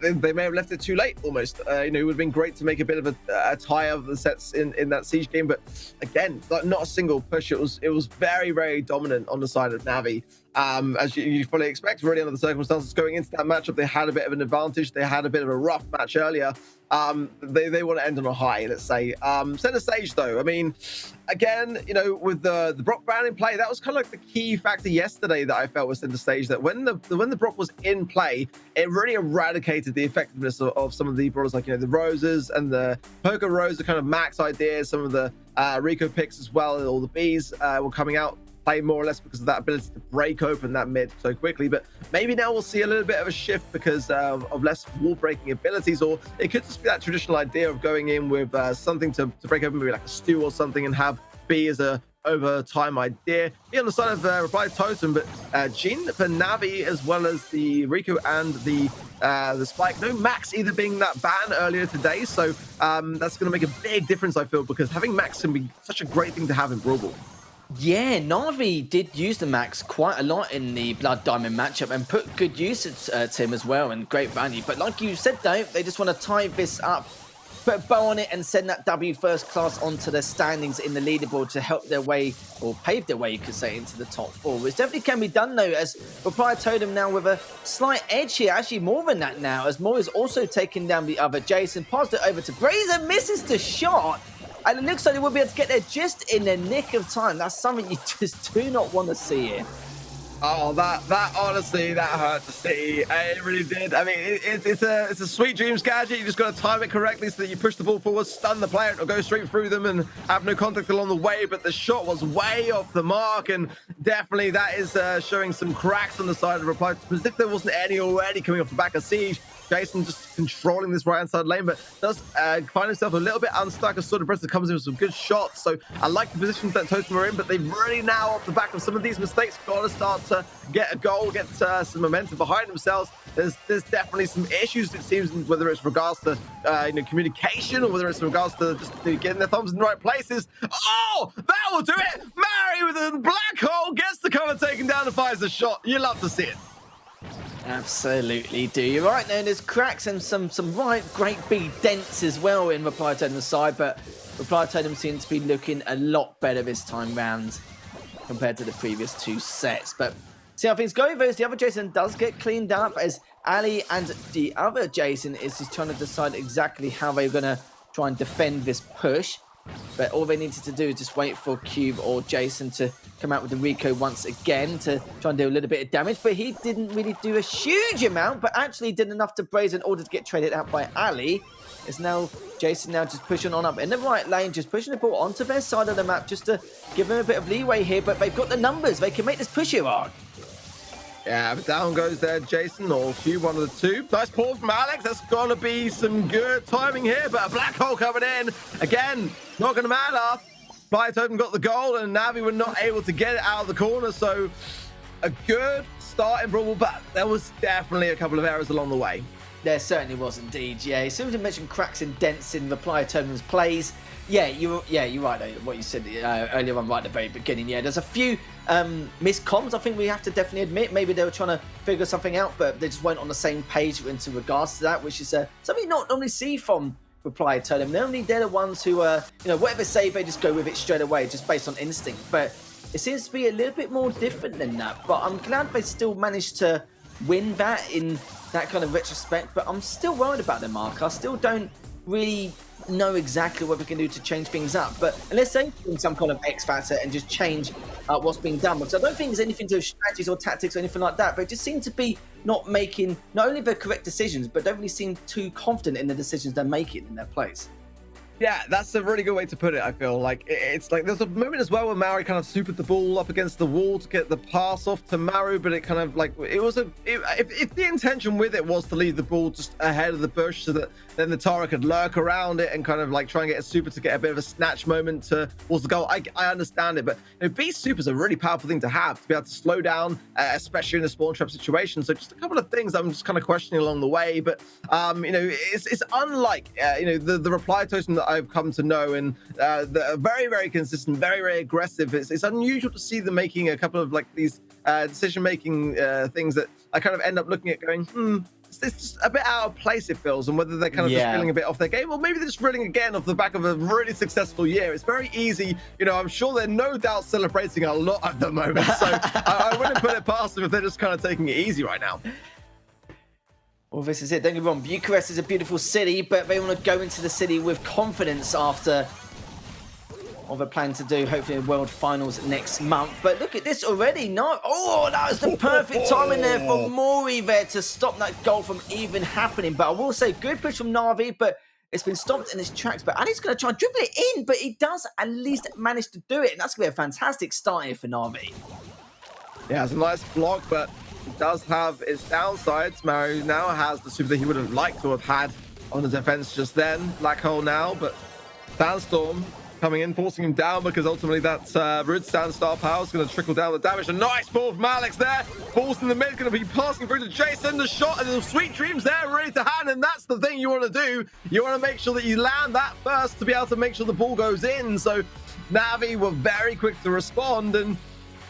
They may have left it too late almost. You know, it would have been great to make a bit of a tie of the sets in that Siege game. But again, not a single push. It was very, very dominant on the side of Navi. as you fully expect, really under the circumstances going into that matchup. They had a bit of an advantage. They had a bit of a rough match earlier. They want to end on a high, let's say. Center stage, though, I mean, again, you know, with the Brock ban in play, that was kind of like the key factor yesterday that I felt was center stage, that when the Brock was in play, it really eradicated the effectiveness of some of the brawlers, like, you know, the Roses and the Poker Rose are kind of max ideas. Some of the Rico picks as well, all the Bs were coming out play more or less because of that ability to break open that mid so quickly. But maybe now we'll see a little bit of a shift because of less wall breaking abilities, or it could just be that traditional idea of going in with something to break open, maybe like a stew or something, and have B as a over time idea. Be on the side of Reply Totem, but Jin for Navi as well as the Rico and the Spike. No Max either being that ban earlier today, so that's going to make a big difference, I feel, because having Max can be such a great thing to have in Brawl Ball. Yeah, Na'Vi did use the Max quite a lot in the Blood Diamond matchup and put good use to him as well, and great value. But like you said, though, they just want to tie this up, put a bow on it, and send that W first class onto the standings in the leaderboard to help their way, or pave their way, you could say, into the top 4. Which definitely can be done, though, as Reply Totem now with a slight edge here, actually more than that now, as Moore is also taking down the other Jason, passed it over to Brazen, misses the shot. And it looks like they will be able to get there just in the nick of time. That's something you just do not want to see here. Oh, that honestly, that hurt to see. It really did. I mean, it's a sweet dreams gadget. You just got to time it correctly so that you push the ball forward, stun the player, or go straight through them and have no contact along the way. But the shot was way off the mark, and definitely that is showing some cracks on the side of the Reply. As if there wasn't any already coming off the back of Siege. Jason just controlling this right-hand side lane, but does find himself a little bit unstuck as Sword of Breath comes in with some good shots. So I like the positions that Totem are in, but they've really now, off the back of some of these mistakes, got to start to get a goal, get some momentum behind themselves. There's definitely some issues, it seems, whether it's regards to communication or whether it's regards to just getting their thumbs in the right places. Oh, that will do it! Mary with a black hole gets the cover taken down and fires a shot. You love to see it. Absolutely do. You're right there. There's cracks and some right great big dents as well in Reply Totem's side, but Reply Totem seems to be looking a lot better this time round compared to the previous 2 sets. But see how things go. As the other Jason does get cleaned up, as Ali and the other Jason is just trying to decide exactly how they're going to try and defend this push. But all they needed to do is just wait for Cube or Jason to come out with the Rico once again to try and do a little bit of damage. But he didn't really do a huge amount, but actually did enough to Braze in order to get traded out by Ali. It's now Jason now just pushing on up in the right lane, just pushing the ball onto their side of the map just to give them a bit of leeway here. But they've got the numbers. They can make this push here, Ark. Yeah, but down goes there, Jason, or Cube, one of the two. Nice pull from Alex. That's going to be some good timing here, but a black hole coming in. Again, not going to matter. Reply Totem got the goal, and Navi were not able to get it out of the corner, so a good start in Brawl, but there was definitely a couple of errors along the way. There certainly was indeed, yeah. As soon as you mentioned cracks and dents in Reply Totem's plays, yeah, you're right, though, what you said earlier on right at the very beginning. Yeah, there's a few missed comms, I think we have to definitely admit. Maybe they were trying to figure something out, but they just weren't on the same page into regards to that, which is something you not normally see from Reply Totem. They're the ones who, whatever they say, they just go with it straight away, just based on instinct. But it seems to be a little bit more different than that. But I'm glad they still managed to win that in that kind of retrospect. But I'm still worried about them, Mark. I still don't really know exactly what we can do to change things up, but unless they bring some kind of X factor and just change what's being done, because I don't think there's anything to do with strategies or tactics or anything like that, but it just seems to be not making not only the correct decisions, but don't really seem too confident in the decisions they're making in their place. Yeah, that's a really good way to put it, I feel. Like, it's like there's a moment as well where Maru kind of supered the ball up against the wall to get the pass off to Maru, but it kind of like, if the intention with it was to leave the ball just ahead of the bush so that then the Tara could lurk around it and kind of like try and get a super to get a bit of a snatch moment towards the goal, I understand it. But beast super is a really powerful thing to have, to be able to slow down, especially in a spawn trap situation. So just a couple of things I'm just kind of questioning along the way, but it's unlike the Reply Totem that I've come to know, and they're very, very consistent, very, very aggressive. It's unusual to see them making a couple of like these decision-making things that I kind of end up looking at going, it's just a bit out of place, it feels, and whether they're kind of just feeling a bit off their game, or maybe they're just reeling again off the back of a really successful year. It's very easy. You know, I'm sure they're no doubt celebrating a lot at the moment, so I wouldn't put it past them if they're just kind of taking it easy right now. Well, this is it. Don't get me wrong, Bucharest is a beautiful city, but they want to go into the city with confidence after what they're planning to do, hopefully in World Finals next month. But look at this already. No, oh, that was the perfect timing there for Mori there to stop that goal from even happening. But I will say, good push from Na'Vi, but it's been stopped in its tracks. But Ali's going to try and dribble it in, but he does at least manage to do it. And that's going to be a fantastic start here for Na'Vi. Yeah, it's a nice block, but it does have its downsides. Mario now has the super that he would have liked to have had on the defense just then. Black hole now, but Sandstorm coming in, forcing him down, because ultimately that Root Stand star power is going to trickle down the damage. A nice ball from Alex there. Balls in the mid, going to be passing through to Jason. The shot and the sweet dreams there ready to hand, and that's the thing you want to do. You want to make sure that you land that first to be able to make sure the ball goes in. So Na'Vi were very quick to respond, and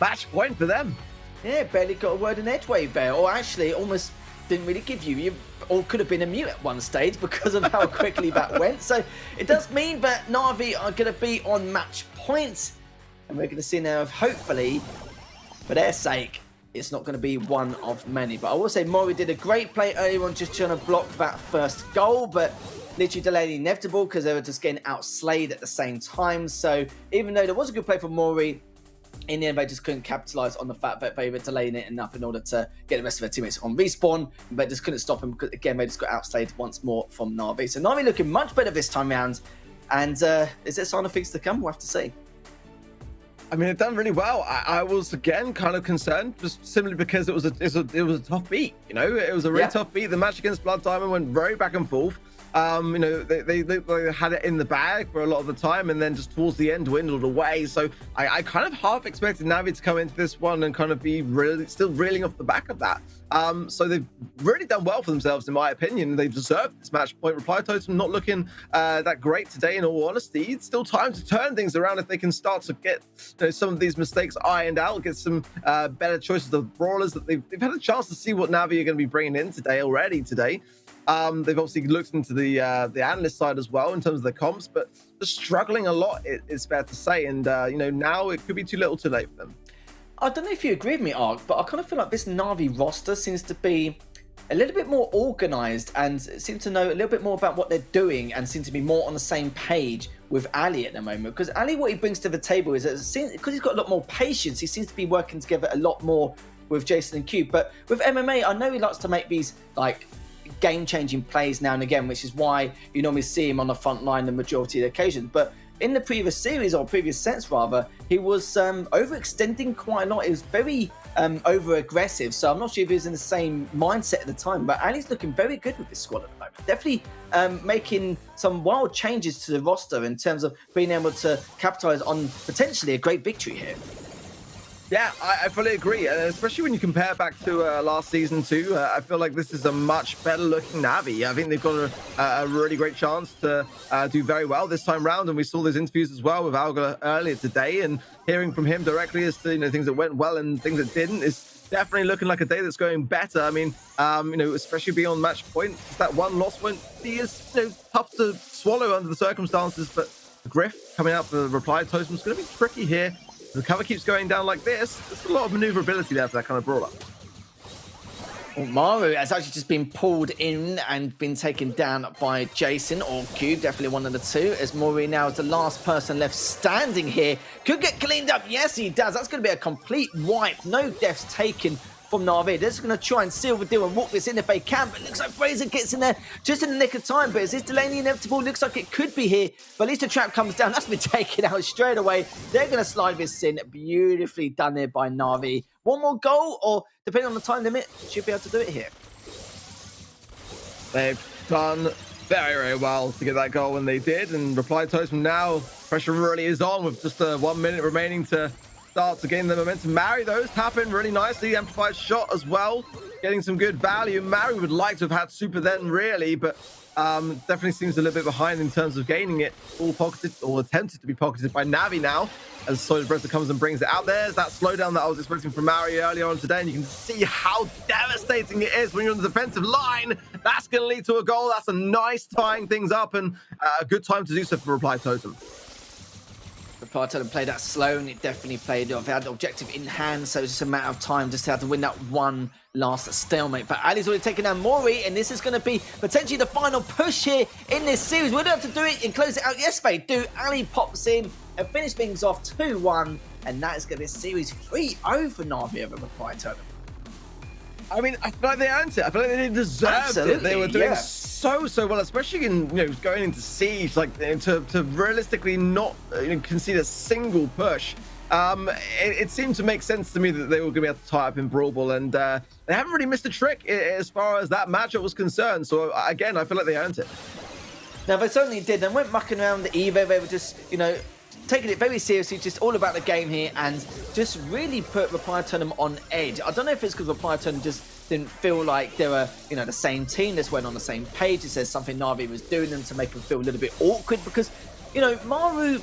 match point for them. Yeah, barely got a word in edgeway there, or actually almost didn't really give you, or could have been a mute at one stage because of how quickly that went. So it does mean that Na'Vi are going to be on match points, and we're going to see now if hopefully, for their sake, it's not going to be one of many. But I will say Mori did a great play earlier on, just trying to block that first goal, but literally delayed the inevitable because they were just getting outslayed at the same time. So even though there was a good play from Mori, in the end, they just couldn't capitalize on the fact that they were delaying it enough in order to get the rest of their teammates on respawn. But just couldn't stop them because, again, they just got outstayed once more from Na'Vi. So Na'Vi looking much better this time around. And is there a sign of things to come? We'll have to see. I mean, they've done really well. I was, again, kind of concerned, just simply because it was a tough beat. You know, it was a really tough beat. The match against Blood Diamond went very back and forth. You know, they had it in the bag for a lot of the time, and then just towards the end dwindled away. So I kind of half expected Na'Vi to come into this one and kind of be still reeling off the back of that. So they've really done well for themselves, in my opinion. They deserved this match point. Reply Totem not looking that great today, in all honesty. It's still time to turn things around if they can start to get, you know, some of these mistakes ironed out, get some better choices of brawlers. That they've had a chance to see what Na'Vi are going to be bringing in today. They've obviously looked into the analyst side as well in terms of the comps, but they're struggling a lot, it's fair to say. And, you know, now it could be too little too late for them. I don't know if you agree with me, Ark, but I kind of feel like this Na'Vi roster seems to be a little bit more organised and seem to know a little bit more about what they're doing and seem to be more on the same page with Ali at the moment. Because Ali, what he brings to the table is that because he's got a lot more patience, he seems to be working together a lot more with Jason and Cube. But with MMA, I know he likes to make these, like, game-changing plays now and again, which is why you normally see him on the front line the majority of the occasions. But in the previous series, or previous sets rather, he was overextending quite a lot. He was very over-aggressive, so I'm not sure if he was in the same mindset at the time, but Ali's looking very good with this squad at the moment. Definitely making some wild changes to the roster in terms of being able to capitalize on potentially a great victory here. Yeah, I fully agree, especially when you compare back to last season too. I feel like this is a much better looking Na'Vi. I think they've got a really great chance to do very well this time round, and we saw those interviews as well with Alga earlier today, and hearing from him directly as to, you know, things that went well and things that didn't is definitely looking like a day that's going better. I mean, you know, especially beyond match point, that one loss won't be as, you know, tough to swallow under the circumstances, but the Griff coming out for the Reply Totem is going to be tricky here. The cover keeps going down like this. There's a lot of maneuverability there for that kind of brawler. Well, Maru has actually just been pulled in and been taken down by Jason or Cube, definitely one of the two, as Mori now is the last person left standing here. Could get cleaned up. Yes, he does. That's going to be a complete wipe. No deaths taken from Na'Vi. They're just going to try and seal the deal and walk this in if they can, but it looks like Fraser gets in there just in the nick of time. But is this delaying the inevitable? Looks like it could be here, but at least the trap comes down. That's been taken out straight away. They're going to slide this in. Beautifully done there by Na'Vi. One more goal, or depending on the time limit, should be able to do it here. They've done very, very well to get that goal when they did, and Reply Totem now, pressure really is on with just 1 minute remaining to start to gain the momentum. Mary, those tap in really nicely. Amplified shot as well, getting some good value. Mary would like to have had super then, really, but Definitely seems a little bit behind in terms of gaining it, all pocketed or attempted to be pocketed by Navi now. As Solid Bresta comes and brings it out. There's that slowdown that I was expecting from Mario earlier on today, and you can see how devastating it is when you're on the defensive line. That's going to lead to a goal. That's a nice tying things up, and a good time to do so for Reply Totem. Reply Totem played that slow, and it definitely played off. They had the objective in hand, so it's just a matter of time just to have to win that one last stalemate. But Ali's already taken down Mori, and this is going to be potentially the final push here in this series. We don't have to do it and close it out. Yes, they do. Ali pops in and finish things off 2-1, and that is going to be a series 3-0 for Na'Vi over Reply Totem. I mean, I feel like they earned it. I feel like they deserved it. They were doing so well, especially in going into siege, like to realistically not concede a single push. It seemed to make sense to me that they were going to be able to tie up in Brawl Ball, and they haven't really missed a trick as far as that matchup was concerned. So again, I feel like they earned it. Now they certainly did. They weren't mucking around the Evo. They were just taking it very seriously, just all about the game here, and just really put Reply Totem on edge. I don't know if it's because Reply Totem just didn't feel like they were, the same team, just went on the same page. It says something Na'Vi was doing them to make them feel a little bit awkward, because, Maru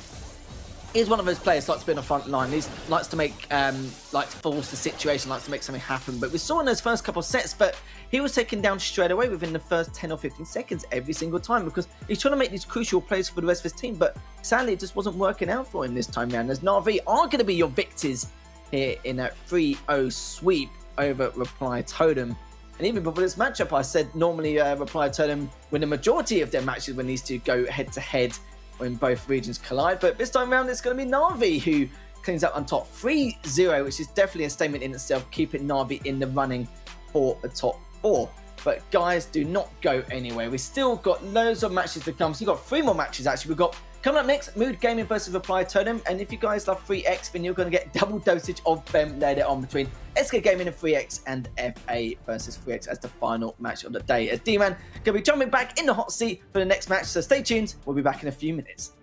is one of those players likes to be on the front line. He likes to make, likes to force the situation, likes to make something happen. But we saw in those first couple of sets, but he was taken down straight away within the first 10 or 15 seconds every single time, because he's trying to make these crucial plays for the rest of his team. But sadly, it just wasn't working out for him this time round, as Na'Vi are going to be your victors here in a 3-0 sweep over Reply Totem. And even before this matchup, I said normally Reply Totem win the majority of their matches when these two go head-to-head when both regions collide. But this time around, it's going to be Na'Vi who cleans up on top 3-0, which is definitely a statement in itself, keeping Na'Vi in the running for the top 4. But guys, do not go anywhere. We've still got loads of matches to come. So we've got 3 more matches, actually. We've got coming up next, Mood Gaming versus Reply Totem. And if you guys love 3x, then you're going to get double dosage of them later on between SK Gaming and 3x and FA versus 3x as the final match of the day. As D-Man going to be jumping back in the hot seat for the next match. So stay tuned. We'll be back in a few minutes.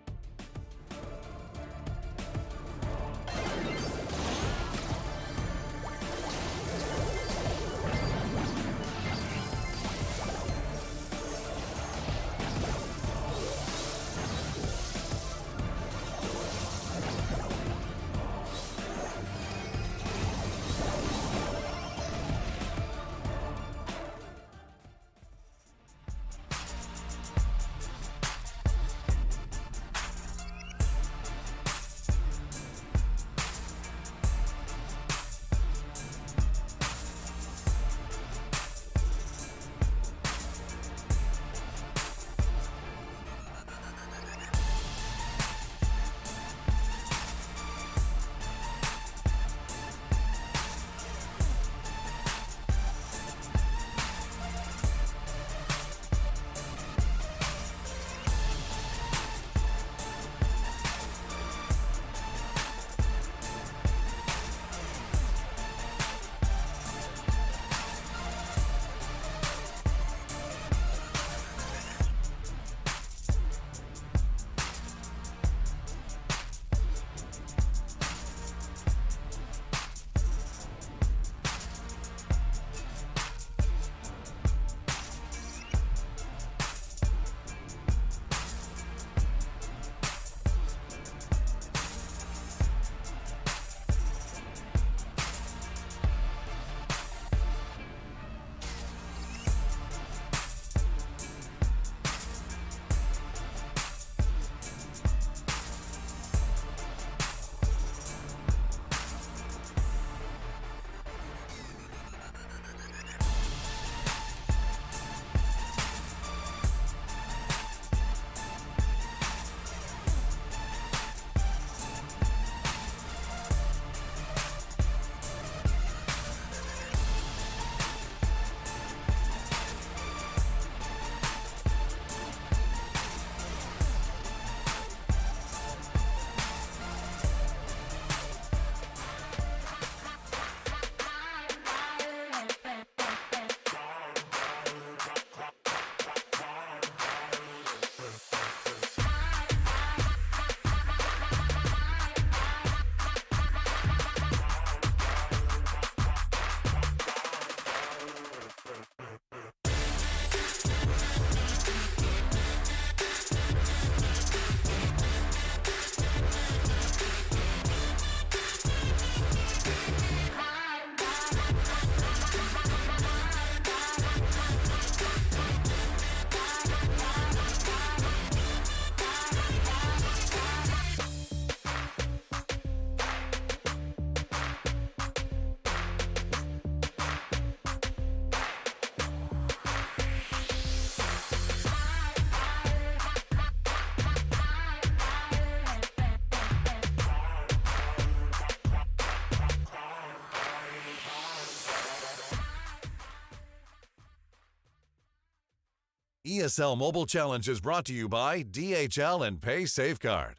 ESL Mobile Challenge is brought to you by DHL and Pay Safeguard.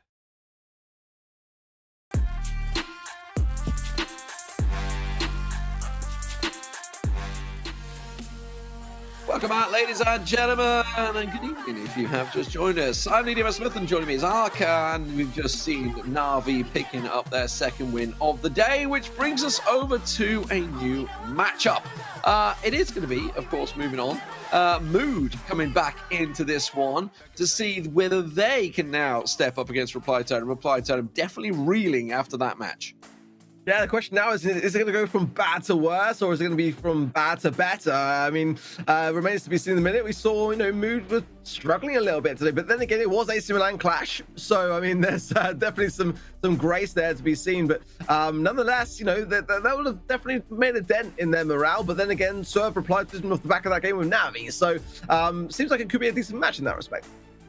Welcome out, ladies and gentlemen, and good evening if you have just joined us. I'm Lee Smith, and joining me is Arca, and we've just seen Na'Vi picking up their second win of the day, which brings us over to a new matchup. It is going to be, of course, moving on. Mood coming back into this one to see whether they can now step up against Reply Totem. Reply Totem definitely reeling after that match. Yeah, the question now is it going to go from bad to worse, or is it going to be from bad to better? I mean, remains to be seen in a minute. We saw, Mood was struggling a little bit today, but then again, it was AC Milan clash. So, I mean, there's definitely some grace there to be seen. But nonetheless, that would have definitely made a dent in their morale. But then again, Serve replied to them off the back of that game with Na'Vi. So, seems like it could be a decent match in that respect.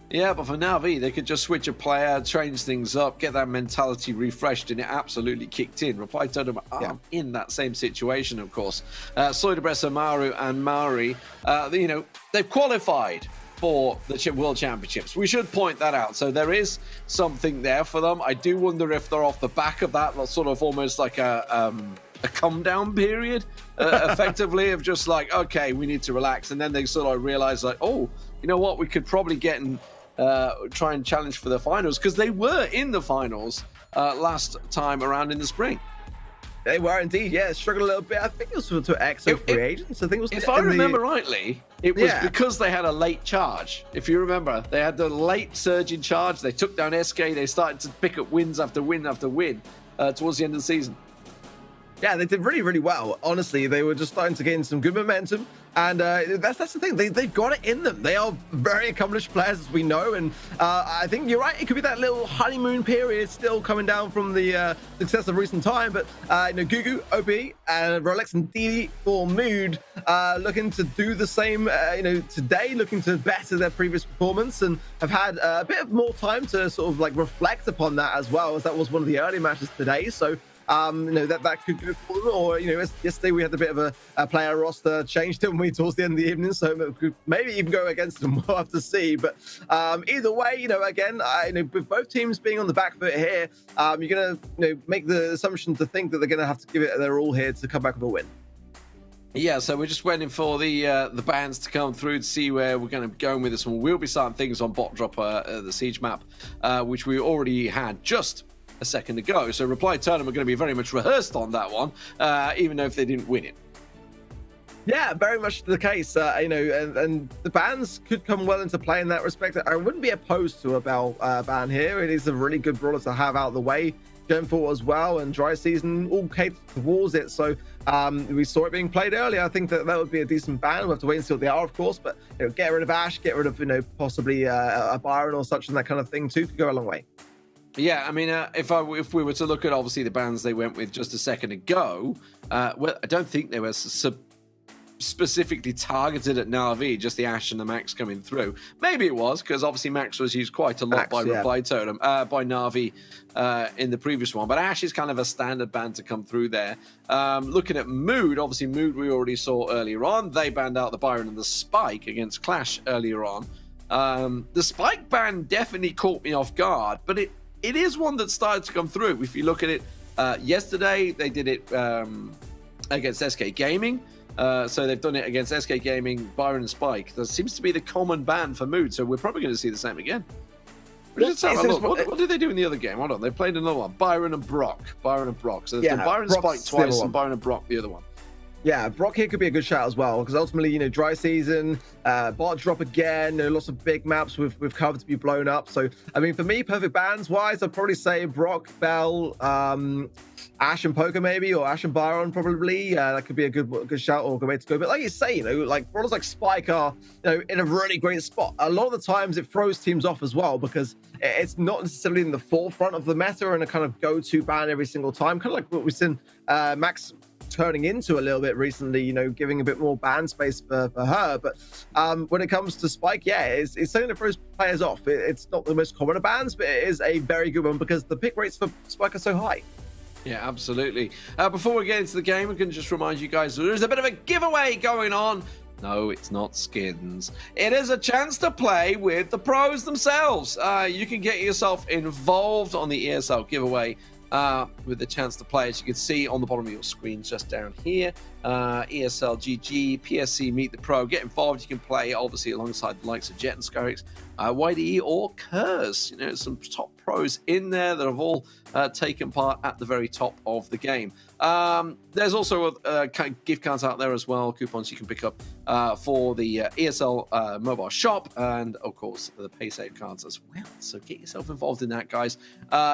Yeah, but for Na'Vi, they could just switch a player, change things up, get that mentality refreshed, and it absolutely kicked in. Reply Totem are in that same situation, of course. Soydebress, Maru, and Mari, they've qualified for the World Championships. We should point that out. So there is something there for them. I do wonder if they're off the back of that, sort of almost like a come down period, effectively, of just like, okay, we need to relax. And then they sort of realize, like, oh, you know what, we could probably get and try and challenge for the finals, because they were in the finals last time around in the spring. They were indeed, yeah. Struggled a little bit. I think it was to EXO free agents. I think it was. If I remember rightly, it was because they had a late charge. If you remember, they had the late surge in charge. They took down SK. They started to pick up wins after win after win towards the end of the season. Yeah, they did really, really well. Honestly, they were just starting to gain some good momentum. And that's the thing. They've got it in them. They are very accomplished players, as we know. And I think you're right. It could be that little honeymoon period still coming down from the success of recent time. But, Gugu, OP, and Rolex and Didi for Mood looking to do the same, today, looking to better their previous performance, and have had a bit of more time to sort of like reflect upon that as well, as that was one of the early matches today. So, that could go for them. Or, yesterday we had a bit of a player roster change, didn't we, towards the end of the evening, so it could maybe even go against them. We'll have to see. But either way, again, with both teams being on the back foot here, you're going to make the assumption to think that they're going to have to give it their all here to come back with a win. Yeah, so we're just waiting for the bands to come through to see where we're going to go with this one. We'll be starting things on Bot Dropper, the Siege map, which we already had just a second ago. So Reply Totem are going to be very much rehearsed on that one, even though if they didn't win it. Yeah, very much the case. And the bans could come well into play in that respect. I wouldn't be opposed to a Bell ban here. It is a really good brawler to have out of the way. Gen 4 as well, and Dry Season all catered towards it. So we saw it being played earlier. I think that would be a decent ban. We'll have to wait and see what they are, of course. But get rid of Ash, get rid of possibly a Byron or such, and that kind of thing too could go a long way. Yeah, I mean, if we were to look at obviously the bans they went with just a second ago, well, I don't think they were specifically targeted at Na'Vi, just the Ash and the Max coming through. Maybe it was, because obviously Max was used quite a lot by Reply Totem, by Na'Vi in the previous one. But Ash is kind of a standard ban to come through there. Looking at Mood, obviously Mood we already saw earlier on. They banned out the Byron and the Spike against Clash earlier on. The Spike ban definitely caught me off guard, but it is one that started to come through. If you look at it, yesterday they did it against SK Gaming. So they've done it against SK Gaming, Byron and Spike. That seems to be the common ban for Mood, so we're probably going to see the same again. What did they do in the other game? Hold on, they played another one. Byron and Brock. So they've done Byron and Spike twice and Byron and Brock the other one. Yeah, Brock here could be a good shout as well, because ultimately, Dry Season, Bot Drop again, lots of big maps with cover to be blown up. So, I mean, for me, perfect bans wise, I'd probably say Brock, Bell, Ash and Poker maybe, or Ash and Byron probably. That could be a good shout or a good way to go. But like you say, like brawlers like Spike are, in a really great spot. A lot of the times it throws teams off as well, because it's not necessarily in the forefront of the meta and a kind of go-to ban every single time. Kind of like what we've seen Max turning into a little bit recently, giving a bit more ban space for her. But when it comes to Spike, it's something that throws players off. It's not the most common of bans, but it is a very good one because the pick rates for Spike are so high. Yeah, absolutely. Before we get into the game, we can just remind you guys there's a bit of a giveaway going on No, it's not skins. It is a chance to play with the pros themselves. You can get yourself involved on the ESL giveaway with the chance to play. As you can see on the bottom of your screen just down here, ESL GG, PSC Meet the Pro. Get involved. You can play obviously alongside the likes of Jet and Scarix, YDE or Curse. You know, some top pros in there that have all taken part at the very top of the game. There's also gift cards out there as well, coupons you can pick up for the ESL mobile shop, and of course the PaySafe cards as well. So get yourself involved in that, guys.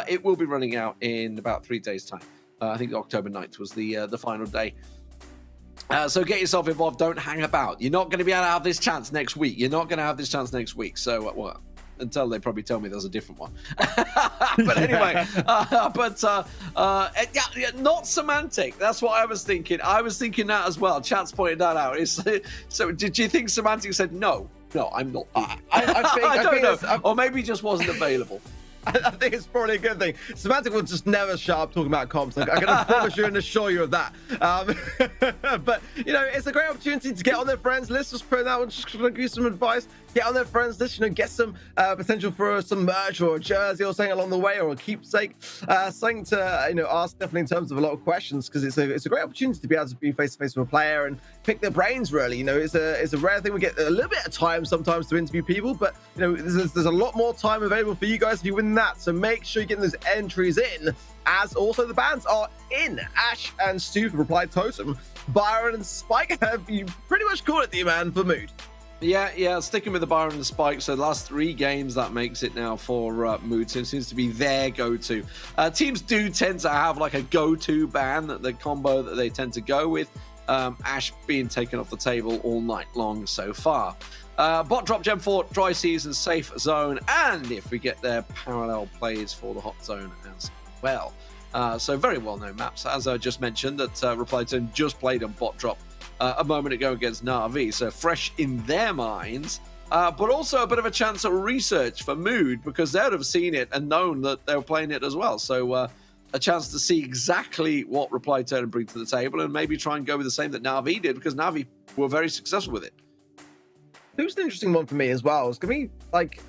It will be running out in about 3 days' time. I think October 9th was the final day. So get yourself involved. Don't hang about. You're not going to be able to have this chance next week. You're not going to have this chance next week. So, well, until they probably tell me there's a different one. But anyway, not semantic. That's what I was thinking. I was thinking that as well. Chat's pointed that out. So did you think semantic said no? No, I'm not. I don't know. Or maybe he just wasn't available. I think it's probably a good thing. Semantic will just never shut up talking about comps. I can promise you and assure you of that. But, you know, it's a great opportunity to get on their friends list. Just put that one, just give you some advice. Get on their friends list, you know, get some potential for some merch or a jersey or something along the way, or a keepsake. Something to, you know, ask definitely in terms of a lot of questions, because it's a great opportunity to be able to be face-to-face with a player and pick their brains, really. You know, it's a rare thing. We get a little bit of time sometimes to interview people, but, you know, there's a lot more time available for you guys if you win that. So make sure you're getting those entries in, as also the bans are in. Ash and Stu for Reply Totem, Byron and Spike have you pretty much called it, the man for Mood. Yeah, sticking with the Byron and the Spike. So the last 3 games, that makes it now for Mood. So it seems to be their go-to. Teams do tend to have like a go-to ban, the combo that they tend to go with. Ash being taken off the table all night long so far. Bot drop, Gem 4, dry season, safe zone, and if we get there, parallel plays for the hot zone as well. So very well-known maps. As I just mentioned, that Reply Zone just played on bot drop a moment ago against Na'Vi, so fresh in their minds, but also a bit of a chance at research for Mood, because they would have seen it and known that they were playing it as well. So a chance to see exactly what Reply Turn bring to the table, and maybe try and go with the same that Na'Vi did, because Na'Vi were very successful with it. Who's an interesting one for me as well? It's going to be, like,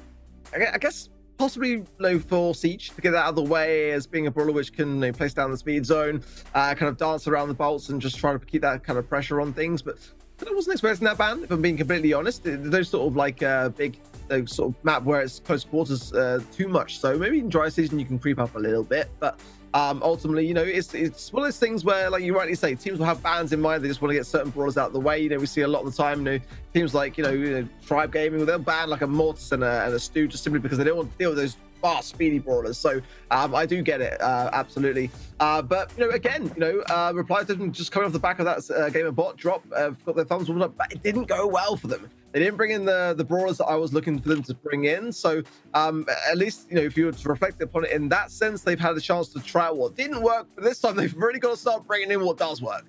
I guess, possibly low for Siege to get that out of the way, as being a brawler which can, you know, place down the speed zone, kind of dance around the bolts and just try to keep that kind of pressure on things. But I wasn't expecting that ban, if I'm being completely honest. Those sort of like big sort of map where it's close quarters too much. So maybe in dry season you can creep up a little bit, but ultimately, you know, it's one of those things where, like you rightly say, teams will have bans in mind. They just want to get certain brawlers out of the way. You know, we see a lot of the time, you know, teams like, you know Tribe Gaming, they'll ban like a Mortis and a Stu just simply because they don't want to deal with those fast, speedy brawlers. So I do get it, absolutely. But, you know, again, you know, Reply to them just coming off the back of that game of bot drop, got their thumbs warmed up, but it didn't go well for them. They didn't bring in the brawlers that I was looking for them to bring in. So at least, you know, if you were to reflect upon it in that sense, they've had a chance to try out what didn't work. But this time, they've really got to start bringing in what does work.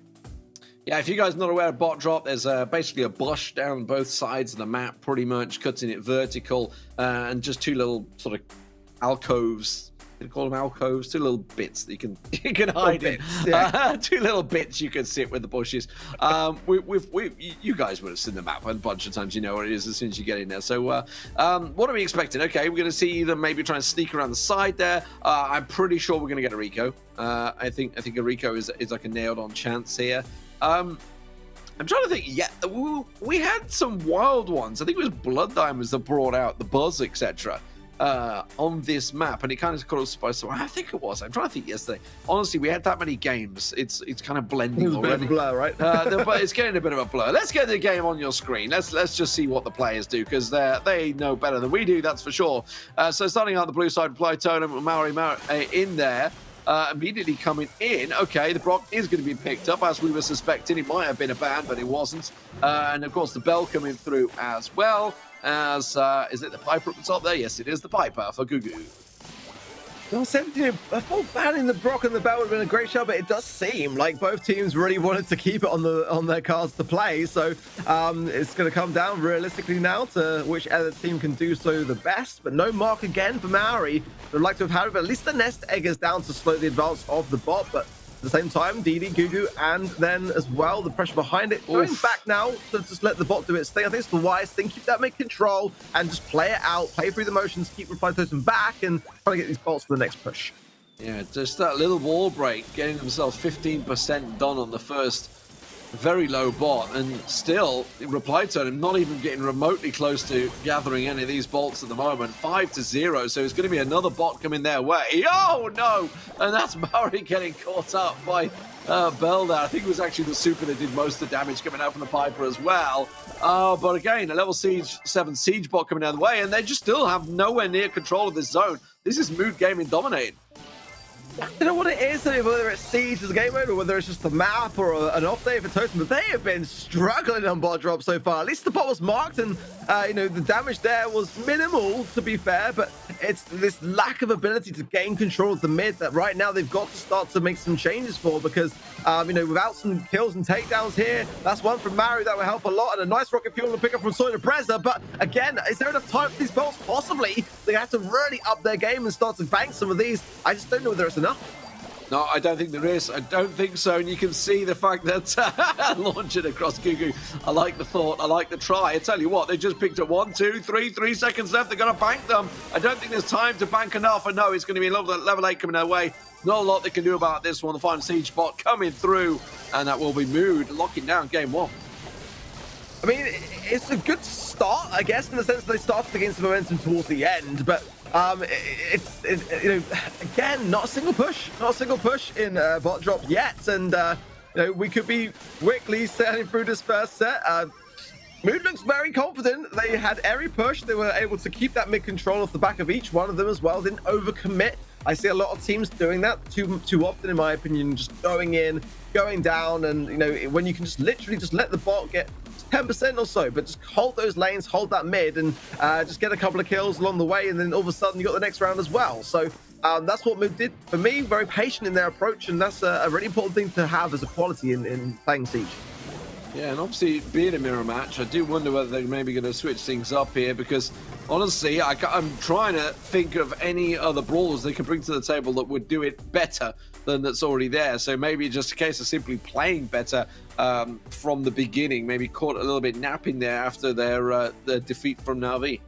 Yeah, if you guys are not aware of bot drop, there's basically a bush down both sides of the map, pretty much cutting it vertical, and just 2 little sort of alcoves. You call them alcoves, 2 little bits that you can hide in. Yeah. 2 little bits you can sit with the bushes. You guys would have seen the map a bunch of times. You know what it is as soon as you get in there. So what are we expecting? Okay, we're going to see them maybe try and sneak around the side there. I'm pretty sure we're going to get a Rico. I think a Rico is like a nailed-on chance here. I'm trying to think. Yeah, we had some wild ones. I think it was Blood Diamonds that brought out the buzz, etc. On this map, and it kind of caught us by surprise. I think it was. I'm trying to think yesterday. Honestly, we had that many games. It's kind of blending already. A bit of a blur, right? But it's getting a bit of a blur. Let's get the game on your screen. Let's just see what the players do, because they know better than we do. That's for sure. So starting out the blue side, Reply Totem with Maori in there. Immediately coming in. Okay, the Brock is going to be picked up, as we were suspecting. It might have been a ban, but it wasn't. And of course, the Bell coming through as well. As is it the Piper up the top there? Yes, it is the Piper for Gugu. Well, you know, a full ban in the Brock and the Bell would have been a great shot, but it does seem like both teams really wanted to keep it on their cards to play. So it's going to come down realistically now to which other team can do so the best. But no mark again for Maori. Would like to have had it, but at least the nest egg is down to slow the advance of the bot. But the same time, DD, Gugu, and then as well, the pressure behind it. Going back now to just let the bot do its thing. I think it's the wise thing. Keep that mid-control and just play it out, play through the motions, keep Reply Totem back, and try to get these bots for the next push. Yeah, just that little wall break, getting themselves 15% done on the first very low bot, and still, Reply Totem not even getting remotely close to gathering any of these bolts at the moment. 5-0, so it's going to be another bot coming their way. Oh no! And that's Maori getting caught up by Bell there. I think it was actually the Super that did most of the damage coming out from the Piper as well. But again, a level 7 Siege bot coming down the way, and they just still have nowhere near control of this zone. This is Mood Gaming dominating. I don't know what it is, whether it's Siege as a game mode or whether it's just the map or an off day for Totem, but they have been struggling on bot drop so far. At least the bot was marked, and the damage there was minimal, to be fair, but it's this lack of ability to gain control of the mid that right now they've got to start to make some changes for, because without some kills and takedowns here, that's one from Maru that will help a lot, and a nice rocket fuel to pick up from Soy Preza. But again, is there enough time for these bolts? Possibly. They have to really up their game and start to bank some of these. I just don't know whether it's enough. No, I don't think there is. I don't think so. And you can see the fact that launch it across Gugu. I like the thought. I like the try. I tell you what, they just picked up 1, 2, 3 seconds left. They're going to bank them. I don't think there's time to bank enough. I know it's going to be level 8 coming their way. Not a lot they can do about this one. The final Siege bot coming through, and that will be Mood locking down game 1. I mean, it's a good start, I guess, in the sense that they started to gain some momentum towards the end, but again, not a single push in bot drop yet, and we could be quickly sailing through this first set. Mood looks very confident. They had every push. They were able to keep that mid control off the back of each one of them as well. Didn't overcommit. I see a lot of teams doing that too often, in my opinion, just going in, going down, and when you can just literally just let the bot get 10% or so, but just hold those lanes, hold that mid, and just get a couple of kills along the way, and then all of a sudden you got the next round as well. So that's what Mood did for me. Very patient in their approach, and that's a really important thing to have as a quality in playing Siege. Yeah, and obviously being a mirror match, I do wonder whether they're maybe going to switch things up here, because honestly, I'm trying to think of any other brawlers they can bring to the table that would do it better than that's already there. So maybe just a case of simply playing better from the beginning, maybe caught a little bit napping there after their defeat from Na'Vi.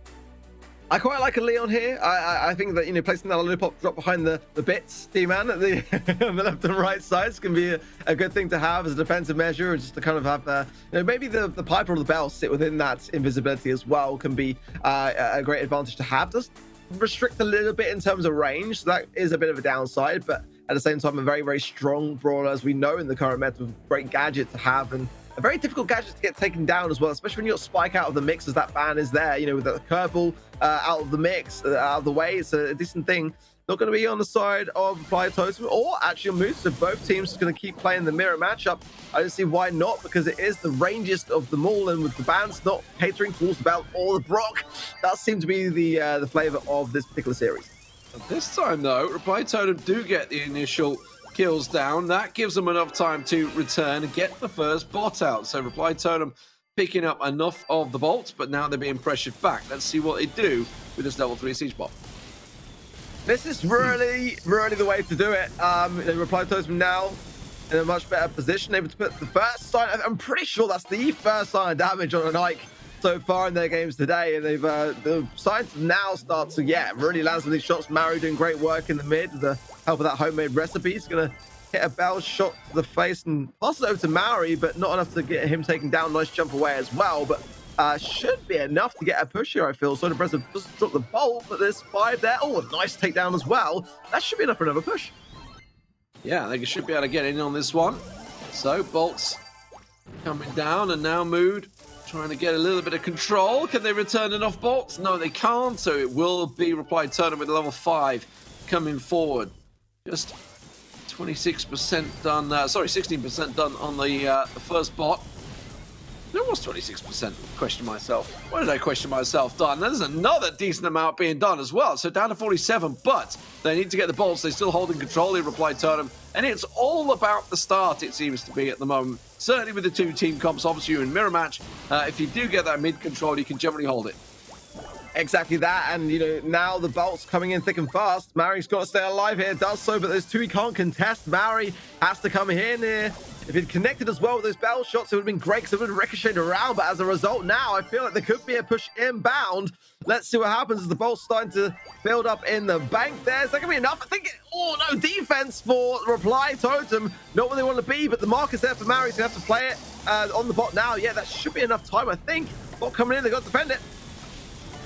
I quite like a Leon here. I think that, placing that lollipop drop behind the bits, T-Man, at the, on the left and right sides can be a good thing to have as a defensive measure, just to kind of have, maybe the Piper or the Bell sit within that invisibility as well can be a great advantage to have. Just restrict a little bit in terms of range, so that is a bit of a downside, but at the same time, a very, very strong brawler, as we know in the current meta, with great gadget to have, and a very difficult gadget to get taken down as well, especially when you got Spike out of the mix, as that ban is there, with the curveball out of the mix, out of the way. It's a decent thing. Not going to be on the side of Reply Totem or actually on Mood, so both teams are going to keep playing the mirror matchup. I don't see why not, because it is the rangiest of them all, and with the bans not catering towards the Bell or the Brock, that seems to be the flavor of this particular series. This time, though, Reply Totem do get the initial kills down. That gives them enough time to return and get the first bot out. So Reply Totem picking up enough of the bolts, but now they're being pressured back. Let's see what they do with this level 3 Siege bot. This is really, really the way to do it. Reply Totem now in a much better position, able to put the first sign. I'm pretty sure that's the first sign of damage on an Ike so far in their games today, and they've the signs now start to really land some of these shots. Maru doing great work in the mid with the help of that homemade recipe. He's gonna hit a Bell shot to the face and pass it over to Maori, but not enough to get him taken down. Nice jump away as well, but should be enough to get a push here, I feel. So the Breza doesn't drop the bolt, but there's 5 there. Oh, a nice takedown as well. That should be enough for another push. Yeah, they should be able to get in on this one. So bolts coming down, and now Mood trying to get a little bit of control. Can they return enough bolts? No, they can't. So it will be Reply Totem with level 5 coming forward. Just 26% done. 16% done on the first bot. There was 26%. Question myself. What did I question myself done? There's another decent amount being done as well. So down to 47, but they need to get the bolts. They're still holding control in Reply Totem. And it's all about the start, it seems to be at the moment. Certainly with the 2 team comps, obviously you're in mirror match. If you do get that mid control, you can generally hold it. Exactly that, and you know, now the bolt's coming in thick and fast. Maori's got to stay alive here, does so, but those two he can't contest. Maori has to come here near. If he'd connected as well with those bell shots, it would have been great because it would have ricocheted around, but as a result now, I feel like there could be a push inbound. Let's see what happens as the bolt's starting to build up in the bank there. Is that going to be enough? I think, oh no, defense for Reply Totem. Not where they want to be, but the mark is there for Maori, so you have to play it on the bot now. Yeah, that should be enough time, I think. Bot coming in, they've got to defend it.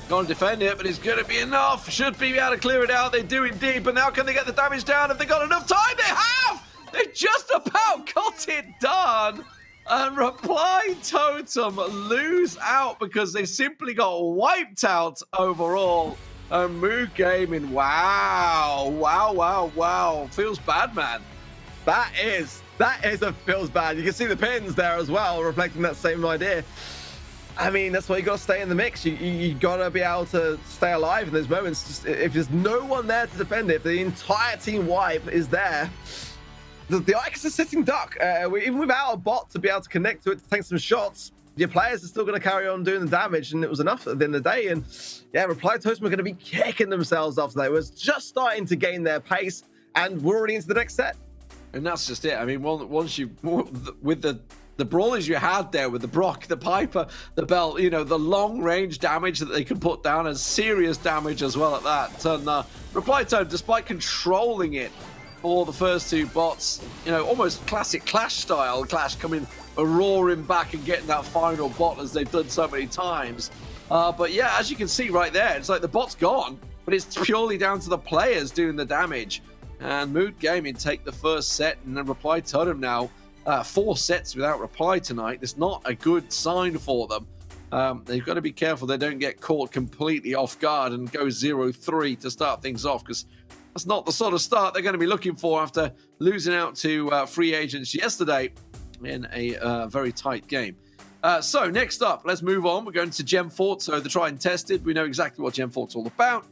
Gonna defend it, but it's gonna be enough. Should be able to clear it out. They do indeed, but now can they get the damage down? Have they got enough time? They have! They just about got it done. And Reply Totem lose out because they simply got wiped out overall. And Mood Gaming, wow. Feels bad, man. That is a feels bad. You can see the pins there as well, reflecting that same idea. I mean, that's why you got to stay in the mix. You got to be able to stay alive in those moments. Just, if there's no one there to defend it, if the entire team wipe is there, the Ike is a sitting duck. Even without a bot to be able to connect to it to take some shots, your players are still going to carry on doing the damage, and it was enough at the end of the day. And yeah, Reply Totem are going to be kicking themselves after that. It was just starting to gain their pace, and we're already into the next set. And that's just it. I mean, once you, with the brawlers you had there with the Brock, the Piper, the Bell, you know, the long-range damage that they can put down, and serious damage as well at that. And Reply Totem, despite controlling it for the first two bots, you know, almost classic Clash style, Clash coming roaring back and getting that final bot as they've done so many times. But yeah, as you can see right there, it's like the bot's gone, but it's purely down to the players doing the damage. And Mood Gaming take the first set, and then Reply Totem now 4 sets without reply tonight. It's not a good sign for them. They've got to be careful they don't get caught completely off guard and go 0-3 to start things off, because that's not the sort of start they're going to be looking for after losing out to free agents yesterday in a very tight game. So next up, let's move on. We're going to Gem Fort. So the tried and tested. We know exactly what Gem Fort's all about.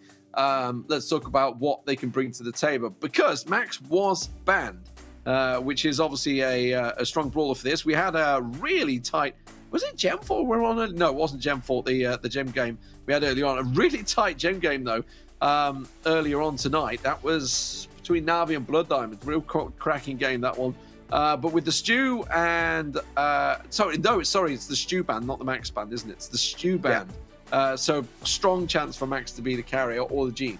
Let's talk about what they can bring to the table, because Max was banned. Which is obviously a strong brawler for this. We had a really tight... Was it Gem Fort we're on? No, it wasn't Gem Fort, the Gem game we had earlier on. A really tight Gem game, though, earlier on tonight. That was between Na'Vi and Blood Diamond. Real cracking game, that one. But with the Stew and... sorry, it's the Stew band, not the Max band, isn't it? It's the Stew band. Yeah. So strong chance for Max to be the carrier or the Gene.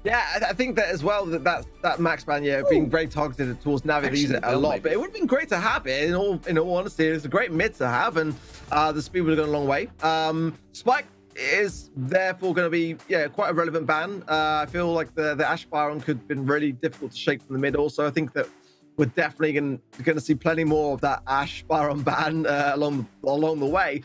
Yeah, I think that as well, that Max ban, yeah, being very targeted towards Navi, they use it a lot. Maybe. But it would have been great to have it, in all honesty. It's a great mid to have, and the speed would have gone a long way. Spike is therefore going to be, yeah, quite a relevant ban. I feel like the Ash Byron could have been really difficult to shake from the mid also. I think that we're definitely going to see plenty more of that Ash Byron ban along the way.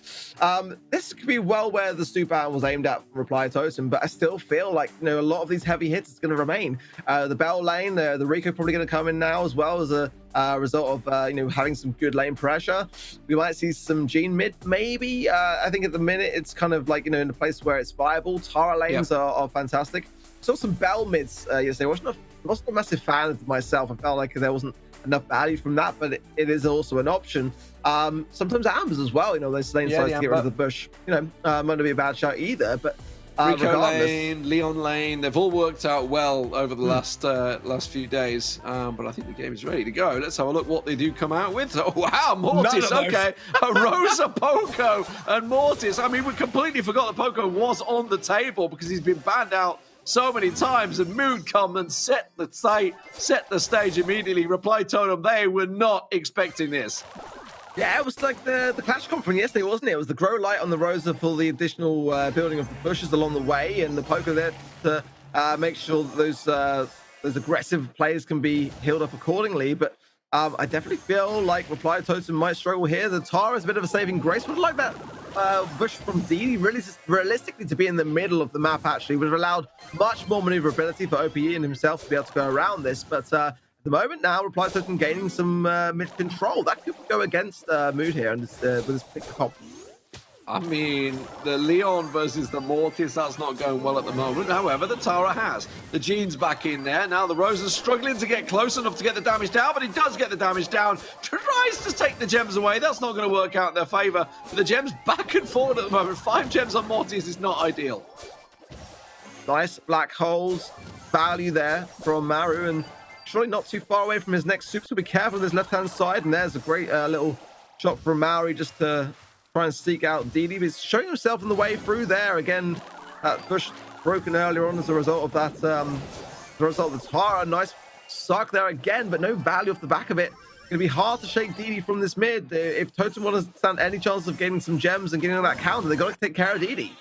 This could be well where the Stu ban was aimed at Reply Totem, but I still feel like, you know, a lot of these heavy hits is going to remain. The Bell lane, the Rico probably going to come in now as well as a result of you know, having some good lane pressure. We might see some Gene mid maybe. I think at the minute it's kind of like, you know, in a place where it's viable. Tara lanes are fantastic. Saw some Bell mids yesterday. Wasn't a massive fan of myself. I felt like there wasn't enough value from that, but it is also an option. Sometimes Ambers as well, you know, they stay inside to get rid of the bush. You know, might not be a bad shout either, but Rico lane, Leon lane, they've all worked out well over the last few days. But I think the game is ready to go. Let's have a look what they do come out with. Oh, wow, Mortis, okay. Rosa, Poco, and Mortis. I mean, we completely forgot that Poco was on the table because he's been banned out so many times, and Mood come and set the stage immediately. Reply Totem, they were not expecting this. Yeah, it was like the Clash Comp from yesterday, wasn't it? It was the grow light on the Rosa for the additional building of the bushes along the way, and the Poker there to make sure that those aggressive players can be healed up accordingly. But I definitely feel like Reply Totem might struggle here. The Tara is a bit of a saving grace. Would like that bush from D really realistically to be in the middle of the map. Actually would have allowed much more maneuverability for OPE and himself to be able to go around this. But at the moment now, Reply Totem gaining some mid control that could go against Mood here and with this pick comp. I mean, the Leon versus the Mortis, that's not going well at the moment. However, the Tara has. The Jean's back in there. Now the Rosa's struggling to get close enough to get the damage down, but he does get the damage down. Tries to take the gems away. That's not going to work out in their favor. But the gems back and forward at the moment. 5 gems on Mortis is not ideal. Nice black holes. Value there from Maru, and surely not too far away from his next super, so be careful with his left-hand side. And there's a great little shot from Maori just to try and seek out Didi. He's showing himself on the way through there. Again, that bush broken earlier on as a result of that, the result of the Tara. Nice suck there again, but no value off the back of it. It's going to be hard to shake Didi from this mid. If Totem want to stand any chance of getting some gems and getting on that counter, they've got to take care of Didi.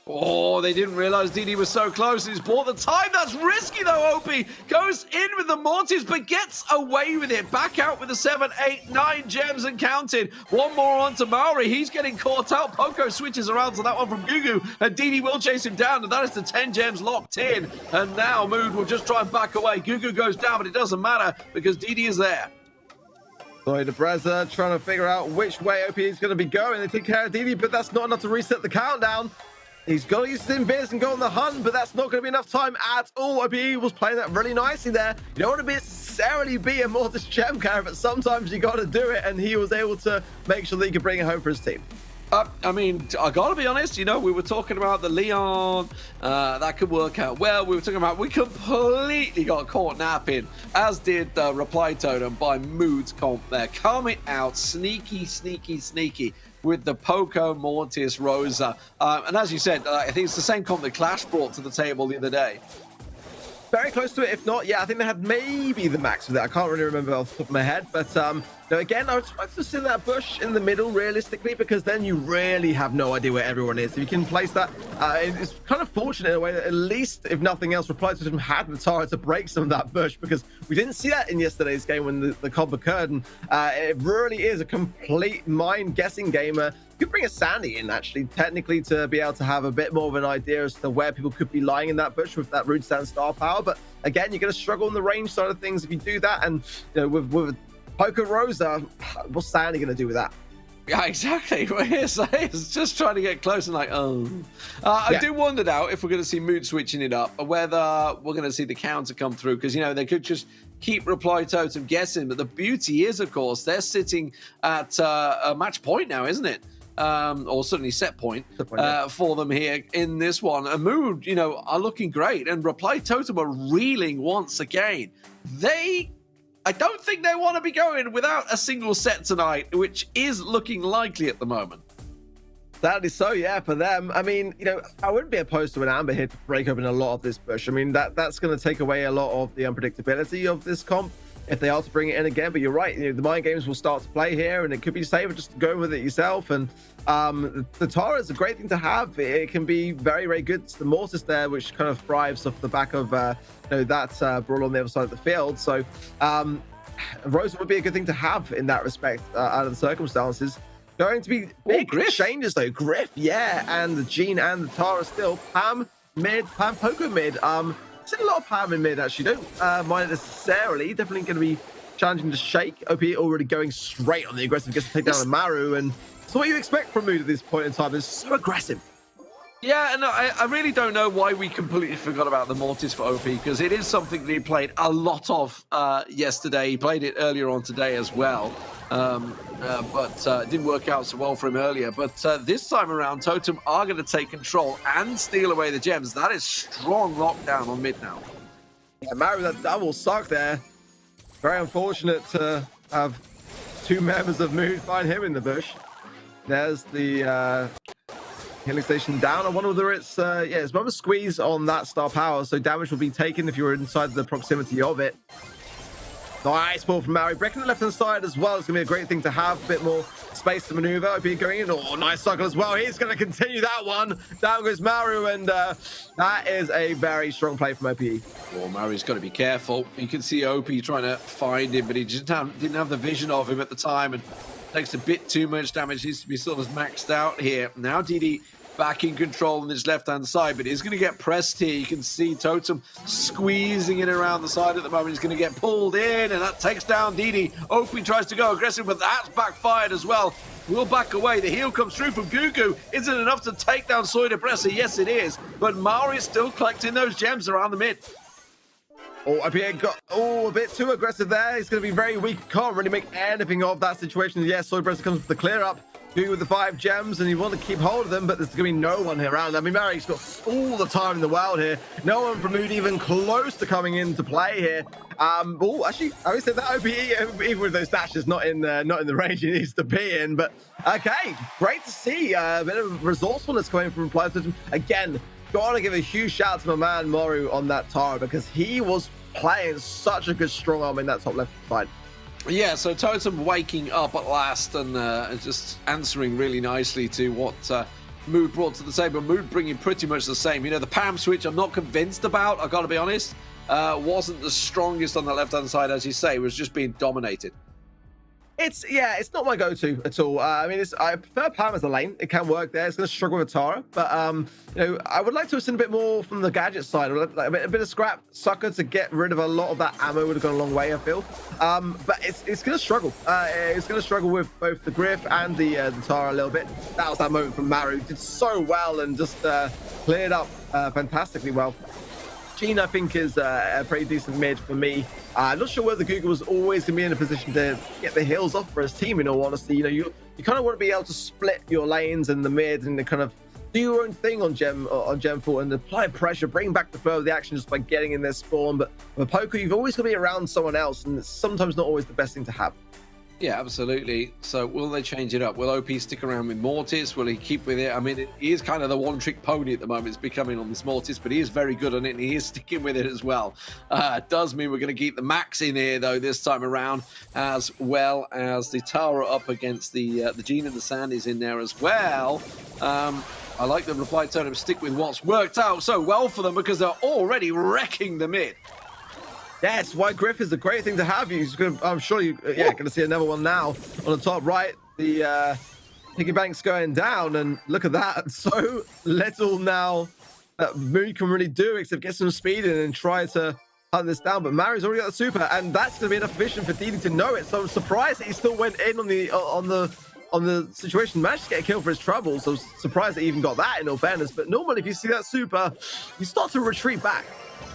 Oh, they didn't realize Didi was so close. He's bought the time. That's risky, though, OP. Goes in with the Mortis, but gets away with it. Back out with the 7, 8, 9 gems and counting. One more on to Maori. He's getting caught out. Poco switches around to that one from Gugu, and Didi will chase him down, and that is the 10 gems locked in. And now Mood will just try and back away. Gugu goes down, but it doesn't matter because Didi is there. Sorry, Debreza trying to figure out which way OP is going to be going. They take care of Didi, but that's not enough to reset the countdown. He's got to use his invis and go on the hunt, but that's not going to be enough time at all. OPE was playing that really nicely there. You don't want to necessarily be a Mortis gem carry, but sometimes you got to do it, and he was able to make sure that he could bring it home for his team. I mean, I gotta be honest, you know, we were talking about the Leon, that could work out well. We were talking about, we completely got caught napping, as did Reply Totem by Mood's comp there. Coming out sneaky, sneaky, sneaky with the Poco Mortis Rosa. And as you said, I think it's the same comp that Clash brought to the table the other day. Very close to it, if not, yeah, I think they had maybe the max with it. I can't really remember off the top of my head, but no, again, I would expect to see that bush in the middle realistically, because then you really have no idea where everyone is. If you can place that, it's kind of fortunate in a way that at least, if nothing else, Reply System had the Tara to break some of that bush, because we didn't see that in yesterday's game when the comp occurred, and it really is a complete mind-guessing game. You could bring a Sandy in, actually, technically, to be able to have a bit more of an idea as to where people could be lying in that bush with that Rude Stand star power. But again, you're going to struggle on the range side of things if you do that. And you know, with Poco Rosa, what's Sandy going to do with that? Yeah, exactly. It's just trying to get close and like, oh. I do wonder now if we're going to see Mood switching it up, or whether we're going to see the counter come through, because, you know, they could just keep Reply Totem guessing. But the beauty is, of course, they're sitting at a match point now, isn't it? Or certainly set point for them here in this one. And Mood, you know, are looking great, and Reply Totem are reeling once again. I don't think they want to be going without a single set tonight, which is looking likely at the moment. That is so, yeah, for them. I mean, you know, I wouldn't be opposed to an Amber here to break open a lot of this bush. I mean, that's going to take away a lot of the unpredictability of this comp if they are to bring it in again. But you're right, you know, the mind games will start to play here, and it could be safer just going with it yourself. And the Tara is a great thing to have. It can be very, very good. It's the Mortis there, which kind of thrives off the back of you know, that Brawl on the other side of the field. So Rosa would be a good thing to have in that respect, out of the circumstances. Going to be big changes though. Griff, yeah, and the Jean and the Tara still. Pam mid, Pam Poco mid. I've seen a lot of Pam in mid, actually. Don't mind it necessarily. Definitely going to be challenging to shake. OP already going straight on the aggressive, gets to take down Maru. And so what you expect from Mood at this point in time is so aggressive. Yeah, and I really don't know why we completely forgot about the Mortis for OP, because it is something that he played a lot of yesterday. He played it earlier on today as well, but it didn't work out so well for him earlier. But this time around, Totem are going to take control and steal away the gems. That is strong lockdown on mid now. Yeah, Maru, that double suck there. Very unfortunate to have two members of Mood find him in the bush. There's the healing station down. I wonder whether it's it's a squeeze on that star power, so damage will be taken if you're inside the proximity of it. Nice ball from Maui, breaking the left hand side as well. It's gonna be a great thing to have, a bit more space to maneuver. OP going in. Oh, nice cycle as well. He's gonna continue that one. Down goes Maru, and that is a very strong play from OPE. Well, Maru's got to be careful. You can see OP trying to find him, but he just didn't have the vision of him at the time, and takes a bit too much damage. Needs to be sort of maxed out here. Now Didi back in control on this left-hand side, but he's going to get pressed here. You can see Totem squeezing it around the side at the moment. He's going to get pulled in, and that takes down Didi. Opie tries to go aggressive, but that's backfired as well. Will back away. The heal comes through from Gugu. Is it enough to take down Soy Depressor? Yes, it is. But Mari is still collecting those gems around the mid. Oh, IPA got a bit too aggressive there. He's going to be very weak. Can't really make anything of that situation. Yes, Soy Depressor comes with the clear up. Gugu with the 5 gems, and you want to keep hold of them, but there's going to be no one here around. I mean, Mari's got all the time in the world here. No one from Mood even close to coming into play here. Actually, I would say that OPE, even with those dashes, not in the range he needs to be in. But okay, great to see a bit of resourcefulness coming from Reply System. Again, gotta give a huge shout out to my man Moru on that Tara, because he was playing such a good strong arm in that top left side. Yeah, so Totem waking up at last and just answering really nicely to what Mood brought to the table. Mood bringing pretty much the same. You know, the Pam switch I'm not convinced about, I've got to be honest. Wasn't the strongest on the left-hand side, as you say. It was just being dominated. It's not my go-to at all. I mean, I prefer Pam as a lane. It can work there. It's going to struggle with Tara, but you know, I would like to have seen a bit more from the gadget side, like a bit of scrap sucker to get rid of a lot of that ammo. Would have gone a long way, I feel. But it's going to struggle. It's going to struggle with both the Griff and the Tara a little bit. That was that moment from Maru. Did so well and just cleared up fantastically well. Gene, I think, is a pretty decent mid for me. I'm not sure whether Gugu was always going to be in a position to get the heals off for his team, in all honesty. You know, you kind of want to be able to split your lanes in the mid and kind of do your own thing on Gem4 and apply pressure, bring back the flow of the action just by getting in their spawn. But with poker, you've always got to be around someone else, and it's sometimes not always the best thing to have. Yeah, absolutely. So will they change it up? Will OP stick around with Mortis? Will he keep with it? I mean, he is kind of the one-trick pony at the moment. It's becoming on this Mortis, but he is very good on it, and he is sticking with it as well. It does mean we're going to keep the Max in here, though, this time around, as well as the Tara up against the Gene and the Sand is in there as well. I like the reply totem stick with what's worked out so well for them, because they're already wrecking the mid. That's why Griff is a great thing to have. I'm sure you're going to see another one now on the top right. The piggy bank's going down, and look at that. So little now that Mood can really do except get some speed in and try to hunt this down. But Mari's already got the super, and that's going to be enough vision for Didi to know it. So I'm surprised that he still went in on the situation, managed to get a kill for his trouble. So I was surprised that he even got that, in all fairness. But normally, if you see that super, you start to retreat back.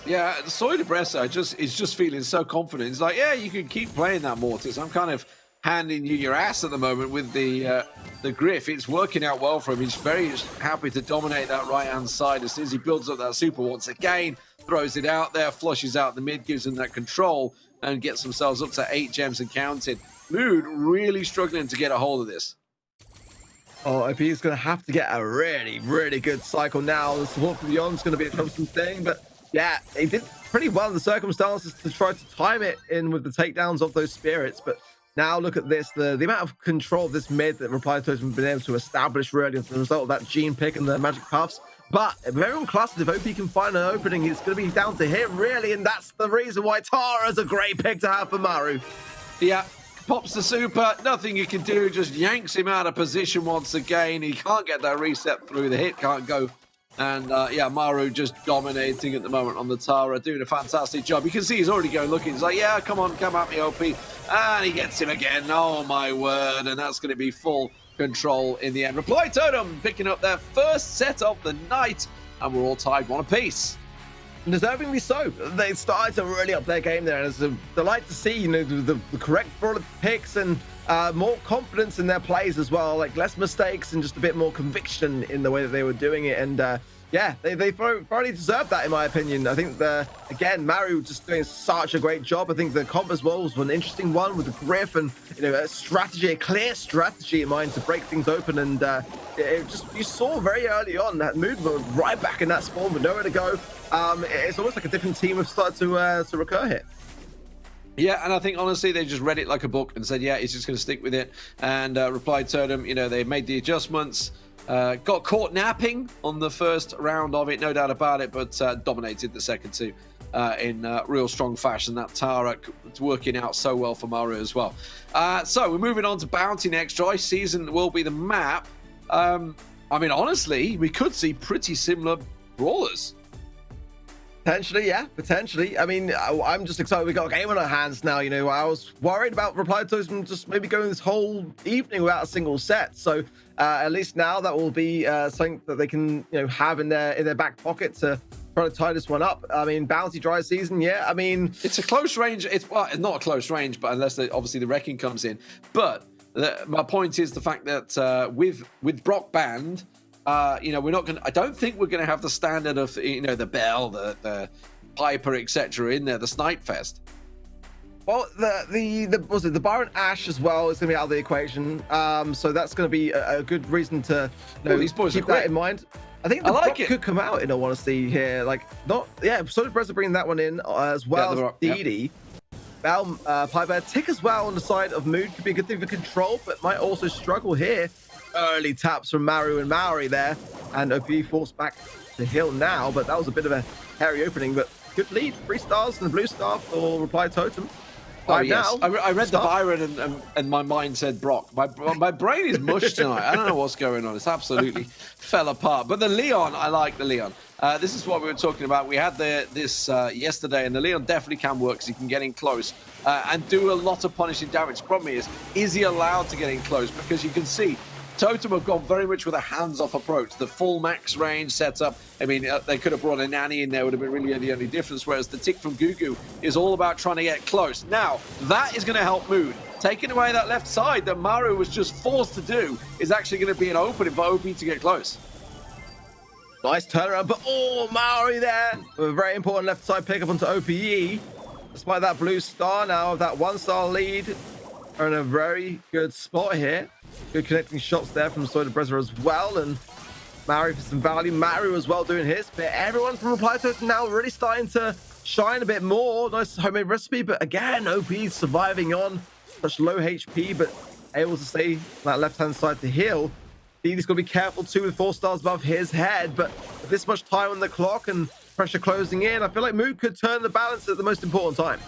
Yeah, the Soy Depressor is just feeling so confident. He's like, yeah, you can keep playing that Mortis. I'm kind of handing you your ass at the moment with the Griff. It's working out well for him. He's very happy to dominate that right-hand side as soon as he builds up that super once again, throws it out there, flushes out the mid, gives him that control, and gets themselves up to 8 gems and counting. Mood really struggling to get a hold of this. Oh, if he's going to have to get a really, really good cycle now. The support from Beyond's going to be a troublesome thing, but yeah, he did pretty well in the circumstances to try to time it in with the takedowns of those spirits. But now look at this, the amount of control of this mid that Reply Totem has been able to establish really as a result of that Gene pick and the magic puffs. But if everyone classes, if OP can find an opening, it's going to be down to him really, and that's the reason why Tara's a great pick to have for Maru. Yeah. Pops the super, nothing you can do, just yanks him out of position once again. He can't get that reset through, the hit can't go. And yeah, Maru just dominating at the moment on the Tara, doing a fantastic job. You can see he's already going looking. He's like, yeah, come on, come at me, OP. And he gets him again. Oh, my word. And that's going to be full control in the end. Reply Totem picking up their first set of the night. And we're all tied 1 apiece. Deservingly so. They started to really up their game there, and it's a delight to see, you know, the correct brawler picks and more confidence in their plays as well, like less mistakes and just a bit more conviction in the way that they were doing it. And yeah, they probably deserved that, in my opinion. I think again, Maru just doing such a great job. I think the comp as well was an interesting one with the Griff, and you know, a clear strategy in mind to break things open. And you saw very early on that Mood were right back in that spawn with nowhere to go. It's almost like a different team have started to recur here. Yeah, and I think, honestly, they just read it like a book and said, yeah, he's just going to stick with it. And Reply Totem, you know, they made the adjustments, got caught napping on the first round of it, no doubt about it, but dominated the second two in real strong fashion. That Tara working out so well for Maru as well. So we're moving on to Bounty next. Dry Season will be the map. I mean, honestly, we could see pretty similar brawlers. Potentially, yeah, potentially. I mean, I'm just excited we got a game on our hands now. You know, I was worried about Reply Totem just maybe going this whole evening without a single set. So at least now that will be something that they can, you know, have in their back pocket to try to tie this one up. I mean, Bounty dry season, yeah. I mean, it's a close range. It's not a close range, but unless obviously the wrecking comes in. But my point is the fact that with Brock banned. You know, we're not going to, I don't think we're going to have the standard of, you know, the Bell, the Piper, etc. in there, the Snipe Fest. Well, the Byron Ash as well is going to be out of the equation. So that's going to be a good reason to, you know, these boys keep that in mind. I think the like Brock it. could come out in all honesty here. Like, so did Breza bringing that one in as well as Didi. Bell, Piper, Tick as well on the side of Mood could be a good thing for control, but might also struggle here. Early taps from Maru and Maori there, and OP forced back to Hill now, but that was a bit of a hairy opening, but good lead. 3 stars and the blue star for Reply Totem. Oh, yes. I read the Byron and my mind said Brock. My brain is mush tonight. I don't know what's going on. It's absolutely fell apart. But the Leon, I like the Leon. This is what we were talking about. We had this yesterday, and the Leon definitely can work because he can get in close and do a lot of punishing damage. The problem is he allowed to get in close? Because you can see Totem have gone very much with a hands-off approach. The full max range setup. I mean, they could have brought a nanny in there, would have been really the only difference, whereas the tick from Gugu is all about trying to get close. Now, that is going to help Mood. Taking away that left side that Maru was just forced to do is actually going to be an opening for OP to get close. Nice turnaround, but Maori there with a very important left side pickup onto OPE. Despite that blue star now, that 1-star lead are in a very good spot here. Good connecting shots there from Soda Breza as well, and Maori for some value. Maru as well doing his bit. Everyone from Reply Totem now really starting to shine a bit more. Nice homemade recipe, but again, OP surviving on such low HP, but able to stay that left-hand side to heal. Didi's got to be careful too with 4 stars above his head, but with this much time on the clock and pressure closing in, I feel like Mood could turn the balance at the most important time.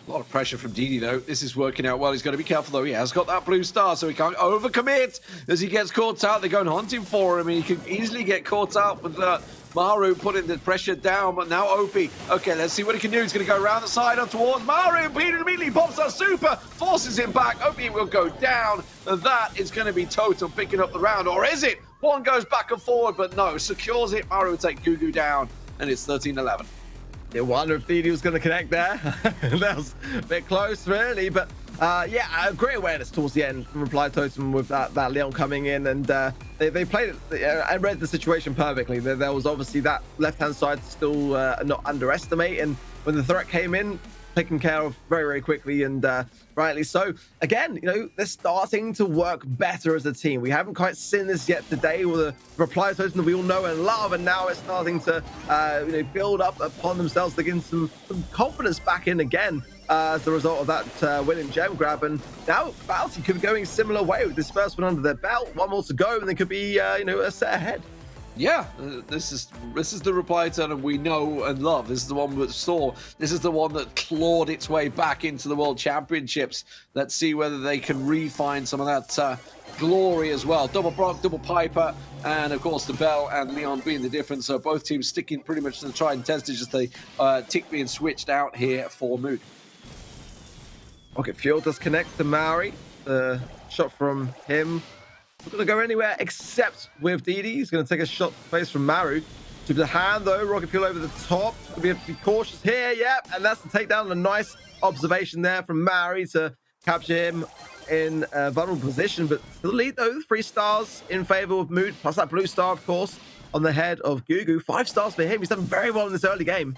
A lot of pressure from Didi, though. This is working out well. He's got to be careful, though. He has got that blue star, so he can't overcommit as he gets caught out. They're going hunting for him, and he can easily get caught out with Maru putting the pressure down, but now OP. Okay, let's see what he can do. He's going to go around the side on towards Maru. Peter immediately pops that super, forces him back. OP will go down, and that is going to be Totem picking up the round, or is it? One goes back and forward, but no, secures it. Maru will take Gugu down, and it's 13-11. You wonder if Didi was going to connect there. That was a bit close, really. But yeah, a great awareness towards the end from Reply Totem with that Leon coming in. And they played it. I read the situation perfectly. There was obviously that left-hand side still not underestimate. And when the threat came in, taken care of very, very quickly, and rightly so. Again, you know, they're starting to work better as a team. We haven't quite seen this yet today with the Reply Totem that we all know and love, and now it's starting to you know, build up upon themselves to get some confidence back in again as a result of that winning gem grab. And now Bounty could be going a similar way with this first one under their belt. One more to go, and they could be you know, a set ahead. Yeah, this is the Reply Totem we know and love. This is the one that saw. This is the one that clawed its way back into the World Championships. Let's see whether they can refine some of that glory as well. Double Brock, double Piper, and of course the Bell and Leon being the difference. So both teams sticking pretty much to the tried and tested, just the tick being switched out here for Mood. Okay, Fuel does connect to Maori. The shot from him not going to go anywhere except with Didi. He's going to take a shot to the face from Maru. To the hand, though. Rocket Fuel over the top. We have to be cautious here. Yep. And that's the takedown. A nice observation there from Maori to capture him in a vulnerable position. But still lead, though. 3 stars in favor of Mood. Plus that blue star, of course, on the head of Gugu. 5 stars for him. He's done very well in this early game.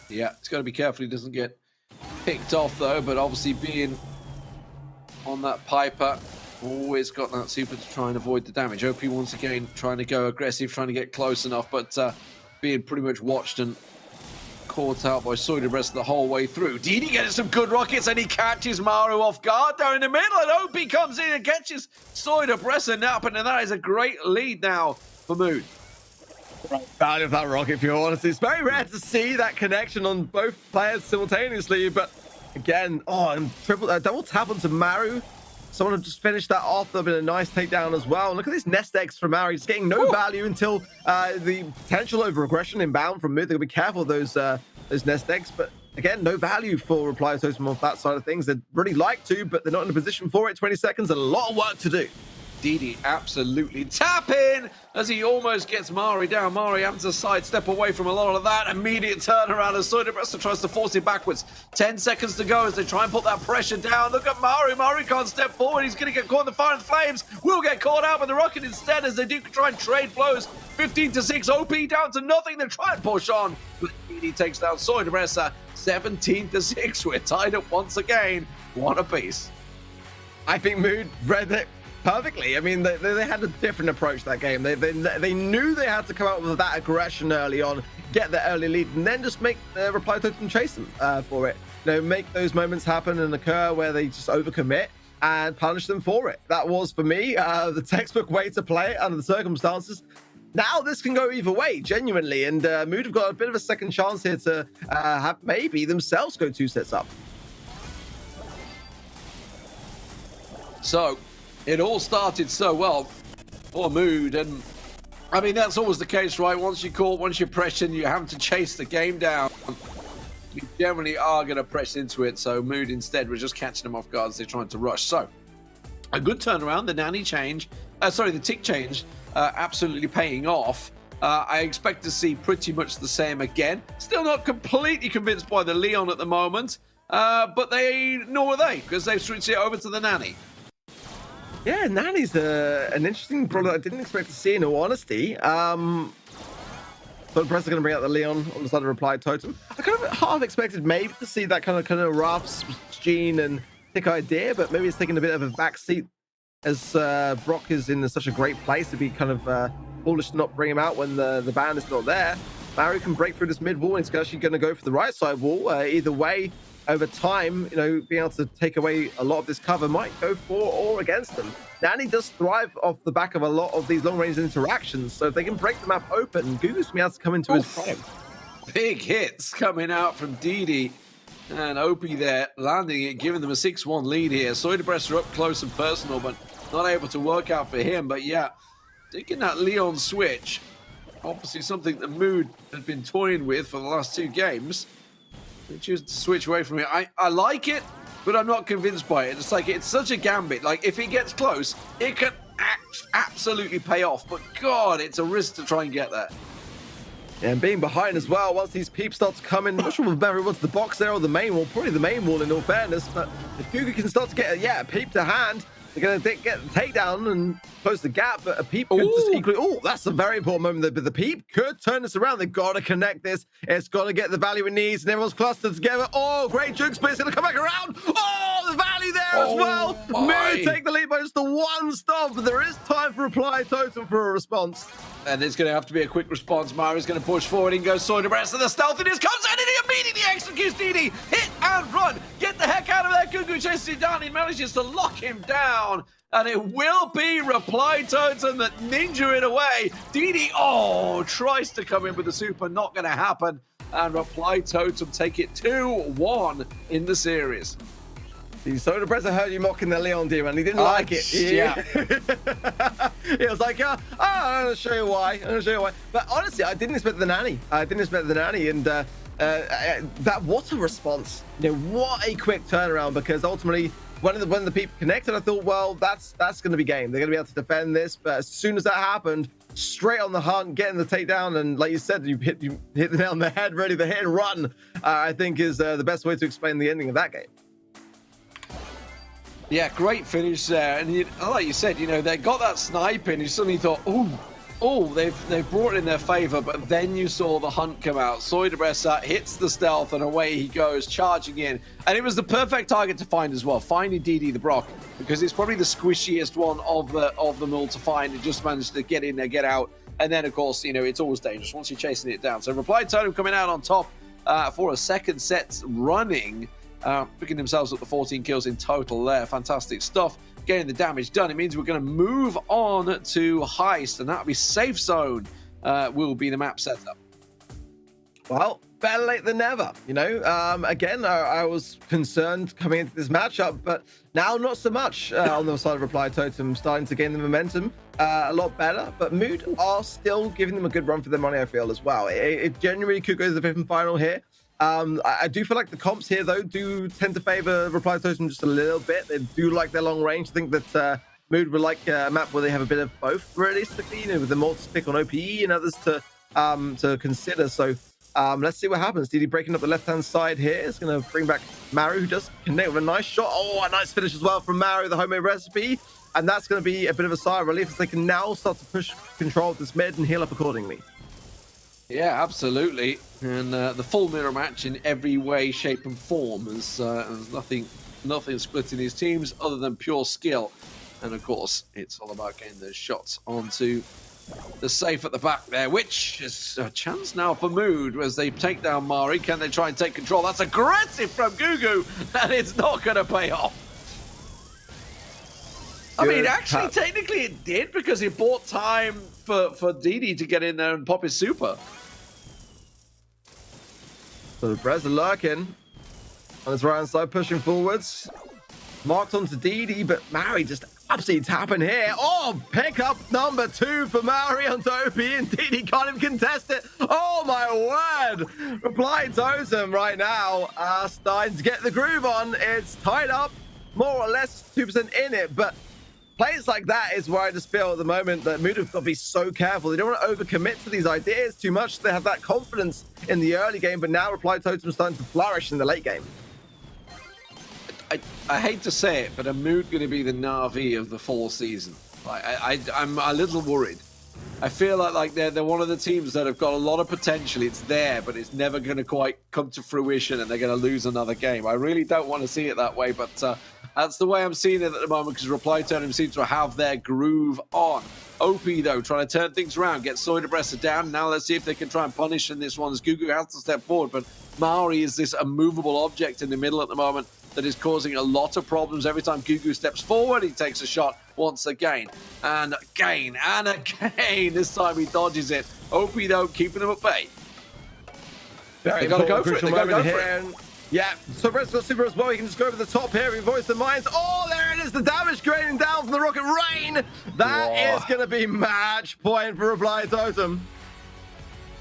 Yeah, he's got to be careful he doesn't get picked off, though. But obviously being on that Piper, always got that super to try and avoid the damage. OP once again trying to go aggressive, trying to get close enough, but being pretty much watched and caught out by Soy Breza the whole way through. Didi getting some good rockets, and he catches Maru off guard down in the middle, and OP comes in and catches Soy Breza napping, and that is a great lead now for Mood. Value of that rocket fuel, honestly. It's very rare to see that connection on both players simultaneously, but again, and double tap onto Maru someone had just finished that off. There'd been a nice takedown as well. And look at this nest eggs from Mary. It's getting no value until the potential over aggression inbound from mid. They'll be careful of those nest eggs, but again, no value for Reply Totem off that side of things. They'd really like to, but they're not in a position for it. 20 seconds, a lot of work to do. DD absolutely tapping as he almost gets Mari down. Mari having to sidestep away from a lot of that. Immediate turnaround as Soidebresta tries to force him backwards. 10 seconds to go as they try and put that pressure down. Look at Mari. Mari can't step forward. He's going to get caught in the fire and flames. Will get caught out by the rocket instead as they do try and trade blows. 15-6. OP down to nothing. They try and push on. But DD takes down Soidebresta. 17-6. We're tied up once again. One apiece. I think Mood read it perfectly. I mean, they had a different approach that game. They knew they had to come out with that aggression early on, get the early lead, and then just make Reply Totem chase them for it. You know, make those moments happen and occur where they just overcommit and punish them for it. That was, for me, the textbook way to play it under the circumstances. Now this can go either way, genuinely, and Mood have got a bit of a second chance here to have maybe themselves go 2 sets up. So, it all started so well for Mood, and I mean, that's always the case, right? Once you're caught, once you're pressured, you have to chase the game down. You generally are going to press into it, so Mood instead was just catching them off guard as they're trying to rush. So, a good turnaround, the nanny change, the tick change, absolutely paying off. I expect to see pretty much the same again. Still not completely convinced by the Leon at the moment, but nor are they, because they've switched it over to the nanny. Yeah, Nanny's an interesting product I didn't expect to see, in all honesty. So the press are going to bring out the Leon on the side of Reply Totem. I kind of half expected maybe to see that kind of rough Gene and Tick idea, but maybe it's taking a bit of a back seat as Brock is in such a great place to be kind of foolish to not bring him out when the ban is not there. Mario can break through this mid wall, and he's actually going to go for the right side wall. Either way, over time, you know, being able to take away a lot of this cover might go for or against them. Nanny does thrive off the back of a lot of these long-range interactions, so if they can break the map open, Gugu's going to be able to come into his prime. Big hits coming out from DD, and Opie there landing it, giving them a 6-1 lead here. Soidebresta up close and personal, but not able to work out for him. But yeah, taking that Leon switch, obviously something that Mood had been toying with for the last 2 games. They choose to switch away from it. I like it, but I'm not convinced by it. It's like, it's such a gambit. Like, if it gets close, it can absolutely pay off. But God, it's a risk to try and get that. And being behind as well, once these peeps start to come in, I'm not sure if Barry wants the box there or the main wall. Probably the main wall, in all fairness. But if Gugu can start to get a peep to hand, they're going to get the takedown and close the gap, but a peep could just equally... Oh, that's a very important moment. But the peep could turn this around. They've got to connect this. It's got to get the value it needs, and everyone's clustered together. Oh, great juke, but it's going to come back around. Oh, the value there as well. Mood take the lead by just the 1 stop, but there is time for Reply Totem for a response. And it's going to have to be a quick response. Mari's going to push forward. In goes Soidebresta. The stealthiness comes in, and he immediately executes DD. Hit and run. Get the heck out of there. Gugu chases him down. He manages to lock him down. And it will be Reply Totem that ninja it away. DD, tries to come in with the super. Not going to happen. And Reply Totem take it 2-1 in the series. The Soidebresta heard you mocking the Leon demon. He didn't like it. Yeah. He was like, I'm going to show you why. But honestly, I didn't expect the nanny. And that, what a response. You know, what a quick turnaround, because ultimately, when the people connected, I thought, well, that's going to be game. They're going to be able to defend this. But as soon as that happened, straight on the hunt, getting the takedown, and like you said, you hit the nail on the head, ready to hit and run, I think is the best way to explain the ending of that game. Yeah, great finish there. And like you said, you know, they got that snipe in. You suddenly thought, they've brought it in their favor. But then you saw the hunt come out. Soidebresta hits the stealth, and away he goes, charging in. And it was the perfect target to find as well, finding DD the Brock, because it's probably the squishiest one of them all to find. It just managed to get in there, get out. And then, of course, you know, it's always dangerous once you're chasing it down. So Reply Totem coming out on top for a second set running. Picking themselves up to 14 kills in total there. Fantastic stuff. Getting the damage done. It means we're going to move on to Heist, and that'll be Safe Zone will be the map setup. Well, better late than never, you know. Again, I was concerned coming into this matchup, but now not so much on the side of Reply Totem, starting to gain the momentum a lot better. But Mood are still giving them a good run for their money, I feel, as well. It genuinely could go to the fifth and final here. I do feel like the comps here, though, do tend to favor Reply Totem just a little bit. They do like their long range. I think that Mood would like a map where they have a bit of both, realistically, you know, with the more to pick on OPE and others to consider. So let's see what happens. DD breaking up the left-hand side here. It's going to bring back Maru, who does connect with a nice shot. Oh, a nice finish as well from Maru, the homemade recipe. And that's going to be a bit of a sigh of relief as they can now start to push control of this mid and heal up accordingly. Yeah, absolutely. And the full mirror match in every way, shape, and form. There's nothing splitting these teams other than pure skill. And of course, it's all about getting those shots onto the safe at the back there, which is a chance now for Mood as they take down Mari. Can they try and take control? That's aggressive from Gugu, and it's not going to pay off. I mean, actually, technically it did, because he bought time for DD to get in there and pop his super. So Brez are lurking on his right hand side, pushing forwards. Marked onto DD, but Mari just absolutely tapping here. Oh, pick up number 2 for Mari onto OP, and DD can't even contest it. Oh my word! Reply Totem right now starting to get the groove on. It's tied up, more or less 2% in it, but plays like that is where I just feel at the moment that Mood have got to be so careful. They don't want to overcommit to these ideas too much. They have that confidence in the early game, but now Reply Totem is starting to flourish in the late game. I hate to say it, but are Mood going to be the Na'Vi of the fall season? I'm a little worried. I feel like they're one of the teams that have got a lot of potential. It's there, but it's never going to quite come to fruition, and they're going to lose another game. I really don't want to see it that way, but that's the way I'm seeing it at the moment, because Reply Totem seems to have their groove on. OP, though, trying to turn things around, get Soydebressa down. Now let's see if they can try and punish in this one, as Gugu has to step forward, but Mari is this immovable object in the middle at the moment that is causing a lot of problems. Every time Gugu steps forward, he takes a shot once again. And again, and again. This time he dodges it. OP, though, keeping him at bay. They gotta go for it. They gotta go for it. Yeah, so Brett's got super as well. He can just go over the top here. He voiced the mines. Oh, there it is. The damage draining down from the Rocket Rain. That is going to be match point for Reply Totem.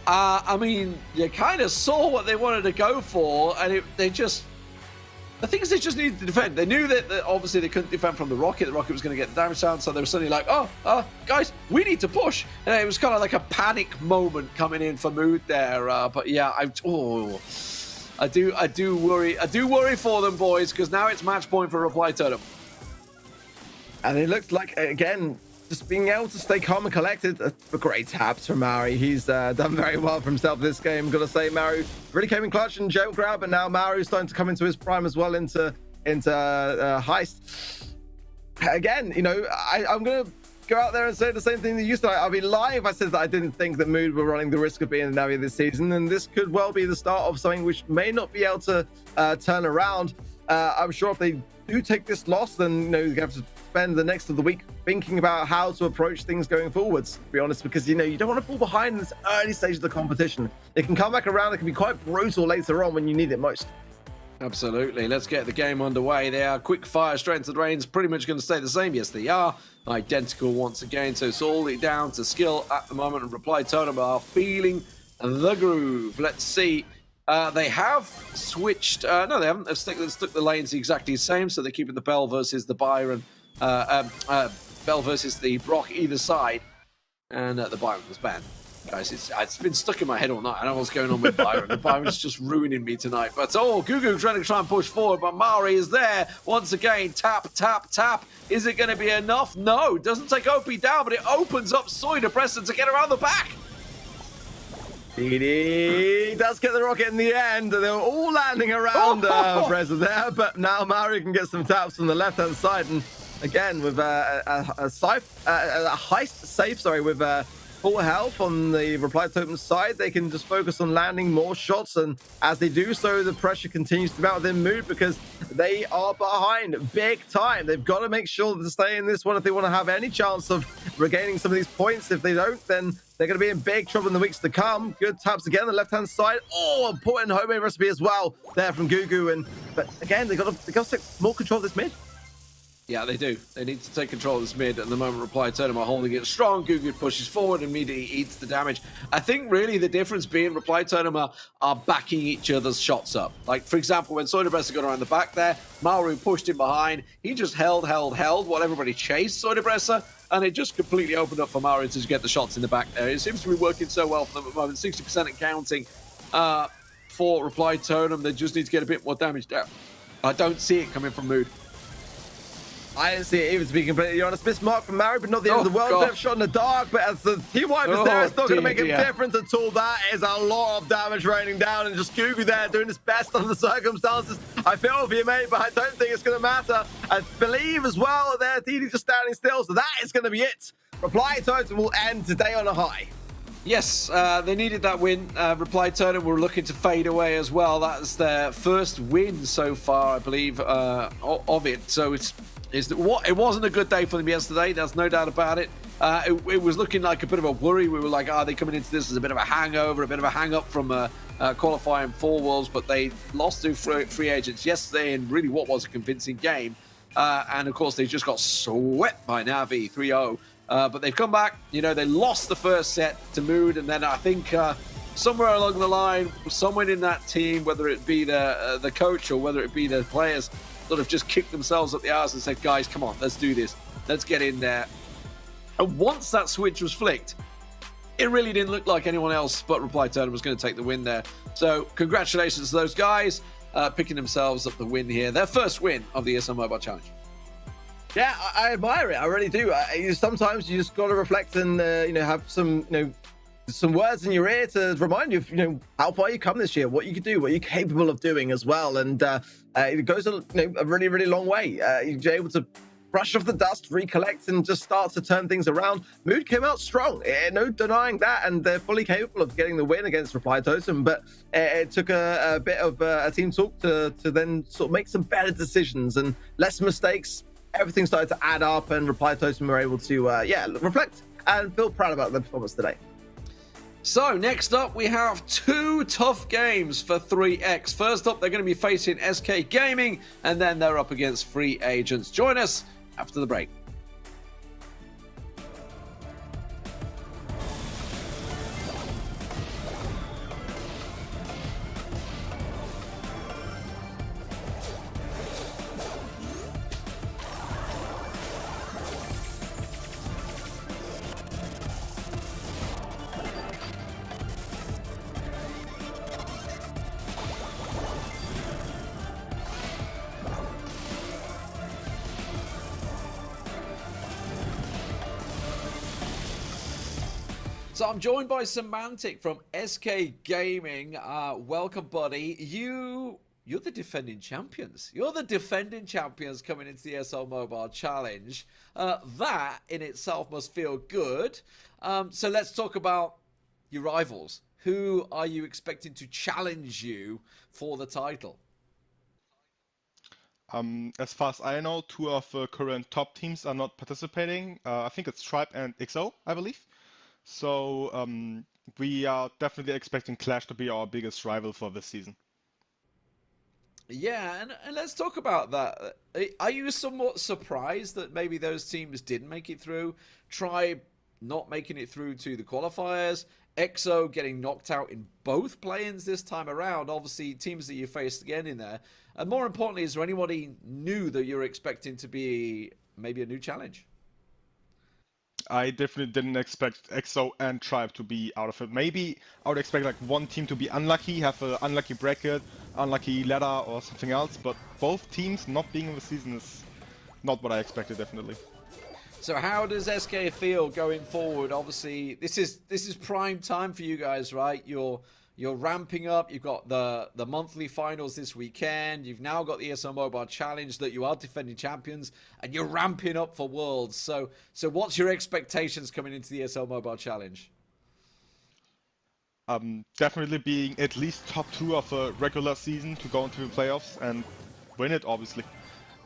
I mean, you kind of saw what they wanted to go for, and they just... The thing is, they just needed to defend. They knew that obviously they couldn't defend from the Rocket. The Rocket was going to get the damage down, so they were suddenly like, oh, guys, we need to push. And it was kind of like a panic moment coming in for Mood there. But yeah, I do worry for them, boys, because now it's match point for Reply Totem. And it looks like, again, just being able to stay calm and collected. A great taps from Mari. He's done very well for himself this game. Gotta say, Maru really came in clutch and jail grab, and now Maru's starting to come into his prime as well into Heist. Again, you know, I'm gonna go out there and say the same thing that you said. I'd be lying if I said that I didn't think that Mood were running the risk of being the Navi this season, and this could well be the start of something which may not be able to turn around. I'm sure if they do take this loss, then you know you have to spend the next of the week thinking about how to approach things going forwards, to be honest, because you know you don't want to fall behind in this early stage of the competition. It can come back around. It can be quite brutal later on when you need it most. Absolutely. Let's get the game underway. They are quick fire straight into the range. Pretty much going to stay the same. Yes, they are identical once again. So it's all down to skill at the moment, and Reply Totem are feeling the groove. Let's see. They have switched. No, they haven't. They've stuck the lanes exactly the same. So they're keeping the Bell versus the Byron. Bell versus the Brock either side, and the Byron was banned. Guys, it's been stuck in my head all night. I don't know what's going on with Byron. The Byron's just ruining me tonight. But Gugu trying to try and push forward, but Mari is there once again. Tap, tap, tap. Is it going to be enough? No, it doesn't take OP down, but it opens up Soydebressa to get around the back. He does get the Rocket in the end. They were all landing around Breza there, but now Mari can get some taps from the left-hand side. And again, with a Heist safe, sorry, with full health on the Reply Totem side. They can just focus on landing more shots, and as they do so, the pressure continues to mount within Mood because they are behind big time. They've got to make sure to stay in this one if they want to have any chance of regaining some of these points. If they don't, then they're going to be in big trouble in the weeks to come. Good taps again on the left-hand side. Oh, important homemade recipe as well there from Gugu. But again, they got to take more control of this mid. Yeah, they do. They need to take control of this mid. At the moment, Reply Totem are holding it strong. Gugu pushes forward and immediately eats the damage. I think really the difference being Reply Totem are backing each other's shots up. Like, for example, when Soiderbresser got around the back there, Maru pushed him behind. He just held while everybody chased Soiderbresser, and it just completely opened up for Maru to get the shots in the back there. It seems to be working so well for them at the moment. 60% and counting for Reply Totem. They just need to get a bit more damage down. I don't see it coming from Mood. I didn't see it even, to be completely honest. Miss mark from Mary, but not the end of the world. Bit of shot in the dark, but as the team wipe is there, it's not going to make a difference at all. That is a lot of damage raining down, and just Gugu there doing his best under the circumstances. I feel for you, mate, but I don't think it's going to matter. I believe as well there, TD just standing still, so that is going to be it. Reply Totem will end today on a high. Yes, they needed that win. Reply Totem were looking to fade away as well. That's their first win so far, I believe, of it. So it wasn't a good day for them yesterday. There's no doubt about it. It was looking like a bit of a worry. We were like, are they coming into this as a bit of a hangover, a bit of a hang-up from qualifying 4 Worlds? But they lost to free agents yesterday in really what was a convincing game. And, of course, they just got swept by Na'Vi 3-0. But they've come back. You know, they lost the first set to Mood. And then I think somewhere along the line, someone in that team, whether it be the coach or whether it be the players, sort of just kicked themselves up the arse and said, guys, come on, let's do this. Let's get in there. And once that switch was flicked, it really didn't look like anyone else but Reply Totem was going to take the win there. So congratulations to those guys picking themselves up the win here. Their first win of the ESL Mobile Challenge. Yeah, I admire it. I really do. Sometimes you just got to reflect and, have some, some words in your ear to remind you of, how far you come this year, what you can do, what you're capable of doing as well. And it goes a really, really long way. You're able to brush off the dust, recollect, and just start to turn things around. Mood came out strong, no denying that, and they're fully capable of getting the win against Reply Totem. But it took a bit of a team talk to then sort of make some better decisions and less mistakes. Everything started to add up, and Reply Totem were able to, reflect and feel proud about their performance today. So, next up, we have 2 tough games for 3X. First up, they're going to be facing SK Gaming, and then they're up against free agents. Join us after the break. So I'm joined by Semantic from SK Gaming. Welcome, buddy. You're the defending champions. You're the defending champions coming into the ESL Mobile Challenge. That in itself must feel good. So let's talk about your rivals. Who are you expecting to challenge you for the title? As far as I know, 2 of the current top teams are not participating. I think it's Tribe and XO, I believe. So we are definitely expecting Clash to be our biggest rival for this season. Yeah, and let's talk about that. Are you somewhat surprised that maybe those teams didn't make it through? Tribe not making it through to the qualifiers, XO getting knocked out in both play-ins this time around, obviously teams that you faced again in there. And more importantly, is there anybody new that you're expecting to be maybe a new challenge? I definitely didn't expect XO and Tribe to be out of it. Maybe I would expect like one team to be unlucky, have an unlucky bracket, unlucky ladder or something else, but both teams not being in the season is not what I expected, definitely. So how does SK feel going forward? Obviously, this is prime time for you guys, right? You're You're ramping up. You've got the monthly finals this weekend. You've now got the ESL Mobile Challenge that you are defending champions, and you're ramping up for Worlds. So what's your expectations coming into the ESL Mobile Challenge? Definitely being at least top 2 of a regular season to go into the playoffs and win it, obviously.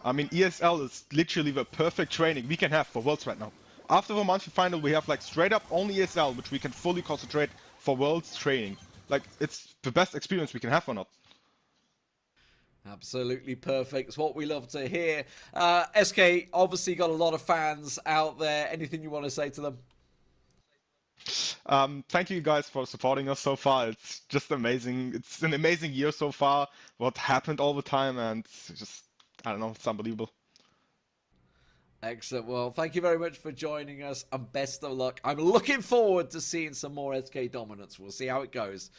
I mean, ESL is literally the perfect training we can have for Worlds right now. After the monthly final, we have like straight up only ESL, which we can fully concentrate for Worlds training. Like, it's the best experience we can have or not. Absolutely perfect. It's what we love to hear. SK, obviously got a lot of fans out there. Anything you want to say to them? Thank you guys for supporting us so far. It's just amazing. It's an amazing year so far. What happened all the time, and it's just, I don't know, it's unbelievable. Excellent. Well, thank you very much for joining us, and best of luck. I'm looking forward to seeing some more SK dominance. We'll see how it goes.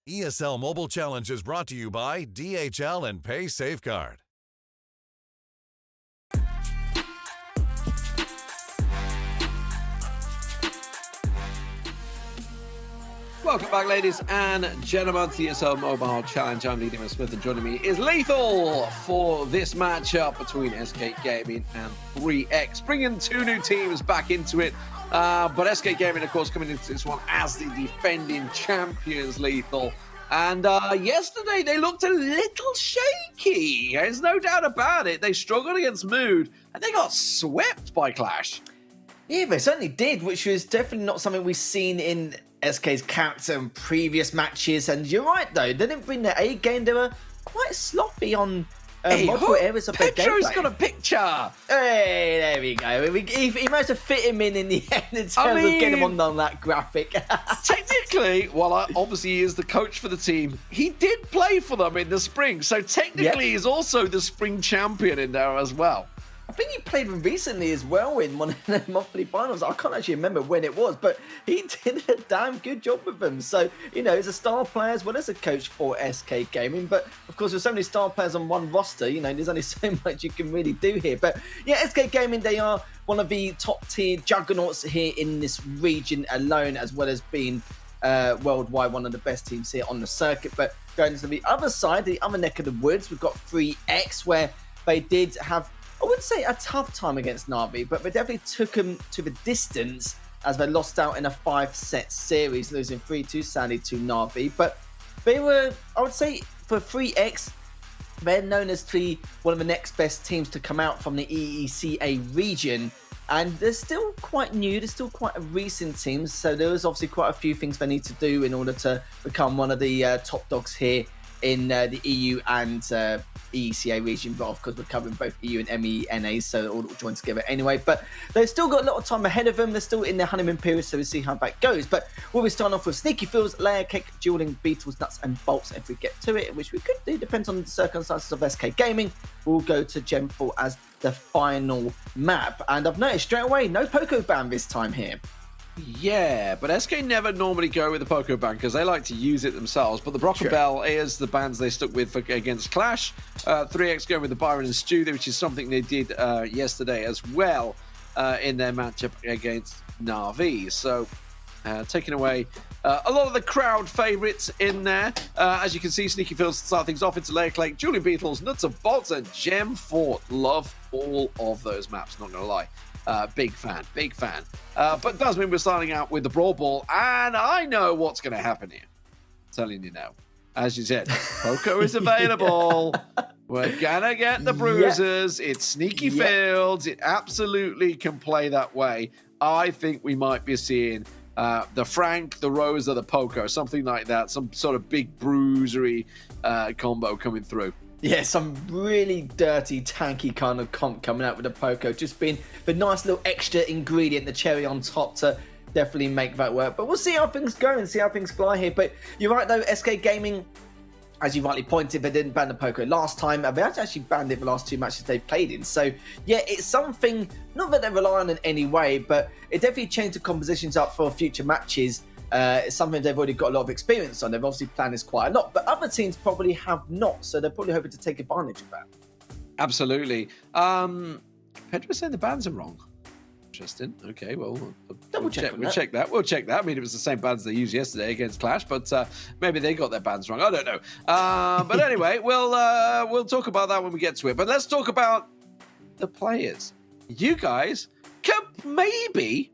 ESL Mobile Challenge is brought to you by DHL and Pay Safeguard. Welcome back, ladies and gentlemen, to the ESL Mobile Challenge. I'm Lee Smith, and joining me is Lethal for this matchup between SK Gaming and 3X, bringing 2 new teams back into it. But SK Gaming, of course, coming into this one as the defending champions, Lethal. And yesterday, they looked a little shaky. There's no doubt about it. They struggled against Mood, and they got swept by Clash. Yeah, they certainly did, which was definitely not something we've seen in SK's character in previous matches. And you're right, though. They didn't bring their A game. They were quite sloppy on multiple areas of their gameplay. Pedro's got a picture. Hey, there we go. He managed to fit him in the end in terms of getting him on that graphic. Technically, while obviously he is the coach for the team, he did play for them in the spring. So technically, he's also the spring champion in there as well. I think he played them recently as well in one of the monthly finals. I can't actually remember when it was, but he did a damn good job with them. So, you know, he's a star player as well as a coach for SK Gaming. But, of course, with so many star players on one roster, you know, there's only so much you can really do here. But, yeah, SK Gaming, they are one of the top-tier juggernauts here in this region alone, as well as being worldwide one of the best teams here on the circuit. But going to the other side, the other neck of the woods, we've got 3X, where they did have, I wouldn't say a tough time against Na'Vi, but they definitely took them to the distance as they lost out in a 5-set series, losing 3-2 sadly to Na'Vi. But they were, I would say, for 3X, they're known as to be one of the next best teams to come out from the EECA region. And they're still quite new, they're still quite a recent team, so there is obviously quite a few things they need to do in order to become one of the top dogs here in the EU and ECA region, but of course we're covering both EU and MENA, so they're all joined together anyway. But they've still got a lot of time ahead of them, they're still in their honeymoon period, so we'll see how that goes. But we'll be starting off with Sneaky Fields, Layer Cake, Dueling, Beetles, Nuts and Bolts if we get to it, which we could do, depends on the circumstances of SK Gaming. We'll go to Gem 4 as the final map, and I've noticed straight away no Poco ban this time here. Yeah, but SK never normally go with the Poco ban because they like to use it themselves. But the Brock and Bell is the bans they stuck with against Clash. 3X going with the Byron and Stu, which is something they did yesterday as well in their matchup against Na'Vi. So taking away a lot of the crowd favourites in there. As you can see, Sneaky Fields start things off into Layer Clake, Julian Beetles, Nuts and Bolts, and Gem 4. Love all of those maps, not going to lie. Big fan, big fan. But does mean we're starting out with the Brawl Ball, and I know what's going to happen here. I'm telling you now. As you said, Poco is available. We're going to get the bruisers. It's Sneaky Fields. It absolutely can play that way. I think we might be seeing the Frank, the Rosa, the Poco, something like that. Some sort of big bruisery combo coming through. Yeah, some really dirty, tanky kind of comp coming out with the Poco. Just being the nice little extra ingredient, the cherry on top to definitely make that work. But we'll see how things go and see how things fly here. But you're right, though, SK Gaming, as you rightly pointed, they didn't ban the Poco last time. They actually banned it the last 2 matches they've played in. So, yeah, it's something, not that they rely on in any way, but it definitely changed the compositions up for future matches. It's something they've already got a lot of experience on. They've obviously planned this quite a lot, but other teams probably have not, so they're probably hoping to take advantage of that. Absolutely. Pedro saying the bans are wrong. Interesting. Okay, well, we'll check that. We'll check that. I mean, it was the same bans they used yesterday against Clash, but maybe they got their bans wrong. I don't know. But anyway, we'll talk about that when we get to it. But let's talk about the players. You guys can maybe,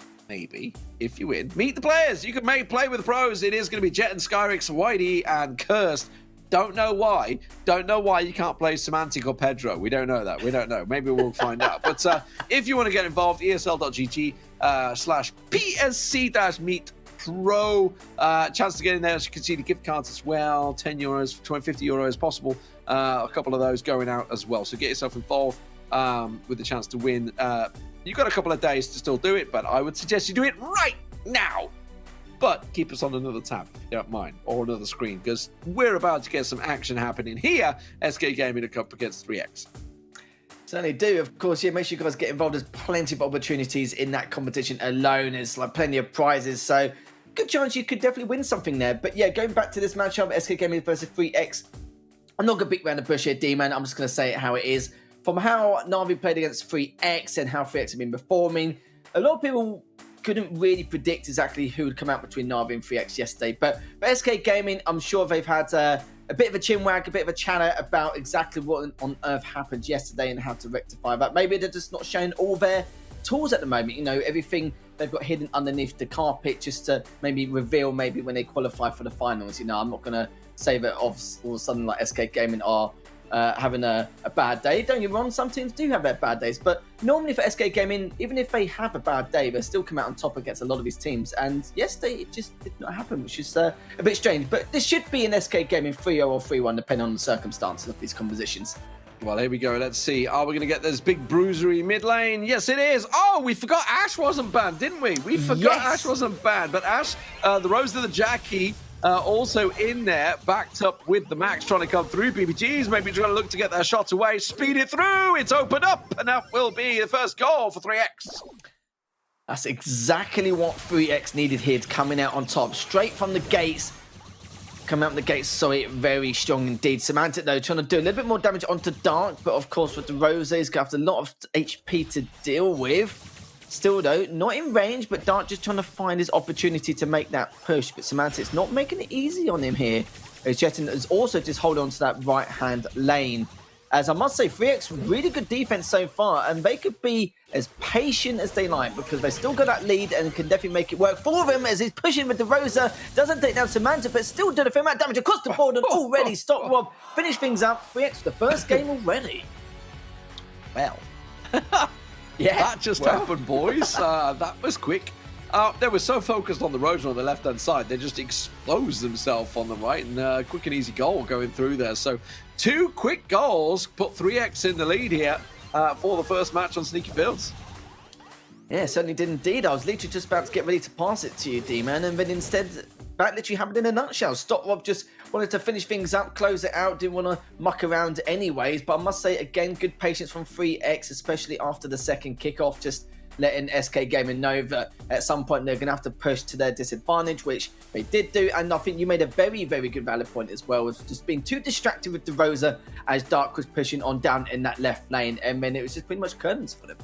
if you win, meet the players. You can play with the pros. It is going to be Jet and Skyrix, Whitey and Cursed. Don't know why. Don't know why you can't play Semantic or Pedro. We don't know that. We don't know. Maybe we'll find out. But if you want to get involved, esl.gg/PSC-meet pro. Chance to get in there. As you can see, the gift cards as well. 10 euros, 50 euros possible. A couple of those going out as well. So get yourself involved with the chance to win. You've got a couple of days to still do it, but I would suggest you do it right now. But keep us on another tab, if you don't mind, or another screen, because we're about to get some action happening here. SK Gaming up against 3X. Certainly do. Of course, yeah, make sure you guys get involved. There's plenty of opportunities in that competition alone. There's like plenty of prizes, so good chance you could definitely win something there. But yeah, going back to this matchup, SK Gaming versus 3X, I'm not going to beat around the bush here, D-Man. I'm just going to say it how it is. From how Na'Vi played against 3X and how 3X have been performing, a lot of people couldn't really predict exactly who would come out between Na'Vi and 3X yesterday. But SK Gaming, I'm sure they've had a bit of a chinwag, a bit of a chatter about exactly what on earth happened yesterday and how to rectify that. Maybe they're just not showing all their tools at the moment. You know, everything they've got hidden underneath the carpet just to maybe reveal maybe when they qualify for the finals. You know, I'm not going to say that all of a sudden like SK Gaming are having a bad day. Don't get me wrong, some teams do have their bad days, but normally for SK Gaming, even if they have a bad day, they still come out on top against a lot of these teams, and yesterday it just did not happen, which is a bit strange. But this should be an SK Gaming 3-0 or 3-1 depending on the circumstances of these compositions. Well, here we go. Let's see. Are we going to get this big bruisery mid lane? Yes, it is. Oh, we forgot Ash wasn't banned, didn't we? We forgot Ash wasn't banned, but Ash, the Rose of the Jackie, also in there, backed up with the Max trying to come through. BBG's maybe trying to look to get their shots away. Speed it through. It's opened up, and that will be the first goal for 3X. That's exactly what 3X needed here, coming out on top. Straight from the gates. Coming out from the gates, sorry, very strong indeed. Semantic, though, trying to do a little bit more damage onto Dark, but of course with the Rose, he's going to have a lot of HP to deal with. Still, though, not in range, but Dark just trying to find his opportunity to make that push. But Semantic's not making it easy on him here. As Jetton is also just holding on to that right-hand lane. As I must say, 3X, really good defense so far, and they could be as patient as they like because they still got that lead and can definitely make it work for him as he's pushing with the Rosa. Doesn't take down Semantic, but still doing a fair amount of damage across the board and already stop Rob. Finish things up. 3X the first game already. Well, Yeah. That just happened, boys. That was quick. They were so focused on the Rosa on the left-hand side, they just exposed themselves on the right, and quick and easy goal going through there. So 2 quick goals put 3X in the lead here for the first match on Sneaky Fields. Yeah, certainly did indeed. I was literally just about to get ready to pass it to you, D-Man, and then instead, that literally happened in a nutshell. Stop Rob just wanted to finish things up, close it out, didn't want to muck around anyways. But I must say, again, good patience from 3X, especially after the second kickoff, just letting SK Gaming know that at some point they're going to have to push to their disadvantage, which they did do. And I think you made a very, very good valid point as well, with just being too distracted with the Rosa as Dark was pushing on down in that left lane. And then it was just pretty much curtains for them.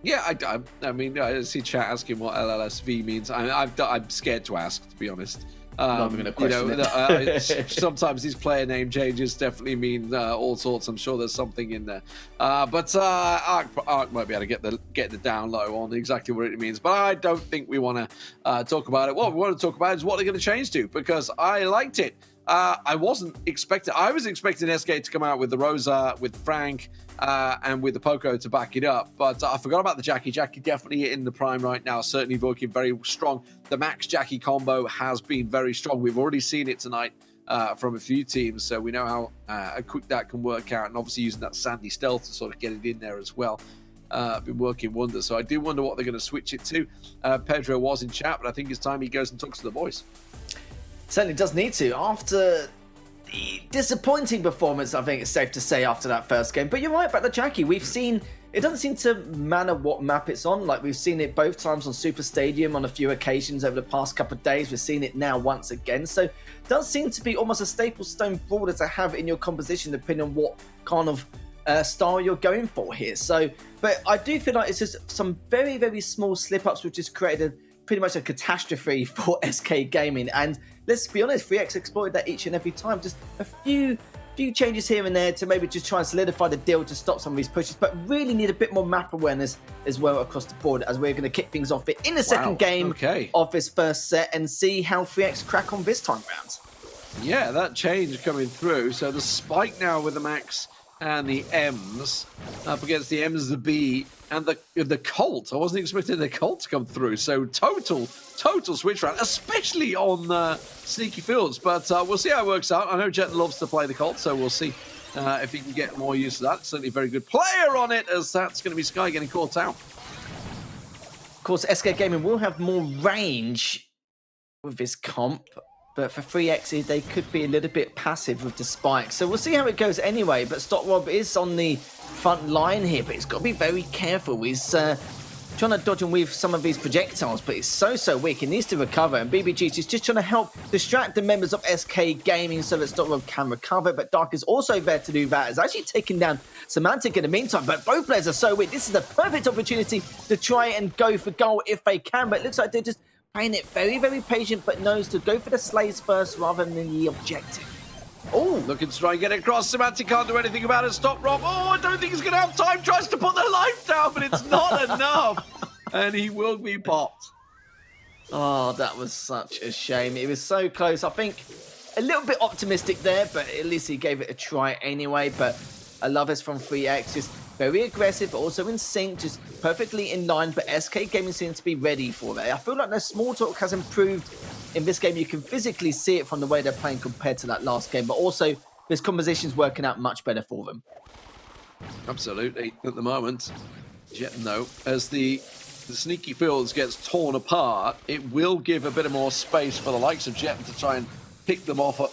Yeah, I mean, I see chat asking what LLSV means. I'm scared to ask, to be honest. Not even a question. Sometimes these player name changes definitely mean all sorts. I'm sure there's something in there. But Ark might be able to get the down low on exactly what it means. But I don't think we want to talk about it. What we want to talk about is what they're going to change to, because I liked it. I was expecting SK to come out with the Rosa, with Frank, and with the Poco to back it up. But I forgot about the Jackie. Jackie definitely in the prime right now, certainly looking very strong. The Max Jackie combo has been very strong. We've already seen it tonight from a few teams, so we know how quick that can work out. And obviously using that Sandy stealth to sort of get it in there as well. Been working wonders. So I do wonder what they're going to switch it to. Pedro was in chat, but I think it's time he goes and talks to the boys. Certainly does need to. After the disappointing performance, I think it's safe to say, after that first game. But you're right about the Jackie. We've seen, it doesn't seem to matter what map it's on. Like, we've seen it both times on Super Stadium on a few occasions over the past couple of days. We've seen it now once again. So it does seem to be almost a staple stone brawler to have in your composition, depending on what kind of style you're going for here. So, but I do feel like it's just some very, very small slip-ups which just created pretty much a catastrophe for SK Gaming. And let's be honest, 3X exploited that each and every time. Just a few changes here and there to maybe just try and solidify the deal to stop some of these pushes, but really need a bit more map awareness as well across the board, as we're going to kick things off in the second game of this first set and see how 3X crack on this time round. Yeah, that change coming through. So the spike now with the Max and the M's up against the M's, the B, and the Colt. I wasn't expecting the Colt to come through. So total switch round, especially on Sneaky Fields. But we'll see how it works out. I know Jet loves to play the Colt, so we'll see if he can get more use of that. Certainly a very good player on it, as that's going to be Sky getting caught out. Of course, SK Gaming will have more range with this comp, but for 3X, they could be a little bit passive with the spike. So we'll see how it goes anyway. But Stock Rob is on the front line here, but he's got to be very careful. He's trying to dodge and weave some of these projectiles, but it's so weak. He needs to recover, and BBG is just trying to help distract the members of SK Gaming so that Stock Rob can recover. But Dark is also there to do that. It's actually taking down Semantic in the meantime, but both players are so weak. This is the perfect opportunity to try and go for goal if they can, but it looks like they're just playing it very, very patient, but knows to go for the slays first rather than the objective. Oh, looking to try and get it across. Semantic can't do anything about it. Stop Rob. Oh, I don't think he's going to have time. Tries to put the life down, but it's not enough. And he will be popped. Oh, that was such a shame. It was so close. I think a little bit optimistic there, but at least he gave it a try anyway. But I love this from 3X. Just very aggressive, but also in sync, just perfectly in line. But SK Gaming seems to be ready for that. I feel like their small talk has improved in this game. You can physically see it from the way they're playing compared to that last game, but also this composition's working out much better for them. Absolutely. At the moment, Jet, though, as the Sneaky Fields gets torn apart, it will give a bit of more space for the likes of Jet to try and pick them off at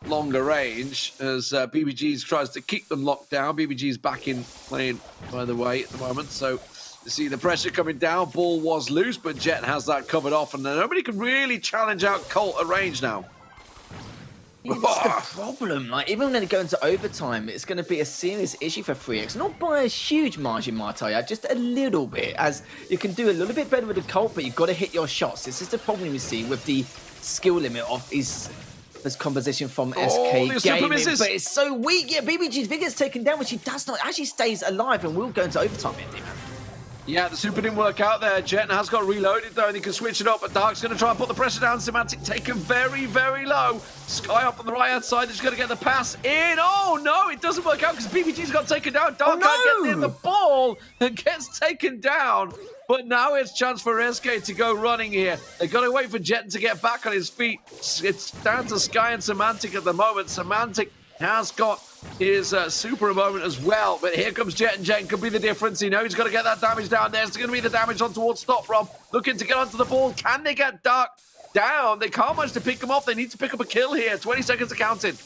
longer range, as BBG's tries to keep them locked down. BBG's back in playing, by the way, at the moment. So you see the pressure coming down. Ball was loose, but Jet has that covered off, and nobody can really challenge out Colt at range now. Yeah, that's the problem. Like, even when they go into overtime, it's going to be a serious issue for 3X. Not by a huge margin, might I add, just a little bit, as you can do a little bit better with the Colt, but you've got to hit your shots. This is the problem we see with the skill limit of this composition from SK Gaming, but it's so weak. Yeah, BBG's Vigor's taken down, but she does not, actually stays alive, and we'll go into overtime here, man. Yeah, the super didn't work out there. Jet has got reloaded though, and he can switch it up, but Dark's going to try and put the pressure down. Semantic taken very, very low. Sky up on the right-hand side, he's going to get the pass in. Oh, no, it doesn't work out because BBG's got taken down. Dark can't get near the ball and gets taken down. But now it's chance for SK to go running here. They've got to wait for Jet to get back on his feet. It's down to Sky and Semantic at the moment. Semantic has got his super moment as well, but here comes Jet, and Jet could be the difference. You know he's got to get that damage down there. It's going to be the damage on towards Stop Rob, looking to get onto the ball. Can they get Dark down? They can't manage to pick him off. They need to pick up a kill here. 20 seconds are counted.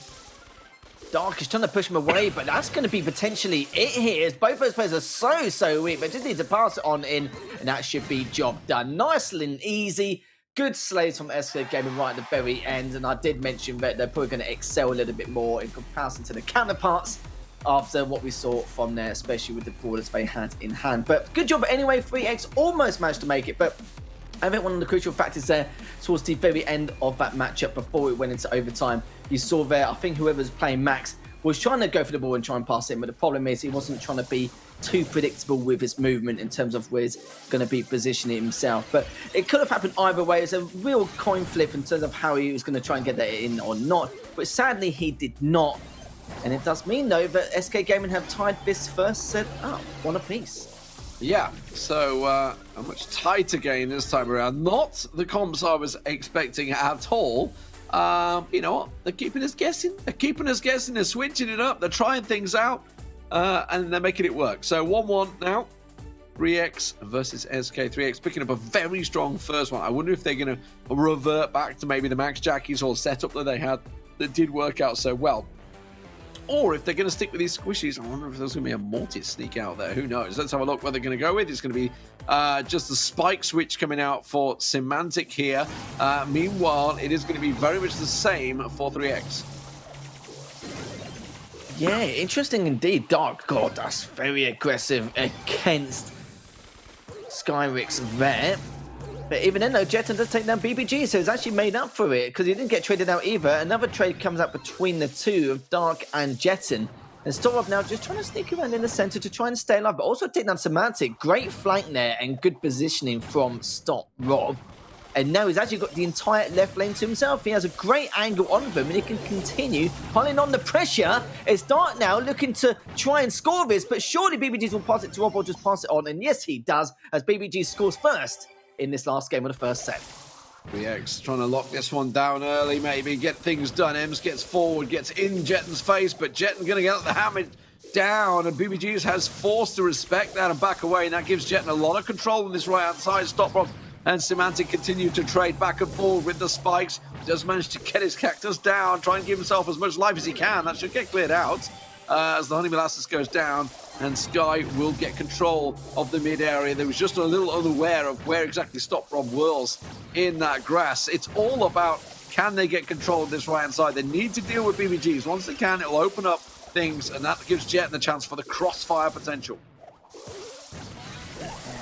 Dark is trying to push him away, but that's going to be potentially it here, as both those players are so weak, but just need to pass it on in, and that should be job done. Nice and easy. Good slays from SK Gaming right at the very end, and I did mention that they're probably going to excel a little bit more in comparison to the counterparts after what we saw from there, especially with the brawlers they had in hand. But good job anyway, 3X almost managed to make it, but I think one of the crucial factors there towards the very end of that matchup before it went into overtime, you saw there, I think whoever's playing Max was trying to go for the ball and try and pass it in, but the problem is he wasn't trying to be too predictable with his movement in terms of where he's going to be positioning himself. But it could have happened either way. It's a real coin flip in terms of how he was going to try and get that in or not. But sadly, he did not. And it does mean, though, that SK Gaming have tied this first set up, one apiece. Yeah, so a much tighter game this time around. Not the comps I was expecting at all. You know what? They're keeping us guessing. They're switching it up. They're trying things out. And they're making it work. So 1-1 now. 3X versus SK. 3X picking up a very strong first one. I wonder if they're going to revert back to maybe the Max Jackies or setup that they had that did work out so well. Or if they're going to stick with these squishies. I wonder if there's going to be a Mortis sneak out there. Who knows? Let's have a look what they're going to go with. It's going to be just the spike switch coming out for Semantic here. Meanwhile, it is going to be very much the same for 3X. Yeah, interesting indeed. Dark, God, that's very aggressive against Skyrix there. But even then, though, Jeton does take down BBG, so he's actually made up for it because he didn't get traded out either. Another trade comes out between the two of Dark and Jeton. And Storov now just trying to sneak around in the center to try and stay alive, but also take down Semantic. Great flank there and good positioning from Stop Rob. And now he's actually got the entire left lane to himself. He has a great angle on them, and he can continue piling on the pressure. It's Dark now looking to try and score this, but surely BBGs will pass it to Rob or just pass it on. And yes, he does, as BBG scores first in this last game of the first set. 3X trying to lock this one down early, maybe get things done. Ems gets forward, gets in Jeton's face, but Jeton going to get the hammer down, and BBGs has forced to respect that and back away, and that gives Jeton a lot of control on this right-hand side. Stop Rob and Semantic continue to trade back and forward with the spikes. Does manage to get his cactus down, try and give himself as much life as he can. That should get cleared out as the Honey Molasses goes down, and Sky will get control of the mid area. There was just a little unaware of where exactly Stop Rob was in that grass. It's all about, can they get control of this right-hand side? They need to deal with BBGs. Once they can, it'll open up things, and that gives Jet the chance for the crossfire potential.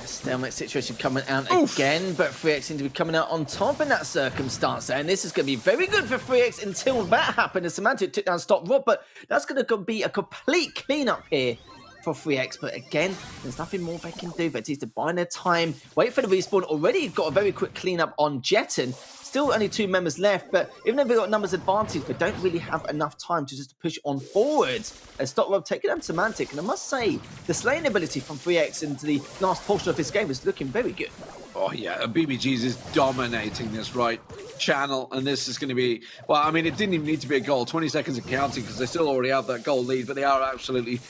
Stalemate situation coming out again, but 3X seem to be coming out on top in that circumstance. And this is going to be very good for 3X until that happened. And Semantic took down Stop Rob, but that's going to be a complete cleanup here for 3X. But again, there's nothing more they can do. They need to buy their time, wait for the respawn. Already got a very quick cleanup on Jeton. Still only 2 members left, but even though they've got numbers advantage, they don't really have enough time to just push on forward. And Stop Rob taking down Semantic, and I must say, the slaying ability from 3X into the last portion of this game is looking very good. Oh yeah, BBGs is dominating this right channel, and this is going to be, well, I mean, it didn't even need to be a goal. 20 seconds of counting because they still already have that goal lead, but they are absolutely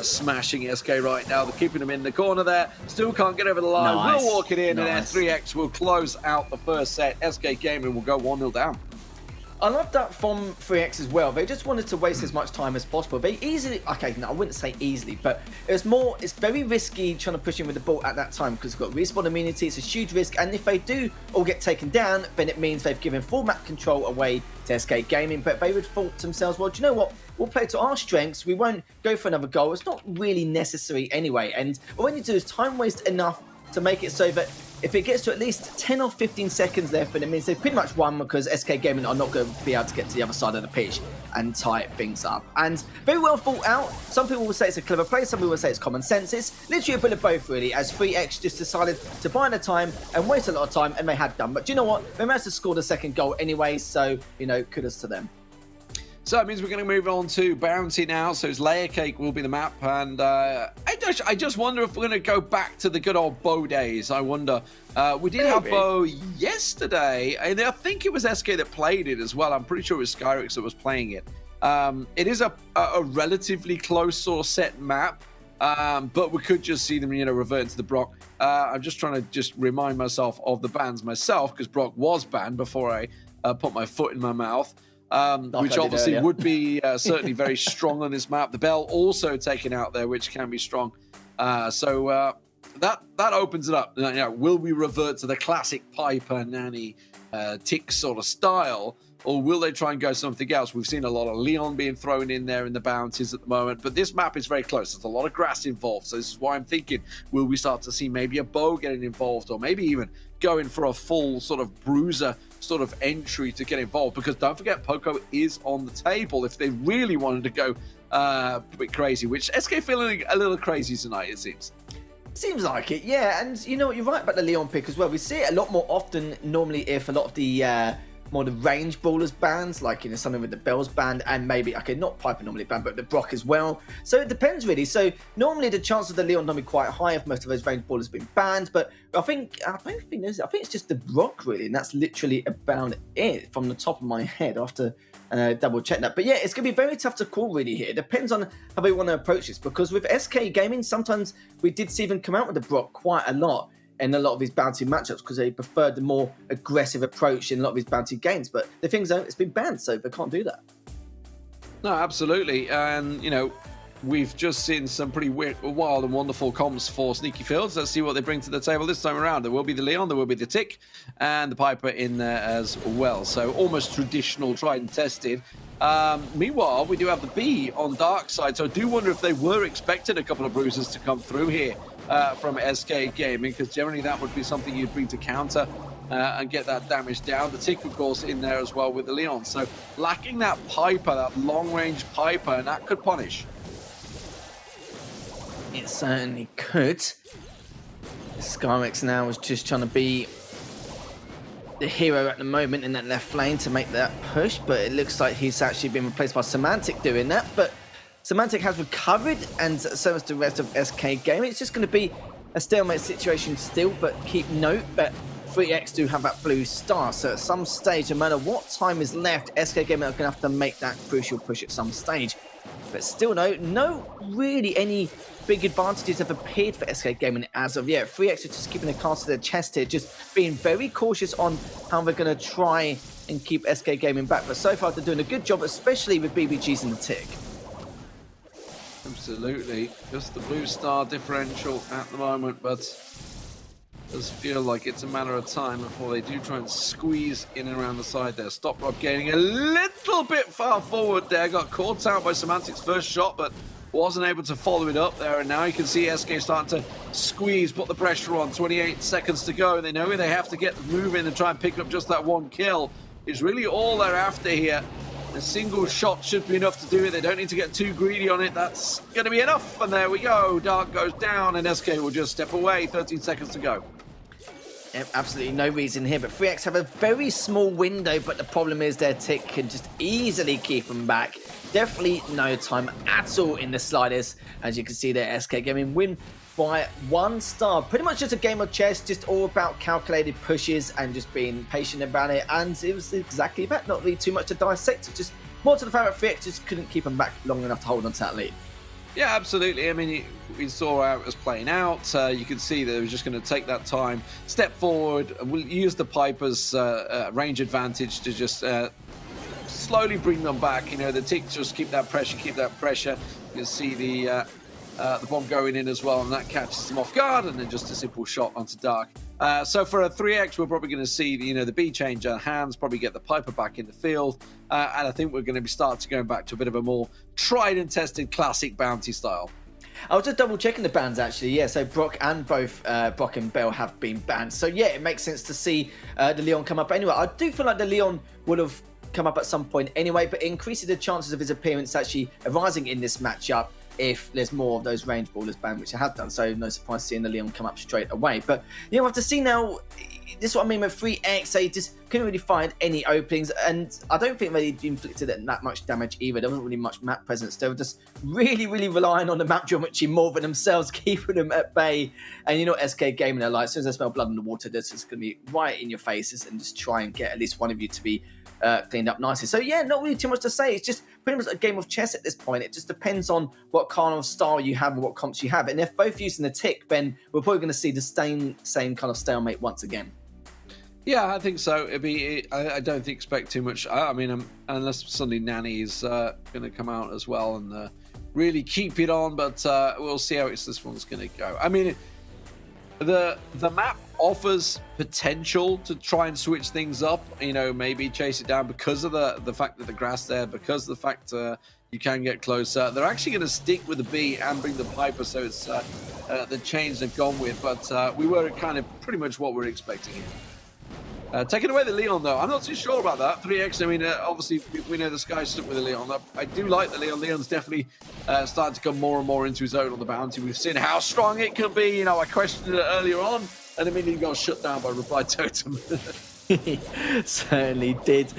smashing SK right now. They're keeping them in the corner there. Still can't get over the line. Nice. We'll walk it in, Nice. And then 3X will close out the first set. SK Gaming will go 1-0 down. I love that from 3X as well. They just wanted to waste as much time as possible. They easily, okay, no, I wouldn't say easily, but it's very risky trying to push in with the ball at that time because it's got respawn immunity. It's a huge risk, and if they do all get taken down, then it means they've given full map control away to SK Gaming. But they would thought to themselves, well, do you know what? We'll play to our strengths. We won't go for another goal. It's not really necessary anyway. And all we need to do is time waste enough to make it so that if it gets to at least 10 or 15 seconds left, then it means they've pretty much won because SK Gaming are not going to be able to get to the other side of the pitch and tie things up. And very well thought out. Some people will say it's a clever play, some people will say it's common sense. It's literally a bit of both, really, as 3X just decided to buy the time and waste a lot of time, and they had done. But do you know what? They managed to score the second goal anyway, so, you know, kudos to them. So that means we're going to move on to Bounty now. So it's Layer Cake will be the map. And I just wonder if we're going to go back to the good old Bow days. I wonder. We did have Bow yesterday, and I think it was SK that played it as well. I'm pretty sure it was Skyrix that was playing it. It is a relatively close sort of set map, but we could just see them, you know, revert to the Brock. I'm just trying to just remind myself of the bans myself, because Brock was banned before I put my foot in my mouth. Which obviously would be certainly very strong on this map. The Bell also taken out there, which can be strong. So that opens it up. You know, will we revert to the classic Piper, Nanny, Tick sort of style, or will they try and go something else? We've seen a lot of Leon being thrown in there in the bounties at the moment, but this map is very close. There's a lot of grass involved, so this is why I'm thinking, will we start to see maybe a Bow getting involved, or maybe even going for a full sort of bruiser sort of entry to get involved? Because don't forget, Poco is on the table if they really wanted to go a bit crazy, which SK feeling a little crazy tonight, it seems. Seems like it, yeah. And you know what, you're right about the Leon pick as well. We see it a lot more often normally if a lot of the more the range brawlers bans, like, you know, something with the Bells banned, and maybe, okay, not Piper normally banned, but the Brock as well. So it depends really. So normally the chance of the Leon don't be quite high if most of those range brawlers have been banned, but I think it's just the Brock really, and that's literally about it from the top of my head. I have to double check that. But yeah, it's going to be very tough to call really here. It depends on how they want to approach this, because with SK Gaming, sometimes we did see them come out with the Brock quite a lot in a lot of these bounty matchups, because they preferred the more aggressive approach in a lot of these bounty games. But the thing is, it's been banned, so they can't do that. No, absolutely. And, you know, we've just seen some pretty wild and wonderful comps for Sneaky Fields. Let's see what they bring to the table this time around. There will be the Leon, there will be the Tick, and the Piper in there as well. So almost traditional, tried and tested. Meanwhile, we do have the B on Dark Side, so I do wonder if they were expecting a couple of bruises to come through here from SK Gaming, because generally that would be something you'd bring to counter and get that damage down. The Tick, of course, in there as well with the Leon. So lacking that Piper, that long-range Piper, and that could punish. It certainly could. Skyrix now is just trying to be the hero at the moment in that left lane to make that push, but it looks like he's actually been replaced by Semantic doing that. But Semantic has recovered, and so has the rest of SK Gaming. It's just going to be a stalemate situation still, but keep note that 3X do have that blue star, so at some stage, no matter what time is left, SK Gaming are going to have to make that crucial push at some stage. But still, no really any big advantages have appeared for SK Gaming as of yet. 3X are just keeping the cards to their chest here, just being very cautious on how they're going to try and keep SK Gaming back. But so far, they're doing a good job, especially with BBGs and the Tick. Absolutely. Just the blue star differential at the moment, but does feel like it's a matter of time before they do try and squeeze in and around the side there. Stop Rob getting a little bit far forward there. Got caught out by Semantic's first shot, but wasn't able to follow it up there. And now you can see SK starting to squeeze, put the pressure on. 28 seconds to go. They know they have to get moving and try and pick up just that one kill. Is really all they're after here. A single shot should be enough to do it. They don't need to get too greedy on it. That's going to be enough. And there we go. Dark goes down and SK will just step away. 13 seconds to go. Yep, absolutely no reason here, but 3X have a very small window, but the problem is their Tick can just easily keep them back. Definitely no time at all in the slightest. As you can see there, SK Gaming win by 1 star. Pretty much just a game of chess, just all about calculated pushes and just being patient about it, and it was exactly that. Not really too much to dissect, it's just more to the fact that 3X just couldn't keep them back long enough to hold on to that lead. Yeah, absolutely. I mean, we saw how it was playing out. You could see that it was just going to take that time, step forward, and we'll use the Piper's range advantage to just slowly bring them back. You know, the Tick just keep that pressure. You can see the bomb going in as well, and that catches them off guard, and then just a simple shot onto Dark. So for a 3X, we're probably going to see the B change hands, probably get the Piper back in the field, and I think we're going to be starting to go back to a bit of a more tried and tested classic bounty style. I was just double checking the bans actually. Yeah, so Brock and Bell have been banned. So yeah, it makes sense to see the Leon come up anyway. I do feel like the Leon would have come up at some point anyway, but it increases the chances of his appearance actually arising in this matchup if there's more of those range ballers banned, which it has done. So no surprise seeing the Leon come up straight away. But yeah, we'll have to see now. This is what I mean with 3X. They just couldn't really find any openings, and I don't think they inflicted that much damage either. There wasn't really much map presence. They were just really relying on the map geometry more than themselves, keeping them at bay. And you know what SK Gaming are like, as soon as they smell blood in the water, this is going to be right in your faces and just try and get at least one of you to be cleaned up nicely. So yeah, not really too much to say. It's just pretty much a game of chess at this point. It just depends on what kind of style you have and what comps you have. And if both using the tick, then we're probably going to see the same kind of stalemate once again. Yeah, I think so. I don't expect too much. I mean, unless suddenly Nanny is going to come out as well and really keep it on. But we'll see how this one's going to go. I mean, the map offers potential to try and switch things up. You know, maybe chase it down because of the fact that the grass there, because of the fact you can get closer. They're actually going to stick with the B and bring the Piper, so it's the change they've gone with. But we were kind of pretty much what we're expecting here. Taking away the Leon, though, I'm not too sure about that. 3X, I mean, obviously, we know the Sky's stuck with the Leon. I do like the Leon. Leon's definitely starting to come more and more into his own on the bounty. We've seen how strong it can be. You know, I questioned it earlier on, and immediately got shut down by Reply Totem. Certainly did.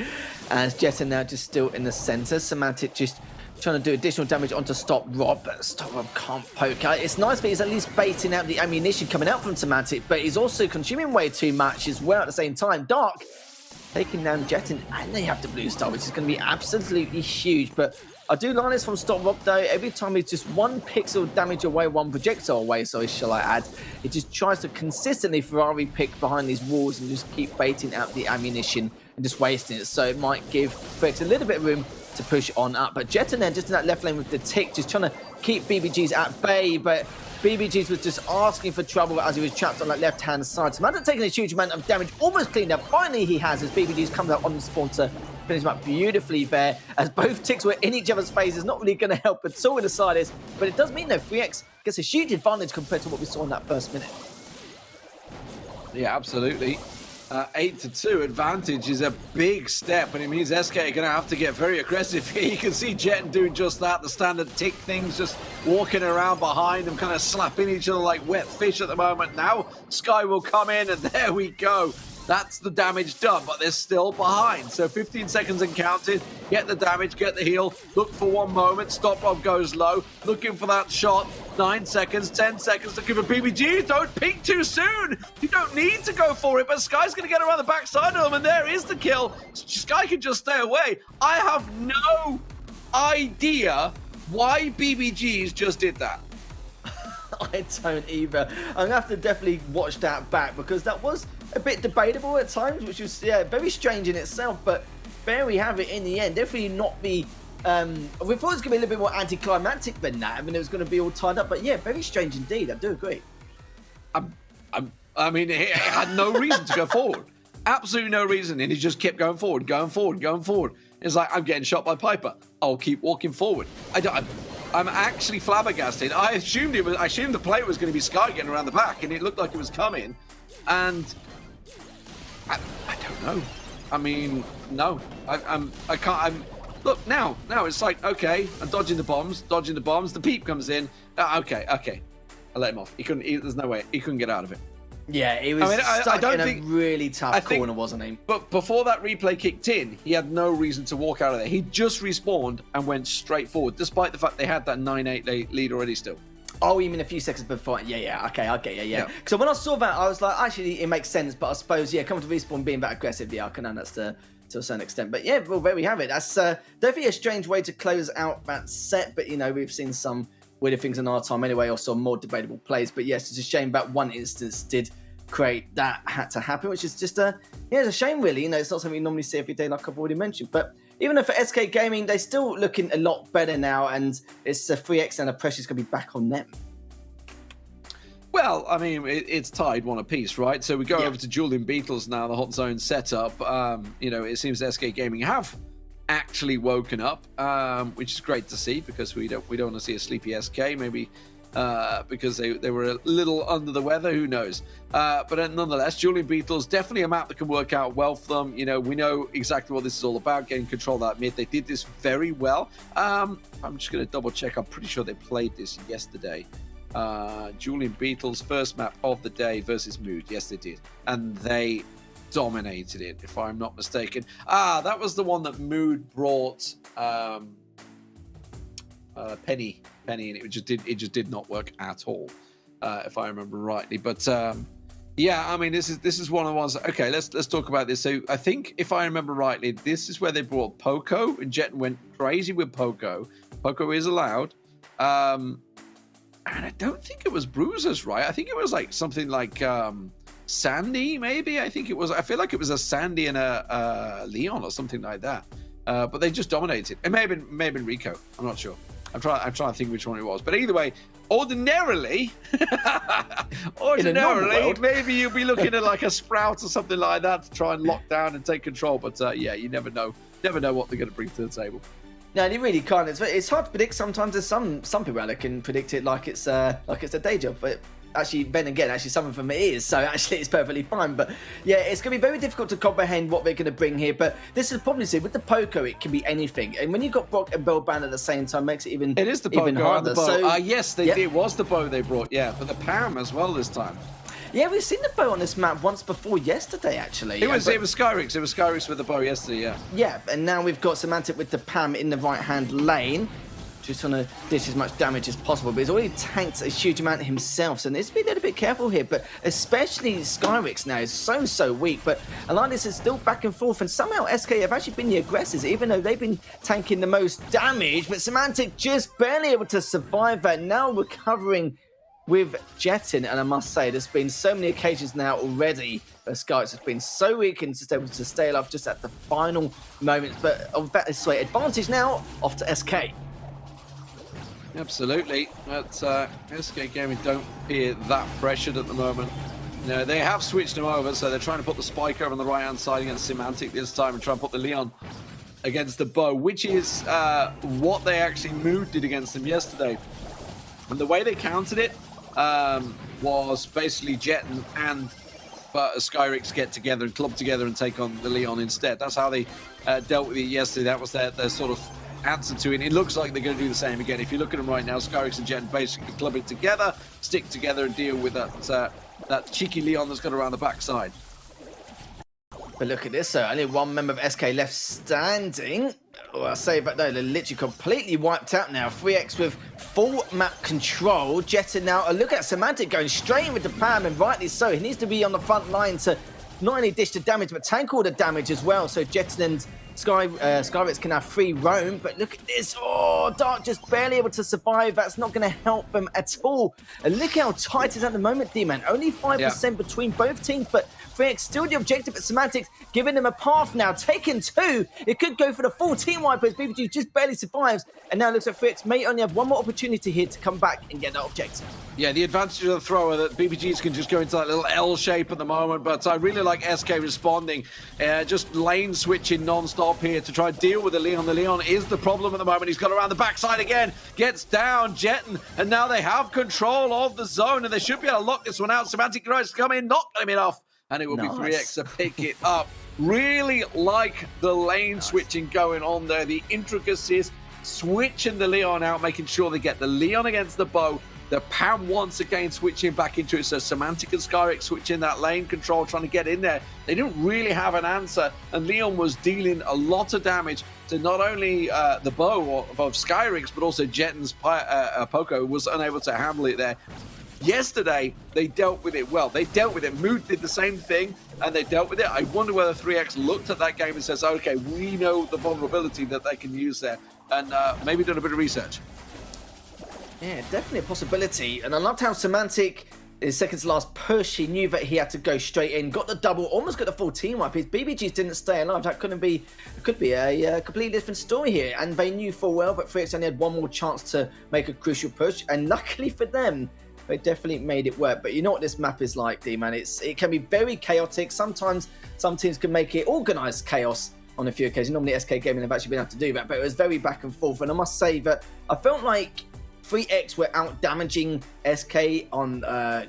As Jetta now just still in the centre. Semantic just trying to do additional damage onto Stop Rob, but Stop Rob can't poke out. It's nice that he's at least baiting out the ammunition coming out from Semantic, but he's also consuming way too much as well at the same time. Dark taking down Jettin, and they have the blue star, which is going to be absolutely huge. But I do like this from Stop Rob though. Every time he's just one pixel damage away, one projectile away, so shall I add, he just tries to consistently Ferrari pick behind these walls and just keep baiting out the ammunition and just wasting it. So it might give Felix a little bit of room to push on up. But Jettin then just in that left lane with the tick, just trying to keep BBGs at bay. But BBGs was just asking for trouble as he was trapped on that left-hand side. So Madden taking a huge amount of damage, almost cleaned up. Finally he has, as BBGs comes out on the spawn to finish him up beautifully there, as both ticks were in each other's faces. Not really going to help at all with the side is, but it does mean though 3X gets a huge advantage compared to what we saw in that first minute. Yeah, absolutely. 8-2 advantage is a big step, and it means SK are going to have to get very aggressive here. You can see Jettin doing just that, the standard tick things, just walking around behind them, kind of slapping each other like wet fish at the moment. Now Sky will come in, and there we go. That's the damage done, but they're still behind. So 15 seconds and counted. Get the damage, get the heal. Look for one moment. Stop Rob goes low. Looking for that shot. 9 seconds, 10 seconds to give a BBG. Don't peek too soon. You don't need to go for it, but Sky's going to get around the backside of them, and there is the kill. Sky can just stay away. I have no idea why BBGs just did that. I don't either. I'm going to have to definitely watch that back, because that was a bit debatable at times, which was very strange in itself, but there we have it in the end. Definitely not be we thought it was going to be a little bit more anticlimactic than that. I mean, it was going to be all tied up, but yeah, very strange indeed. I do agree. I mean, he had no reason to go forward. Absolutely no reason, and he just kept going forward. It's like, I'm getting shot by Piper. I'll keep walking forward. I'm actually flabbergasted. I assumed the play was going to be Sky getting around the back, and it looked like it was coming. And I don't know. I mean, no. I can't. Look, now it's like, okay, I'm dodging the bombs. The peep comes in. Okay. I let him off. There's no way. He couldn't get out of it. Yeah, he was stuck in a really tough corner, wasn't he? But before that replay kicked in, he had no reason to walk out of there. He just respawned and went straight forward, despite the fact they had that 9-8 lead already still. Oh, you mean a few seconds before? Yeah. Okay, I get you, yeah. So when I saw that, I was like, actually, it makes sense. But I suppose, coming to respawn, being that aggressive, I can understand to a certain extent. But yeah, well, there we have it. That's definitely a strange way to close out that set. But, we've seen some weirder things in our time anyway, or some more debatable plays. But yes, it's a shame that one instance did create that had to happen, which is just it's a shame, really. It's not something we normally see every day, like I've already mentioned. But even though for SK Gaming, they're still looking a lot better now, and it's a 3X and the pressure's going to be back on them. Well, I mean, it's tied one apiece, right? So we go over to Julian Beatles now, the hot zone setup. It seems SK Gaming have actually woken up, which is great to see, because we don't want to see a sleepy SK. Maybe because they were a little under the weather. Who knows? But nonetheless, Julian Beetles, definitely a map that can work out well for them. You know, we know exactly what this is all about, getting control of that mid. They did this very well. I'm just going to double check. I'm pretty sure they played this yesterday. Julian Beetles, first map of the day versus Mood. Yes, they did. And they dominated it, if I'm not mistaken. That was the one that Mood brought Penny, and it just did not work at all, if I remember rightly. But yeah, I mean, this is one of the ones. Okay, let's talk about this. So I think, if I remember rightly, this is where they brought Poco, and Jet went crazy with Poco. Poco is allowed. And I don't think it was Bruisers, right? I think it was like something like Sandy, maybe. I feel like it was a Sandy and a Leon or something like that. But they just dominated. It may have been Rico. I'm not sure. I'm trying to think which one it was. But either way, ordinarily, maybe you'll be looking at like a Sprout or something like that to try and lock down and take control. But yeah, you never know. Never know what they're going to bring to the table. No, you really can't. It's hard to predict. Sometimes there's some people out there can predict it like it's a day job, but actually, then again, some of them it is. So actually, it's perfectly fine. But yeah, it's going to be very difficult to comprehend what they're going to bring here. But this is probably with the Poco, it can be anything. And when you've got Brock and Bell banned at the same time, makes it even the Poco even harder. And the bow. So yes, it was the bow they brought. Yeah, but the Pam as well this time. Yeah, we've seen the bow on this map once before yesterday, actually. It was Skyrix. It was Skyrix with the bow yesterday, yeah. Yeah, and now we've got Semantic with the Pam in the right-hand lane. Just trying to dish as much damage as possible, but he's already tanked a huge amount himself, so needs to be a little bit careful here. But especially Skyrix now is so weak, but Alliance is still back and forth, and somehow SK have actually been the aggressors, even though they've been tanking the most damage, but Semantic just barely able to survive that, now recovering with Jettin, and I must say, there's been so many occasions now already where Skyrix has been so weak and just able to stay alive just at the final moments. But of that is advantage now off to SK. Absolutely, but SK Gaming don't appear that pressured at the moment. No, they have switched them over, so they're trying to put the Spike over on the right-hand side against Semantic this time and try and put the Leon against the bow, which is what they actually did against them yesterday. And the way they countered it was basically Jet and Skyrix get together and club together and take on the Leon instead. That's how they dealt with it yesterday. That was their sort of answer to it. It looks like they're going to do the same again. If you look at them right now, Skyrix and Jet basically clubbing together, stick together and deal with that cheeky Leon that's got around the backside. But look at this, only one member of SK left standing. Oh, I say that though, they're literally completely wiped out now. 3x with full map control. Jettin now, look at Semantic going straight in with the Pam, and rightly so. He needs to be on the front line to not only dish the damage, but tank all the damage as well. So Jettin and Skyrix can have free roam, but look at this. Oh, Dark just barely able to survive. That's not going to help them at all. And look how tight it is at the moment, D-Man. Only 5% between both teams, but 3x still the objective at Semantics, giving them a path now. Taken 2. It could go for the full team wipe, as BBG just barely survives. And now it looks like 3x may only have one more opportunity here to come back and get that objective. Yeah, the advantage of the thrower, that BBGs can just go into that little L shape at the moment, but I really like SK responding, just lane switching non-stop here to try and deal with the Leon. The Leon is the problem at the moment. He's got around the backside again, gets down, Jettin, and now they have control of the zone, and they should be able to lock this one out. Semantic tries to come in, not coming off, and it will be 3x to pick it up. Really like the lane switching going on there, the intricacies, switching the Leon out, making sure they get the Leon against the bow. The Pam once again switching back into it, so Semantic and Skyrix switching that lane control, trying to get in there. They didn't really have an answer, and Leon was dealing a lot of damage to not only the bow of Skyrix, but also Jettin's Poco was unable to handle it there. Yesterday, they dealt with it well. They dealt with it. Mood did the same thing, and they dealt with it. I wonder whether 3x looked at that game and says, okay, we know the vulnerability that they can use there, and maybe done a bit of research. Yeah, definitely a possibility. And I loved how Semantic, his second to last push, he knew that he had to go straight in, got the double, almost got the full team wipe. His BBGs didn't stay alive. That could be a completely different story here. And they knew full well that 3x only had one more chance to make a crucial push. And luckily for them, they definitely made it work. But you know what this map is like, D-Man. It can be very chaotic. Sometimes some teams can make it organised chaos on a few occasions. Normally SK Gaming have actually been able to do that, but it was very back and forth. And I must say that I felt like 3X were out damaging SK on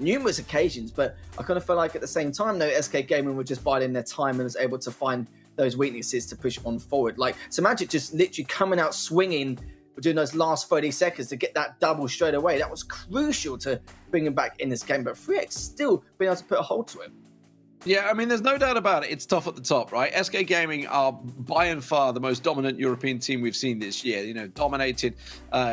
numerous occasions, but I kind of feel like at the same time, though, SK Gaming were just biding their time and was able to find those weaknesses to push on forward. Like, Magic just literally coming out swinging during those last 30 seconds to get that double straight away. That was crucial to bring him back in this game, but 3X still being able to put a hold to him. Yeah, I mean, there's no doubt about it. It's tough at the top, right? SK Gaming are by and far the most dominant European team we've seen this year. You know, dominated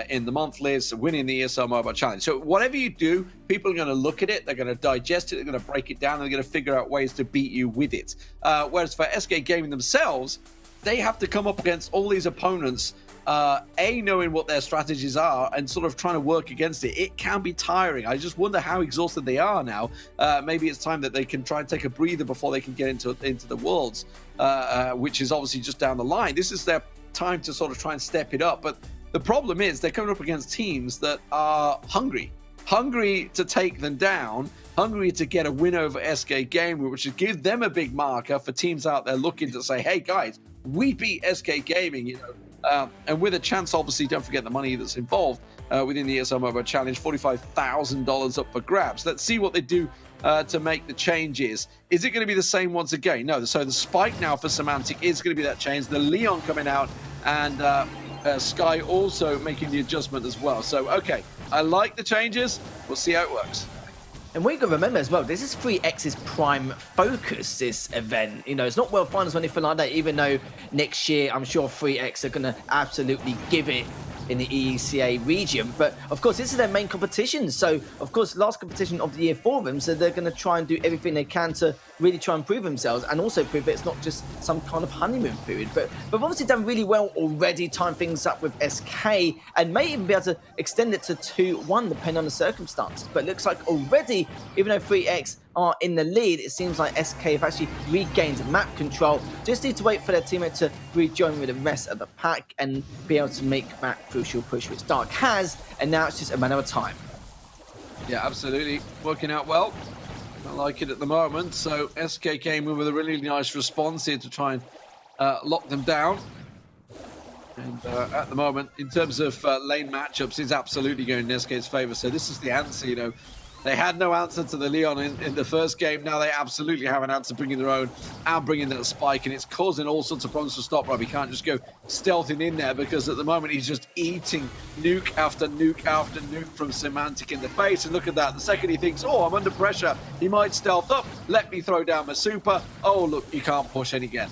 in the monthlies, winning the ESL Mobile Challenge. So whatever you do, people are going to look at it, they're going to digest it, they're going to break it down, and they're going to figure out ways to beat you with it. Whereas for SK Gaming themselves, they have to come up against all these opponents, knowing what their strategies are and sort of trying to work against it. It can be tiring. I just wonder how exhausted they are now. Maybe it's time that they can try and take a breather before they can get into the Worlds, which is obviously just down the line. This is their time to sort of try and step it up. But the problem is they're coming up against teams that are hungry to take them down, hungry to get a win over SK Gaming, which would give them a big marker for teams out there looking to say, hey guys, we beat SK Gaming, you know. And with a chance, obviously, don't forget the money that's involved within the ESL Mobile Challenge, $45,000 up for grabs. Let's see what they do to make the changes. Is it going to be the same once again? No. So the spike now for Semantic is going to be that change. The Leon coming out and Sky also making the adjustment as well. So, okay, I like the changes. We'll see how it works. And we got to remember as well, this is 3X's prime focus, this event. You know, it's not World Finals or anything like that, even though next year I'm sure 3X are going to absolutely give it in the EECA region. But of course, this is their main competition. So, of course, last competition of the year for them. So they're going to try and do everything they can to really try and prove themselves and also prove that it's not just some kind of honeymoon period. But they've obviously done really well already, tying things up with SK and may even be able to extend it to 2-1 depending on the circumstances. But it looks like already, even though 3X are in the lead, it seems like SK have actually regained map control. Just need to wait for their teammate to rejoin with the rest of the pack and be able to make that crucial push, which Dark has, and now it's just a matter of time. Yeah, absolutely. Working out well. I like it at the moment. So SK came in with a really nice response here to try and lock them down. And at the moment, in terms of lane matchups, it's absolutely going in SK's favor. So this is the answer, you know. They had no answer to the Leon in the first game. Now they absolutely have an answer, bringing their own and bringing that spike, and it's causing all sorts of problems for Stop Rob. He can't just go stealthing in there because at the moment he's just eating nuke after nuke after nuke from Semantic in the face. And look at that. The second he thinks, oh, I'm under pressure, he might stealth up. Let me throw down my super. Oh, look, you can't push any again.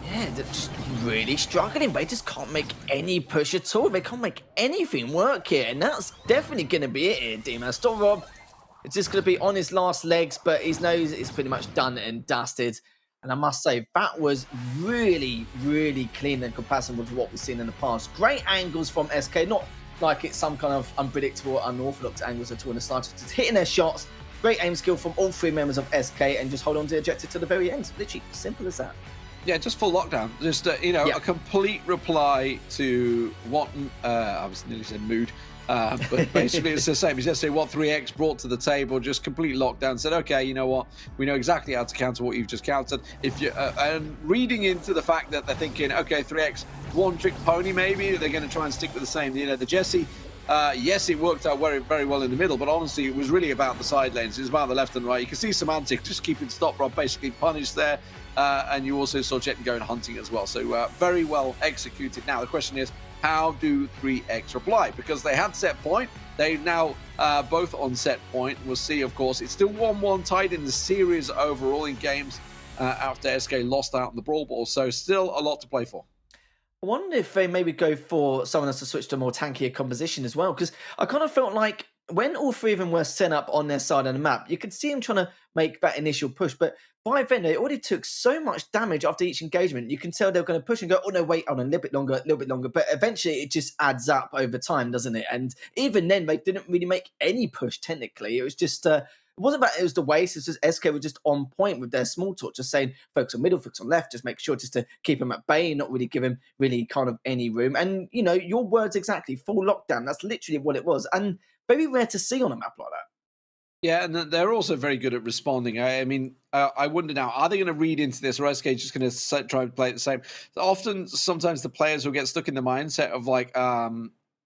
Yeah, they're just really struggling. They just can't make any push at all. They can't make anything work here. And that's definitely going to be it here, D-Man. Stop Rob, it's just going to be on his last legs, but he knows it's pretty much done and dusted. And I must say, that was really, really clean in comparison with what we've seen in the past. Great angles from SK, not like it's some kind of unpredictable, unorthodox angles at all in the start. Just hitting their shots. Great aim skill from all three members of SK and just hold on to the objective to the very end. Literally, simple as that. Yeah, just full lockdown. Just, a complete reply to what, I was nearly said mood, but basically it's the same. It's just say what 3X brought to the table, just complete lockdown, said, okay, you know what, we know exactly how to counter what you've just countered. If you and reading into the fact that they're thinking, okay, 3X, one trick pony maybe, they're going to try and stick with the same, the Jesse, yes, it worked out very, very well in the middle, but honestly, it was really about the side lanes. It was about the left and right. You can see Semantic just keeping Stop Rob basically punished there. And you also saw Jet going hunting as well. So very well executed. Now, the question is, how do 3X reply? Because they had set point. They now both on set point. We'll see, of course. It's still 1-1 tied in the series overall in games after SK lost out in the Brawl Ball. So still a lot to play for. I wonder if they maybe go for someone else to switch to a more tankier composition as well. Because I kind of felt like when all three of them were set up on their side of the map, you could see them trying to make that initial push. But by then, they already took so much damage after each engagement. You can tell they're going to push and go, oh, no, wait, on a little bit longer, a little bit longer. But eventually, it just adds up over time, doesn't it? And even then, they didn't really make any push, technically. It was just... it wasn't about it was the waste. It's just SK were just on point with their small talk, just saying focus on middle, focus on left, just make sure just to keep him at bay, not really give him really kind of any room. And, you know, your words exactly, full lockdown. That's literally what it was. And very rare to see on a map like that. Yeah, and they're also very good at responding. I mean, I wonder now, are they going to read into this, or SK just going to try and play it the same? Often, sometimes the players will get stuck in the mindset of like,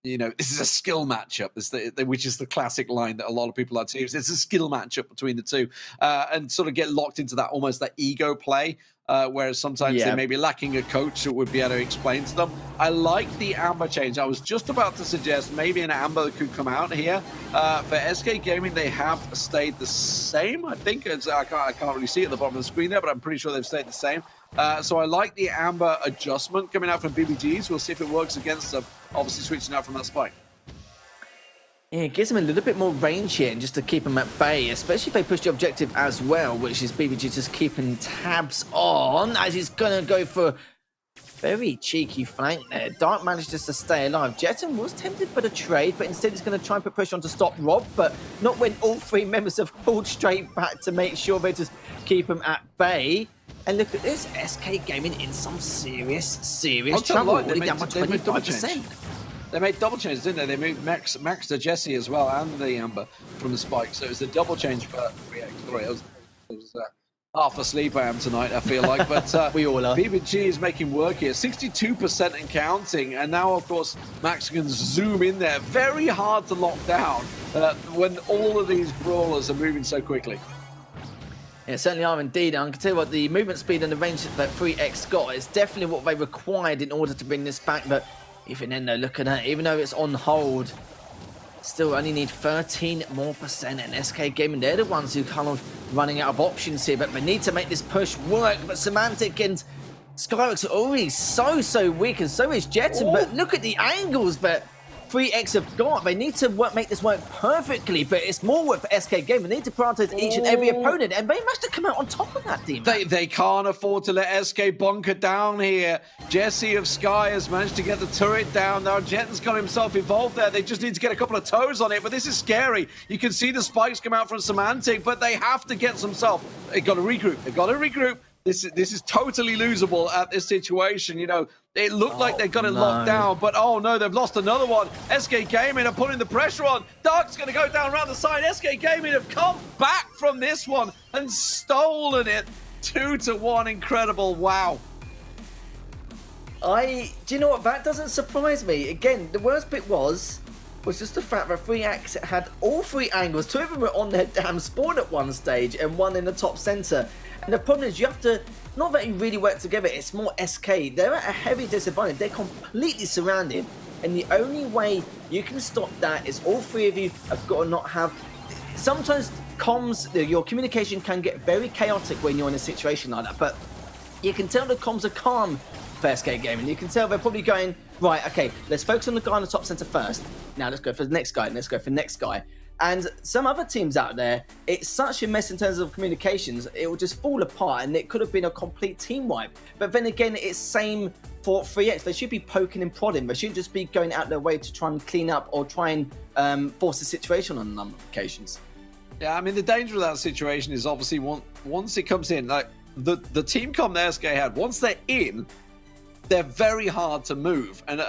you know, this is a skill matchup, which is the classic line that a lot of people like to use. It's a skill matchup between the two, and sort of get locked into that almost that ego play, whereas sometimes they may be lacking a coach that would be able to explain to them. I like the Amber change. I was just about to suggest maybe an Amber could come out here. For SK Gaming, they have stayed the same. I think I can't really see it at the bottom of the screen there, but I'm pretty sure they've stayed the same. So I like the Amber adjustment coming out from BBGs. We'll see if it works against them. Obviously switching out from that spike. Yeah, it gives them a little bit more range here just to keep them at bay, especially if they push the objective as well, which is BBG just keeping tabs on as he's going to go for a very cheeky flank there. Dark managed just to stay alive. Jetton was tempted for the trade, but instead he's going to try and put pressure on to stop Rob, but not when all three members have pulled straight back to make sure they just keep him at bay. And look at this, SK Gaming in some serious trouble. Already down by 25%. They made double changes, didn't they? They moved Max to Jesse as well, and the Amber from the spike. So it was a double change for Sorry, I was half asleep I am tonight, I feel like. But we all are. BBG is making work here. 62% and counting. And now, of course, Max can zoom in there. Very hard to lock down when all of these brawlers are moving so quickly. Yeah, certainly are indeed. And I can tell you what, the movement speed and the range that 3X got is definitely what they required in order to bring this back. But even then, though, look at that. Even though it's on hold, still only need 13% more. And SK Gaming, they're the ones who kind of running out of options here. But they need to make this push work. But Semantic and Skyrox are already so weak, and so is Jetton. But look at the angles that 3X have got. They need to make this work perfectly, but it's more work for SK Game. They need to prioritize each and every opponent, and they must have come out on top of that, team. They can't afford to let SK bunker down here. Jesse of Sky has managed to get the turret down. Now Jetton's got himself involved there. They just need to get a couple of toes on it, but this is scary. You can see the spikes come out from Semantic, but they have to get themselves. They got to regroup. They got to regroup. This is totally losable at this situation. You know, it looked like they got it locked down, but oh no, they've lost another one. SK Gaming are putting the pressure on. Dark's going to go down around the side. SK Gaming have come back from this one and stolen it. 2-1, incredible. Wow. Do you know what? That doesn't surprise me. Again, the worst bit was just the fact that 3X had all three angles. Two of them were on their damn spawn at one stage and one in the top center. And the problem is you have to, not that you really work together, it's more SK. They're at a heavy disadvantage. They're completely surrounded. And the only way you can stop that is all three of you have got to not have... Sometimes comms, your communication can get very chaotic when you're in a situation like that. But you can tell the comms are calm for SK Gaming. You can tell they're probably going, right, okay, let's focus on the guy on the top center first. Now let's go for the next guy, and let's go for the next guy. And some other teams out there, it's such a mess in terms of communications, it will just fall apart, and it could have been a complete team wipe. But then again, it's same for 3X. They should be poking and prodding. They shouldn't just be going out their way to try and clean up or try and force the situation on a number of occasions. Yeah, I mean, the danger of that situation is obviously once it comes in, like the team comp that SK had, once they're in, they're very hard to move. And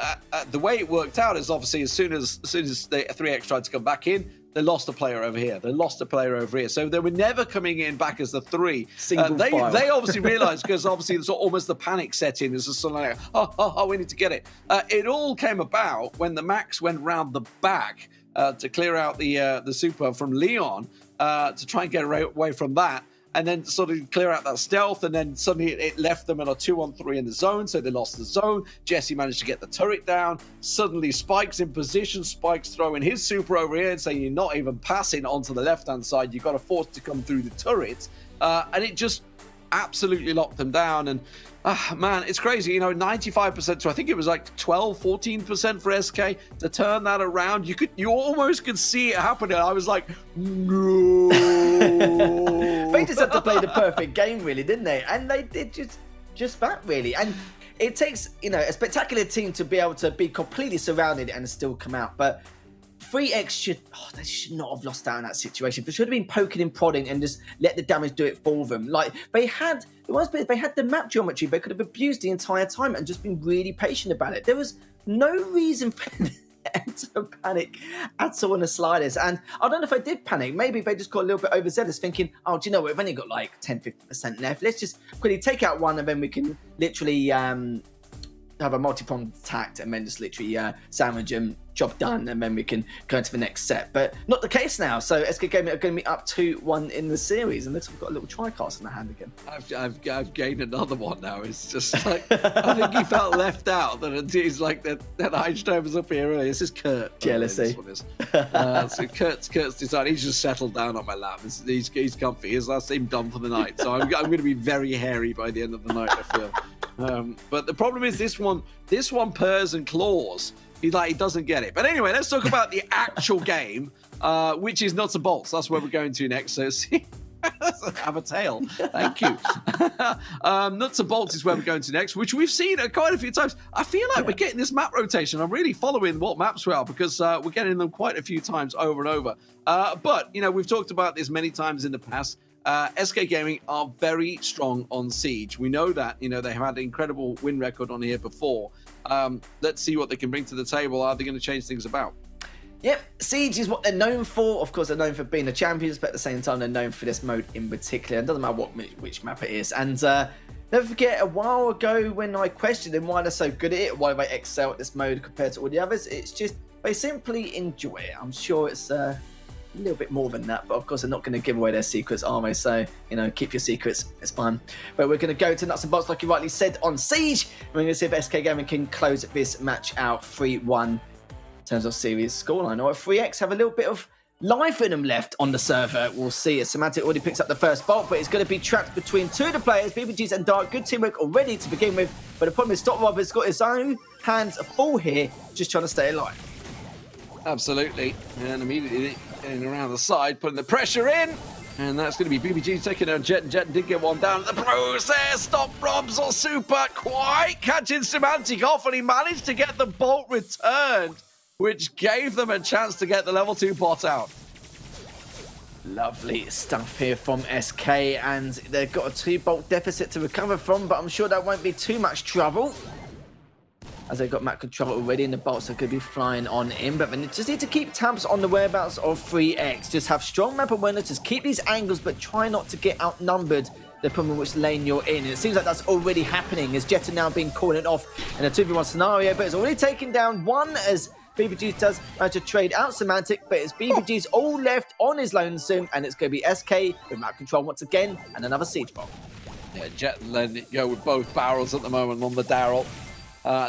the way it worked out is obviously as soon as the 3X tried to come back in, they lost a player over here. They lost a player over here. So they were never coming in back as the three. They obviously realized, because obviously it's almost the panic set in. It's just sort of like, oh, we need to get it. It all came about when the Max went round the back to clear out the super from Leon to try and get away from that. And then sort of clear out that stealth, and then suddenly it left them in a 2-on-3 in the zone, so they lost the zone. Jesse managed to get the turret down. Suddenly Spike's in position. Spike's throwing his super over here and saying you're not even passing onto the left-hand side. You've got to force to come through the turret. And it just absolutely locked them down. And man, it's crazy. You know, 95% to I think it was like 12-14% for SK to turn that around. You almost could see it happening. I was like, no. They just had to play the perfect game, really, didn't they? And they did just that, really. And it takes, you know, a spectacular team to be able to be completely surrounded and still come out. But 3X they should not have lost out in that situation. They should have been poking and prodding and just let the damage do it for them. Like, they had the map geometry. They could have abused the entire time and just been really patient about it. There was no reason for them to panic at all in the slightest. And I don't know if they did panic. Maybe they just got a little bit overzealous, thinking, oh, do you know what? We've only got like 10-50% left. Let's just quickly take out one, and then we can literally have a multi-pronged attack and then just literally sandwich them, job done, and then we can go into the next set. But not the case now. So SK Gaming are going to be up 2-1 in the series, and looks like we've got a little tricast in the hand again. I've gained another one now. It's just like I think he felt left out. That he's like that Einstein was up here earlier. This is Kurt. Jealousy. This one is. So Kurt's decided he's just settled down on my lap. He's comfy. That's him done for the night. So I'm going to be very hairy by the end of the night, I feel. But the problem is this one purrs and claws. He doesn't get it. But anyway, let's talk about the actual game, which is nuts and bolts. That's where we're going to next. So see, have a tail. Thank you. Nuts and bolts is where we're going to next, which we've seen quite a few times. I feel like we're getting this map rotation. I'm really following what maps we are because we're getting them quite a few times over and over. But we've talked about this many times in the past. SK Gaming are very strong on Siege. We know that, they have had an incredible win record on here before. Let's see what they can bring to the table. Are they going to change things about? Yep, Siege is what they're known for. Of course, they're known for being the champions, but at the same time, they're known for this mode in particular. It doesn't matter which map it is. And never forget, a while ago when I questioned them why they're so good at it, why they excel at this mode compared to all the others, it's just they simply enjoy it. I'm sure it's a little bit more than that, but of course they're not going to give away their secrets, are they? So keep your secrets, it's fun. But we're going to go to nuts and bolts like you rightly said on Siege. We're going to see if SK Gaming can close this match out 3-1 in terms of series scoreline, or if 3X have a little bit of life in them left on the server. We'll see. As Semantic already picks up the first bolt, but it's going to be trapped between two of the players, BBGs and Dark. Good teamwork already to begin with, but the problem is Stop Rob has got his own hands full here, just trying to stay alive. Absolutely, and immediately in around the side, putting the pressure in, and that's going to be BBG taking down Jet, and Jet did get one down in the process. Stop Robs or Super quite catching Semantic off, and he managed to get the bolt returned, which gave them a chance to get the level 2 bot out. Lovely stuff here from SK, and they've got a 2-bolt deficit to recover from, but I'm sure that won't be too much trouble, as they've got map control already, and the bolts are going to be flying on in. But they just need to keep tabs on the whereabouts of 3X. Just have strong map awareness, just keep these angles, but try not to get outnumbered depending on which lane you're in. And it seems like that's already happening, as Jet are now being called off in a 2v1 scenario, but it's already taken down one, as BBG does manage to trade out Semantic, but it's BBG's all left on his lonesome, and it's going to be SK with map control once again, and another siege bomb. Yeah, Jet letting it go with both barrels at the moment on the Daryl.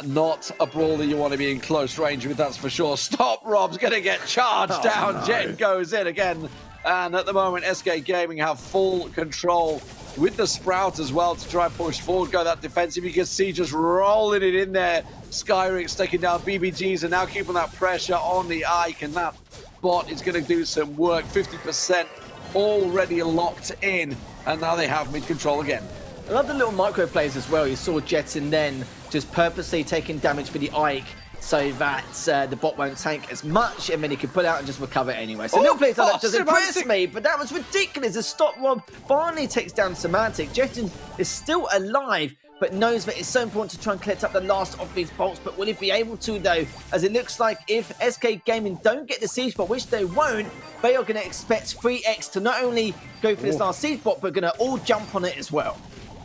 Not a brawl that you want to be in close range with, that's for sure. Stop Rob's going to get charged down. No. Jet goes in again. And at the moment, SK Gaming have full control with the Sprout as well to try and push forward, go that defensive. You can see just rolling it in there. Skyrix taking down BBGs and now keeping that pressure on the Ike. And that bot is going to do some work. 50% already locked in. And now they have mid-control again. I love the little micro plays as well. You saw Jetson then just purposely taking damage for the Ike so that the bot won't tank as much, and then he can pull out and just recover anyway. So little plays like that does impress me, but that was ridiculous. The Stop Rob finally takes down Semantic. Jetson is still alive, but knows that it's so important to try and collect up the last of these bolts. But will he be able to, though? As it looks like if SK Gaming don't get the siege bot, which they won't, they are going to expect 3X to not only go for this last siege bot, but going to all jump on it as well.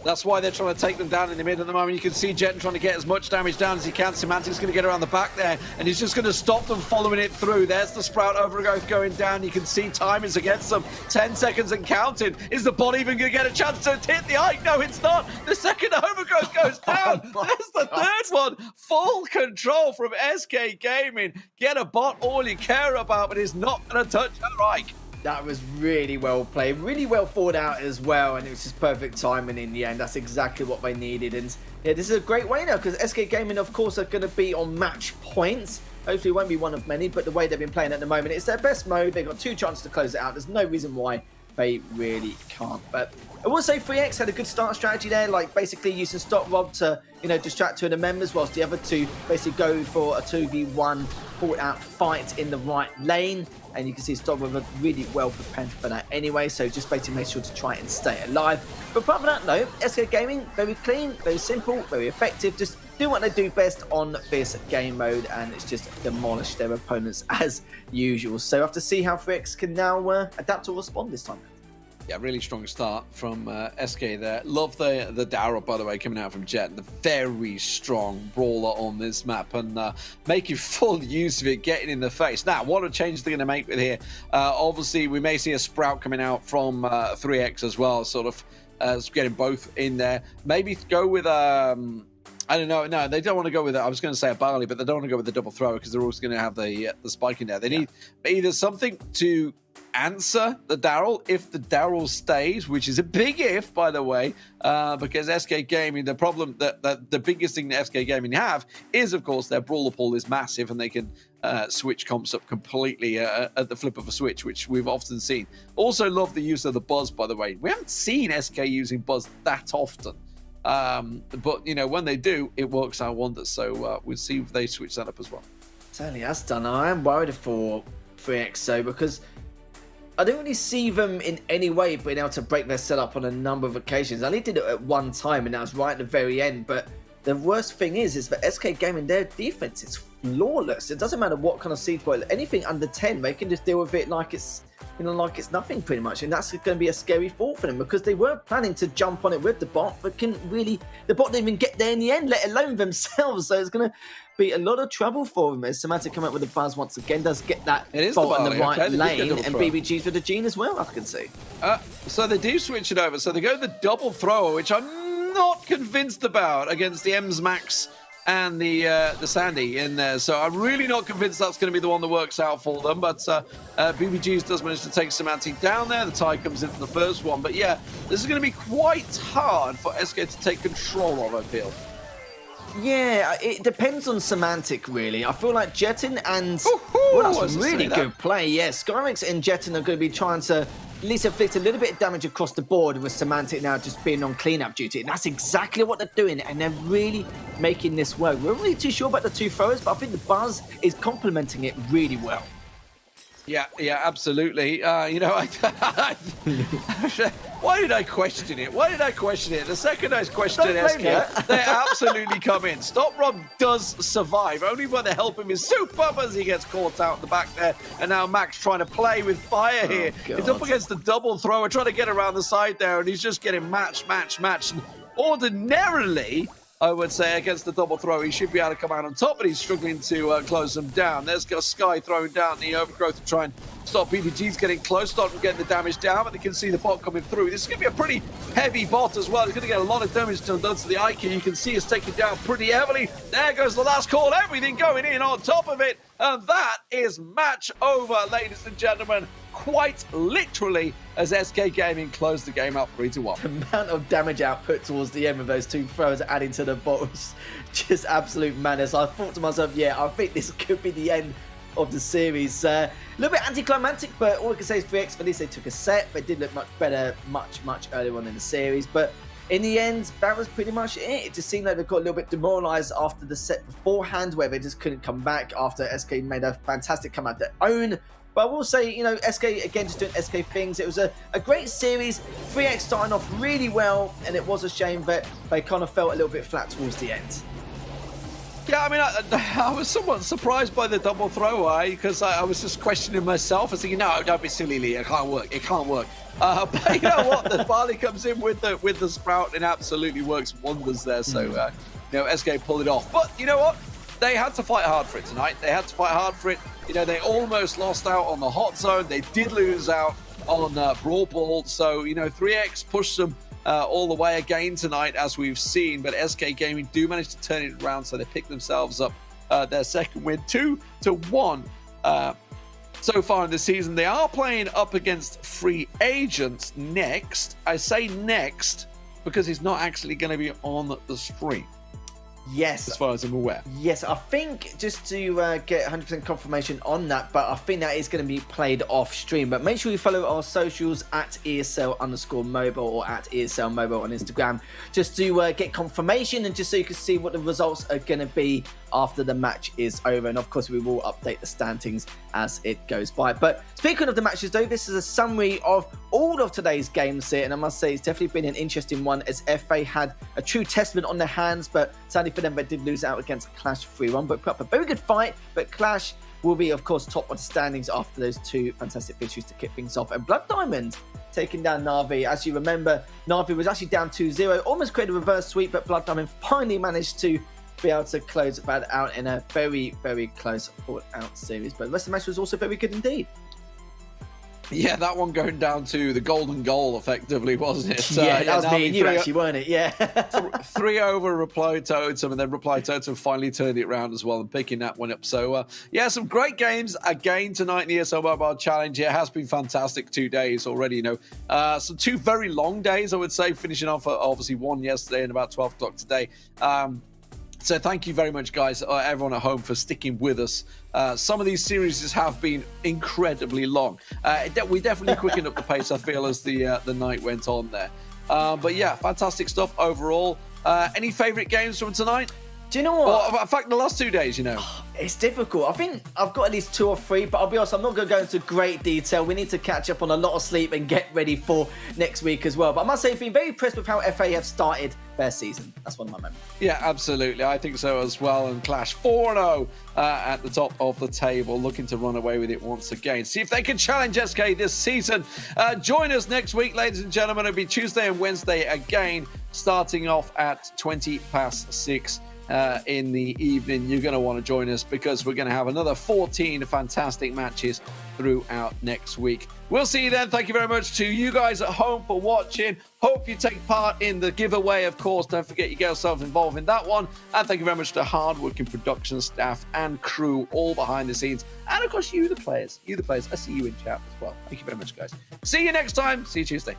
That's why they're trying to take them down in the mid at the moment. You can see Jet trying to get as much damage down as he can. Semantic's going to get around the back there, and he's just going to stop them following it through. There's the Sprout overgrowth going down. You can see time is against them. 10 seconds and counting. Is the bot even going to get a chance to hit the Ike? No, it's not. The second overgrowth goes down. There's the third one. Full control from SK Gaming. Get a bot all you care about, but it's not going to touch our Ike. That was really well played, really well thought out as well, and it was just perfect timing in the end. That's exactly what they needed, and yeah, this is a great way now, because SK Gaming, of course, are going to be on match points. Hopefully it won't be one of many, but the way they've been playing at the moment, it's their best mode. They've got 2 chances to close it out. There's no reason why they really can't. But I will say 3X had a good start strategy there, like basically using Stop Rob to, distract 2 of the members, whilst the other 2 basically go for a 2v1 fought out fight in the right lane. And you can see Stop Rob really well prepared for that anyway, so just basically make sure to try and stay alive. But apart from that though, SK Gaming, very clean, very simple, very effective, just do what they do best on this game mode, and it's just demolish their opponents as usual. So I have to see how 3X can now adapt or respond this time. Yeah, really strong start from SK there. Love the Daryl, by the way, coming out from Jet. The very strong brawler on this map and making full use of it, getting in the face. Now, what a change they're going to make with here. Obviously, we may see a Sprout coming out from 3X as well, sort of getting both in there. Maybe go with... I don't know. No, they don't want to go with it. I was going to say a Barley, but they don't want to go with the double thrower because they're always going to have the spike in there. They need either something to answer the Daryl if the Daryl stays, which is a big if, by the way, because SK Gaming, the problem that the biggest thing that SK Gaming have is, of course, their brawler pool is massive and they can switch comps up completely at the flip of a switch, which we've often seen. Also love the use of the Buzz, by the way. We haven't seen SK using Buzz that often. But, you know, when they do, it works out wonders. So we'll see if they switch that up as well. Certainly has done. I am worried for 3X, though, because I don't really see them in any way being able to break their setup on a number of occasions. I only did it at one time, and that was right at the very end. But the worst thing is for SK Gaming, their defense is flawless. It doesn't matter what kind of seed point, anything under 10, they can just deal with it like it's, you know, like it's nothing pretty much. And that's going to be a scary thought for them because they were planning to jump on it with the bot, but couldn't really. The bot didn't even get there in the end, let alone themselves. So it's going to be a lot of trouble for them as Semantic come up with the Buzz once again, does get that ball in the right lane, and BBG's with the Gene as well, I can see. So they do switch it over. So they go the double thrower, which I'm not convinced about against the Ems Max and the Sandy in there. So I'm really not convinced that's going to be the one that works out for them. But BBG's does manage to take Semantic down there. The tie comes in for the first one. But yeah, this is going to be quite hard for SK to take control of, I feel. Yeah, it depends on Semantic, really. I feel like Jettin and... well, that's a really good play. Yeah, Skyrix and Jettin are going to be trying to at least inflict a little bit of damage across the board with Semantic now just being on cleanup duty. And that's exactly what they're doing, and they're really making this work. We're not really too sure about the two throwers, but I think the Buzz is complementing it really well. Yeah, absolutely. You know, why did I question it? Why did I question it? The second I questioned SK, they absolutely come in. Stop Rob does survive, only by the help of his superb as he gets caught out the back there. And now Max trying to play with fire here. He's up against the double thrower, trying to get around the side there, and he's just getting match. And ordinarily, I would say, against the double throw, he should be able to come out on top, but he's struggling to close them down. There's Sky throwing down the overgrowth to try and stop BBG's getting close, starting to get the damage down, but they can see the bot coming through. This is going to be a pretty heavy bot as well. He's going to get a lot of damage done to the IQ. You can see it's taken down pretty heavily. There goes the last call, everything going in on top of it. And that is match over, ladies and gentlemen. Quite literally, as SK Gaming closed the game up 3-1. The amount of damage output towards the end of those two throws adding to the bottles, just absolute madness. I thought to myself, yeah, I think this could be the end of the series. A little bit anticlimactic, but all I can say is 3X, at least they took a set. They did look much better, much earlier on in the series. But in the end, that was pretty much it. It just seemed like they got a little bit demoralised after the set beforehand, where they just couldn't come back after SK made a fantastic come out their own. But I will say, you know, SK, again, just doing SK things. It was a great series. 3X starting off really well, and it was a shame that they kind of felt a little bit flat towards the end. Yeah, I mean, I was somewhat surprised by the double throw, because I was just questioning myself. I was thinking, no, don't be silly, Lee. It can't work. It can't work. But you know what? The Barley comes in with the Sprout and absolutely works wonders there. So, you know, SK pulled it off. But you know what? They had to fight hard for it tonight. They had to fight hard for it. You know, they almost lost out on the hot zone. They did lose out on Brawl Ball. So, you know, 3X pushed them all the way again tonight, as we've seen. But SK Gaming do manage to turn it around. So they pick themselves up their second win, 2-1 so far in the season. They are playing up against Free Agents next. I say next because he's not actually going to be on the stream. Yes. As far as I'm aware. Yes, I think just to get 100% confirmation on that, but I think that is going to be played off stream. But make sure you follow our socials at ESL_mobile or at ESL Mobile on Instagram, just to get confirmation and just so you can see what the results are going to be after the match is over. And of course, we will update the standings as it goes by. But speaking of the matches, though, this is a summary of all of today's games here. And I must say, it's definitely been an interesting one, as FA had a true testament on their hands. But sadly for them, they did lose out against Clash 3-1. But put up a very good fight. But Clash will be, of course, top of the standings after those two fantastic victories to kick things off. And Blood Diamond taking down Na'Vi. As you remember, Na'Vi was actually down 2-0, almost created a reverse sweep, but Blood Diamond finally managed to be able to close that out in a very, very close fought-out series. But the rest of the match was also very good indeed. Yeah, that one going down to the golden goal, effectively, wasn't it? Yeah, that was me and you, actually, weren't it? Yeah. 3 over Reply Totem, and then Reply Totem finally turned it around as well and picking that one up. So, yeah, some great games again tonight in the ESL Mobile Challenge. It has been fantastic 2 days already, you know. Some 2 very long days, I would say, finishing off obviously one yesterday and about 12 o'clock today. So thank you very much, guys, everyone at home, for sticking with us. Some of these series have been incredibly long. We definitely quickened up the pace, I feel, as the night went on there. But yeah, fantastic stuff overall. Any favourite games from tonight? Do you know what? Well, in fact, the last 2 days, you know. It's difficult. I think I've got at least 2 or 3, but I'll be honest, I'm not going to go into great detail. We need to catch up on a lot of sleep and get ready for next week as well. But I must say, I've been very impressed with how FA have started their season. That's one of my memories. Yeah, absolutely. I think so as well. And Clash 4-0 at the top of the table, looking to run away with it once again. See if they can challenge SK this season. Join us next week, ladies and gentlemen. It'll be Tuesday and Wednesday again, starting off at 6:20 in the evening. You're going to want to join us because we're going to have another 14 fantastic matches throughout next week. We'll see you then. Thank you very much to you guys at home for watching. Hope you take part in the giveaway, of course. Don't forget you get yourselves involved in that one. And thank you very much to hard-working production staff and crew all behind the scenes. And of course, you the players. I see you in chat as well. Thank you very much, guys. See you next time. See you Tuesday.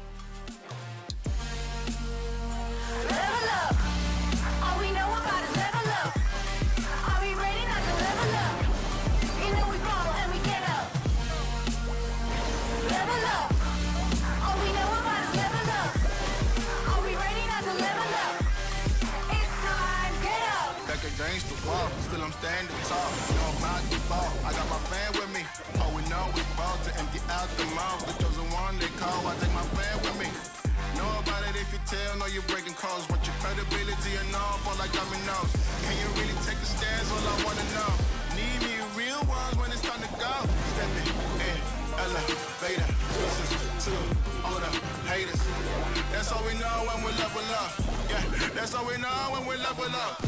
Gangsta walk, still I'm standing tall. No, I'm not the ball. I got my fan with me. All we know is ball to empty out the mouth. The chosen one they call. I take my fan with me. Know about it if you tell. Know you're breaking calls. Want your credibility and all fall like dominoes. Can you really take a stance? All I wanna know. Need me real ones when it's time to go. Stepping in, elevator. Listen to all the haters. That's all we know when we level up. Yeah, that's all we know when we level up.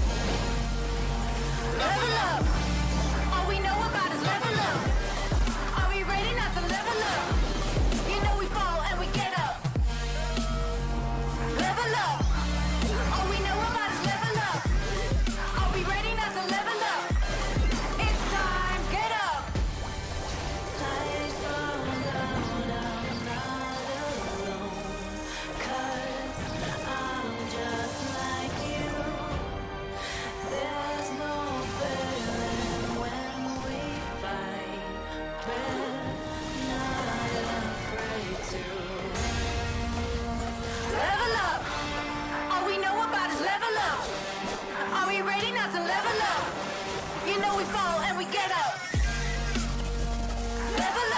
Level up. All we know about is level up. Are we ready not to level up? You know we fall and we get up. Level up. All we know about is level up. Are we ready not to level up? It's time, get up. I fall down, I'm not alone. 'Cause I'm just like you. There's no feeling when we fight. We're not afraid to level up. All we know about is level up. Are we ready not to level up? You know we fall and we get up. Level up.